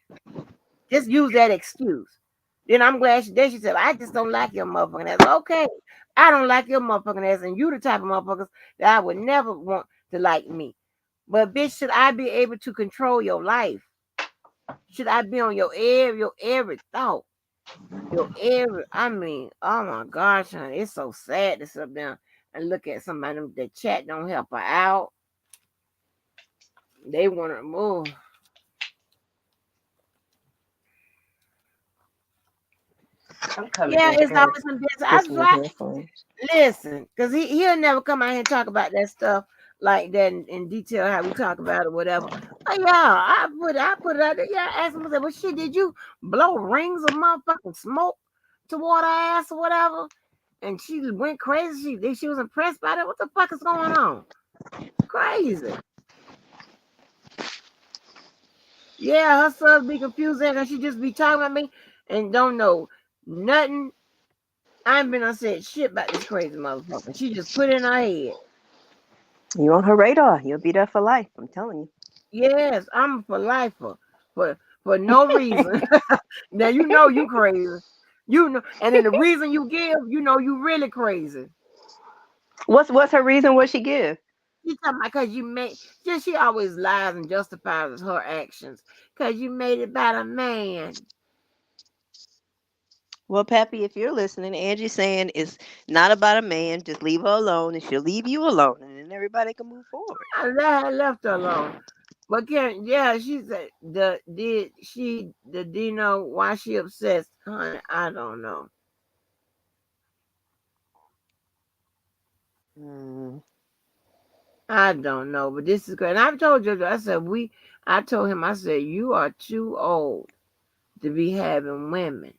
Just use that excuse. Then I'm glad she said, I just don't like your motherfucking ass. Okay. I don't like your motherfucking ass, and you the type of motherfuckers that I would never want to like me. But bitch, should I be able to control your life? Should I be on your every thought? I mean, oh my gosh, honey, it's so sad to sit down and look at somebody that chat don't help her out. They want to move. I'm coming Yeah, in it's here. always some business. I Get was some new like, headphones. listen, because he'll never come out here and talk about that stuff like that in detail how we talk about it, whatever. But yeah, I put it out there. Yeah, I asked him, I said, well, shit, did you blow rings of motherfucking smoke toward her ass or whatever? And she went crazy. She was impressed by that. What the fuck is going on? Crazy. Yeah, her son be confused because she just be talking about me and don't know nothing. I ain't been on said shit about this crazy motherfucker. She just put it in her head. You on her radar? You'll be there for life. I'm telling Yes, I'm for life for no reason. Now you know you crazy. You know, and then the reason you give, you know you really crazy. you. What's her reason? What she give? She talking about cause you made just she always lies and justifies her actions. Cause you made it about a man. Well, Pappy, if you're listening, Angie's saying it's not about a man. Just leave her alone, and she'll leave you alone, and then everybody can move forward. I left her alone. But Karen, yeah, she said the Dino why she obsessed, honey, I don't know. Mm. I don't know, but this is great. And I've told you, I told him, I said, you are too old to be having women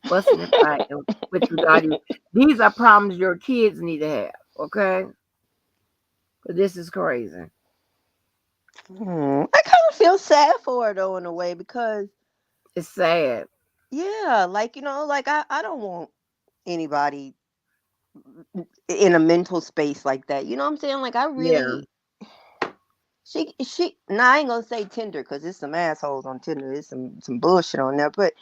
fussing and fighting with regard to you. These are problems your kids need to have, okay? But this is crazy. I kind of feel sad for her though, in a way, because It's sad. yeah, like like I don't want. anybody in a mental space like that. You know what I'm saying? Like I Yeah. really she now I ain't gonna say Tinder because there's some assholes on Tinder. There's some bullshit on there, but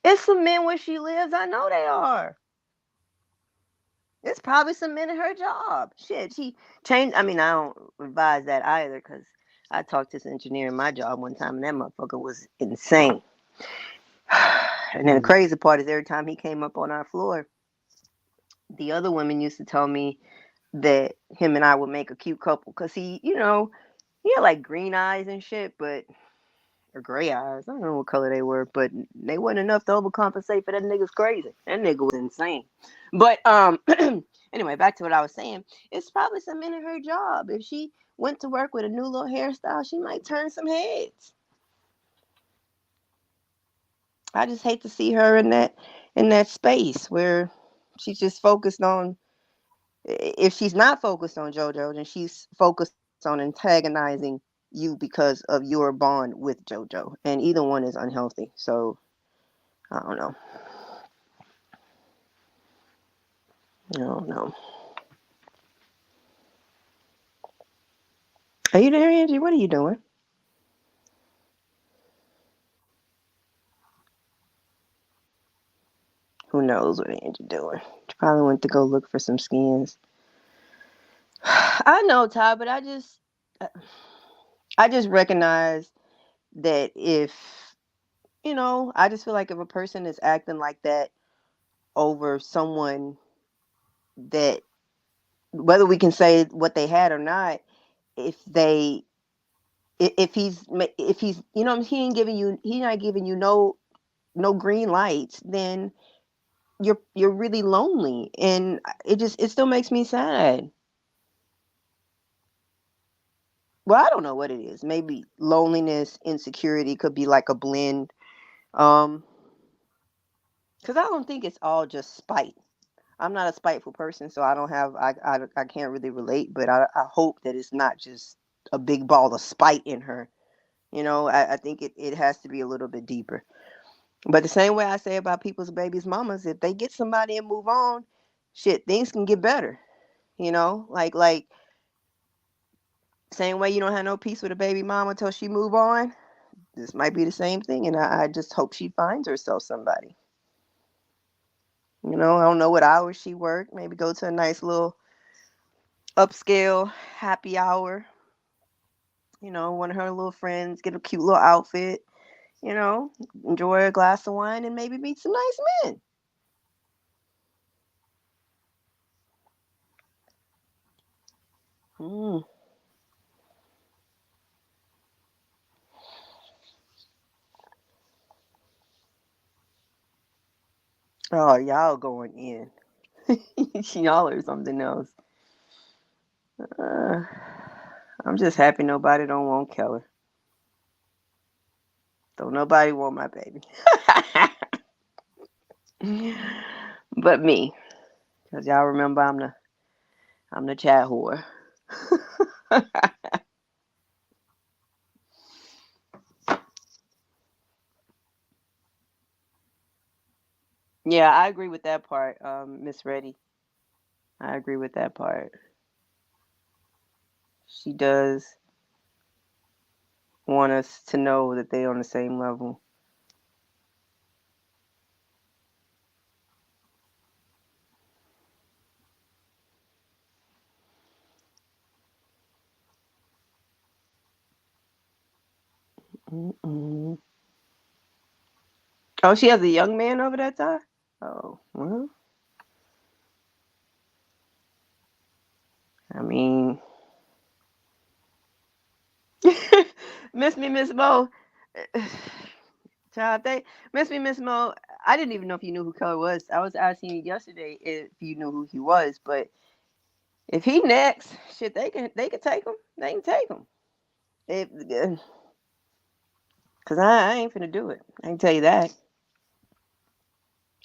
it's some men where she lives. I know they are. It's probably some men in her job. Shit, she changed. I mean, I don't advise that either because I talked to this engineer in my job one time and that motherfucker was insane. And then the Mm. crazy part is every time he came up on our floor, the other women used to tell me that him and I would make a cute couple because he had like green eyes and shit, but or gray eyes. I don't know what color they were, but they wasn't enough to overcompensate for that nigga's crazy. That nigga was insane. But anyway, back to what I was saying. It's probably some men in her job. If she went to work with a new little hairstyle, she might turn some heads. I just hate to see her in that space where she's just focused on. If she's not focused on JoJo, then she's focused on antagonizing you because of your bond with JoJo, and either one is unhealthy. So I don't know. I don't know. Are you there, Angie? What are you doing? Who knows what Angie doing? She probably went to go look for some skins. I know, Ty, but I just recognize that if I just feel like if a person is acting like that over someone that whether we can say what they had or not, if they if he's he's not giving you no green lights, then you're really lonely, and it still makes me sad. Well, I don't know what it is. Maybe loneliness, insecurity could be like a blend. Um, because I don't think it's all just spite. I'm not a spiteful person, so I can't really relate. But I hope that it's not just a big ball of spite in her. I think it has to be a little bit deeper. But the same way I say about people's babies' mamas, if they get somebody and move on, shit, things can get better. Like same way you don't have no peace with a baby mama until she move on. This might be the same thing, and I just hope she finds herself somebody. I don't know what hours she worked. Maybe go to a nice little upscale happy hour. One of her little friends, get a cute little outfit. You know, enjoy a glass of wine and maybe meet some nice men. Mm. Oh, y'all going in. Y'all are something else. Uh, I'm just happy nobody don't want Keller. Don't nobody want my baby. But me. Because y'all remember I'm the chat whore. Yeah, I agree with that part, Miss Reddy. I agree with that part. She does want us to know that they're on the same level. Mm-mm. Oh, she has a young man over that time? Oh, well, I mean, Miss Me, Miss Mo. Child, Miss Me, Miss Mo. I didn't even know if you knew who Keller was. I was asking you yesterday if you knew who he was, but if he next, shit, they can take him. They can take him. If, Cause I ain't finna do it. I can tell you that.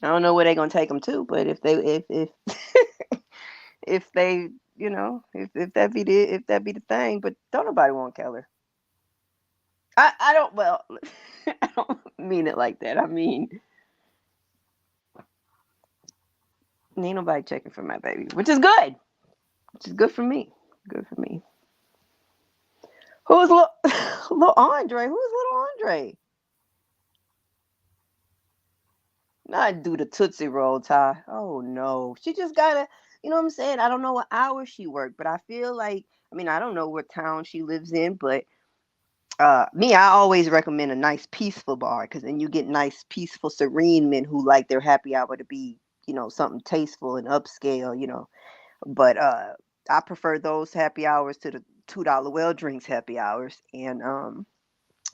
I don't know where they gonna take him to, but if if they if that be the thing, but don't nobody want Keller. I don't well I don't mean it like that. I mean Ain't nobody checking for my baby, which is good. Which is good for me. Good for me. Who's little, little Andre? Who's little Andre? Not do the Tootsie Roll, Ty. Oh no. She just gotta, you know what I'm saying? I don't know what hours she worked, but I feel like, I mean, I don't know what town she lives in, but me, I always recommend a nice peaceful bar because then you get nice, peaceful, serene men who like their happy hour to be, something tasteful and upscale. But I prefer those happy hours to the $2 well drinks happy hours. And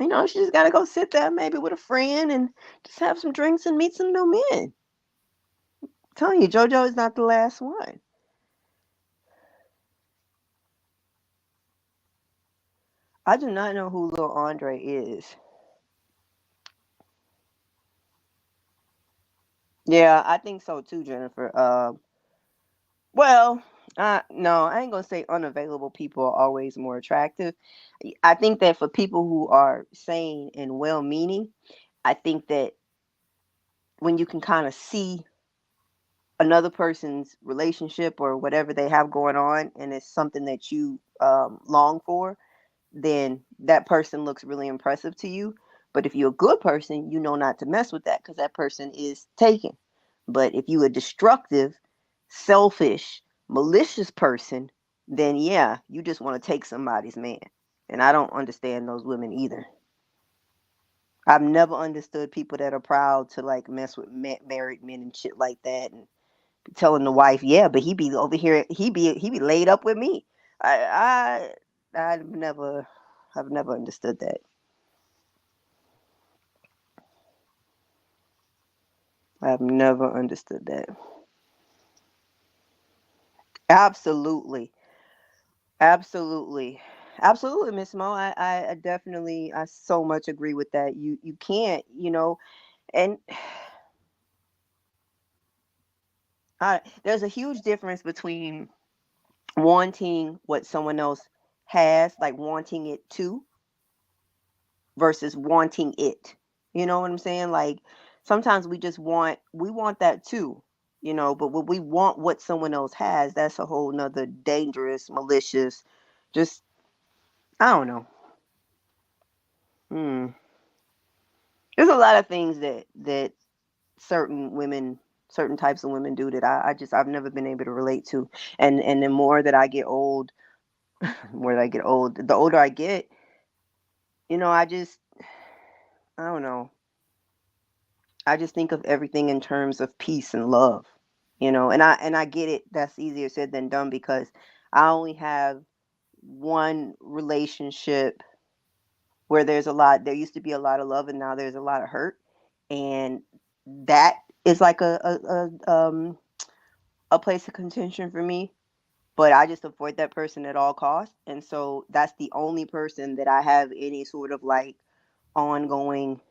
she just gotta go sit there maybe with a friend and just have some drinks and meet some new men. I'm telling you, JoJo is not the last one. I do not know who little Andre is. Yeah, I think so too, Jennifer. Well, no, I ain't gonna say unavailable people are always more attractive. I think that for people who are sane and well-meaning, I think that when you can kind of see another person's relationship or whatever they have going on, and it's something that you long for, then that person looks really impressive to you. But if you're a good person, you know not to mess with that because that person is taken. But if you're a destructive, selfish, malicious person, then yeah, you just want to take somebody's man. And I don't understand those women either. I've never understood people that are proud to like mess with married men and shit like that, and be telling the wife, yeah, but he be over here, he be laid up with me. I've never understood that. I've never understood that. Absolutely. Absolutely. Absolutely, Miss Mo. I definitely, I so much agree with that. You can't, and there's a huge difference between wanting what someone else has, like wanting it too, versus wanting it. You know what I'm saying? Like sometimes we want that too, but when we want what someone else has, that's a whole nother dangerous, malicious, just I don't know. Hmm. There's a lot of things that certain women, certain types of women do that I've never been able to relate to. And the more that I get old, the older I get, I don't know. I just think of everything in terms of peace and love, and I get it. That's easier said than done because I only have one relationship where there used to be a lot of love and now there's a lot of hurt. And that is like a place of contention for me. But I just avoid that person at all costs. And so that's the only person that I have any sort of like ongoing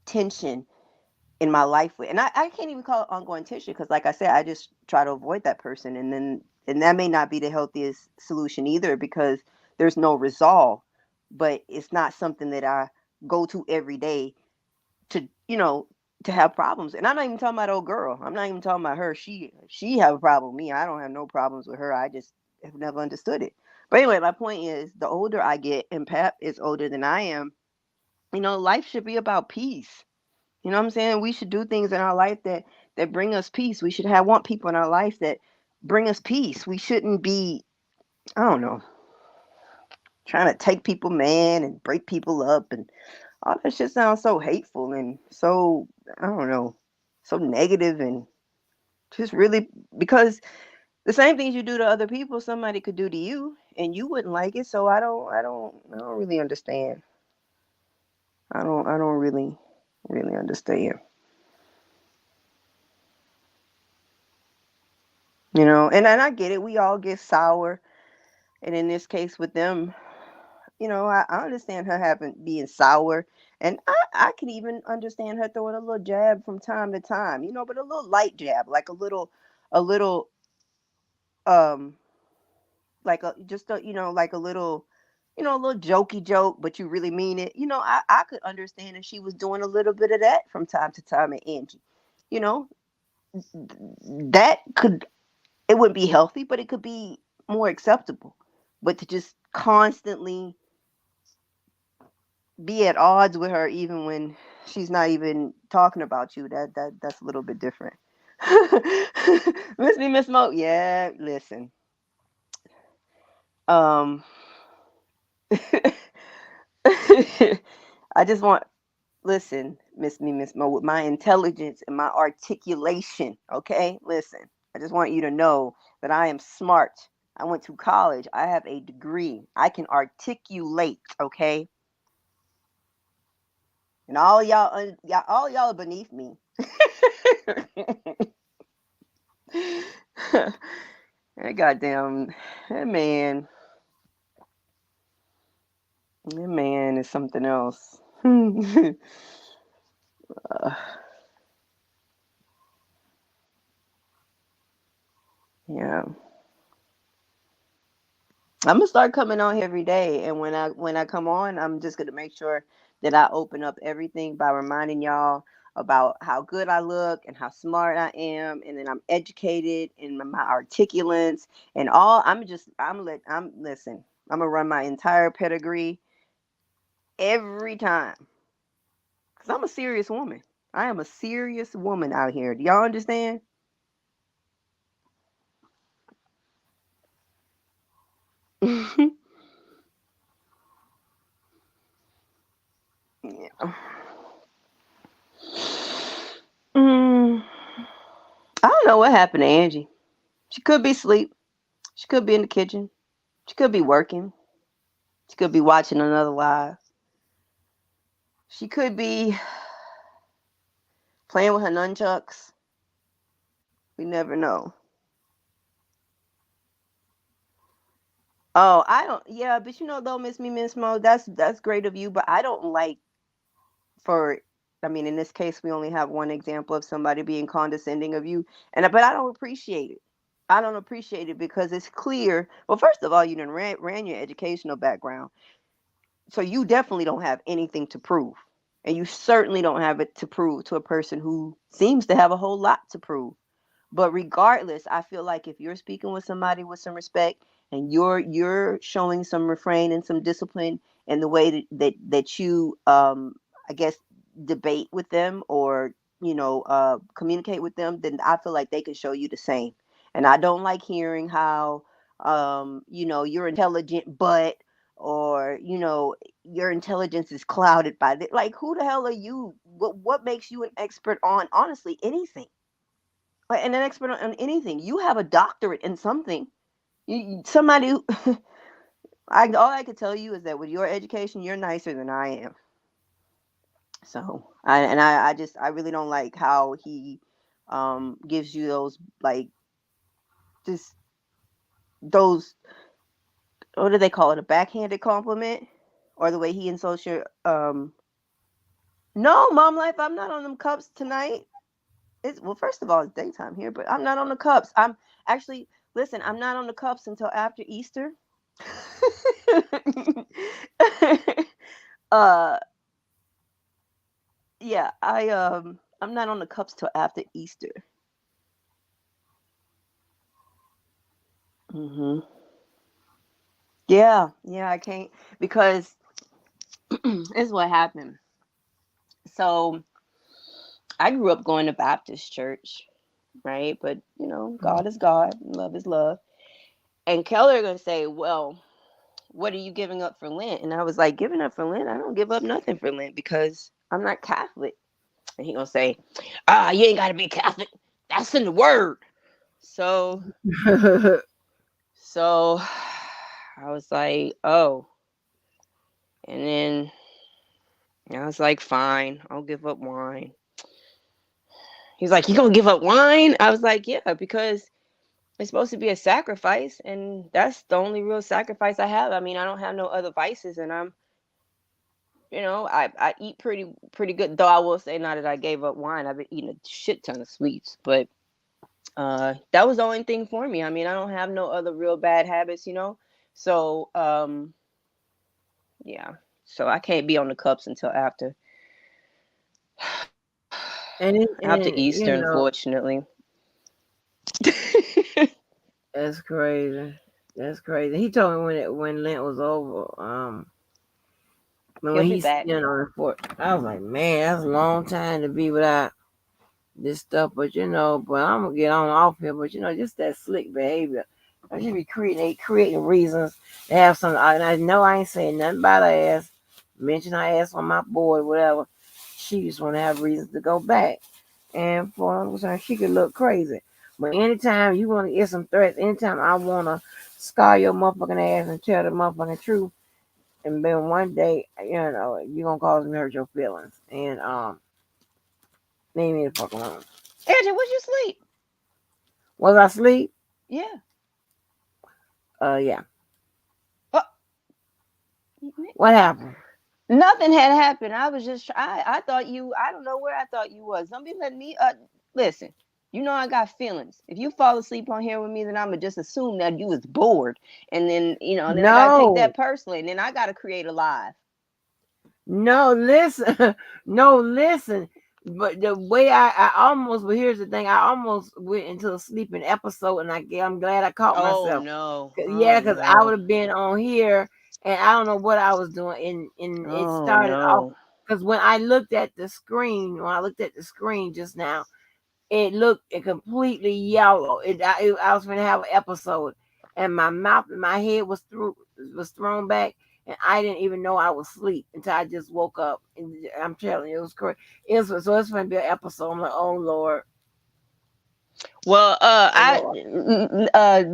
tension in my life with. And I can't even call it ongoing tension because like I said, I just try to avoid that person. And that may not be the healthiest solution either because there's no resolve. But it's not something that I go to every day to to have problems. And I'm not even talking about old girl. I'm not even talking about her. She have a problem with me. I don't have no problems with her. I just have never understood it. But anyway, my point is the older I get, and Pap is older than I am, life should be about peace. You know what I'm saying? We should do things in our life that bring us peace. We should want people in our life that bring us peace. We shouldn't be, I don't know, trying to take people man and break people up and all that shit sounds so hateful and so I don't know, so negative and just really because the same things you do to other people, somebody could do to you and you wouldn't like it. So I don't really understand. I don't really understand. And I get it. We all get sour, and in this case with them, I understand her being sour, and I can even understand her throwing a little jab from time to time, but a little light jab, like a little, um, like like a little jokey joke, but you really mean it. I could understand if she was doing a little bit of that from time to time at Angie, you know. that could, it wouldn't be healthy, but it could be more acceptable. But to just constantly be at odds with her even when she's not even talking about you, that's a little bit different. Miss me, Miss Mo. Yeah, listen. Um I just want, listen, Miss me, Miss Mo, with my intelligence and my articulation, okay? Listen. I just want you to know that I am smart. I went to college. I have a degree. I can articulate, okay? And all y'all are beneath me. That goddamn, that man, that man is something else. Yeah, I'm gonna start coming on here every day, and when I come on, I'm just gonna make sure that I open up everything by reminding y'all about how good I look and how smart I am, and then I'm educated in my articulants and all. I'm listen. I'm gonna run my entire pedigree every time because I'm a serious woman. I am a serious woman out here. Do y'all understand? Yeah. Mm, I don't know what happened to Angie. She could be asleep. She could be in the kitchen. She could be working. She could be watching another live. She could be playing with her nunchucks. We never know. Oh, I don't. Yeah, but you know though, Miss Me, Miss Mo, that's great of you. But I don't like for. I mean, in this case, we only have one example of somebody being condescending of you, but I don't appreciate it. I don't appreciate it because it's clear. Well, first of all, you didn't ran your educational background, so you definitely don't have anything to prove, and you certainly don't have it to prove to a person who seems to have a whole lot to prove. But regardless, I feel like if you're speaking with somebody with some respect and you're showing some refrain and some discipline in the way that you I guess debate with them or communicate with them, then I feel like they can show you the same. And I don't like hearing how you're intelligent but or your intelligence is clouded by this. Like, who the hell are you? What makes you an expert on honestly anything? And an expert on anything. You have a doctorate in something. Somebody who, all I could tell you is that with your education, you're nicer than I am. So I really don't like how he gives you those like just those, what do they call it, a backhanded compliment, or the way he insults your no, mom life. I'm not on them cups tonight. It's, well, first of all, it's daytime here, but I'm not on the cups. I'm actually, listen, I'm not on the cups until after Easter. uh yeah, I'm not on the cups till after Easter. Hmm. Yeah, I can't because this is what happened. So I grew up going to Baptist church, right? But God is God, and love is love. And Keller gonna say, well, what are you giving up for Lent? And I was like, giving up for Lent? I don't give up nothing for Lent because I'm not Catholic. And he gonna say, you ain't gotta be Catholic. That's in the word. So so I was like, oh. And then I was like, fine, I'll give up wine. He's like, you gonna give up wine? I was like, yeah, because it's supposed to be a sacrifice, and that's the only real sacrifice I have. I mean, I don't have no other vices, and I eat pretty good. Though I will say, now that I gave up wine, I've been eating a shit ton of sweets. But that was the only thing for me. I mean, I don't have no other real bad habits. So yeah. So I can't be on the cups until after and Easter, you know, unfortunately. That's crazy. That's crazy. He told me when Lent was over. He'll When be he's back. on the fort, I was like, man, that's a long time to be without this stuff. But but I'm gonna get on off here. But just that slick behavior. I should be creating reasons to have something. And I know I ain't saying nothing about her ass. Mention her ass on my board, whatever. She just want to have reasons to go back. And for she could look crazy. But anytime you want to get some threats, anytime I want to scar your motherfucking ass and tell the motherfucking truth, and then one day, you're gonna cause me to hurt your feelings. And leave me the fuck alone. Angela, was you sleep? Was I asleep? Yeah. Yeah. Oh, What happened? nothing had happened. I was just I thought you. I don't know where I thought you was. Don't be letting me. Listen. You know I got feelings. If you fall asleep on here with me, then I'ma just assume that you was bored, and then and then I gotta take No, that personally, and then I gotta create a live. no, listen, no, listen. But the way I almost, but here's the thing, I almost went into a sleeping episode, and I'm glad I caught Oh myself. no! Oh Yeah, because I would no! have been on here, and I don't know what I was doing. And it Oh started off no! because when I looked at the screen just now, it looked completely yellow. I was going to have an episode, and my mouth and my head was thrown back, and I didn't even know I was asleep until I just woke up. And I'm telling you, it was crazy. So it's going to be an episode. I'm like, oh Lord, Well, oh Lord.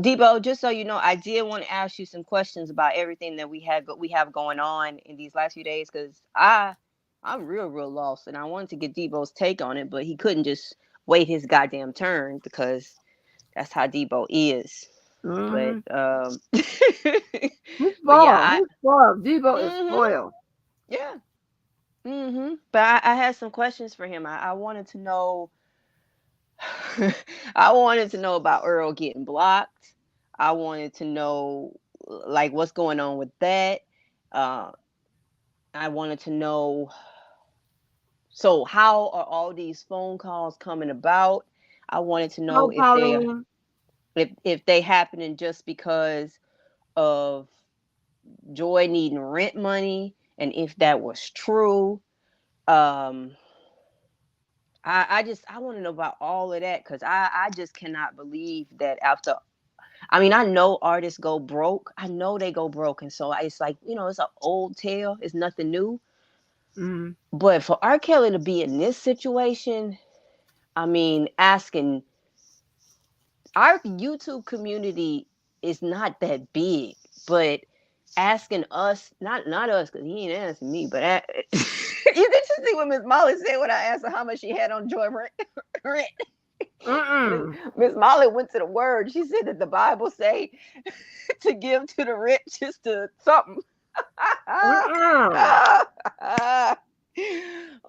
Debo, just so you know, I did want to ask you some questions about everything that we have going on in these last few days because I'm real lost, and I wanted to get Debo's take on it, but he couldn't just wait his goddamn turn because that's how Debo is. But Mm-hmm. He's but yeah, spoiled. He's spoiled. Debo is mhm, spoiled. yeah, But I had some questions for him. I wanted to know. I wanted to know about Earl getting blocked. I wanted to know like what's going on with that. Uh, I wanted to know, so how are all these phone calls coming about? I wanted to know Oh, Pauline. if they happening just because of Joy needing rent money, and if that was true. Um, I want to know about all of that because I just cannot believe that after. I mean, I know artists go broke. I know they go broke, and so it's like it's an old tale. It's nothing new. Mm-hmm. But for R. Kelly to be in this situation, I mean, asking our YouTube community is not that big, but asking us, not us, because he ain't asking me, but you did you see what Miss Molly said when I asked her how much she had on Joy rent? Mm-mm. Miss Molly went to the word. She said that the Bible say to give to the rich is to something. Mm-mm.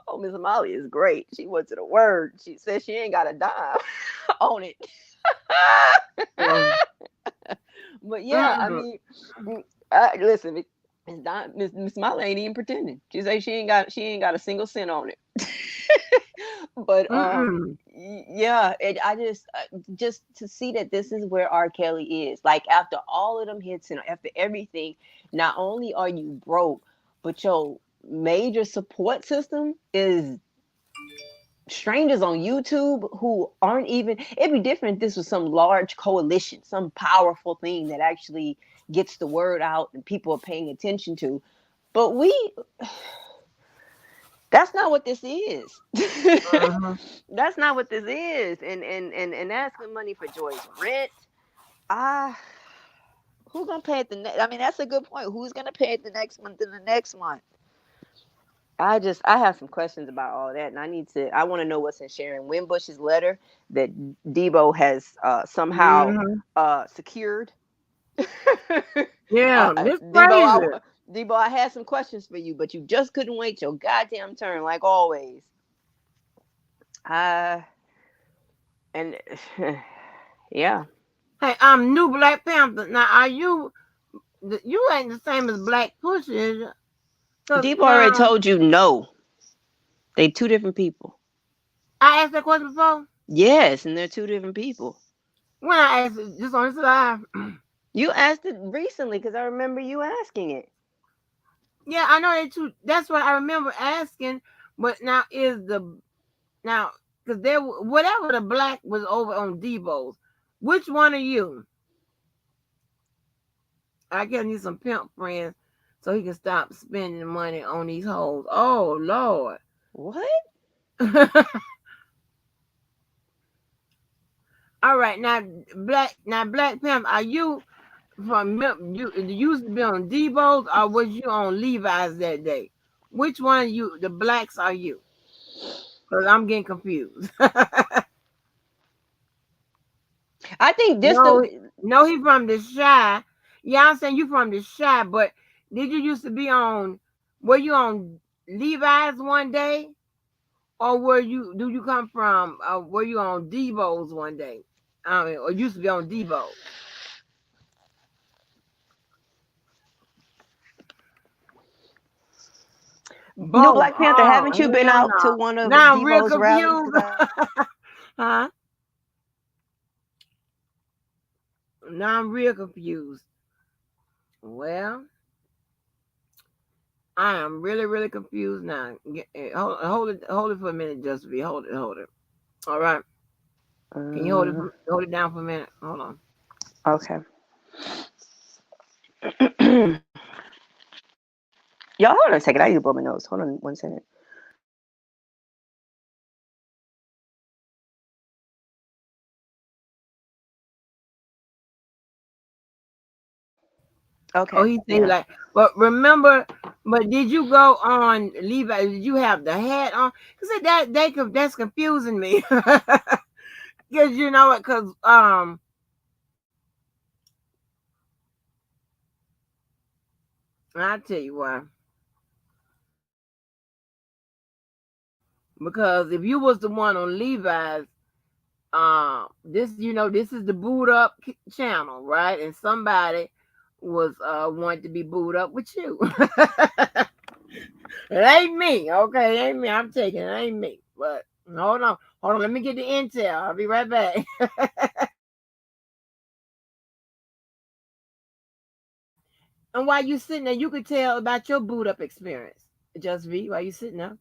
Oh, Miss Molly is great. She went to the word. She said she ain't got a dime on it. Mm-mm. But yeah, I Mm-mm. mean, listen, Miss Molly ain't even pretending. She say she ain't got a single cent on it. But Mm-mm. yeah, I just to see that this is where R. Kelly is. Like after all of them hits and after everything, not only are you broke, but your major support system is strangers on YouTube who aren't even. It'd be different if this was some large coalition, some powerful thing that actually gets the word out and people are paying attention to. But that's not what this is. Mm-hmm. That's not what this is. And asking money for Joy's rent. Ah, who's gonna pay it the next? I mean, that's a good point. Who's gonna pay it the next month and the next month? I have some questions about all that, and I want to know what's in Sharon Winbush's letter that Debo has somehow Mm-hmm. secured. Yeah, it's Debo, crazy. Debo, I had some questions for you, but you just couldn't wait your goddamn turn, like always. Uh, and yeah, Hey, I'm new Black Panther. Now, are you? You ain't the same as Black Pussy, is you? Cause Debo already now told you no. They two different people. I asked that question before. Yes, and they're two different people. When I asked it just on this live, You asked it recently because I remember you asking it. yeah, I know they too. That's what I remember asking. But now is the now because there whatever the black was over on Debo's. Which one are you? I guess need some pimp friends so he can stop spending money on these hoes. Oh Lord. What? All right, now Black Pimp, are you from you used to be on Debo's or was you on Levi's that day? Which one of you the blacks are you? Because I'm getting confused. I think this no, the no, he from the shy. Yeah, I'm saying you from the shy, but did you used to be on were you on Levi's one day? Or were you do you come from were you on Debo's one day? I mean, or used to be on Debo's? new Both. Black Panther. Oh, Haven't you been hell out to no. one of Now I'm real Debo's rallies? confused. Because I Huh? Now I'm real confused. Well, I am really, really confused now. Hold it for a minute, just be hold it. All right. Can you uh, hold it down for a minute? Hold on. okay. Y'all hold on a second. I need to blow my nose. Hold on 1 second. Oh, Okay. he said Yeah. like, but remember, but did you go on Levi? Did you have the hat on? Cause that's confusing me. Cause you know what? Cause I tell you why. Because if you was the one on Levi's, this this is the boot up channel, right? And somebody was wanting to be booed up with you. It ain't me, okay? It ain't me. I'm taking it. It ain't me. But hold on. Let me get the intel. I'll be right back. And while you sitting there, you could tell about your boot up experience. Just V, while you sitting there.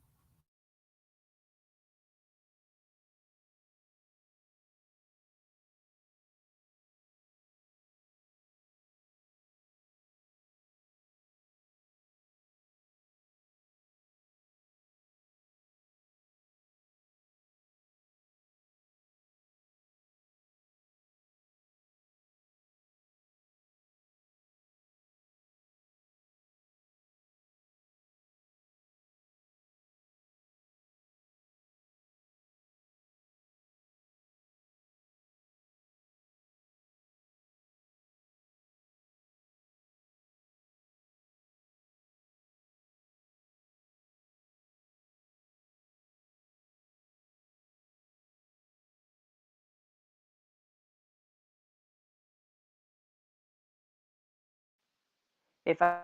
If I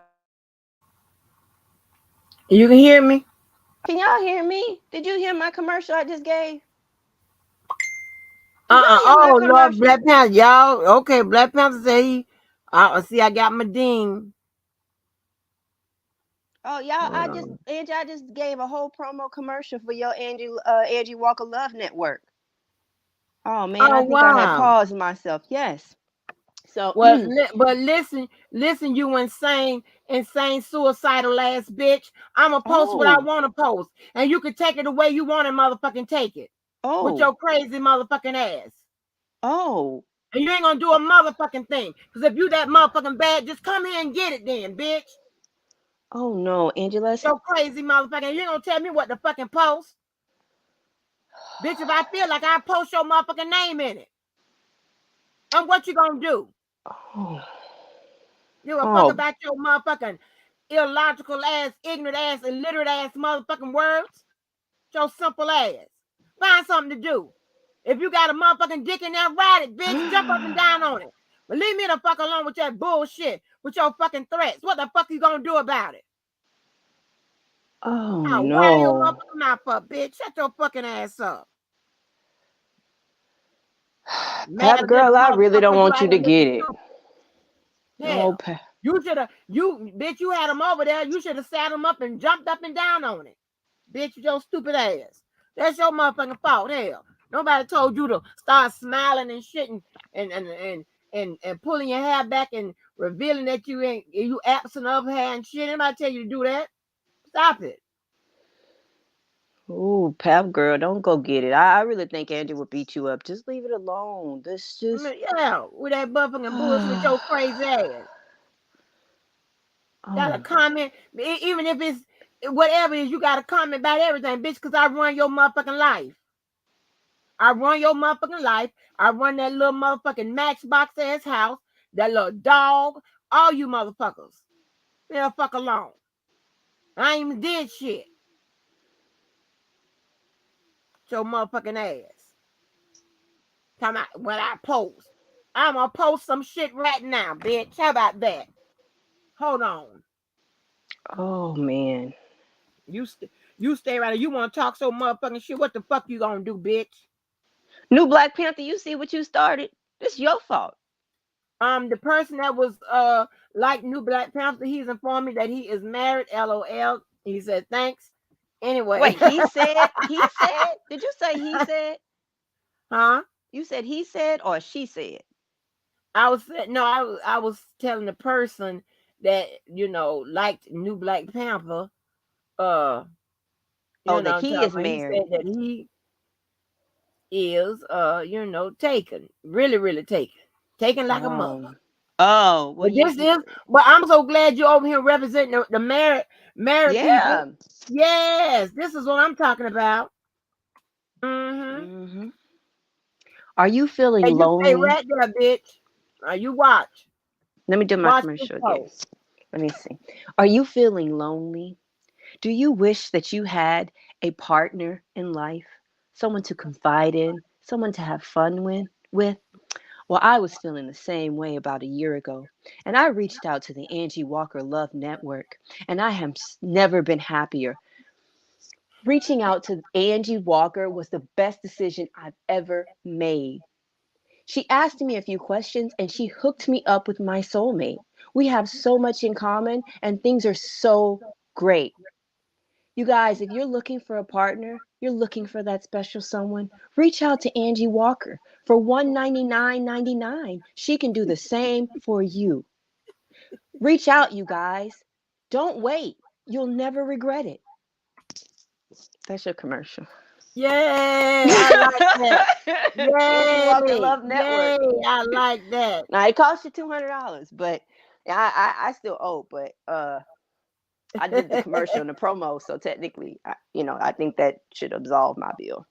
You can hear me? can y'all hear me? Did you hear my commercial I just gave? Did y'all Uh-uh. hear my Oh Lord, commercial? Black Panther, y'all. Okay, Black Panther say he see I got my ding. Oh y'all, Hold on. I just gave a whole promo commercial for your Angie Walker Love Network. Oh man, Oh I think I had wow. paused myself. Yes. So Well, but listen, you insane, suicidal ass bitch. I'ma post what I oh, want to post, and you can take it the way you want to, motherfucking take it with oh, your crazy motherfucking ass. oh, And you ain't gonna do a motherfucking thing, cause if you that motherfucking bad, just come here and get it, then, bitch. oh no, Angela. Your crazy motherfucking. You ain't gonna tell me what to fucking post, bitch. If I feel like I post your motherfucking name in it, and what you gonna do? Oh, Give a fuck oh, about your motherfucking illogical ass, ignorant ass, illiterate ass motherfucking words. Your simple ass. Find something to do. If you got a motherfucking dick in there, ride it, bitch. Jump up and down on it. But leave me the fuck alone with that bullshit, with your fucking threats. What the fuck you gonna do about it? oh I'll wire your no. motherfucking mouth up, bitch. Shut your fucking ass up. Mad Pap as if girl, the I really don't motherfuckers want right you to here get looking it. stupid. Oh, Hell, you should have, bitch, you had them over there. You should have sat them up and jumped up and down on it. Bitch, your stupid ass. That's your motherfucking fault. Hell, nobody told you to start smiling and shit and pulling your hair back and revealing that you absent of hair and shit. Anybody tell you to do that? Stop it. ooh, Pap girl, don't go get it. I really think Angie would beat you up. Just leave it alone. This I just. mean, yeah, with that motherfucking bullshit with your crazy ass. Got a Oh, comment, even if it's whatever it is, you got to comment about everything, bitch, because I run your motherfucking life. I run your motherfucking life. I run that little motherfucking Matchbox ass house, that little dog, all you motherfuckers. Leave the fuck alone. I ain't even did shit. Your motherfucking ass. Come out when I post. I'm gonna post some shit right now, bitch. How about that? Hold on. oh man. You you stay right there. You want to talk so motherfucking shit? What the fuck you gonna do, bitch? New Black Panther, you see what you started? It's your fault. The person that was like New Black Panther, he's informed me that he is married. LOL. He said thanks. Wait, Anyway, he said? Did you say he said? huh? You said he said or she said? I was telling the person that liked New Black Panther. Uh, Oh, that he is he said married. that he is taken, really, really taken like a mother. Oh. Oh, well But this you is, but I'm so glad you're over here representing the married people. yeah. Yes, this is what I'm talking about. Mm-hmm. Hmm. Are you feeling And you stay lonely? right there, bitch. Now you watch. Let me do my Watch this commercial again. post. Let me see. Are you feeling lonely? Do you wish that you had a partner in life? Someone to confide in, someone to have fun with? Well, I was feeling the same way about a year ago, and I reached out to the Angie Walker Love Network, and I have never been happier. Reaching out to Angie Walker was the best decision I've ever made. She asked me a few questions and she hooked me up with my soulmate. We have so much in common and things are so great. You guys, if you're looking for a partner, you're looking for that special someone, reach out to Angie Walker for $199.99. She can do the same for you. Reach out, you guys. Don't wait. You'll never regret it. That's your commercial. Yay! I like that. Angie Walker Yay! Love Yay! Network. I like that. Now it cost you $200, but I still owe. But I did the commercial and the promo, so technically, I think that should absolve my bill.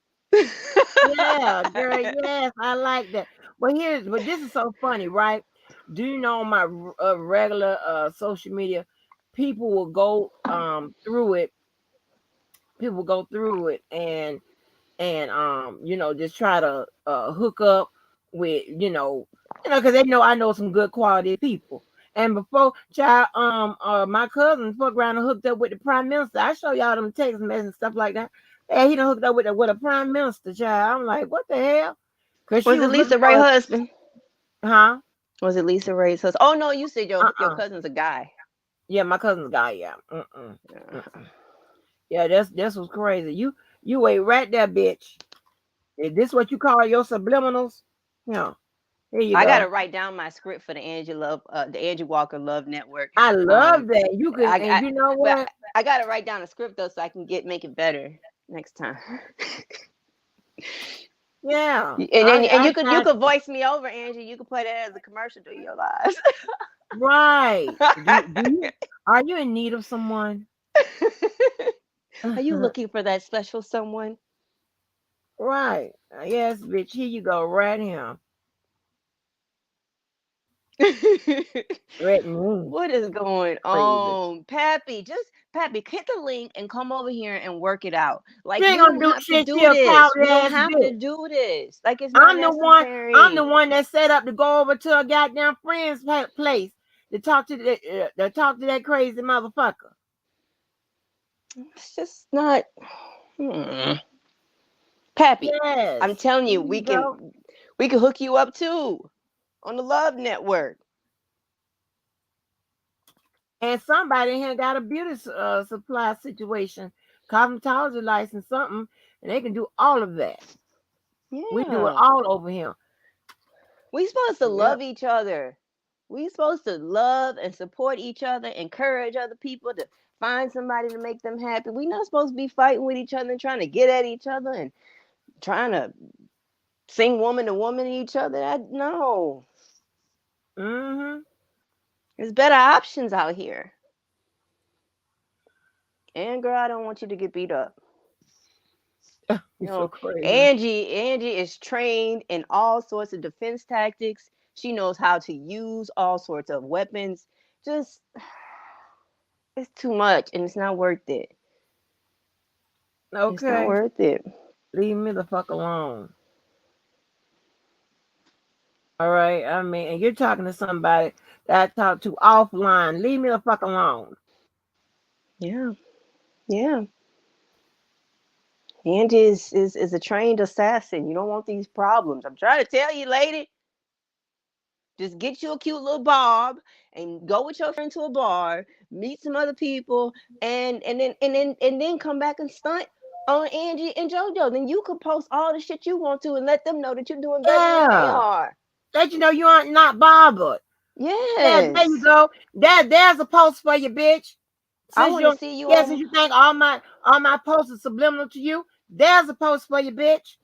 Yeah, girl. Yes, I like that. But this is so funny, right? Do you know on my regular social media, people will go through it. People go through it and just try to hook up with because they know I know some good quality people. And before child my cousin fuck around and hooked up with the prime minister. I show y'all them text messages and stuff like that. And he done hooked up with a prime minister, child. I'm like, what the hell? Because she Was it was looking Lisa Ray for, husband? huh? Was it Lisa Ray's husband? Oh no, you said your Uh-uh. cousin's a guy. Yeah, my cousin's guy, yeah. Mm-mm. Yeah. Mm-mm. Yeah, that's was crazy. You wait right there, bitch. Is this what you call your subliminals? Yeah. Here you I gotta go. write down my script for the Angie Walker Love Network. I love that. You can, and I you know but what? I gotta write down a script though so I can make it better next time. Yeah, And I you got could voice me over, Angie. You could play that as a commercial through your lives. right. Are you in need of someone? Are you looking for that special someone? Right. Yes, bitch. Here you go, right here. Threatening What is going crazy. on, Pappy? Just Pappy, hit the link and come over here and work it out. Like She ain't we gonna don't do have to shit. She do a this. coward We don't ass have to bitch. do this. Like it's not I'm the one. I'm the necessary. one that set up to go over to a goddamn friend's place to talk to that crazy motherfucker. It's just not. Hmm. Pappy, I'm Yes. telling Here you, you go. We can hook you up too on the Love Network. And somebody in here got a beauty supply situation, cosmetology license, something, and they can do all of that. We do it Yeah. all over here. We supposed to Yep. love each other. We supposed to love and support each other, encourage other people to find somebody to make them happy. We not supposed to be fighting with each other and trying to get at each other and trying to sing woman to woman to each other. No. Mm-hmm. There's better options out here. And girl, I don't want you to get beat up. You You're so know, crazy. Angie is trained in all sorts of defense tactics. She knows how to use all sorts of weapons. Just it's too much and it's not worth it. It's not Okay. worth it. Leave me the fuck alone. All right. I mean, and you're talking to somebody that I talk to offline. Leave me the fuck alone. Yeah. Yeah. Angie is a trained assassin. You don't want these problems. I'm trying to tell you, lady. Just get you a cute little bob and go with your friend to a bar, meet some other people, and then come back and stunt on Angie and JoJo. Then you could post all the shit you want to and let them know that you're doing better than they Yeah. are. Let you know you aren't not bothered. There you Yes. go. There's a post for you, bitch. I Since want to you see you yeah, since on you think all my posts are subliminal to you, there's a post for you, bitch.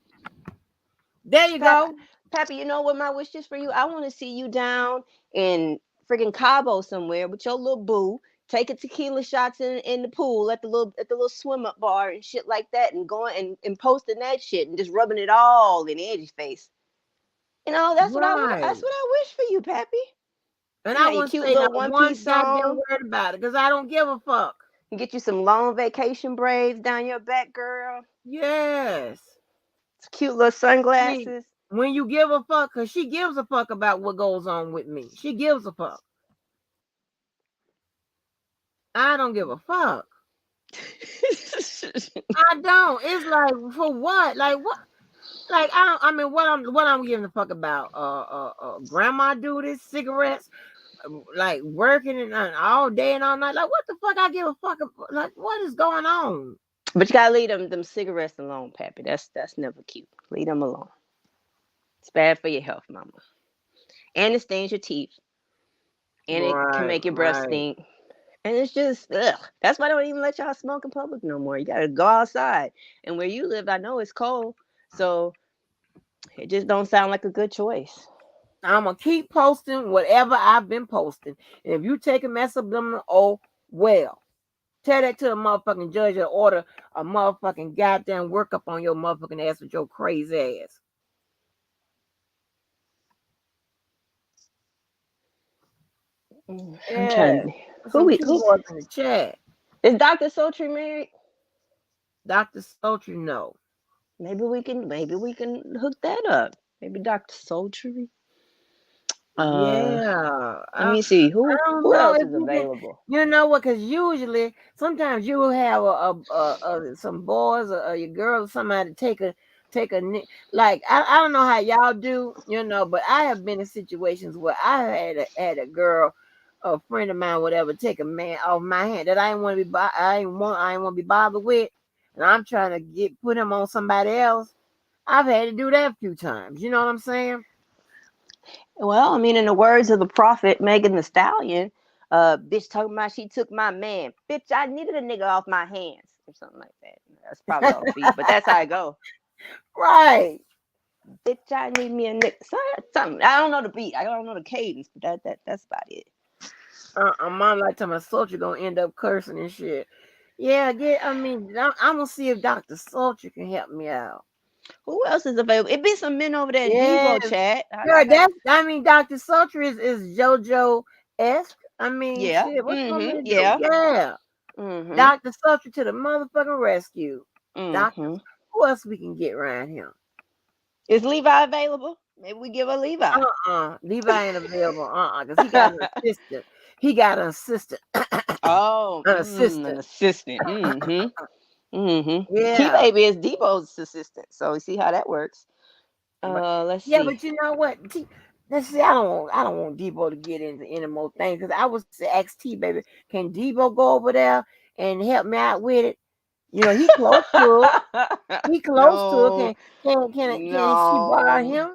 There you Pap- go. Pappy, you know what my wish is for you? I want to see you down in friggin' Cabo somewhere with your little boo, taking tequila shots in the pool at the little swim up bar and shit like that, and going and posting that shit and just rubbing it all in Angie's face. You know, that's Right. what I wish for you, Pappy. And You I have your won't cute say little not one one piece goddamn on. word about it because I don't give a fuck. You get you some long vacation braids down your back, girl. Yes. Some cute little See, sunglasses. when you give a fuck, because she gives a fuck about what goes on with me. She gives a fuck. I don't give a fuck. I don't. It's like for what? Like what? Like I don't. I mean, what I'm giving a fuck about? Grandma duties, cigarettes, like working and all day and all night. Like what the fuck? I give a fuck. Like what is going on? But you gotta leave them cigarettes alone, Pappy. That's never cute. Leave them alone. It's bad for your health, mama. And it stains your teeth. And it can Right, make your breath right. stink. And it's just ugh. That's why I don't even let y'all smoke in public no more. You gotta go outside. And where you live, I know it's cold. So it just don't sound like a good choice. I'm gonna keep posting whatever I've been posting. And if you take a mess subliminal, oh well. Tell that to the motherfucking judge or order a motherfucking goddamn workup on your motherfucking ass with your crazy ass. I'm Yeah. trying to Some cute boys in the chat. is Dr. Sultry married? Dr. Sultry, no. Maybe we can hook that up. Maybe Dr. Sultry. Uh Yeah. let I me see don't who know else if is you can. available. You know what? Because usually, sometimes you will have some boys or your girls, somebody like I don't know how y'all do, but I have been in situations where I had a girl, a friend of mine, whatever, take a man off my hand that I didn't want to be, I didn't want to be bothered with, and I'm trying to put him on somebody else. I've had to do that a few times. You know what I'm saying? Well, I mean, in the words of the prophet Megan the Stallion, bitch talking about she took my man. Bitch, I needed a nigga off my hands. Or something like that. That's probably off beat, but that's how I go. Right. Bitch, I need me a nigga. Something. I don't know the beat. I don't know the cadence, but that's about it. Mom like telling my soldier gonna end up cursing and shit. Yeah, I'm gonna see if Dr. Soldier can help me out. Who else is available? It be some men over there in Yes, Devo chat. I girl, got Dr. Soldier is JoJo esque. yeah. Shit, what you want me to do? Yeah. Yeah, Mm-hmm. Dr. Soldier to the motherfucking rescue. Doctor, Mm-hmm. who else we can get around here? Is Levi available? Maybe we give a Levi. Levi ain't available. Because he got an assistant. He got an assistant. Oh, An an assistant. assistant. Mm-hmm. Mm-hmm. Key Yeah. Baby is Debo's assistant. So you see how that works. But Let's yeah, see. but you know what? Let's see. I don't want Debo to get into any more things because I was ask T baby, can Debo go over there and help me out with it? You know, he close to it. He close to it. No, Can she borrow no, him?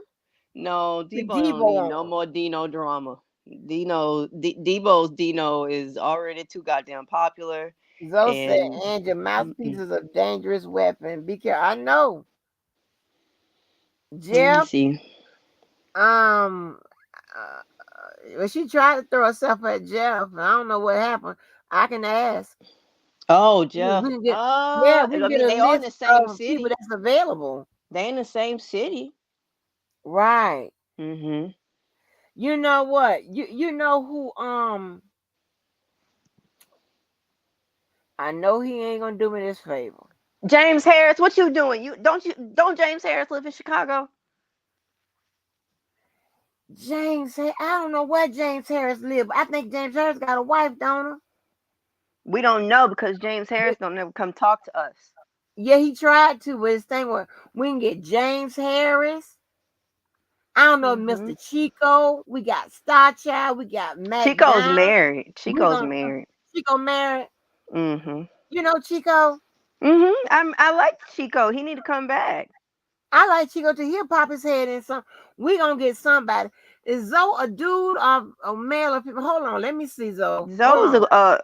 no. Put Debo don't Debo need on no him. more Dino drama. Debo's Dino is already too goddamn popular. Zoe said, And and your mouthpiece mm-mm. is a dangerous weapon. Be careful. I know. Let me Jeff, see. um, well, she tried to throw herself at Jeff. I don't know what happened. I can ask. Oh, We Jeff. can get, yeah, we can I get mean, a they are in list the same of people city. that's available. They in the same city. Right. Mm-hmm. You know what? You know who? I know he ain't gonna do me this favor. James Harris, what you doing? You don't James Harris live in Chicago? I don't know where James Harris live. But I think James Harris got a wife, don't We don't know because James he? Harris don't never come talk to us. Yeah, he tried to, but his thing was we can get James Harris. I don't know, Mm-hmm. Mr. Chico. We got Star Child. We got Mac Chico's Down. married. We Chico's gonna married. Chico married. Mm-hmm. You know Chico. I like Chico. He need to come back. I like Chico to hear pop his head in some. We gonna get somebody. Is Zoe a dude or a male or people? Hold on, let me see Zoe. Hold Zoe's on. a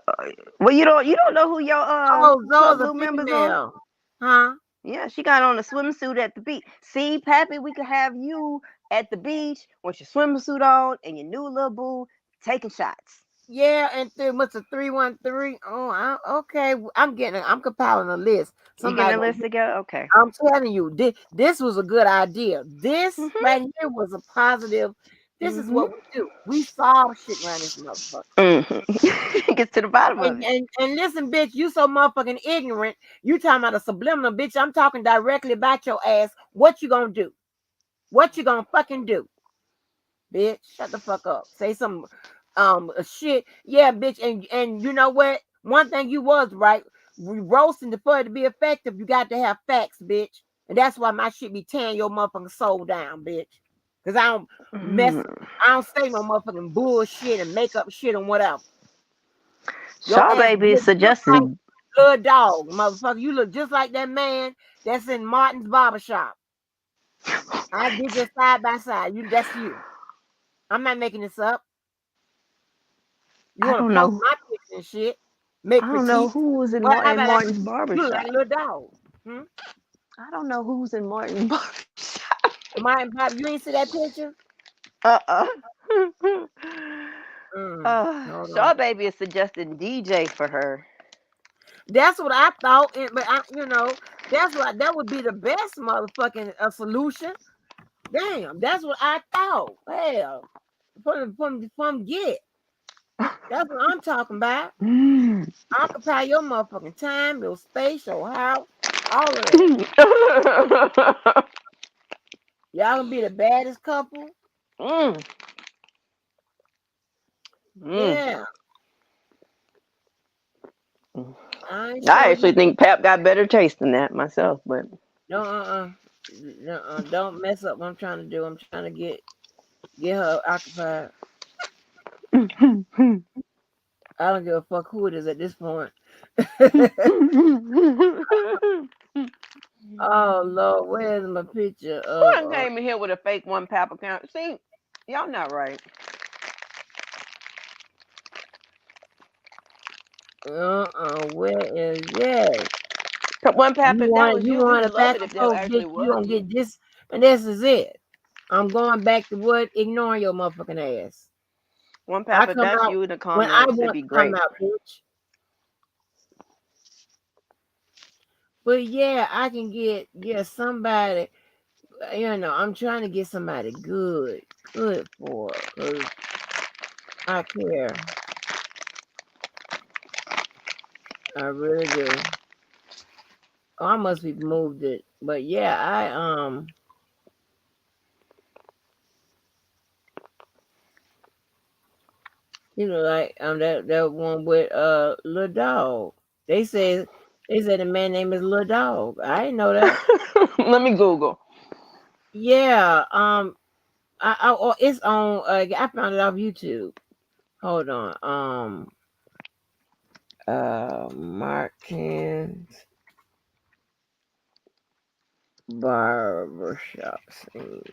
well, you don't know who your Oh, Club Zoe's a Blue members are? female, huh? Yeah, she got on a swimsuit at the beach. See, Pappy, we could have you at the beach with your swimsuit on and your new little boo taking shots. Yeah, and what's a 313? Oh, okay. I'm compiling a list. You getting Somebody the gonna. list together? Okay. I'm telling you, this was a good idea. This Mhm. right here was a positive. This is Mhm. what we do. We solve shit around this motherfucker. Mhm. Gets to the bottom of And, it. and and listen, bitch, you so motherfucking ignorant. You talking about a subliminal, bitch. I'm talking directly about your ass. What you gonna do? What you gonna fucking do? Bitch, shut the fuck up. Say some shit. Yeah, bitch. And you know what? One thing you was right. We roasting for it to be effective. You got to have facts, bitch. And that's why my shit be tearing your motherfucking soul down, bitch. Cause mess. Mm. I don't say no motherfucking bullshit and make up shit and whatever. Your Shaw ass Baby is look just like suggesting. little dog, motherfucker. You look just like that man that's in Martin's barbershop. I did your side by side. That's you. I'm not making this up. You I want don't to post know. my picture and shit, make I don't know critiques. who was in Well, how Martin about that Martin's critique? You look like barbershop. a little dog. Hmm? I don't know who's in Martin's barbershop. Mine, Pop, you ain't see that picture? Uh-uh. Hold on. Shaw Baby is suggesting DJ for her. That's what I thought, but that would be the best motherfucking solution. Damn, that's what I thought. Hell, from get. That's what I'm talking about. Mm. Occupy your motherfucking time, your space, your house, all of that. Y'all gonna be the baddest couple. Mm. Mm. Yeah, I ain't I show actually you. think Pap got better taste than that myself, but No, don't mess up what I'm trying to do. I'm trying to get her occupied. I don't give a fuck who it is at this point. Oh Lord, where's my picture who done of came in here with a fake one Pap account? See, y'all not right. where is yes. One Pap, You if that want was you you, we want would a love back it and if that forth, actually bitch. You was gonna you. get this, and this is it. I'm going back to what ignoring your motherfucking ass. One I Pap, if come that's out you in the when I comments, it'd want be to come great. out, bitch. But yeah, I can get somebody. I'm trying to get somebody good for, cause I care. I really do. Oh, I must be moved it, but yeah, like that one with little dog. They said the man name is little dog. I didn't know that. Let me Google. Yeah. Oh, it's on. I found it off YouTube. Hold on. Martin's barbershop scene.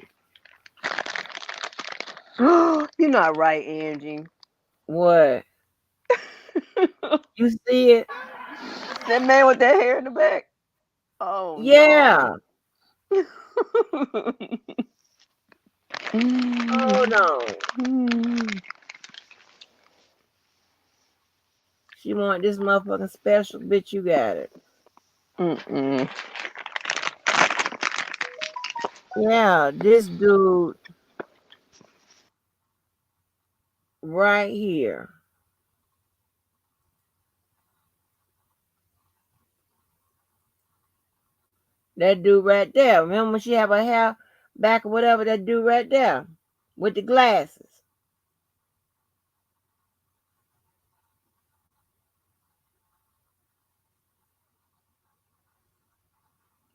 You're not right, Angie. What? You see it? That man with that hair in the back. Oh Yeah. no. Hold on. She want this motherfucking special, bitch. You got it. Mm-mm. Yeah, this dude right here. That dude right there. Remember when she have her hair back or whatever? That dude right there with the glasses.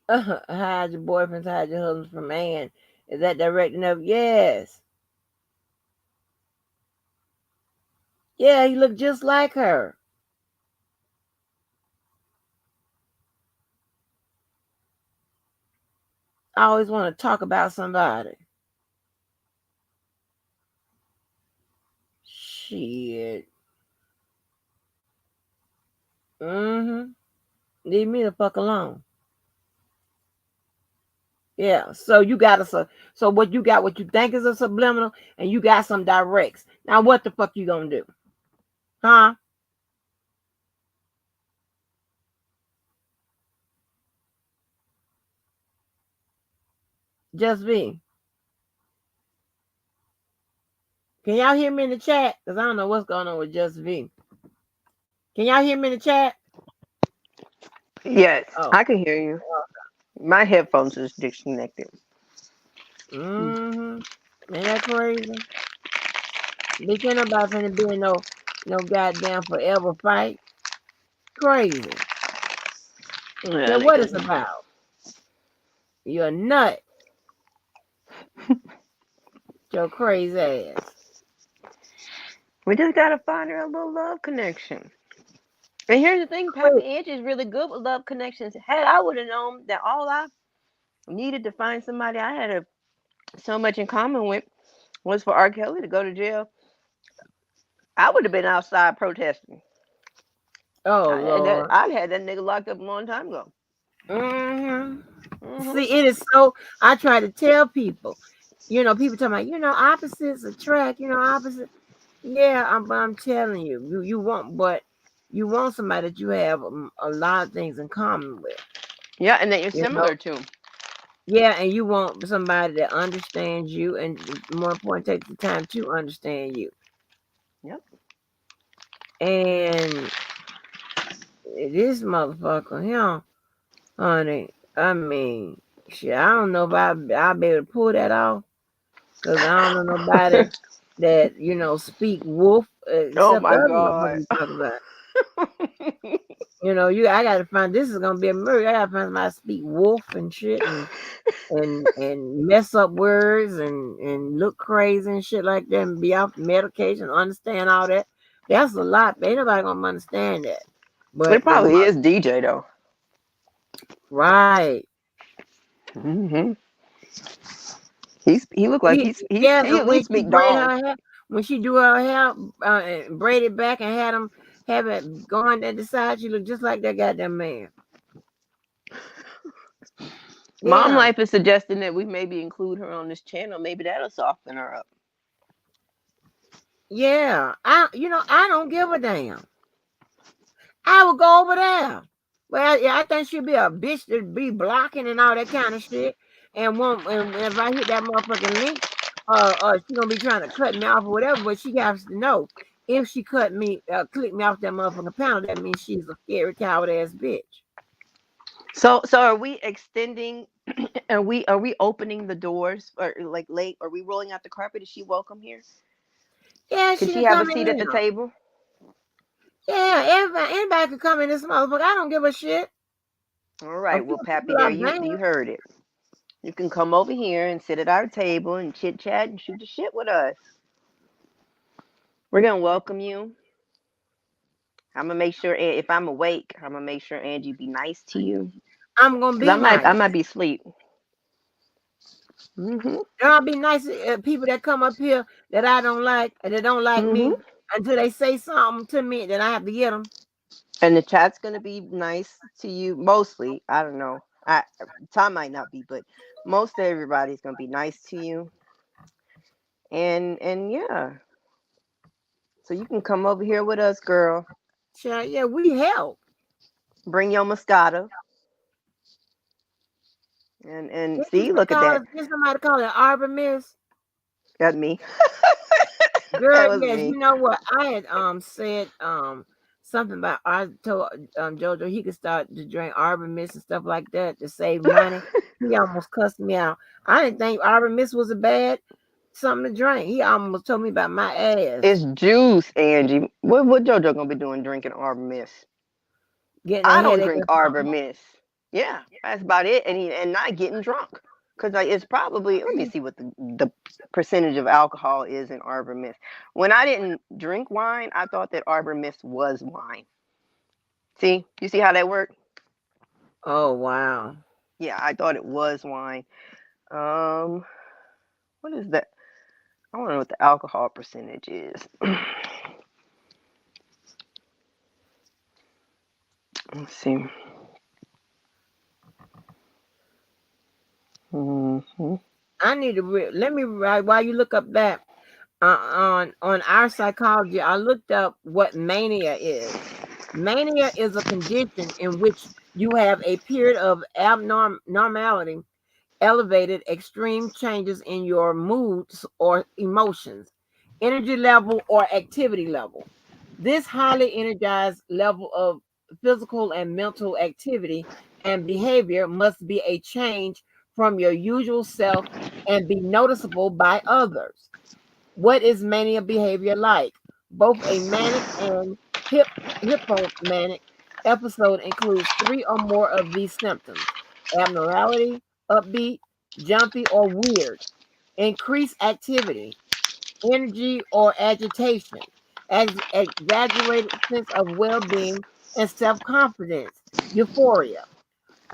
Hide your boyfriends, hide your husbands from man. Is that directing of? Yes. Yeah, he looked just like her. I always want to talk about somebody. Shit. Mm-hmm. Leave me the fuck alone. Yeah. So you got so what you got, what you think is a subliminal, and you got some directs. Now what the fuck you gonna do? Huh? Just be. Can y'all hear me in the chat? Because I don't know what's going on with Just V. Can y'all hear me in the chat? Yes, Oh. I can hear you. My headphones is disconnected. Mm-hmm. Ain't that crazy? Bitch, ain't nobody finna be in no goddamn forever fight. Crazy. Yeah, That what nigga. it's about. You're a nut. Your crazy ass. We just gotta find her a little love connection. And here's the thing, Papa Wait. Angie is really good with love connections. Had I would have known that all I needed to find somebody I had so much in common with was for R. Kelly to go to jail, I would have been outside protesting. Oh Lord. I'd had that nigga locked up a long time ago. Mm-hmm. Hmm. See, it is so. I try to tell people. People talking about, opposites attract. Opposite. Yeah, but I'm telling you, you want somebody that you have a lot of things in common with. Yeah, and that you're You know. similar to. Yeah, and you want somebody that understands you, and more important, takes the time to understand you. Yep. And this motherfucker, honey. I mean, shit. I don't know if I'll be able to pull that off, because I don't know nobody that speak wolf Oh except the my other motherfucker god. you talking about. I gotta find. This is gonna be a murder. I gotta find somebody to speak wolf and shit, and mess up words and look crazy and shit like that, and be off medication, understand all that. That's a lot. Ain't nobody gonna understand that. It But probably is DJ though. right. Hmm. He look like Yeah, he and at least speak dong. when she do her hair, and braid it back and have it going at the side, she look just like that goddamn man. Mom Yeah, Life is suggesting that we maybe include her on this channel. Maybe that'll soften her up. yeah. I don't give a damn. I would go over there. Well, yeah, I think she'd be a bitch to be blocking and all that kind of shit. And if I hit that motherfucking link, she gonna be trying to cut me off or whatever. But she has to know, if she click me off that motherfucking panel, that means she's a scary coward ass bitch. So are we extending? Are we opening the doors or like late? Are we rolling out the carpet? Is she welcome here? Yeah, Can she she can have a come in seat at the here. table? Yeah, anybody can come in this motherfucker. I don't give a shit. All A right. Well, few Pappy, people there are you banned. heard it. You can come over here and sit at our table and chit chat and shoot the shit with us. We're gonna welcome you. I'm gonna make sure if I'm awake, I'm gonna make sure Angie be nice to you. I'm gonna Cause be I nice. might be asleep. Mhm. I'll be nice to people that come up here that I don't like and that don't like Mhm. me until they say something to me. Then I have to get them. And the chat's gonna be nice to you mostly. I don't know. Tom might not be, but most everybody's gonna be nice to you. And yeah, so you can come over here with us, girl. Sure, yeah, we help. Bring your Moscato. And Didn't you see, look at call that. it? Did somebody call it Arbor Miss? Got me. Girl, That was yes. me. You know what? I had said something about I told Jojo he could start to drink Arbor Mist and stuff like that to save money. He almost cussed me out. I didn't think Arbor Mist was a bad something to drink. He almost told me about my ass It's juice, Angie. What JoJo gonna be doing drinking Arbor Mist? getting a I don't headache drink or Arbor something. Mist. Yeah, that's about it. And not getting drunk. Cause like it's probably, let me see what the percentage of alcohol is in Arbor Mist. When I didn't drink wine, I thought that Arbor Mist was wine. See, you see how that worked? Oh wow. Yeah, I thought it was wine. Um, what is that? I want to know what the alcohol percentage is. Let's see. Hmm. I need to let me write while you look up that on our psychology. I looked up what mania is. Mania is a condition in which you have a period of abnormality, elevated extreme changes in your moods or emotions, energy level or activity level. This highly energized level of physical and mental activity and behavior must be a change from your usual self and be noticeable by others. What is mania behavior like? Both a manic and hip hypomanic episode includes three or more of these symptoms: abnormality, upbeat, jumpy, or weird, increased activity, energy or agitation, exaggerated sense of well-being and self-confidence, euphoria.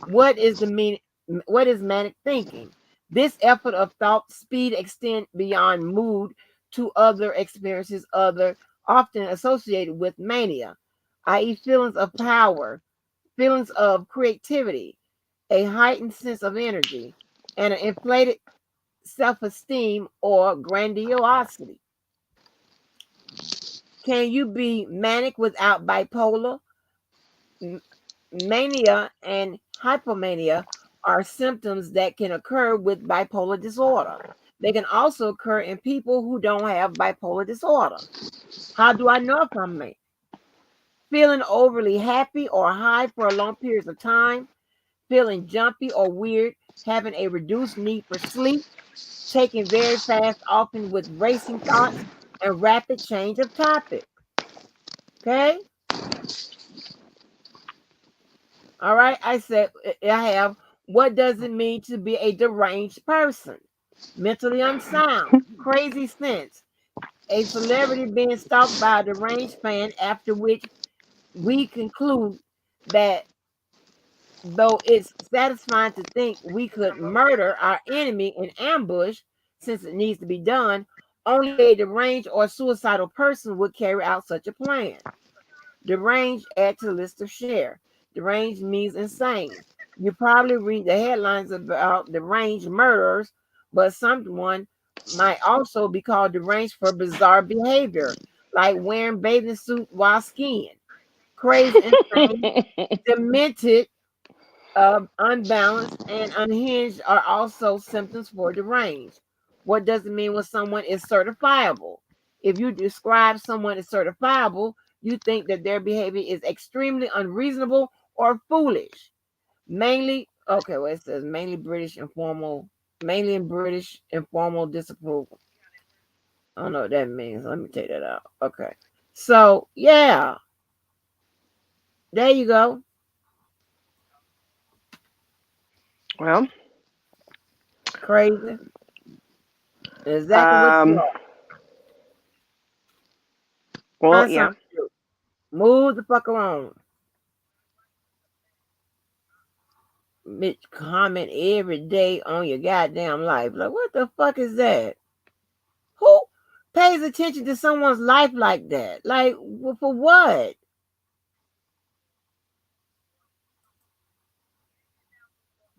What is the mean? What is manic thinking? This effort of thought speed extend beyond mood to other experiences, other often associated with mania, i.e., feelings of power, feelings of creativity, a heightened sense of energy, and an inflated self-esteem or grandiosity. Can you be manic without bipolar? M- Mania and hypomania are symptoms that can occur with bipolar disorder. They can also occur in people who don't have bipolar disorder. How do I know if I'm manic? Feeling overly happy or high for long periods of time, feeling jumpy or weird, having a reduced need for sleep, taking very fast, often with racing thoughts and rapid change of topic. Okay? All right. I said I have what does it mean to be a deranged person? Mentally unsound, crazy sense, a celebrity being stalked by a deranged fan, after which we conclude that though it's satisfying to think we could murder our enemy in ambush, since it needs to be done, only a deranged or suicidal person would carry out such a plan. Deranged, add to the list of share. Deranged means insane. You probably read the headlines about deranged murderers, but someone might also be called deranged for bizarre behavior, like wearing bathing suit while skiing. Crazy, insane, demented, unbalanced, and unhinged are also symptoms for deranged. What does it mean when someone is certifiable? If you describe someone as certifiable, you think that their behavior is extremely unreasonable or foolish. Mainly, okay, well, it says mainly in British informal disapproval. I don't know what that means. Let me take that out. Okay. So, yeah, there you go. Well, Crazy. Exactly what you Um. are. Well, Find yeah. something to do. Move the fuck along. Bitch, comment every day on your goddamn life. Like, what the fuck is that? Who pays attention to someone's life like that? Like, for what?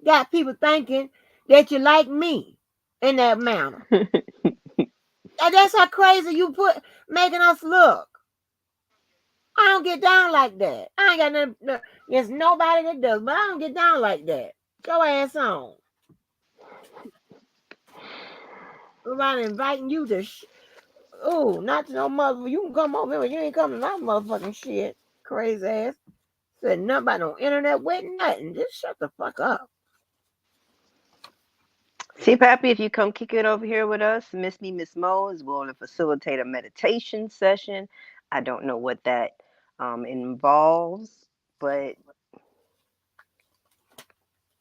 Got people thinking that you like me in that manner. That's how crazy you put making us look. I don't get down like that. I ain't got nothing. There's nobody that does, but I don't get down like that. Go ass on. Nobody inviting you to. Oh, not to no mother. You can come over here, but you ain't coming to my motherfucking shit. Crazy ass. Said nothing about no internet with nothing. Just shut the fuck up. See, Pappy, if you come kick it over here with us, Miss Me, Miss Mo is willing to facilitate a meditation session. I don't know what that involves, but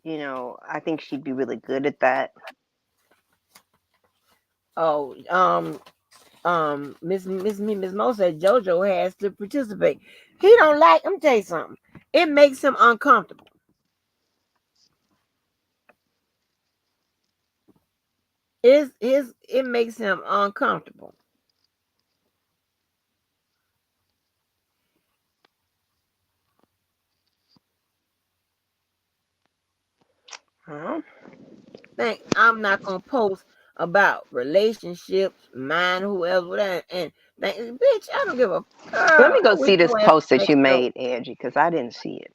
I think she'd be really good at that. Oh, Miss Mo said JoJo has to participate. He don't like. Let me tell you something. It makes him uncomfortable. It makes him uncomfortable. Huh? Think I'm not gonna post about relationships, mine, whoever, whatever, and think, bitch, I don't give a Let girl. me go I wish see this your ass post would that make you so. made, Angie, because I didn't see it.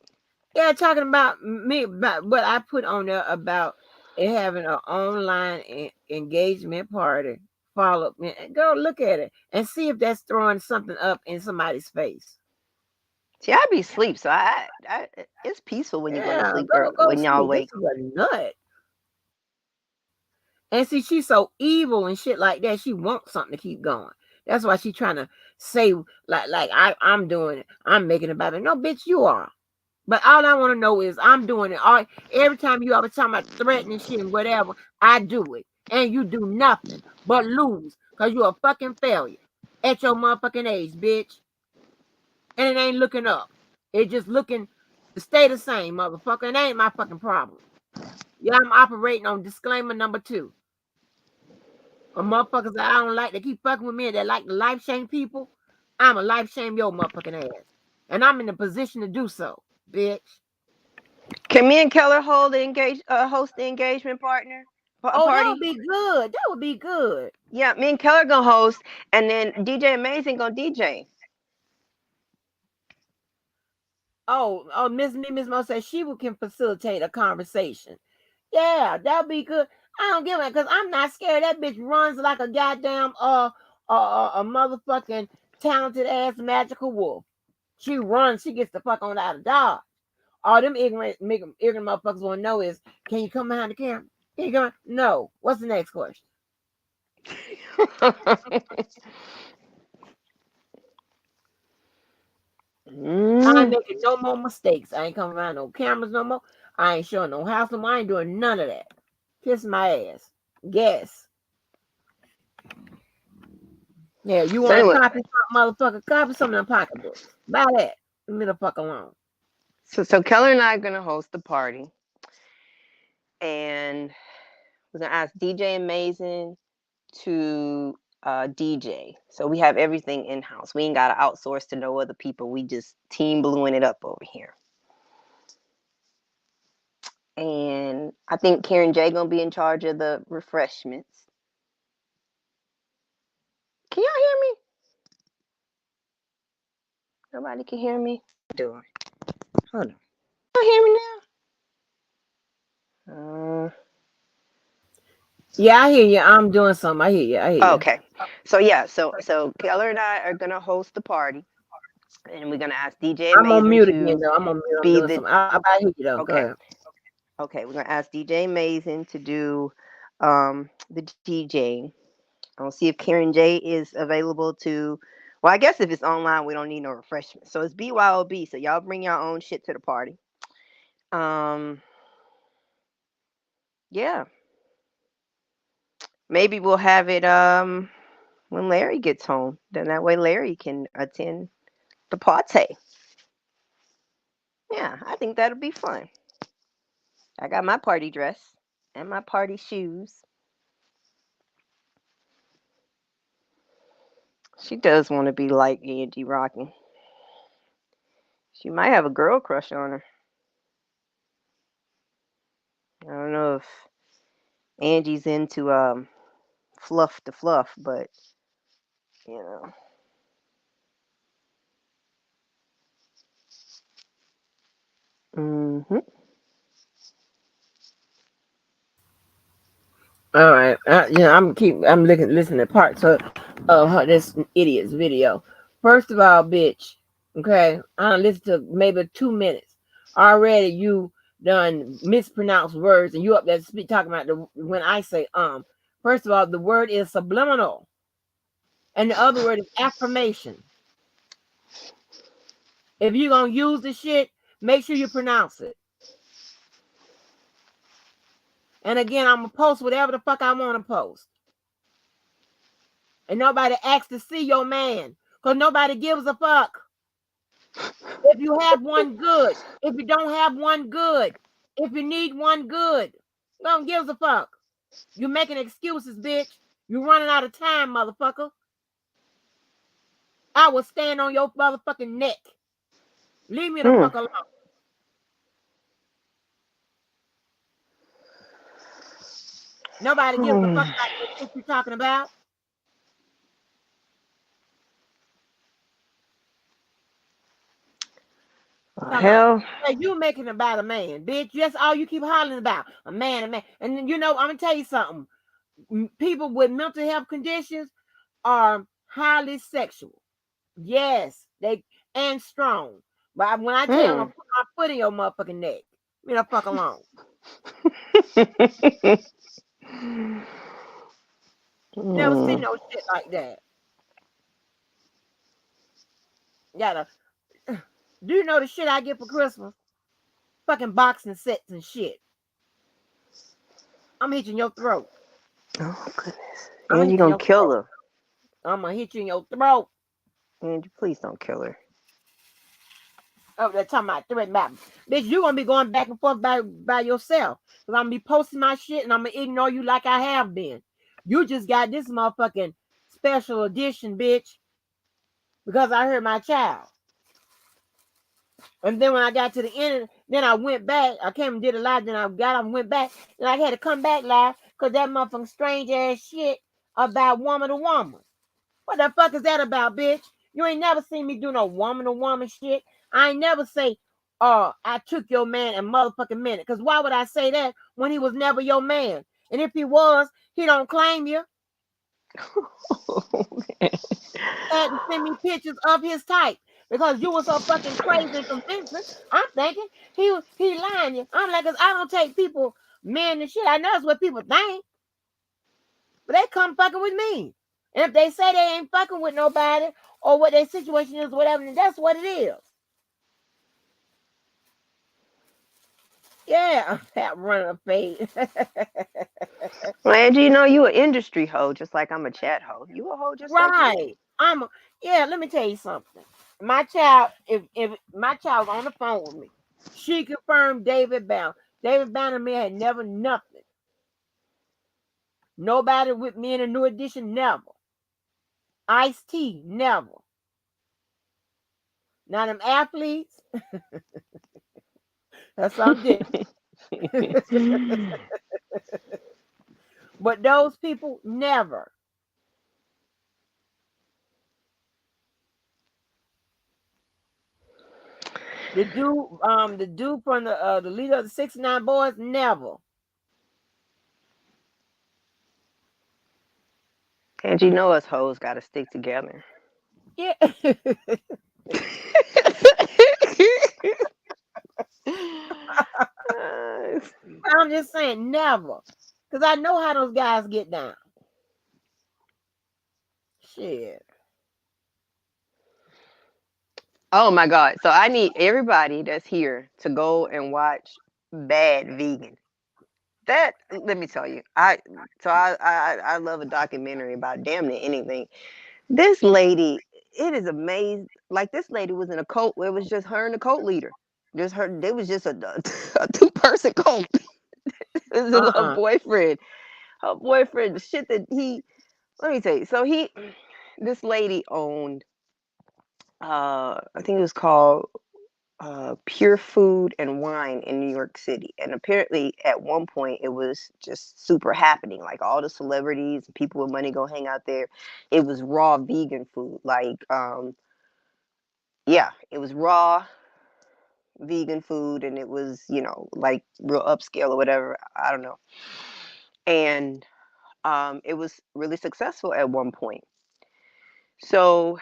Yeah, talking about me, about what I put on there about it having an online engagement party follow up. Go look at it and see if that's throwing something up in somebody's face. See, I be asleep, so it's peaceful when you're going to Yeah, sleep or go to when y'all sleep. This awake. is a nut. And see, she's so evil and shit like that. She wants something to keep going. That's why she's trying to say I'm doing it. I'm making it about it. No, bitch, you are. But all I want to know is I'm doing it. All every time you ever talking about threatening shit and whatever, I do it. And you do nothing but lose. Cause you're a fucking failure. At your motherfucking age, bitch. And it ain't looking up. It just looking to stay the same, motherfucker. It ain't my fucking problem. Yeah, I'm operating on disclaimer number 2. Or motherfuckers that I don't like that keep fucking with me and that like to life shame people, I'm a life shame your motherfucking ass. And I'm in the position to do so, bitch. Can me and Keller host the engagement Oh, that would party? be good. That would be good. Yeah, me and Keller gonna host, and then DJ Amazing gonna DJ. Miss Mo says can facilitate a conversation. Yeah, that'll be good. I don't give a because I'm not scared. That bitch runs like a goddamn a motherfucking talented ass magical wolf. She runs. She gets the fuck on out of Dodge. All them ignorant motherfuckers want to know is, can you come behind the camera? Can you come? No. What's the next question? I ain't Mm. making no more mistakes. I ain't coming around no cameras no more. I ain't showing no house no more. I ain't doing none of that. Kiss my ass. Guess. Yeah, you So want to anyway, copy something, motherfucker? Copy some of them pocketbooks. Buy that. Leave me the fuck alone. so Keller and I are gonna host the party, and we're gonna ask DJ Amazing to DJ. So we have everything in house. We ain't gotta outsource to no other people. We just team bluing it up over here. And I think Karen J gonna be in charge of the refreshments. Can y'all hear me? Nobody can hear me. Doing. Hold on. Y'all hear me now? Yeah, I hear you. I'm doing something. I hear you. I hear you. Okay. So yeah, so Keller and I are gonna host the party, and we're gonna ask DJ I'm on Amazing mute again, to though. I'm on mute. I'm be doing the something. I hear you, though. Go okay. ahead. Okay, we're gonna ask DJ Amazing to do the DJ. I'll see if Karen J is available to. Well, I guess if it's online, we don't need no refreshments. So it's BYOB. So y'all bring your own shit to the party. Um, yeah. Maybe we'll have it when Larry gets home. Then that way Larry can attend the party. Yeah, I think that'll be fun. I got my party dress and my party shoes. She does want to be like Angie rocking. She might have a girl crush on her. I don't know if Angie's into fluff to fluff, but you know. Mhm. All right. I'm listening to parts of this idiot's video. First of all, bitch. Okay, I listened to maybe 2 minutes. Already you done mispronounced words, and you up there talking about when I say. First of all, the word is subliminal, and the other word is affirmation. If you're gonna use the shit, make sure you pronounce it. And again, I'm gonna post whatever the fuck I want to post. And nobody asks to see your man. Because nobody gives a fuck. If you have one, good. If you don't have one, good. If you need one, good. No one gives a fuck. You making excuses, bitch. You running out of time, motherfucker. I will stand on your motherfucking neck. Leave me the Hmm. fuck alone. Nobody gives a Hmm. fuck about the shit you're talking about. Oh, Talking about, hell. hey, you making it about a man, bitch. That's all you keep hollering about. A man, a man. And then, I'm going to tell you something. People with mental health conditions are highly sexual. Yes, they and strong. But when I tell you I'm Hmm. gonna put my foot in your motherfucking neck, leave me the fuck alone. Never seen Hmm. no shit like that. Gotta do you know the shit I get for Christmas? Fucking boxing sets and shit. I'm hitting your throat. Oh goodness. I'm Angie hitting gonna your kill throat. her. I'm gonna hit you in your throat. Angie, please don't kill her. Over there talking about threat map. Bitch, you gonna be going back and forth by yourself. Cause I'm gonna be posting my shit and I'm gonna ignore you like I have been. You just got this motherfucking special edition, bitch, because I heard my child. And then when I got to the end, then I went back. I came and did a live. Then I got up and went back. And I had to come back live because that motherfucking strange ass shit about woman to woman. What the fuck is that about, bitch? You ain't never seen me do no woman to woman shit. I ain't never say, oh, I took your man and motherfucking minute. Because why would I say that when he was never your man? And if he was, he don't claim you. Had to send me pictures of his type because you were so fucking crazy and convincing. I'm thinking he lying you. I'm like, cause I don't take people men and shit. I know it's what people think, but they come fucking with me. And if they say they ain't fucking with nobody or what their situation is, whatever, then that's what it is. Yeah, I'm that running a fade. Well, Angie, you know you an industry hoe, just like I'm a chat hoe. You a hoe just like me. Right. Yeah, let me tell you something. My child, if my child's on the phone with me, she confirmed David Bound. David Bound and me had never nothing. Nobody with me in a new edition, never. Ice T, never. Now them athletes, that's something different. But those people, never. The dude from the leader of the 69 boys, never. Angie, you know us hoes gotta stick together. Yeah. I'm just saying, never. Because I know how those guys get down. Shit. Oh my God. So I need everybody that's here to go and watch Bad Vegan. That, let me tell you, I love a documentary about damn near anything. This lady, it is amazing. Like, this lady was in a cult where it was just her and the cult leader. Just her. It was just a two-person cult. This is her Uh-uh. boyfriend. Her boyfriend. The shit that he. Let me tell you. So this lady owned. I think it was called Pure Food and Wine in New York City. And apparently, at one point, it was just super happening. Like, all the celebrities and people with money go hang out there. It was raw vegan food. Like, yeah, it was raw vegan food, and it was, like, real upscale or whatever. I don't know. And it was really successful at one point. So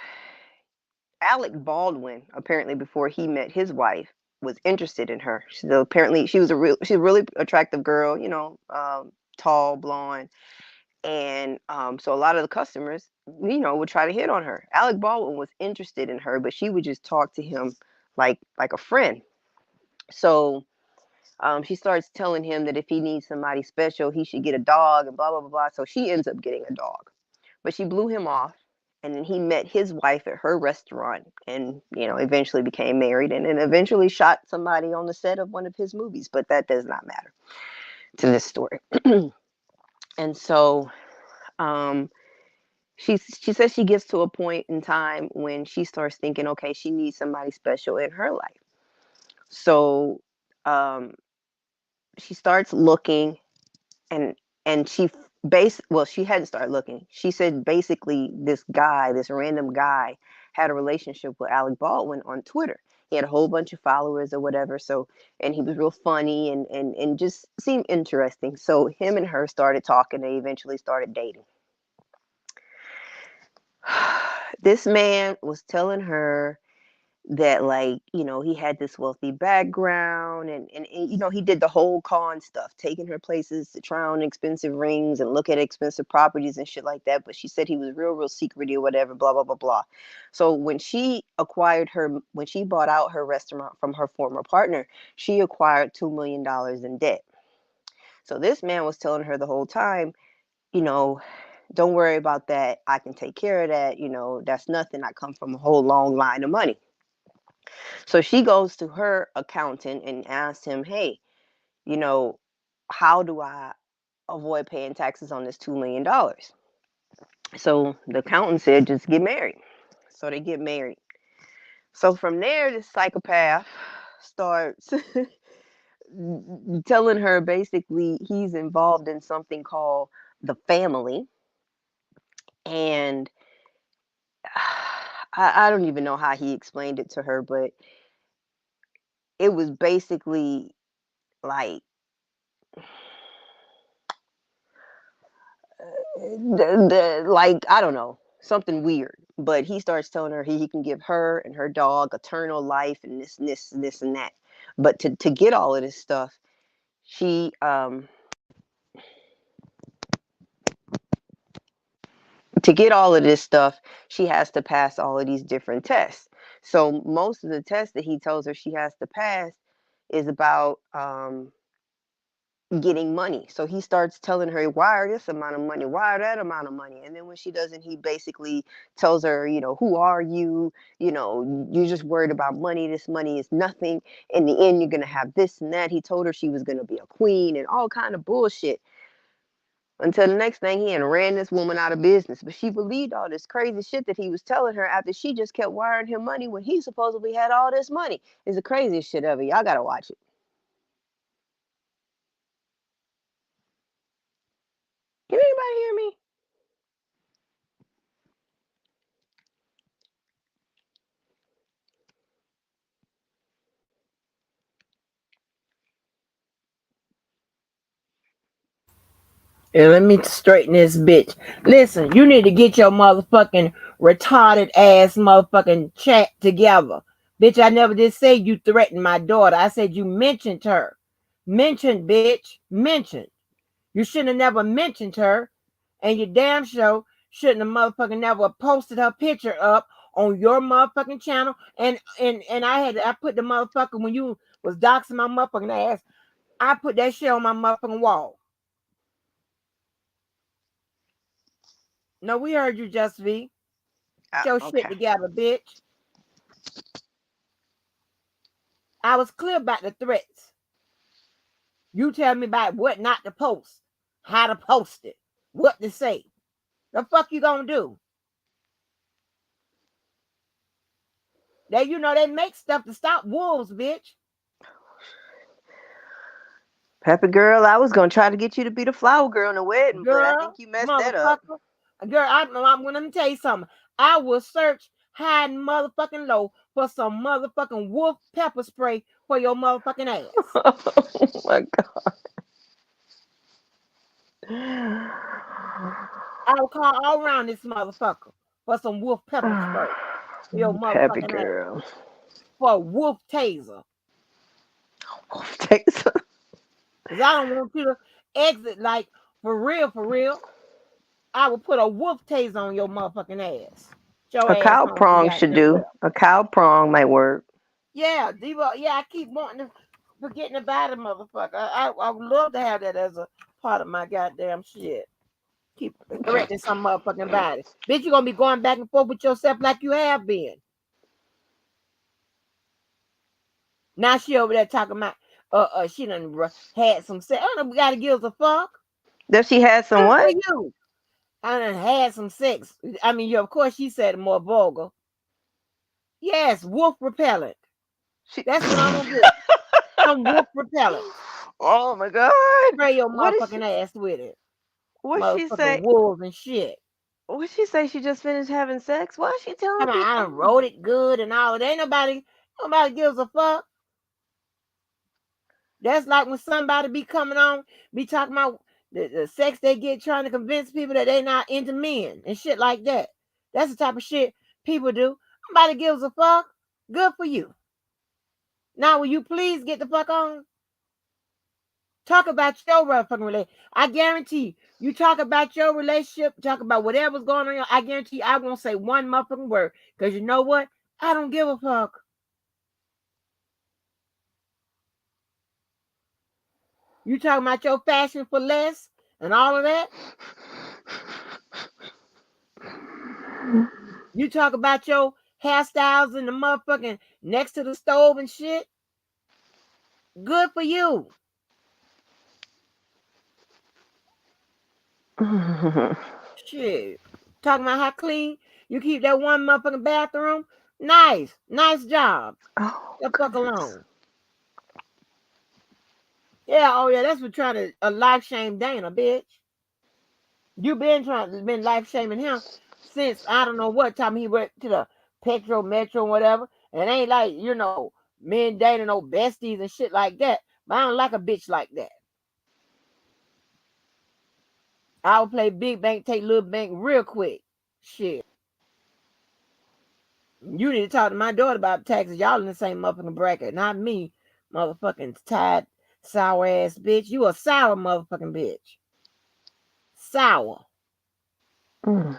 Alec Baldwin, apparently, before he met his wife, was interested in her. So apparently, she's a really attractive girl, tall, blonde, and so a lot of the customers, would try to hit on her. Alec Baldwin was interested in her, but she would just talk to him like a friend. So she starts telling him that if he needs somebody special, he should get a dog and blah blah blah blah. So she ends up getting a dog, but she blew him off. And then he met his wife at her restaurant, and eventually became married, and then eventually shot somebody on the set of one of his movies. But that does not matter to this story. And so um, she says she gets to a point in time when she starts thinking, okay, she needs somebody special in her life. So um, she starts looking, and she hadn't started looking. She said basically this random guy, had a relationship with Alec Baldwin on Twitter. He had a whole bunch of followers or whatever. So, and he was real funny and just seemed interesting. So him and her started talking. They eventually started dating. This man was telling her that, like, he had this wealthy background, and he did the whole con stuff, taking her places to try on expensive rings and look at expensive properties and shit like that. But she said he was real secretive or whatever, blah blah blah blah. So when she bought out her restaurant from her former partner, she acquired $2 million in debt. So this man was telling her the whole time, you know don't worry about that, I can take care of that, that's nothing, I come from a whole long line of money. So she goes to her accountant and asks him, hey, you know, how do I avoid paying taxes on this $2 million? So the accountant said, just get married. So they get married. So from there, this psychopath starts telling her basically he's involved in something called the family. And I don't even know how he explained it to her, but it was basically like like, I don't know, something weird. But he starts telling her he can give her and her dog eternal life and this and that. But to get all of this stuff, she to get all of this stuff, she has to pass all of these different tests. So most of the tests that he tells her she has to pass is about getting money. So he starts telling her, wire this amount of money, wire that amount of money. And then when she doesn't, he basically tells her, who are you? You're just worried about money. This money is nothing. In the end, you're going to have this and that. He told her she was going to be a queen and all kind of bullshit. Until the next thing, he had ran this woman out of business. But she believed all this crazy shit that he was telling her after she just kept wiring him money when he supposedly had all this money. It's the craziest shit ever. Y'all got to watch it. Can anybody hear me? And let me straighten this bitch. Listen, you need to get your motherfucking retarded ass motherfucking chat together. Bitch, I never did say you threatened my daughter. I said you mentioned her. Mentioned, bitch. Mentioned. You shouldn't have never mentioned her. And you damn sure shouldn't have motherfucking never posted her picture up on your motherfucking channel. And I put the motherfucker when you was doxing my motherfucking ass. I put that shit on my motherfucking wall. No, we heard you, Just V. Get your shit Okay. together, bitch. I was clear about the threats. You tell me about what not to post, how to post it, what to say. The fuck you gonna do? They make stuff to stop wolves, bitch. Pepper girl, I was gonna try to get you to be the flower girl in the wedding, but I Girl, think you messed that up. motherfucker. Girl, I'm gonna tell you something. I will search high and motherfucking low for some motherfucking wolf pepper spray for your motherfucking ass. Oh my I will call all around this motherfucker for some wolf pepper god. spray for your Pepper motherfucking ass. girl. For a wolf taser. Takes Because I don't want you to exit like for real, for real. I will put a wolf taser on your motherfucking ass. Get your a ass cow home from prong should goddamn do. well. A cow prong might work. Yeah, Diva, yeah, I keep wanting to forgetting about it, motherfucker. I would love to have that as a part of my goddamn shit. Keep threatening some motherfucking body. Bitch, you gonna be going back and forth with yourself like you have been. Now she over there talking about she done had some sex. I don't gotta give us a fuck. Does she have some Good for what? you. I done had some sex. I mean, of course she said more vulgar. Yes, wolf repellent. She That's what I'm gonna get. Some wolf repellent. Oh my god. Spray your What did she motherfucking ass with it. what she Motherfucking say? wolves and shit. What she say she just finished having sex? Why is she telling Come on, I people? done wrote it good and all. There ain't nobody gives a fuck. That's like when somebody be coming on, be talking about the sex they get, trying to convince people that they not into men and shit like that. That's the type of shit people do. Nobody gives a fuck. Good for you. Now, will you please get the fuck on? Talk about your motherfucking relationship. I guarantee you talk about your relationship, talk about whatever's going on. I guarantee I won't say one motherfucking word. Because you know what? I don't give a fuck. You talking about your fashion for less and all of that? You talk about your hairstyles in the motherfucking next to the stove and shit? Good for you. Shit. Talking about how clean you keep that one motherfucking bathroom? Nice. Nice job. Oh The fuck goodness. alone. Yeah, oh yeah, that's what trying to life shame Dana, bitch. You been life shaming him since I don't know what time he went to the Petro Metro whatever. And it ain't like, men dating no besties and shit like that. But I don't like a bitch like that. I would play big bank, take little bank real quick. Shit. You need to talk to my daughter about taxes. Y'all in the same motherfucking bracket. Not me, motherfucking tired, sour ass bitch. You a sour motherfucking bitch. Sour. Mm.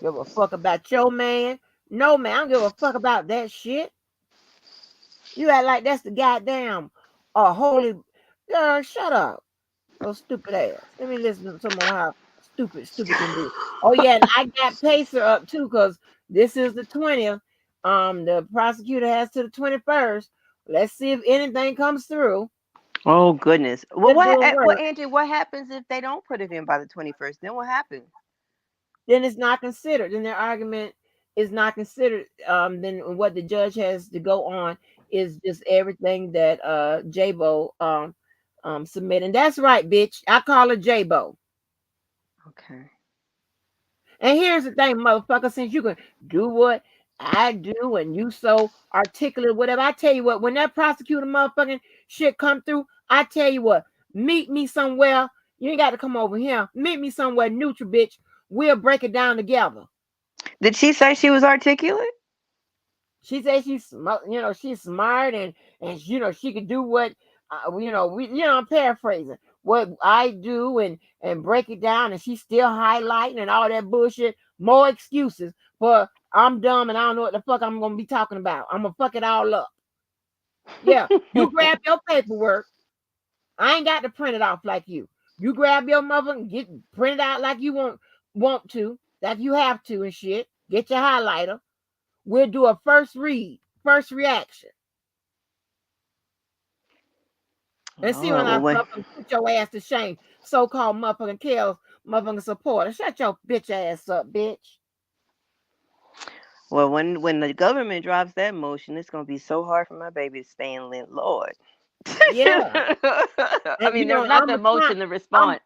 Give a fuck about your man. No, man, I don't give a fuck about that shit. You act like that's the goddamn holy girl. Shut up. Oh, stupid ass. Let me listen to some more how stupid can be. Oh yeah, and I got Pacer up too, because this is the 20th. The prosecutor has to the 21st. Let's see if anything comes through. Oh goodness. Well, They're doing well, work. Angie, what happens if they don't put it in by the 21st? Then what happens? Then it's not considered. Then their argument is not considered. Then what the judge has to go on is just everything that Jabo submitted. And that's right, bitch. I call her Jabo. Okay. And here's the thing, motherfucker, since you can do what I do and you so articulate, whatever, I tell you what, when that prosecutor motherfucking shit come through, I tell you what, meet me somewhere. You ain't got to come over here. Meet me somewhere neutral, bitch. We'll break it down together. Did she say she was articulate? She says she's smart, she's smart and she could do what I'm paraphrasing what I do and break it down, and she's still highlighting and all that bullshit. More excuses for I'm dumb and I don't know what the fuck I'm gonna be talking about. I'm gonna fuck it all up. Yeah, you grab your paperwork. I ain't got to print it off like you. You grab your mother and get print it out like you want to, like you have to and shit. Get your highlighter. We'll do a first read, first reaction, and see when Lord, I well, when fucking put your ass to shame. So-called motherfucking kills, motherfucking supporter. Shut your bitch ass up, bitch. when the government drops that motion, it's gonna be so hard for my baby to stay in lit. Lord. Yeah, I and mean, not I'm the a taunt. motion, the I'm response.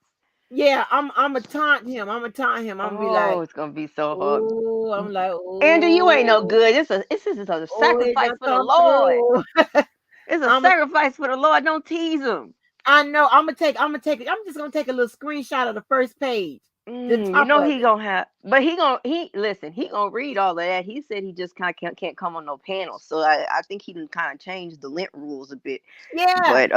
yeah. I'm a taunt him. I'm a taunt him. I'm gonna be Oh, like, it's gonna be so hard. oh, I'm like, Andrew, you ain't no oh, good. It's a oh, it sacrifice done for the come Lord. through. It's a I'm a sacrifice for the Lord. Don't tease him. I know. I'm just gonna take a little screenshot of the first page, the You top know of he it. gonna have, but he listen. He gonna read all of that. He said he just kind of can't come on no panel. So I think he done kind of changed the lint rules a bit. Yeah, But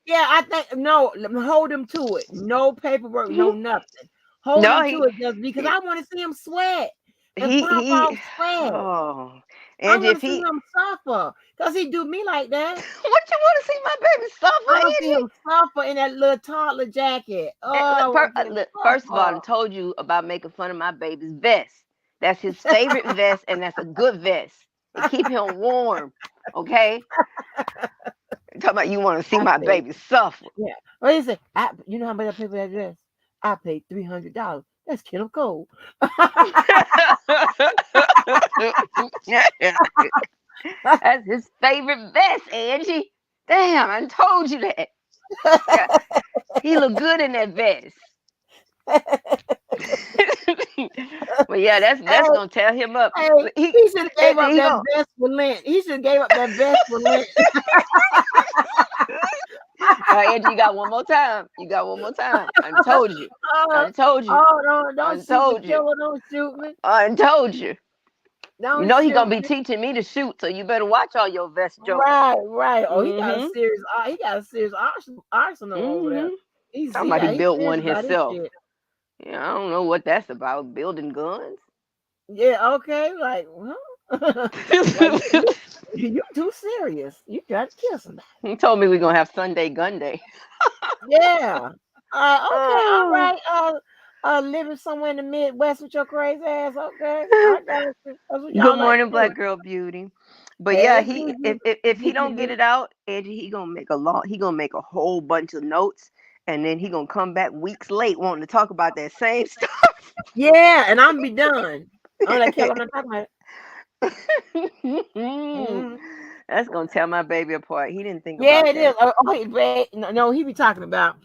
yeah. I think no. Hold him to it. No paperwork. No nothing. Hold no, him to it just because I want to see him sweat and pop he off sweat. oh, I Angie, want if to see he him suffer because he do me like that. what you want to see my baby I suffer, want to see Angie? him suffer in that little toddler jacket. Oh, I want to see him Look, first of all, I suffer. told you about making fun of my baby's vest. That's his favorite vest, and that's a good vest. It keep him warm. Okay, talking about you want to see I my paid. baby suffer. Yeah. What is it? You know how much I paid for that dress? I paid $300. That's Killer Cole. That's his favorite vest, Angie. Damn, I told you that. Yeah, he look good in that vest. But yeah, that's Hey, gonna tear him up. hey, He he should have gave up he that gonna vest for Lent. He should have gave up that vest for Lent. Angie, you got one more time. You got one more time. I told you. Oh, I told you. oh, don't I shoot me, told you. killer. Don't shoot me. I told you. You Don't know he gonna shoot be me. teaching me to shoot, so you better watch all your vest jokes. Right, right. Oh, Mm-hmm. he got a serious arsenal over there. Mm-hmm. Somebody He's built serious one about his himself. shit. Yeah, I don't know what that's about. Building guns. Yeah, okay. Like, well, like you too serious. You trying to kill somebody. He told me we're gonna have Sunday gun day. Yeah. Okay, all Oh. right. Living somewhere in the Midwest with your crazy ass. Okay, I got you. That's what Good y'all like to morning, do. Black Girl Beauty. But yeah, Hey, he Juju. if he don't get Juju. it out, Eddie, he gonna make a whole bunch of notes, and then he gonna come back weeks late wanting to talk about that same stuff. Yeah, and I'm be done. I'm like, Kelly, I'm not talking about it. Mhm. That's gonna tear my baby apart. He didn't think Yeah, about it is. that. No, he be talking about.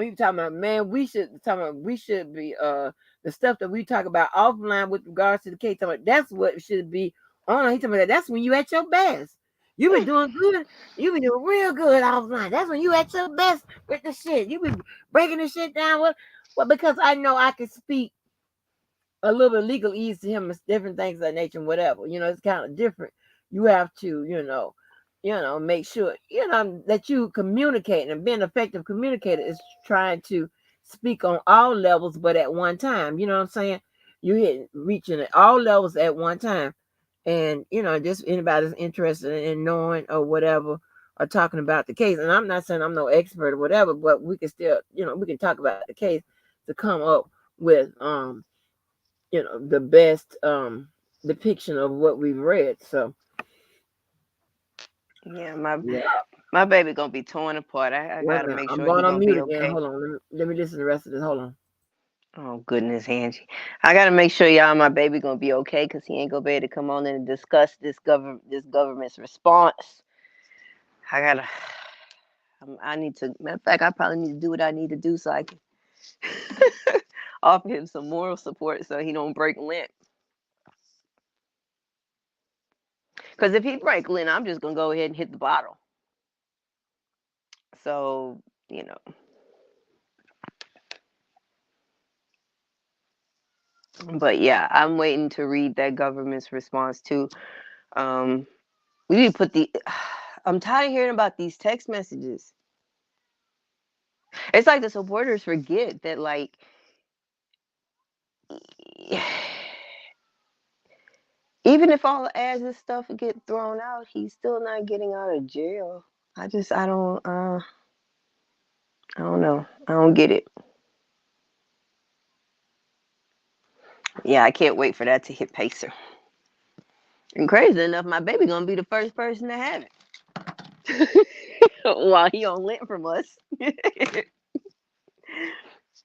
He be talking about, man. We should be the stuff that we talk about offline with regards to the case. Talking about, that's what should be on. He talking about that's when you at your best. You been doing good. You been doing real good offline. That's when you at your best with the shit. You been breaking the shit down. Well, because I know I can speak a little bit of legalese to him and different things of that nature and whatever. It's kind of different. You have to, make sure, that you communicate, and being an effective communicator is trying to speak on all levels, but at one time. You know what I'm saying? You hit reaching at all levels at one time. And, just anybody's interested in knowing or whatever or talking about the case. And I'm not saying I'm no expert or whatever, but we can still, we can talk about the case to come up with the best depiction of what we've read. So Yeah, yeah, my baby gonna be torn apart. I wait a gotta minute. make I'm sure he going on gonna mute be again. okay. Hold on. Let me listen to the rest of this. Hold on. Oh goodness, Angie. I gotta make sure y'all my baby gonna be okay because he ain't gonna be able to come on and discuss this government's response. I gotta I need to matter of fact I probably need to do what I need to do so I can offer him some moral support so he don't break lint. Because if he break lint, I'm just gonna go ahead and hit the bottle. So, you know. But yeah, I'm waiting to read that government's response too. Um we need to put the I'm tired of hearing about these text messages. It's like the supporters forget that Even if all the ads and stuff get thrown out, he's still not getting out of jail. I don't know. I don't get it. Yeah, I can't wait for that to hit Pacer. And crazy enough, my baby gonna be the first person to have it while he on lent from us.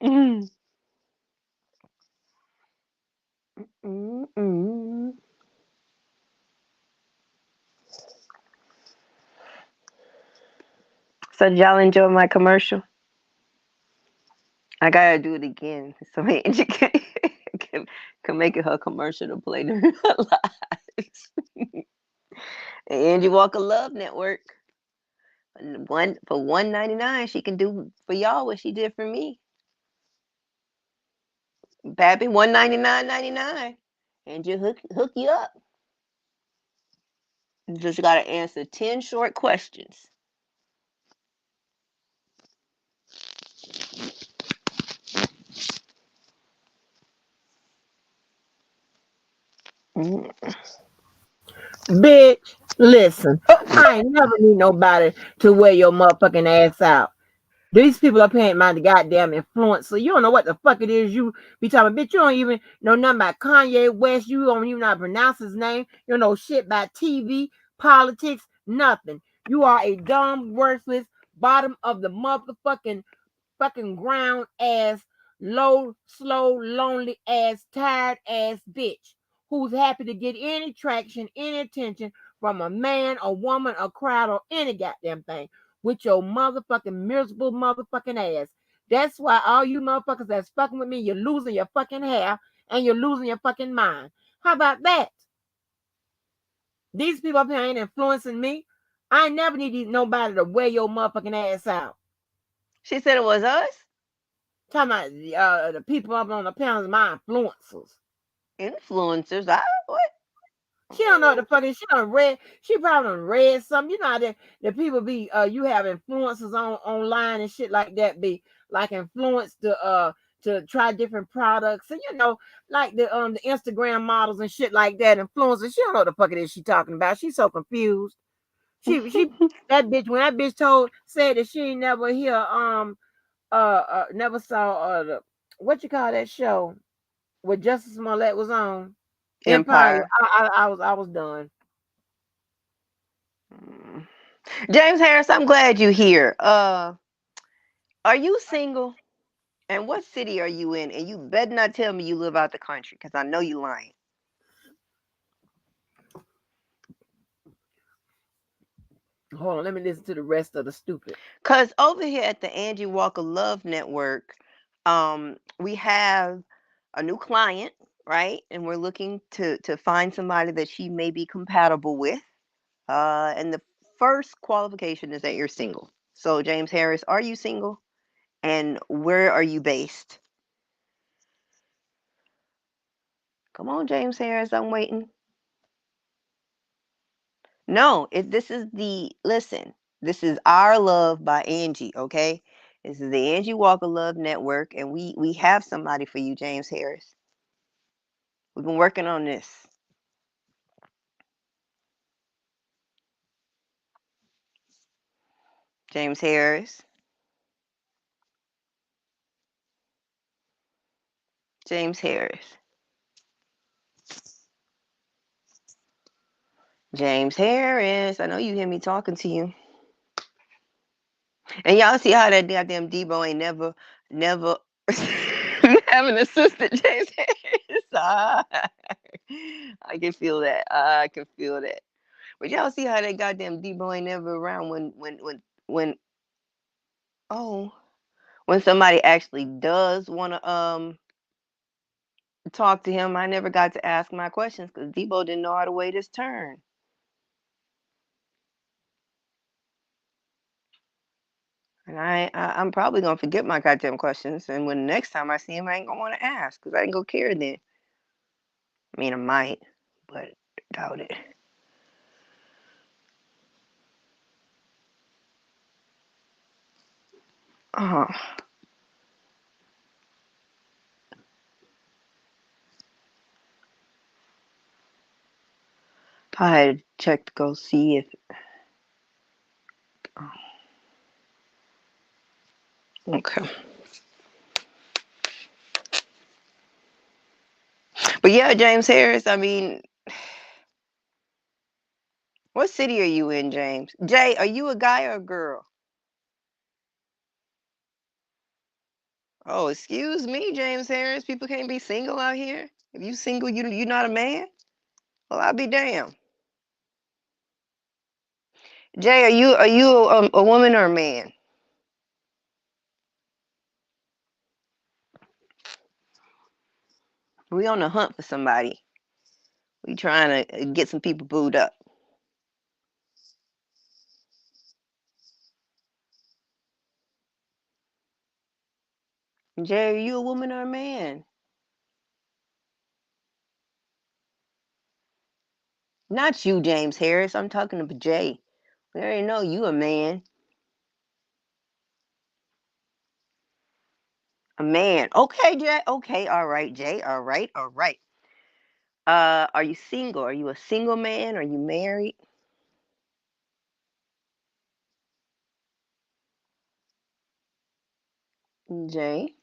Mm, mm, mm. So did y'all enjoy my commercial? I gotta do it again so Angie can make it her commercial to play during her lives. Angie Walker Love Network. One for $1.99, she can do for y'all what she did for me. Pappy, $1.99.99, and just hook you up. You just gotta answer 10 short questions. Mm. Bitch, listen. Oh, I ain't never need nobody to wear your motherfucking ass out. These people up here ain't my goddamn influencer. You don't know what the fuck it is you be talking. Bitch, you don't even know nothing about Kanye West. You don't even know how to pronounce his name. You don't know shit about TV, politics, nothing. You are a dumb, worthless, bottom of the motherfucking fucking ground ass, low, slow, lonely ass, tired ass bitch who's happy to get any traction, any attention from a man, a woman, a crowd, or any goddamn thing with your motherfucking miserable motherfucking ass. That's why all you motherfuckers that's fucking with me, you're losing your fucking hair and you're losing your fucking mind. How about that? These people up here ain't influencing me. I ain't never need nobody to wear your motherfucking ass out. she said it was us Talking about the people up on the panels, my influencers. influencers. I what? She don't know what the fuck is. She done read. She probably done read something. You know how the people be. You have influencers on online and shit like that. Be like influence to try different products and like the Instagram models and shit like that. Influencers. She don't know what the fuck it is she talking about. She's so confused. She that bitch when that bitch said that she ain't never hear never saw what you call that show where Justice Smollett was on Empire. Empire. I was done. Mm. James Harris, I'm glad you're here. Are you single? And what city are you in? And you better not tell me you live out the country, because I know you lying. Hold on, let me listen to the rest of the stupid. Because over here at the Angie Walker Love Network, we have a new client, right? And we're looking to find somebody that she may be compatible with. And the first qualification is that you're single. So, James Harris, are you single? And where are you based? Come on, James Harris, I'm waiting. No, listen, this is Our Love by Angie, okay? This is the Angie Walker Love Network, and we have somebody for you, James Harris. We've been working on this. James Harris. James Harris. James Harris. I know you hear me talking to you. And y'all see how that goddamn Debo ain't never have an assistant, James Harris. I can feel that. I can feel that. But y'all see how that goddamn Debo ain't never around when oh when somebody actually does want to talk to him. I never got to ask my questions because Debo didn't know how to wait his turn. And I'm probably gonna forget my goddamn questions. And when the next time I see him, I ain't gonna want to ask because I ain't gonna care then. I mean, I might, but doubt it. Oh, I had to check to go see if. Okay. But yeah, James Harris, I mean, what city are you in, James? Jay, are you a guy or a girl? Oh, excuse me, James Harris. People can't be single out here. If you single, you not a man? Well, I'll be damned. Jay, are you a woman or a man? We on the hunt for somebody. We trying to get some people booed up. Jay, are you a woman or a man? Not you, James Harris. I'm talking to Jay. We already know you a man. A man. Okay, Jay. Okay, all right, Jay. All right, all right. Are you single? Are you a single man? Are you married? Jay.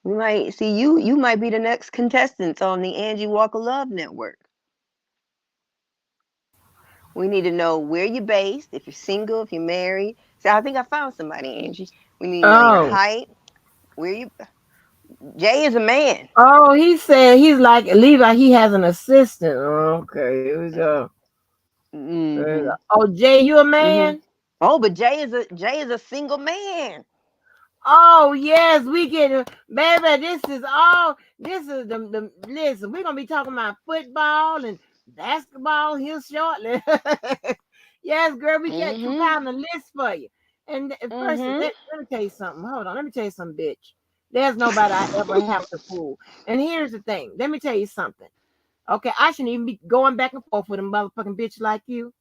We might see you might be the next contestant on the Angie Walker Love Network. We need to know where you're based, if you're single, if you're married. So I think I found somebody, Angie. We need to know your Oh. height, where you Jay is a man. Oh, he said he's like Levi. He has an assistant. Okay, here we go. There we go. Mm-hmm. Oh, Jay, you a Mm-hmm. man? Oh, but Jay is a single man. Oh yes, we get it, baby. This is all. This is the listen. We're gonna be talking about football and basketball here shortly. Yes, girl, we can't Mm-hmm. compile a list for you. And first, Mm-hmm. let me tell you something. Hold on, let me tell you something, bitch. There's nobody I ever have to fool. And here's the thing. Let me tell you something. Okay, I shouldn't even be going back and forth with a motherfucking bitch like you.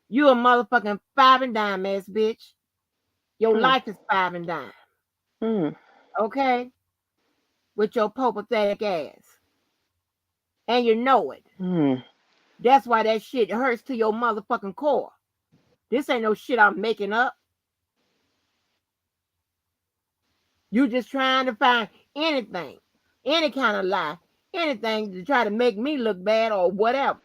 You a motherfucking five and dime ass bitch. Your Mm. life is five and dime. Mm. Okay? With your pathetic ass. And you know it. Mm. That's why that shit hurts to your motherfucking core. This ain't no shit I'm making up. You just trying to find anything, any kind of lie, anything to try to make me look bad or whatever.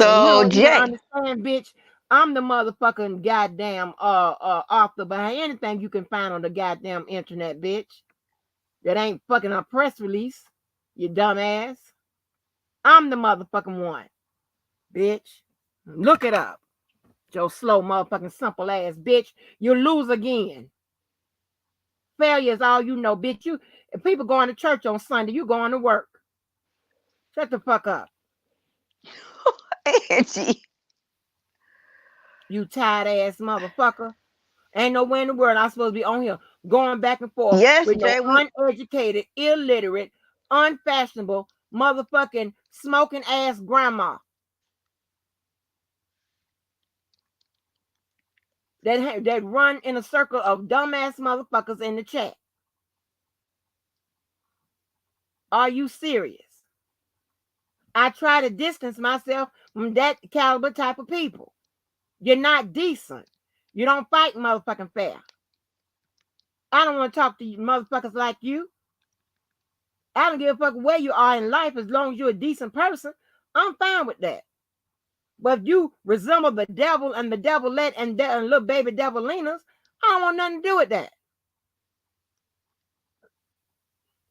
And you So don't even Jay. understand, bitch. I'm the motherfucking goddamn author behind anything you can find on the goddamn internet, bitch. That ain't fucking a press release, you dumbass. I'm the motherfucking one, bitch. Look it up. Your slow motherfucking simple ass bitch. You lose again. Failure is all you know, bitch. You if people going to church on Sunday, you going to work. Shut the fuck up. Angie. You tired ass motherfucker. Ain't nowhere in the world I'm supposed to be on here going back and forth Yes, with no Jay, we uneducated, illiterate, unfashionable, motherfucking smoking ass grandma that run in a circle of dumbass motherfuckers in the chat. Are you serious? I try to distance myself from that caliber type of people. You're not decent. You don't fight motherfucking fair. I don't want to talk to you motherfuckers like you. I don't give a fuck where you are in life as long as you're a decent person. I'm fine with that. But if you resemble the devil and the devilette and little baby devilinas, I don't want nothing to do with that.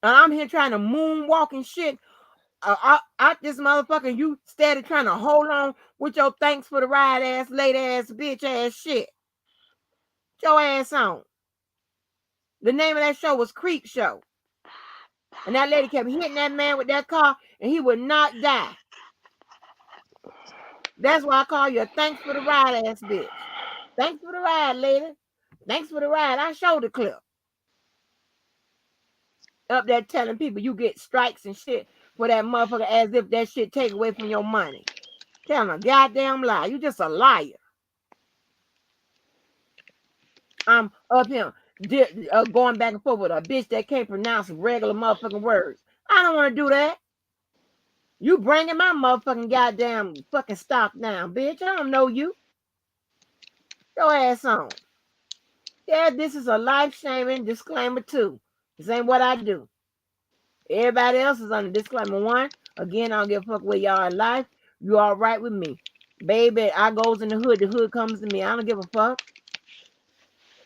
And I'm here trying to moonwalk and shit out this motherfucker. You steady trying to hold on with your thanks for the ride ass, late ass, bitch ass shit. Get your ass on. The name of that show was Creep Show. And that lady kept hitting that man with that car and he would not die. That's why I call you a thanks for the ride ass bitch. Thanks for the ride, lady. Thanks for the ride. I showed the clip. Up there telling people you get strikes and shit for that motherfucker as if that shit take away from your money. Telling a goddamn lie. You just a liar. I'm up here going back and forth with a bitch that can't pronounce regular motherfucking words. I don't want to do that. You bringing my motherfucking goddamn fucking stock down, bitch. I don't know you. Your ass on. Yeah, this is a life-shaming disclaimer too. This ain't what I do. Everybody else is on disclaimer 1. Again, I don't give a fuck where y'all in life. You all right with me. Baby, I goes in the hood comes to me. I don't give a fuck.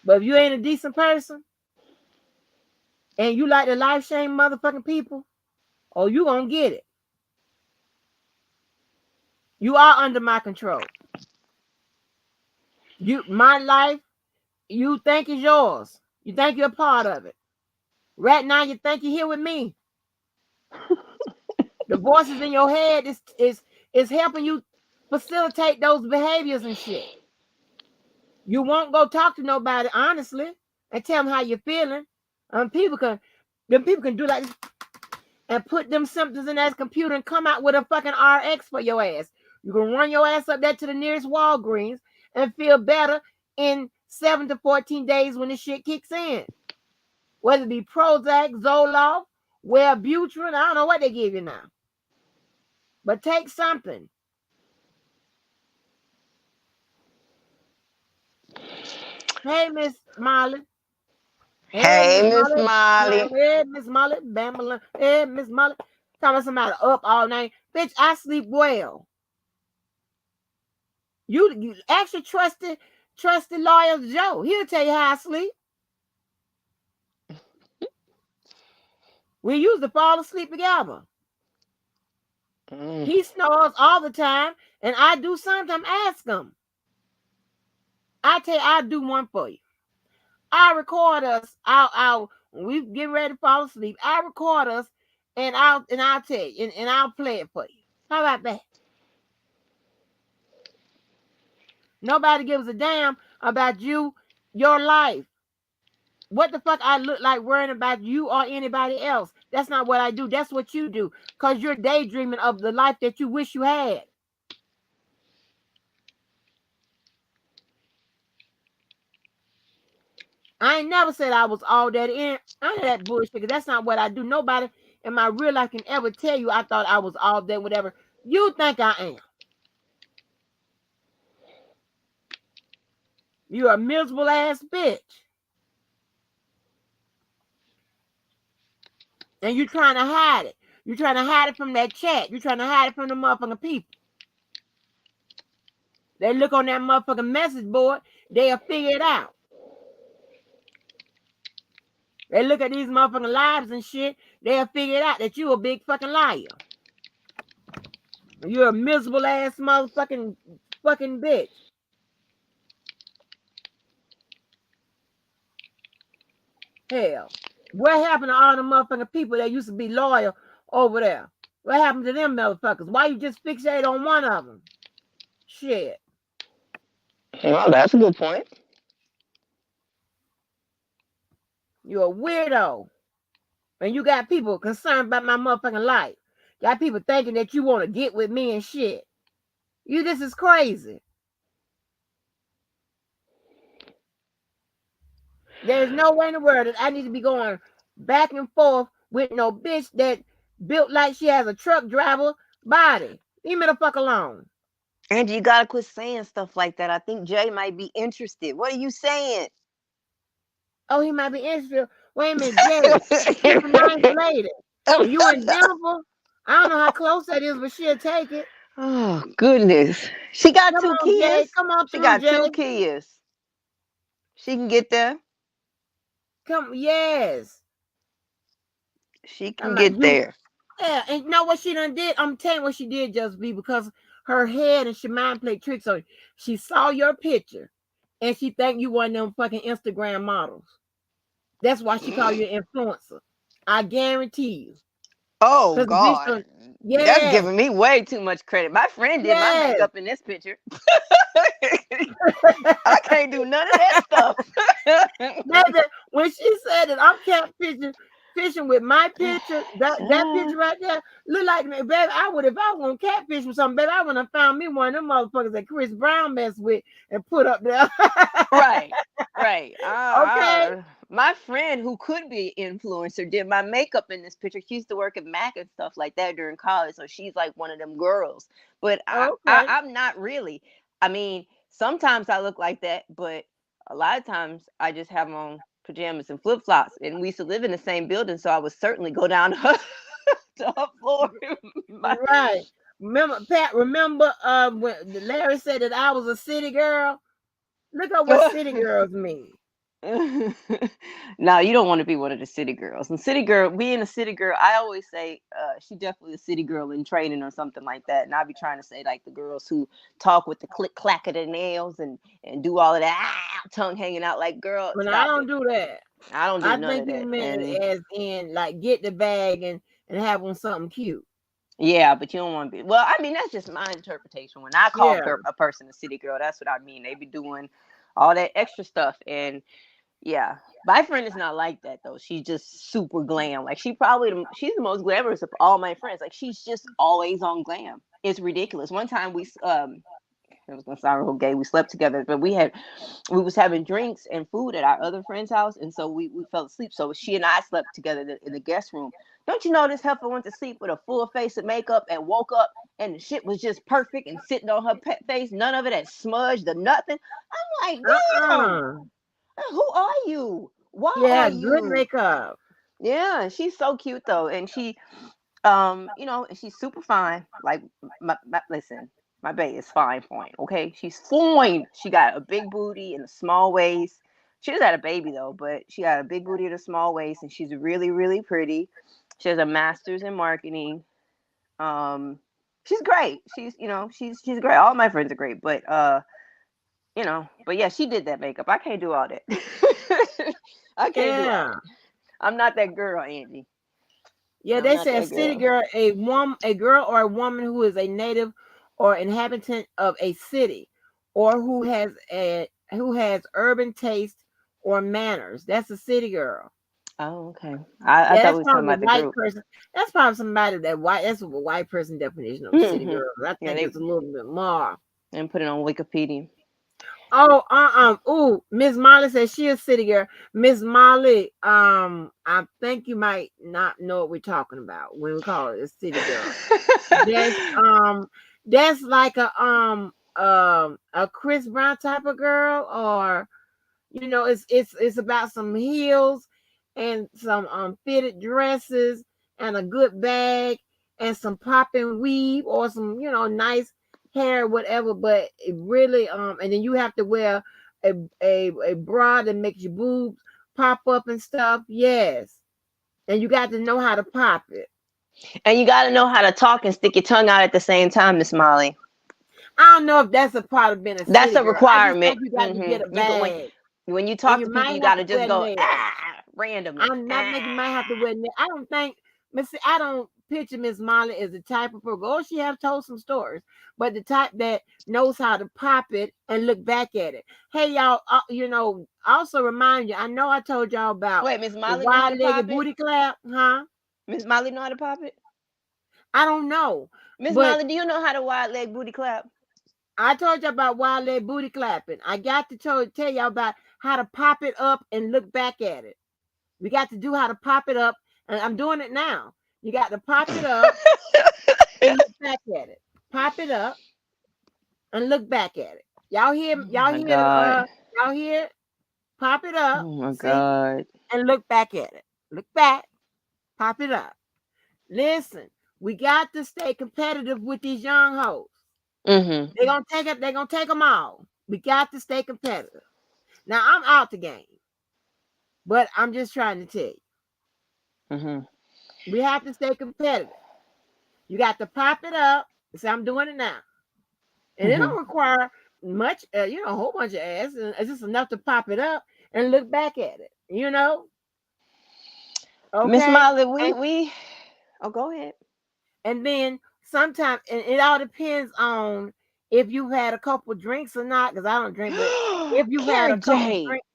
But if you ain't a decent person and you like to life shame motherfucking people, oh, you gonna get it. You are under my control. My life, you think is yours. You think you're a part of it. Right now, you think you're here with me. The voices in your head is helping you facilitate those behaviors and shit. You won't go talk to nobody honestly and tell them how you're feeling. People can do like this and put them symptoms in that computer and come out with a fucking RX for your ass. You can run your ass up there to the nearest Walgreens and feel better in 7 to 14 days when this shit kicks in. Whether it be Prozac, Zoloft, Wellbutrin, I don't know what they give you now. But take something. Hey, Miss Molly. Hey, Miss Hey, Miss Molly. Molly. Hey, Miss Molly. Bamala. Hey, Miss Molly. Talking somebody up all night. Bitch, I sleep well. You actually trusted lawyer Joe. He'll tell you how I sleep. We used to fall asleep together. He snores all the time, and I do sometimes ask him. I tell you, I'll do one for you. I record us. I'll when we get ready to fall asleep. I record us, and I'll tell you, and I'll play it for you. How about that? Nobody gives a damn about you, your life. What the fuck I look like worrying about you or anybody else? That's not what I do. That's what you do. Because you're daydreaming of the life that you wish you had. I ain't never said I was all that in. I ain't that bullshit because that's not what I do. Nobody in my real life can ever tell you I thought I was all that, whatever. You think I am. You're a miserable ass bitch. And you're trying to hide it. You're trying to hide it from that chat. You're trying to hide it from the motherfucking people. They look on that motherfucking message board, they'll figure it out. They look at these motherfucking lives and shit, they'll figure it out that you a big fucking liar. You're a miserable ass motherfucking fucking bitch. Hell. What happened to all the motherfucking people that used to be loyal over there? What happened to them motherfuckers? Why you just fixate on one of them? Shit. Well, that's a good point. You're a weirdo. And you got people concerned about my motherfucking life. Got people thinking that you want to get with me and shit. This is crazy. There's no way in the world that I need to be going back and forth with no bitch that built like she has a truck driver body. Leave me the fuck alone. Angie, you gotta quit saying stuff like that. I think Jay might be interested. What are you saying? Oh, he might be interested. Wait a minute, Jay. She's a nice lady. And you in Denver? I don't know how close that is, but she'll take it. Oh, goodness. She got Come 2 on, Jay. kids. Come on She through, got Jay. 2 kids. She can get there. Yes. She can I'm like, get there. yeah, and you know what she done did? I'm telling you what she did, just be because her head and she mind played tricks on you. She saw your picture and she think you one of them fucking Instagram models. That's why she call you an influencer. I guarantee you. Oh, Because the bitch God. done, That's yes, giving me way too much credit. My friend did my yes. makeup in this picture. I can't do none of that stuff. Baby, when she said that I'm catfishing with my picture, that picture right there, Look like me, baby. I would if I want catfish or something, baby. I would have found me one of them motherfuckers that Chris Brown messed with and put up there. Right, right. Okay. My friend who could be influencer did my makeup in this picture. She used to work at Mac and stuff like that during college, so she's like one of them girls. But Okay. I'm not really. I mean, sometimes I look like that, but a lot of times I just have on pajamas and flip flops. And we used to live in the same building, so I would certainly go down to her floor. Right. Remember, Pat, remember when Larry said that I was a city girl? Look at what city girls mean. No, you don't want to be one of the city girls. And city girl, being a city girl, I always say she definitely a city girl in training or something like that. And I'll be trying to say like the girls who talk with the click clack of their nails and do all of that tongue hanging out. Like, girl, But I stop don't it. do that. I don't do I none think of you that. meant it And as in like get the bag and have on something cute. yeah, but you don't want to be. Well, I mean, that's just my interpretation. When I call Yeah. a person a city girl, that's what I mean. They be doing all that extra stuff. And yeah, my friend is not like that though. She's just super glam. Like she's the most glamorous of all my friends. Like she's just always on glam. It's ridiculous. One time it was gonna sound real gay. We slept together, but we was having drinks and food at our other friend's house, and so we fell asleep. So she and I slept together in the guest room. Don't you know this heifer went to sleep with a full face of makeup and woke up and the shit was just perfect and sitting on her face. None of it had smudged or nothing. I'm like, damn. Uh-uh. Who are you? Why are Yeah, good you? makeup. Yeah, she's so cute though, and she, she's super fine. Like, listen, my bae is fine, okay? She's fine. She got a big booty and a small waist. She just had a baby though, but she got a big booty and a small waist, and she's really, really pretty. She has a master's in marketing. Um, she's great. She's great. All my friends are great, but but yeah, she did that makeup. I can't do all that. I can't do all Yeah. that. I'm not that girl, Angie. Yeah, I'm they not say a that city girl. girl, a girl or a woman who is a native or inhabitant of a city, or who has urban taste or manners. That's a city girl. Oh, okay. I Yeah, thought we that's was talking probably a about the white group. person. That's probably somebody that white. That's a white person definition of city Hmm. girl. I Yeah, think they it's a little bit more. and put it on Wikipedia. Oh, ooh, Miss Molly says she a city girl. Miss Molly, I think you might not know what we're talking about when we call it a city girl. That's that's like a Chris Brown type of girl, or it's about some heels and some fitted dresses and a good bag and some popping weave or some nice hair, whatever. But it really and then you have to wear a bra that makes your boobs pop up and stuff. Yes, and you got to know how to pop it. And you got to know how to talk and stick your tongue out at the same time, Miss Molly. I don't know if that's a part of being a That's city a girl. I just requirement. think you got to get a You go bag, when you and talk you to people, might you have got to to just wear go nails. randomly. I'm not making might have to wear nails. I don't think Miss. I don't picture Miss Molly as the type of person. Oh, she have told some stories, but the type that knows how to pop it and look back at it. Hey, y'all. Also remind you. I know I told y'all about Wait, Miss the Molly know how to wide-legged pop it? booty clap, huh? Miss Molly know how to pop it? I don't know, Miss but Molly, do you know how to wide leg booty clap? I told you about wild leg booty clapping. I got to tell y'all about how to pop it up and look back at it. We got to do how to pop it up, and I'm doing it now. You got to pop it up and look back at it. Pop it up and look back at it. Y'all hear? Oh Y'all my hear? god. Y'all hear? It? Pop it up. Oh my See, god. and look back at it. Look back. Pop it up. Listen, we got to stay competitive with these young hoes. Mhm. They're gonna take it. They're gonna take them all. We got to stay competitive. Now I'm out the game, but I'm just trying to tell you, Mhm. we have to stay competitive. You got to pop it up. See, I'm doing it now, and it Mhm. don't require much, a whole bunch of ass. And it's just enough to pop it up and look back at it. Miss Okay, Molly, and we oh go ahead. and then sometimes, and it all depends on if you've had a couple drinks or not. Because I don't drink, but if you've had Carrie a couple J. drinks,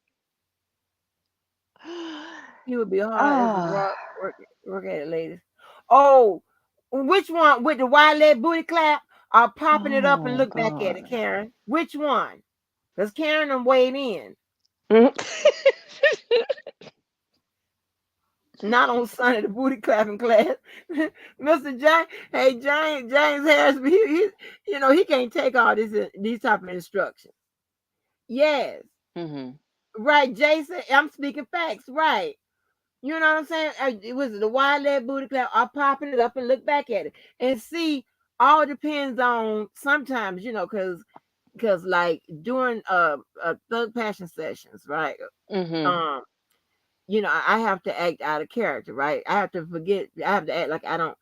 he would be hard as a Ah. work at it, ladies. Oh, Which one with the wide leg booty clap or popping it up and Oh look back at it, God. Karen? Which one? Because Karen done weighed in. Mm. Not on Sunday, the booty clapping class. Mr. James, hey James Harris, he can't take all these type of instructions. Yes, Mhm. right, Jason. I'm speaking facts, right? You know what I'm saying? It was the wide leg booty clap. I'm popping it up and look back at it and see. All depends on sometimes, because like during thug passion sessions, right? Mhm. Um, I have to act out of character, right? I have to forget. I have to act like I don't.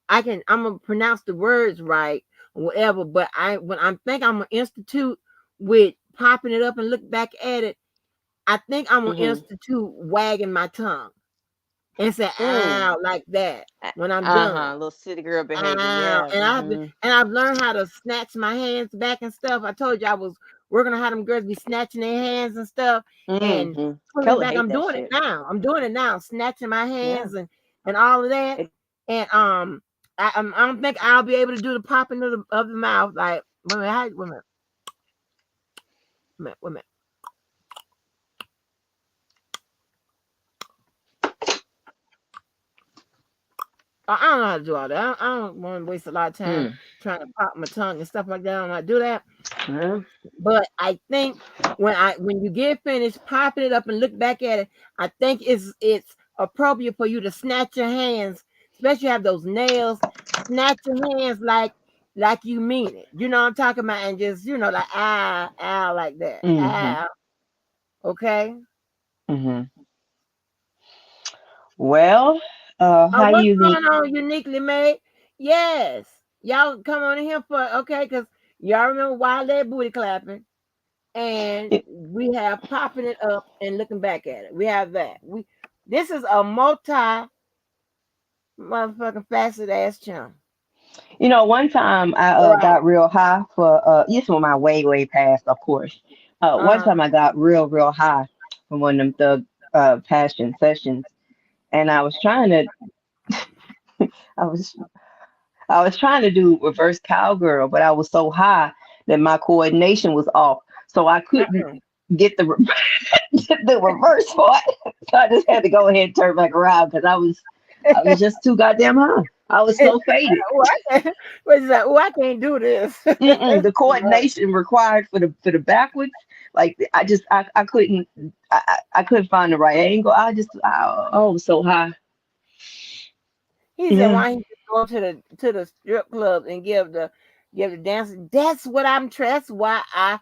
I'm gonna pronounce the words right, or whatever. But when I think I'm gonna institute with popping it up and look back at it, I think I'm gonna Mhm. institute wagging my tongue and say Mm. ow like that when I'm Uh done. huh. Little city girl behavior. Ow. Yeah. And Mhm. I've learned how to snatch my hands back and stuff. I told you I was working on how them girls be snatching their hands and stuff and Mhm. pulling it Keller back. hate I'm that doing it shit. now. I'm doing it now, snatching my Yeah. hands and all of that. It, And I don't think I'll be able to do the popping of the mouth. Like wait a minute, wait a minute. I don't know how to do all that. I don't want to waste a lot of time mm. trying to pop my tongue and stuff like that. I don't know how to do that. Yeah. But I think when you get finished popping it up and look back at it, I think it's appropriate for you to snatch your hands, especially have those nails, snatch your hands like you mean it. You know what I'm talking about, and just like ow like that. Mhm. Ow. Okay. Mhm. Well, how What's you going think? on uniquely made? Yes. Y'all come on in here for okay, because y'all remember wild leg booty clapping. And we have popping it up and looking back at it. We have that. This is a multi motherfucking faceted ass channel. One time I Right. got real high for this was my way past, of course. One Uh-huh. time I got real high from one of them thug passion sessions, and I was I was trying to do reverse cowgirl, but I was so high that my coordination was off, so I couldn't Uh-huh. get the get the reverse part. So I just had to go ahead and turn back around because I was just too goddamn high. I was so faded. Oh, what is that? Oh, I can't do this. Mm-mm, It's the too much. coordination required for the backwards, like I couldn't I couldn't find the right angle. I was so high. He said, Yeah. "Why don't you just go to the strip club and give the dance?" That's what I'm. That's why I.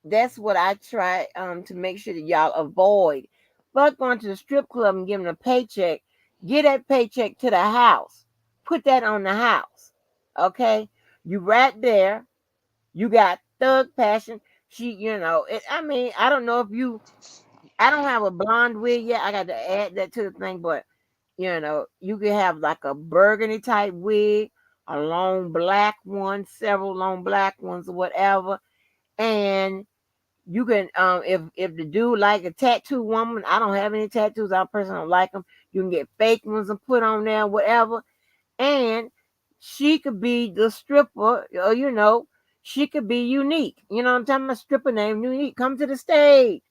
That's what I try to make sure that y'all avoid. Fuck going to the strip club and giving a paycheck. Get that paycheck to the house. Put that on the house. Okay, you right there. You got thug passion. I mean, I don't know if you. I don't have a blonde wig yet. I got to add that to the thing, but you could have like a burgundy type wig, a long black one, several long black ones, or whatever. And you can, if the dude like a tattoo woman, I don't have any tattoos. I personally don't like them. You can get fake ones and put on there, whatever. And she could be the stripper, or she could be unique. You know what I'm talking about? Stripper name unique. Come to the stage.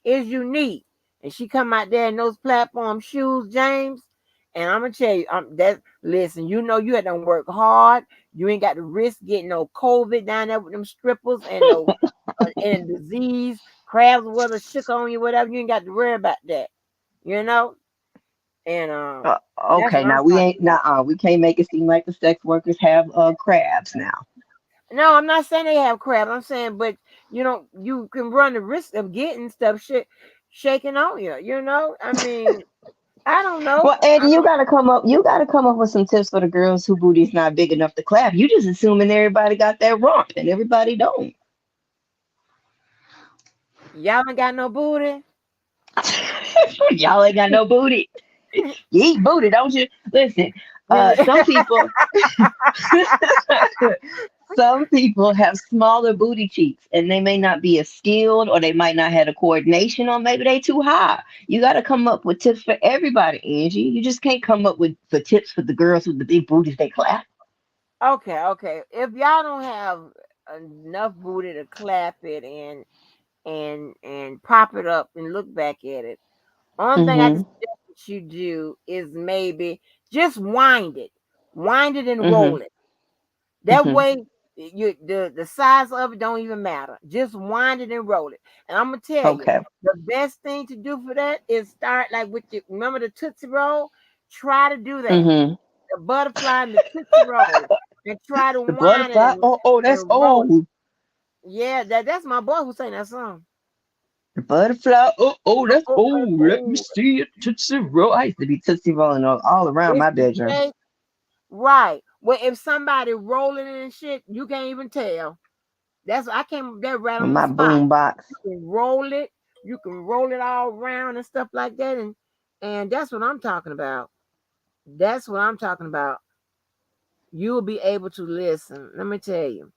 Is unique. And she come out there in those platform shoes, James. And I'm gonna tell you, that listen, you had to work hard. You ain't got to risk getting no COVID down there with them strippers and no and disease, crabs whether shook on you, whatever. You ain't got to worry about that. You know? And that's Okay, what I'm now we talking ain't about. we can't make it seem like the sex workers have crabs now. No, I'm not saying they have crab. I'm saying, but you can run the risk of getting stuff shaking on you. I mean, I don't know. Well, Eddie, you gotta come up with some tips for the girls who booty's not big enough to clap. You just assuming everybody got that rump and everybody don't. Y'all ain't got no booty. Y'all ain't got no booty. You eat booty, don't you? Listen, Yeah. some people some people have smaller booty cheeks and they may not be as skilled or they might not have the coordination or maybe they too high. You got to come up with tips for everybody, Angie. You just can't come up with for tips for the girls with the big booties they clap. Okay. If y'all don't have enough booty to clap it and pop it up and look back at it, only thing I can Mhm. suggest that you do is maybe just wind it and roll Mhm. it. That Mhm. way, the size of it don't even matter. Just wind it and roll it. And I'm gonna tell you, Okay. the best thing to do for that is start like with the remember the Tootsie Roll. Try to do that. Mhm. The butterfly and the Tootsie Roll, and try to The wind it butterfly. Oh, that's and roll it. old. Yeah, that's my boy who sang that song. The butterfly. Oh, Oh, that's oh, oh, old. Let me oh. see it. Tootsie Roll. I used to be Tootsie Rolling all around It's my the bedroom J right. Well, if somebody rolling and shit, you can't even tell. That's I came up there right with on the my spot. boom box. You can roll it. You can roll it all around and stuff like that. And that's what I'm talking about. That's what I'm talking about. You'll be able to listen. Let me tell you,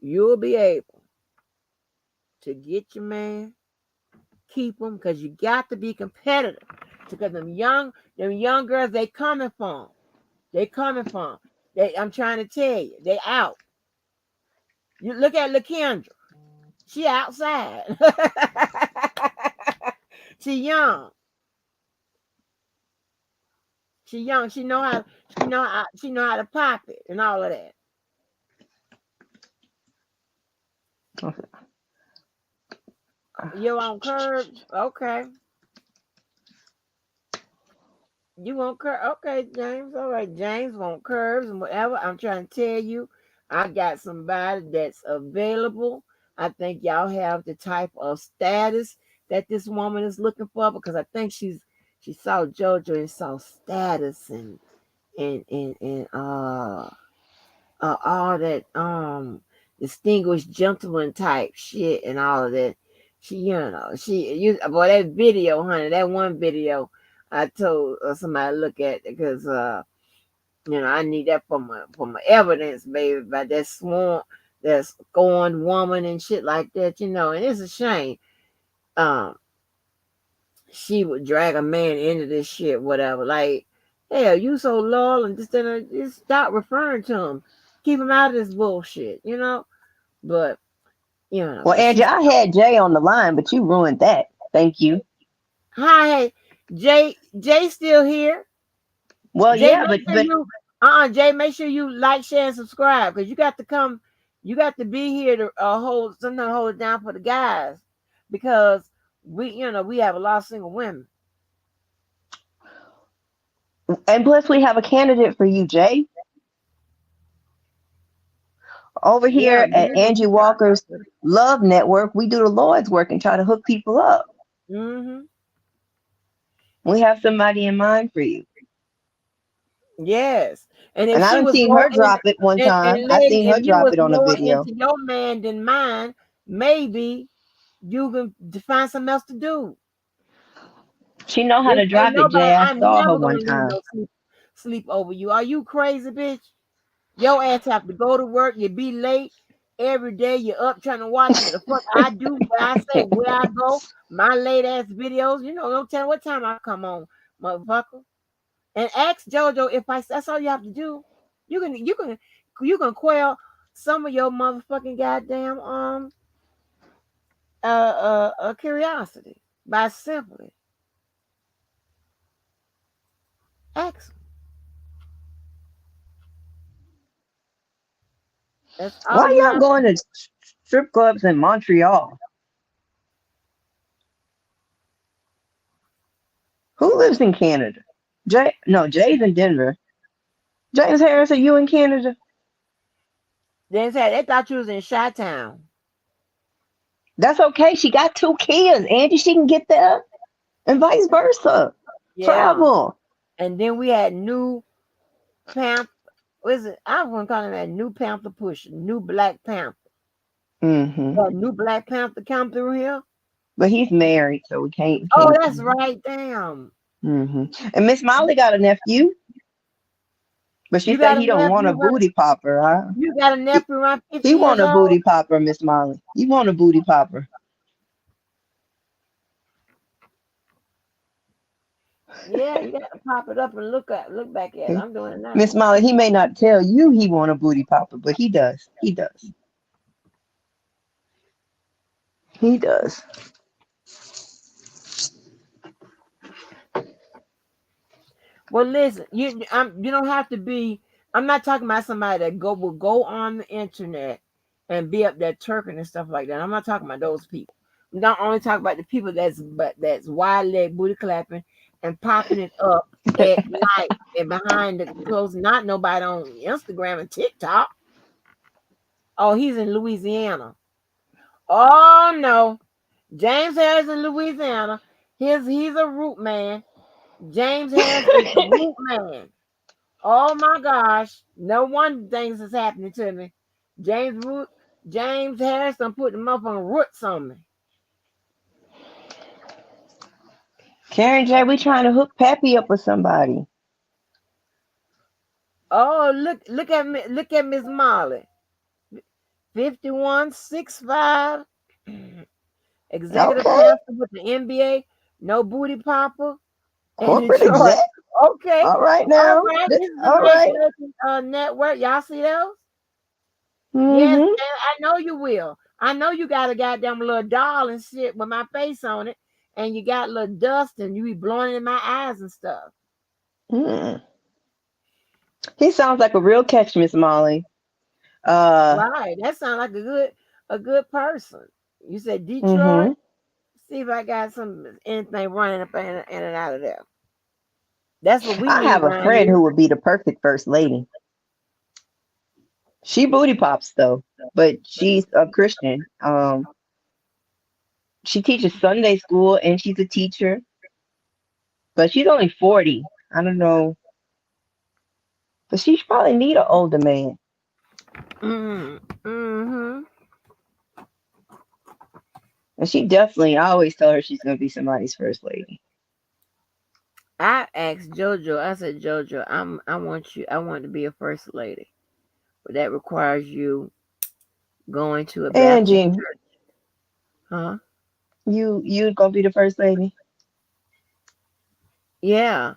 you'll be able to get your man, keep him, because you got to be competitive. Because them young girls, they coming from. They coming from. I'm trying to tell you, they out. You look at LaKendra. She outside. she young. She young. She know how to pop it and all of that. You on curves? Okay. You want curves? Okay, James. All right, James want curves and whatever. I'm trying to tell you, I got somebody that's available. I think y'all have the type of status that this woman is looking for because I think she saw JoJo and saw status and all that distinguished gentleman type shit and all of that. Boy, that video, honey, that one video I told somebody to look at because I need that for my evidence, baby, about that scorned woman and shit like that, and it's a shame. Um she would drag a man into this shit, whatever. Like, hell, you so loyal and just stop referring to him. Keep him out of this bullshit. But Well, but Angie, she's I had Jay on the line, but you ruined that. Thank you. hi, hey, Jay still here. Well, Jay, yeah, make but sure you Jay, make sure you like, share, and subscribe because you got to be here to sometimes hold it down for the guys because we have a lot of single women. and plus we have a candidate for you, Jay, over Yeah, here at Angie Walker's Love Network. We do the Lord's work and try to hook people up. mm-hmm. We have somebody in mind for you. Yes, and if And I she done was seen more her drop it one time. and I lady, seen if her you drop was it on a more video. into your man than mine, maybe you can find something else to do. She know how If to ain't drop it, nobody, Jay. I I'm saw her never one gonna leave time. no sleep over you. Are you crazy, bitch? Your ass have to go to work. You be late every day. You're up trying to watch what the fuck I do, where I say, where I go. My late ass videos. Don't tell what time I come on, motherfucker. And ask JoJo if I. That's all you have to do. You can quell some of your motherfucking goddamn curiosity by simply ask. That's all Why you y'all have to going to do. strip clubs in Montreal? Who lives in Canada? Jay? No, Jay's in Denver. James Harris, are you in Canada? Then said they thought you was in Chi-Town. That's okay. She got 2 kids, Angie. She can get there, and vice versa. Yeah. Travel. And then we had New Panther. What is it? I want to call him that New Panther push. New Black Panther. Hmm. That New Black Panther come through here. But he's married, so we can't. We Oh, can't. that's right. Damn. Hmm. And Miss Molly got a nephew, but she You said got a he don't want a nephew, honey? booty popper. Huh? You got a He, nephew around he 50 want years a old? booty popper, Miss Molly. He want a booty popper. Yeah, you got to pop it up and look back at it. I'm doing it now. Miss Molly, he may not tell you he want a booty popper, but he does. He does. He does. Well, listen, you don't have to be. I'm not talking about somebody that will go on the internet and be up there twerking and stuff like that. I'm not talking about those people. I'm not only talking about the people that's wide leg booty clapping and popping it up at night and behind the clothes. Not nobody on Instagram and TikTok. Oh, he's in Louisiana. Oh no, James Harris in Louisiana. He's a root man. James Harris is the root man. Oh my gosh. No wonder things is happening to me. James Root James Harris done put them up on roots on me. Karen J, we trying to hook Pappy up with somebody. Oh, look at Miss Molly. 5165. Executive Okay. pastor with the NBA. No booty popper in Corporate Detroit. exec. Okay. All right All now. right. This is the All right. matchmaking network. Y'all see those? Yes, Mm-hmm. I know you will. I know you got a goddamn little doll and shit with my face on it, and you got little dust and you be blowing in my eyes and stuff. Mm. He sounds like a real catch, Miss Molly. Uh, Right. That sounds like a good person. You said Detroit? mm-hmm. See if I got anything running up in and out of there. That's what we I need have a around friend here. who would be the perfect first lady. She booty pops though, but she's a Christian. She teaches Sunday school and she's a teacher, but she's only 40. I don't know, but she probably need an older man. Mm-hmm. And she definitely, I always tell her she's gonna be somebody's first lady. I asked JoJo, I said, JoJo, I want to be a first lady. But that requires you going to a Baptist Angie, church. Huh? you gonna be the first lady? Yeah.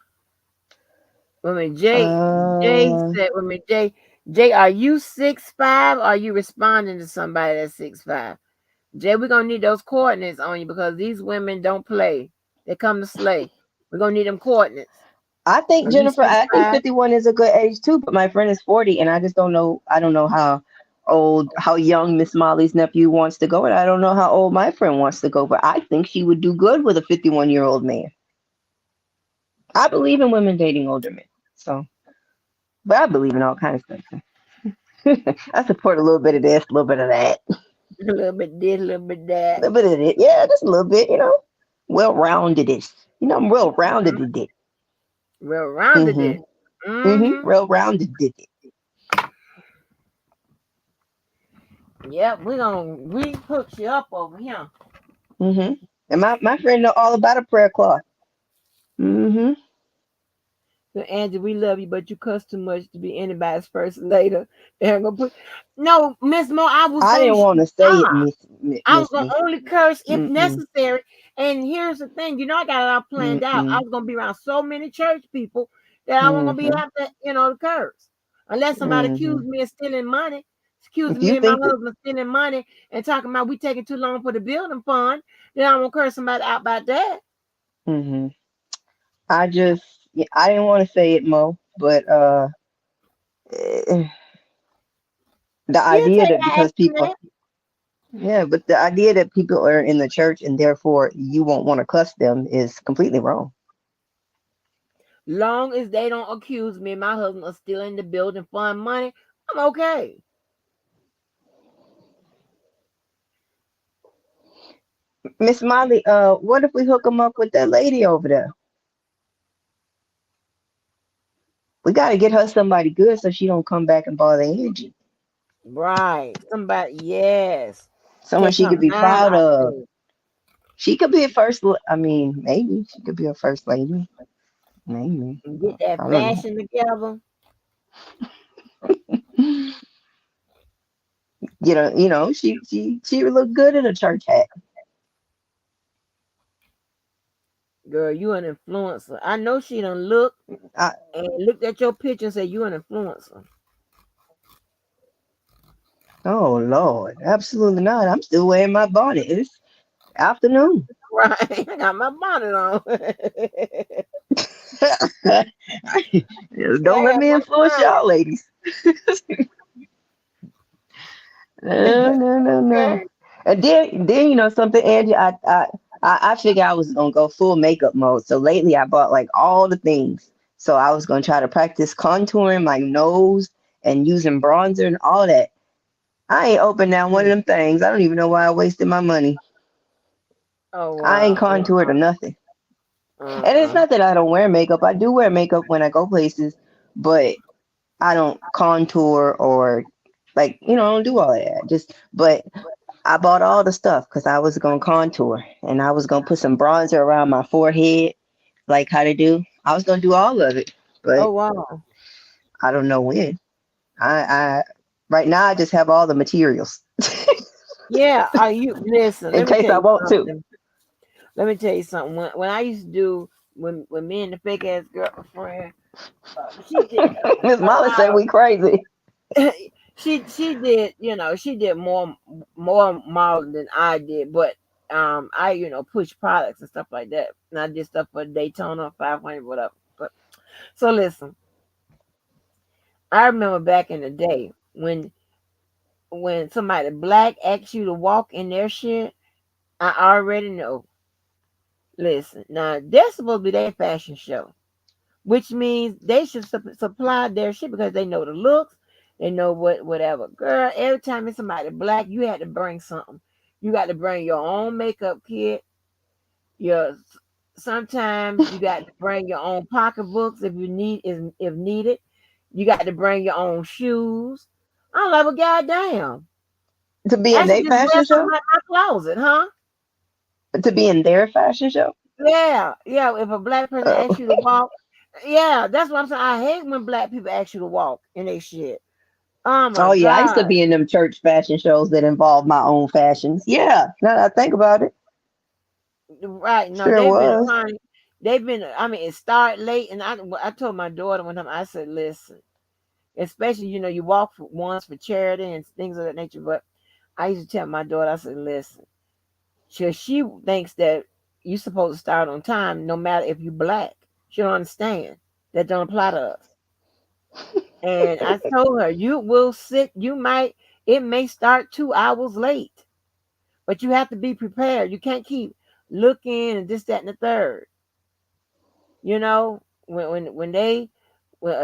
I mean, Jay Uh, said, I mean, Jay, are you 6'5"? Or are you responding to somebody that's 6'5"? Jay, we're gonna need those coordinates on you because these women don't play. They come to slay. We're gonna need them coordinates. I think Are you Jennifer, six I think five? 51 is a good age too, but my friend is 40 and I just don't know. I don't know how old, how young Miss Molly's nephew wants to go. And I don't know how old my friend wants to go, but I think she would do good with a 51-year-old man. I believe in women dating older men. So, but I believe in all kinds of stuff. I support a little bit of this, a little bit of that, A little bit this, a little bit a that. little bit of it. Yeah, just a little bit, well rounded is. I'm well rounded Mm-hmm. in it. Real rounded Mm-hmm. it. Mm-hmm. Well rounded did it. Yep, we hook you up over here. Mm-hmm. And my friend know all about a prayer cloth. Mm-hmm. So Angie, we love you, but you cuss too much to be anybody's first later. And gonna put no, Miss Mo. I didn't want to say it, Stop. I was Miss gonna Me. only curse if Mm-mm. necessary. And here's the thing, I got it all planned out. I Mm-mm. was gonna be around so many church people that I wasn't gonna be Mm-hmm. have to, to curse. Unless somebody Mm-hmm. accused me of stealing money, accusing If you me and my think that, husband of stealing money and talking about we taking too long for the building fund, then I'm gonna curse somebody out about that. hmm I just, yeah, I didn't want to say it, Mo, but eh, the You didn't idea say that I because asked him people, that. yeah, but the idea that people are in the church and therefore you won't want to cuss them is completely wrong. Long as they don't accuse me and my husband of stealing the building fund money, I'm okay. Miss Molly, what if we hook them up with that lady over there? We got to get her somebody good so she don't come back and bother Angie. Right. Somebody, yes. Someone Take she her could be mind proud off of. things. She could be a first. I mean, maybe she could be a first lady. Maybe. And get that I don't fashion together. know. She would look good in a church hat. Girl, you an influencer. I know she done looked I, and looked at your picture and said you an influencer. oh Lord, absolutely not. I'm still wearing my bonnet. It's afternoon. Right. I got my bonnet on. Yeah, Don't I let got me my influence bonnet. y'all, ladies. No, no, no, no. Okay. And then you know something, Angie. I figured I was gonna go full makeup mode. So lately, I bought like all the things. So I was gonna try to practice contouring my nose and using bronzer and all that. I ain't opened now one of Mm. them things. I don't even know why I wasted my money. Oh I ain't wow. contoured or nothing. And it's Uh-uh. not that I don't wear makeup. I do wear makeup when I go places, but I don't contour or like I don't do all of that. Just but I bought all the stuff because I was gonna contour and I was gonna put some bronzer around my forehead, like how to do. I was gonna do all of it, but Oh wow. I don't know when. I right now I just have all the materials Yeah, are you listen, in let me case tell I you want to. something. Let me tell you something. When I used to do when me and the fake ass girlfriend, she did Miss a Molly said we crazy. lot. She did, she did more modeling than I did, but I push products and stuff like that, and I did stuff for Daytona 500, whatever. But so listen, I remember back in the day when somebody black asks you to walk in their shit, I already know. Listen, now that's supposed to be their fashion show, which means they should supply their shit because they know the looks, they know whatever. Girl, every time it's somebody black, you had to bring something. You got to bring your own makeup kit. Your Sometimes you got to bring your own pocketbooks if needed. You got to bring your own shoes. I'm like, well, goddamn, To be I in should their just wear fashion something show? like my closet, huh? To be in their fashion show? Yeah, yeah. If a black person asks Oh, you to walk, yeah, that's what I'm saying. I hate when black people ask you to walk in they shit. Oh my oh yeah, I used to god. be in them church fashion shows that involve my own fashions. Yeah, now that I think about it, Right. No, sure they've been was. honey. They've been I mean it started late and I told my daughter one time, I said, listen, especially, you walk for once for charity and things of that nature. But I used to tell my daughter, I said, listen, she thinks that you supposed to start on time no matter if you black. She don't understand. That don't apply to us. And I told her, you will sit, it may start 2 hours late, but you have to be prepared. You can't keep looking and this, that, and the third. When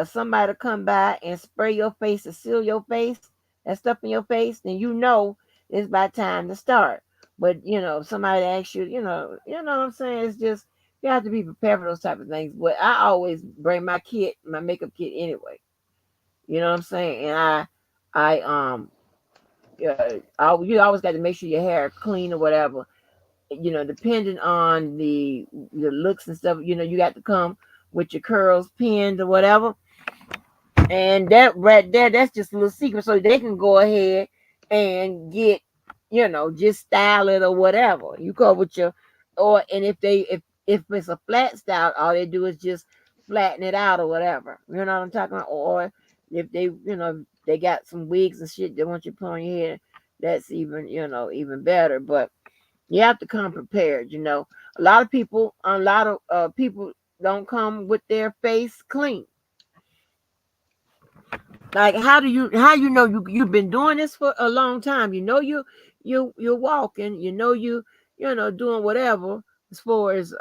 somebody come by and spray your face to seal your face, that stuff in your face, then it's about time to start. But if somebody asks you, what I'm saying. It's just you have to be prepared for those type of things. But I always bring my makeup kit anyway. You know what I'm saying? And you always got to make sure your hair clean or whatever. Depending on the looks and stuff, you got to come with your curls pinned or whatever. And that right there, that's just a little secret, so they can go ahead and get, just style it or whatever. You go with your, and if it's a flat style, all they do is just flatten it out or whatever. You know what I'm talking about? Or if they got some wigs and shit they want you to put on your head, that's even better. But you have to come prepared. A lot of people don't come with their face clean. Like, how you've been doing this for a long time. You're walking. Doing whatever as far as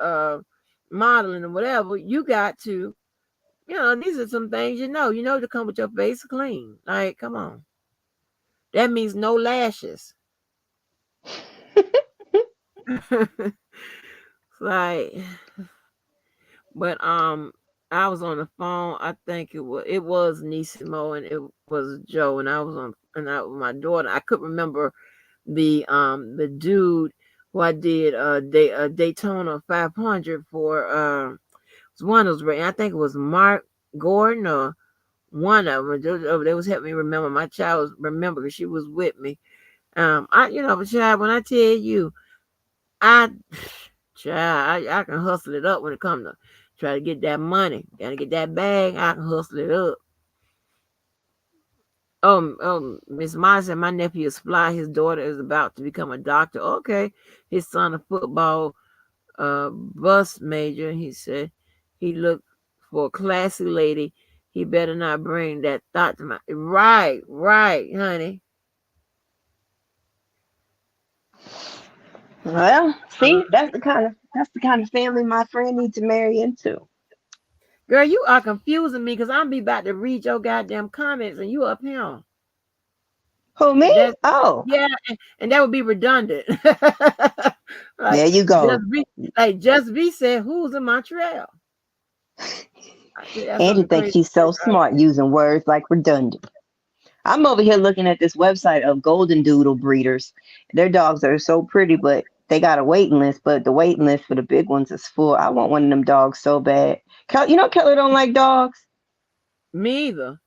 modeling and whatever. You got to, these are some things to come with your face clean. Like, come on, that means no lashes. Like, but I was on the phone. I think it was Nisimo and it was Joe, and I was on and I with my daughter. I couldn't remember the dude who I did Daytona 500 for. Was one of those. I think it was Mark Gordon or one of them. They was helping me remember. My child was remember because she was with me. But child, when I tell you, I Child, I can hustle it up when it comes to try to get that money. Gotta get that bag. I can hustle it up. Miss Maya said my nephew is fly. His daughter is about to become a doctor. Okay. His son a football bus major. He said he looked for a classy lady. He better not bring that thought to my right, honey. Well, see, that's the kind of family my friend needs to marry into. Girl, you are confusing me because I'm be about to read your goddamn comments and you up here. Who, me? That Oh, yeah, and that would be redundant. there like you go. just be said who's in Montreal. That's Angie some thinks crazy she's shit so right smart using words like redundant. I'm over here looking at this website of golden doodle breeders. Their dogs are so pretty, but they got a waiting list. But the waiting list for the big ones is full. I want one of them dogs so bad. Kelly don't like dogs. there. Me either.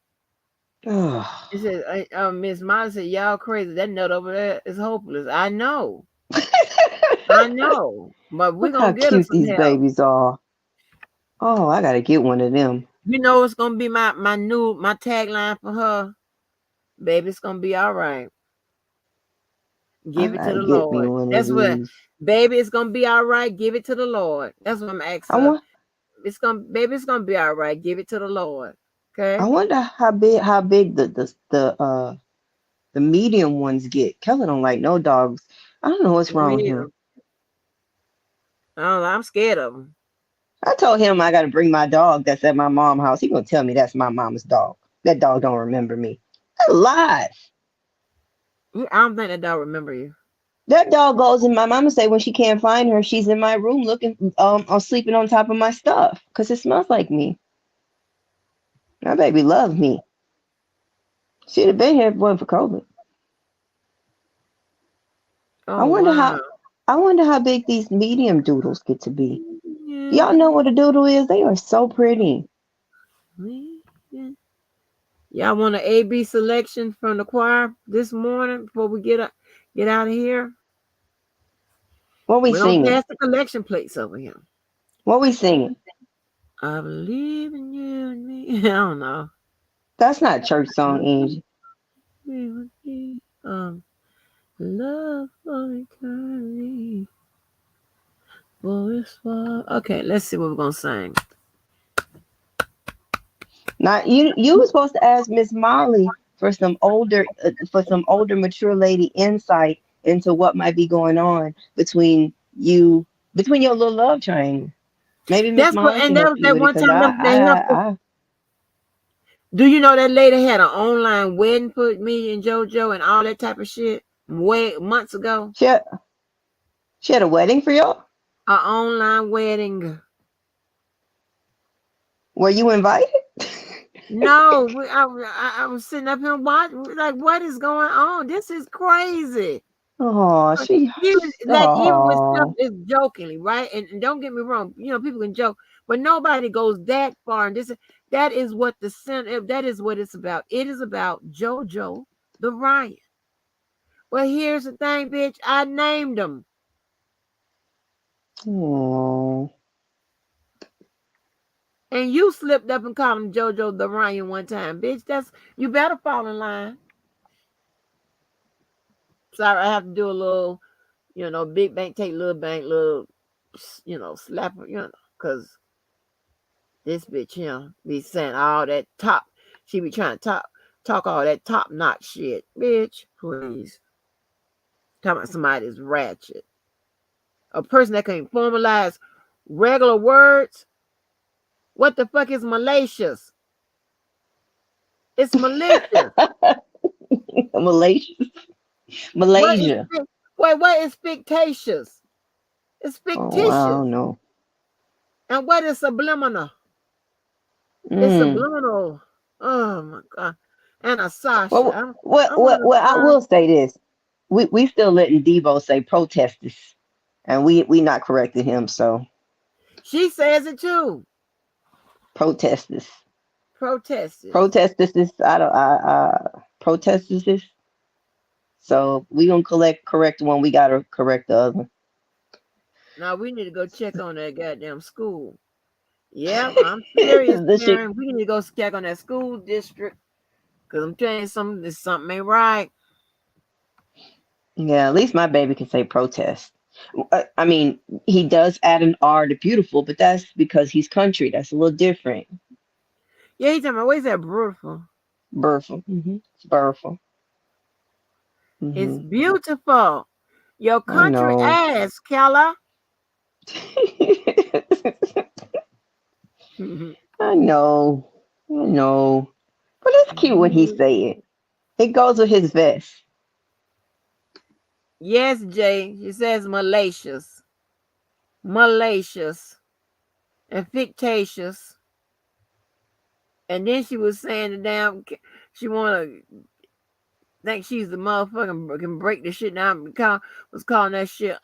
Oh. It says Miss Molly said, y'all crazy. That nut over there is hopeless. I know. I know. But we're Look how gonna get her cute some these help. babies are. Oh, I gotta get one of them. You know it's gonna be my tagline for her. Baby, it's gonna be all right. I Give it to gotta the get me Lord. one of That's what, these. baby, it's gonna be all right. Give it to the Lord. That's what I'm I asking her. want. Baby, it's gonna be all right. Give it to the Lord. I Okay? wonder how big the medium ones get. Kelly don't like no dogs. I don't know what's wrong with Me him. either. I don't know. I'm scared of them. I told him I got to bring my dog that's at my mom's house. He gonna tell me that's my mama's dog. That dog don't remember me. That lies. I don't think that dog remember you. That dog goes in my mama say when she can't find her, she's in my room looking or sleeping on top of my stuff because it smells like me. My baby loves me. She'd have been here if it wasn't for COVID. I Oh wonder wow. how I wonder how big these medium doodles get to be. Y'all know Yeah. what a doodle is? They are so pretty. Y'all want an A/B selection from the choir this morning before we get out of here? What we We don't singing? pass the collection plates over here. What we singing? I believe in you and me. I don't know. That's not a church song, Angie. We would be, love for eternity. Okay, let's see what we're gonna sing. Not you. You were supposed to ask Miss Molly for some older, mature lady insight into what might be going on between your little love triangle. Maybe Miss That's what, Molly and can that help was you that with it one because time they helped us. Do you know that lady had an online wedding for me and JoJo and all that type of shit way months ago? she had, she had a wedding for y'all. An online wedding. Were you invited? No, I was sitting up here watching, like, what is going on? This is crazy. Oh, Even with stuff oh. is jokingly, right? And don't get me wrong, people can joke, but nobody goes that far. And that is what the center. That is what it's about. It is about JoJo the Ryan. Well, here's the thing, bitch. I named him, Oh. and you slipped up and called him JoJo the Ryan one time, bitch. You better fall in line. Sorry, I have to do a little, big bank take little bank, little, slap, because this bitch here be saying all that top. She be trying to talk all that top notch shit. Bitch, please. Talking about somebody's ratchet. A person that can formalize regular words. What the fuck is malicious? It's malicious. Malaysia. What is Malaysia. what is fictitious? It's Oh, I fictitious. don't know. And what is subliminal? It's Mm. subliminal. Oh my god. And a Sasha. Well, well, I well, want to well, I Sasha. will say this. We still letting Debo say protesters, and we not corrected him. So She says it too. protesters, Protesters. protesters is I don't protesters is. So we gonna correct one. We gotta correct the other. Now we need to go check on that goddamn school. Yep, I'm serious, The shit. Karen. We need to go check on that school district. Cause I'm telling you something, this something ain't right. Yeah, at least my baby can say protest. I mean, he does add an R to beautiful, but that's because he's country. That's a little different. Yeah, he talking about where's that beautiful? Burful. It's Burful. It's hmm beautiful. Your I country know. ass, Keller. I know. I know. But it's cute when he say it. It goes with his vest. Yes, Jay. She says malicious, malicious, and fictitious. And then she was saying the damn, she wanna think she's the motherfucking can break the shit down. Was calling that shit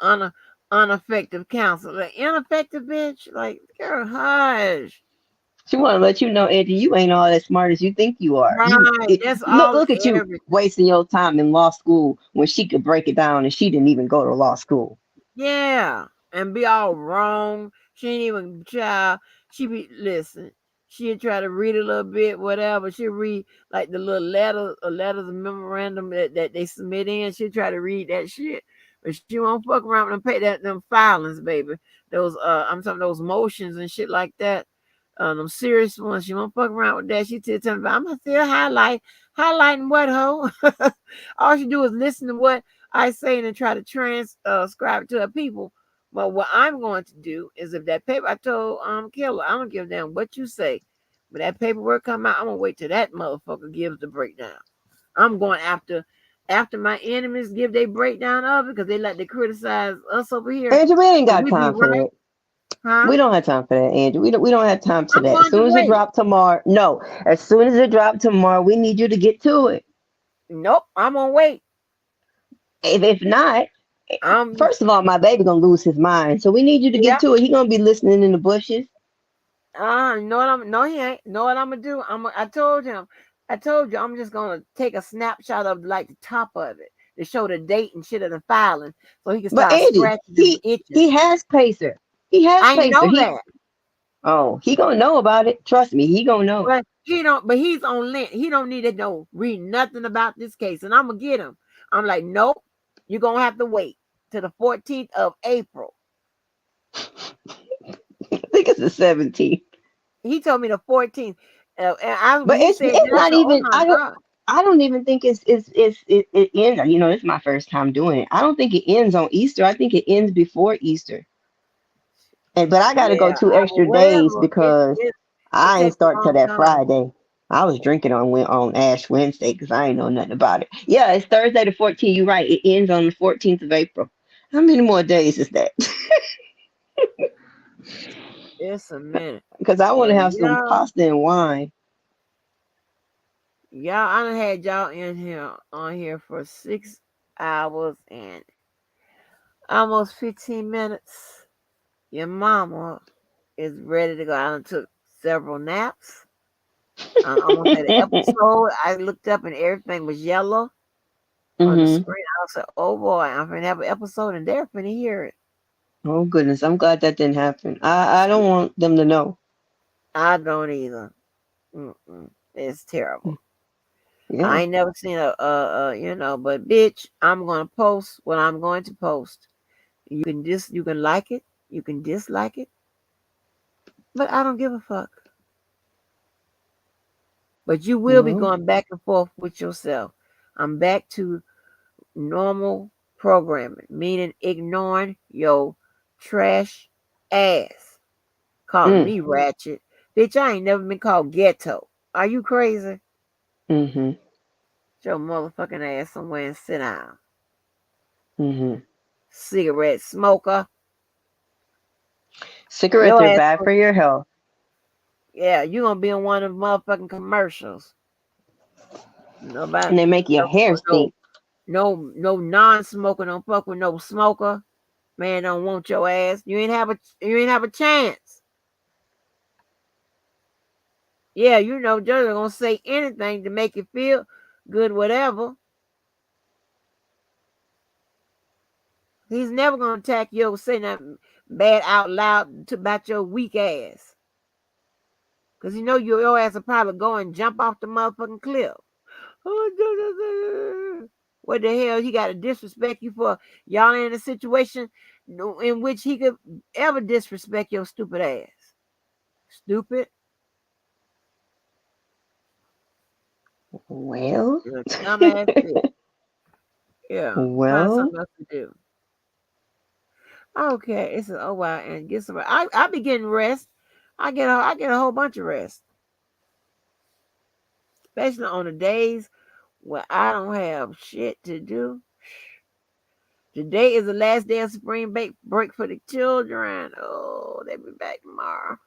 ineffective counsel. Like ineffective bitch. Like girl, hush. She want to let you know, Angie, you ain't all as smart as you think you are. Right. That's Look, all. look at you Everything. wasting your time in law school when she could break it down and she didn't even go to law school. Yeah, and be all wrong. She ain't even child. She be listen. She'd try to read a little bit, whatever. She'd read like the little letters, and memorandum that they submit in. She'd try to read that shit, but she won't fuck around with them pay that them filings, baby. Those I'm talking those motions and shit like that. Them serious ones. She won't fuck around with that. She tell me, I'm still highlighting what hoe. All she do is listen to what I say and try to transcribe it to her people. But what I'm going to do is if that paper I told Killer, I don't give a damn what you say. But that paperwork come out, I'm gonna wait till that motherfucker gives the breakdown. I'm going after my enemies give their breakdown of it because they like to criticize us over here. Angie, we ain't But got we be time for right, that. huh? We don't have time for that, Angie. We don't have time for I'm that. As going to soon as it wait. drop tomorrow, no. As soon as it drop tomorrow, we need you to get to it. Nope, I'm gonna wait. If not, I'm first of all, my baby gonna lose his mind. So we need you to yeah. get to it. He gonna be listening in the bushes. You know what I'm no he ain't. Know what I'm gonna do? I told him. I told you I'm just gonna take a snapshot of like the top of it to show the date and shit of the filing so he can But start Angie, scratching and he itching. has Pacer. He has I Pacer. know He that. he gonna know about it. Trust me, he gonna know. But he's on lint. He don't need to know read nothing about this case. And I'm gonna get him. I'm like, nope, you're gonna have to wait to the 14th of April. I think it's the 17th. He told me the 14th. But When he said it's that, I not said, oh even. my God. I don't even think it ends. You know, it's my first time doing it. I don't think it ends on Easter. I think it ends before Easter. And but I got to go Yeah, 2 extra days whatever. because It I ain't takes a start till long that time. Friday. I was drinking on Ash Wednesday because I ain't know nothing about it. Yeah, it's Thursday the 14th. You're right. It ends on the 14th of April. How many more days is that? It's a minute. Because I want But to have some pasta and wine. y'all, I done had y'all in here on here for 6 hours and almost 15 minutes. Your mama is ready to go. I done took several naps. I almost had an episode. I looked up and everything was yellow on the hmm screen. I said, oh boy, I'm finna have an episode and they're finna hear it. Oh goodness, I'm glad that didn't happen. I don't want them to know. I don't either. Mm-mm. It's terrible. I Yeah. ain't never seen but bitch, I'm gonna post what I'm going to post. You can like it, you can dislike it, but I don't give a fuck. But you will be Well. going back and forth with yourself. I'm back to normal programming, meaning ignoring your trash ass, calling Mm. me ratchet. Bitch, I ain't never been called ghetto. Are you crazy? Mhm. Get your motherfucking ass somewhere and sit down. Mhm. Cigarette smoker. Cigarettes Your are ass, bad for your health, yeah, you gonna be in one of the motherfucking commercials. Nobody, and they make your no, hair no, stink. no non-smoker don't fuck with no smoker. Man don't want your ass. You ain't have a chance. Yeah, they're gonna say anything to make you feel good, whatever. He's never gonna attack you or say nothing bad out loud about your weak ass. Cause you know your ass will probably go and jump off the motherfucking cliff. What the hell? He got to disrespect you for y'all in a situation in which he could ever disrespect your stupid ass. Stupid. Well, You're a dumbass bitch. Yeah. Find well, something else to do. Okay. It's oh wow, and get some. I be getting rest. I get a whole bunch of rest, especially on the days when I don't have shit to do. Today is the last day of spring break for the children. Oh, they'll be back tomorrow.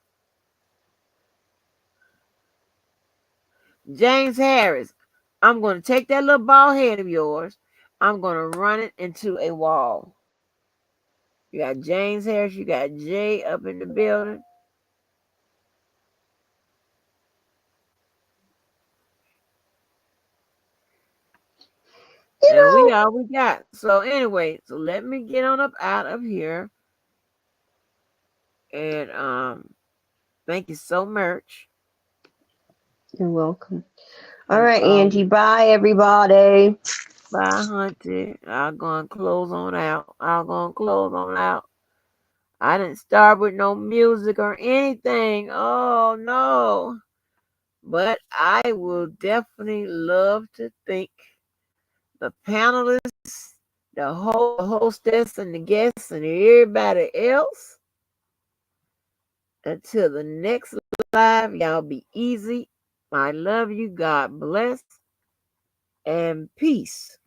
James Harris, I'm going to take that little bald head of yours. I'm going to run it into a wall. You got James Harris, you got Jay up in the building. you And we know, all we got. So anyway, so let me get on up out of here. And thank you so much. you're welcome. All And right, Angie. Bye, everybody. bye, Hunty. I'll go and close on out. I'll go and close on out. I didn't start with no music or anything. Oh no. But I will definitely love to thank the panelists, the hostess, and the guests, and everybody else. Until the next live, y'all be easy. I love you. God bless. And peace.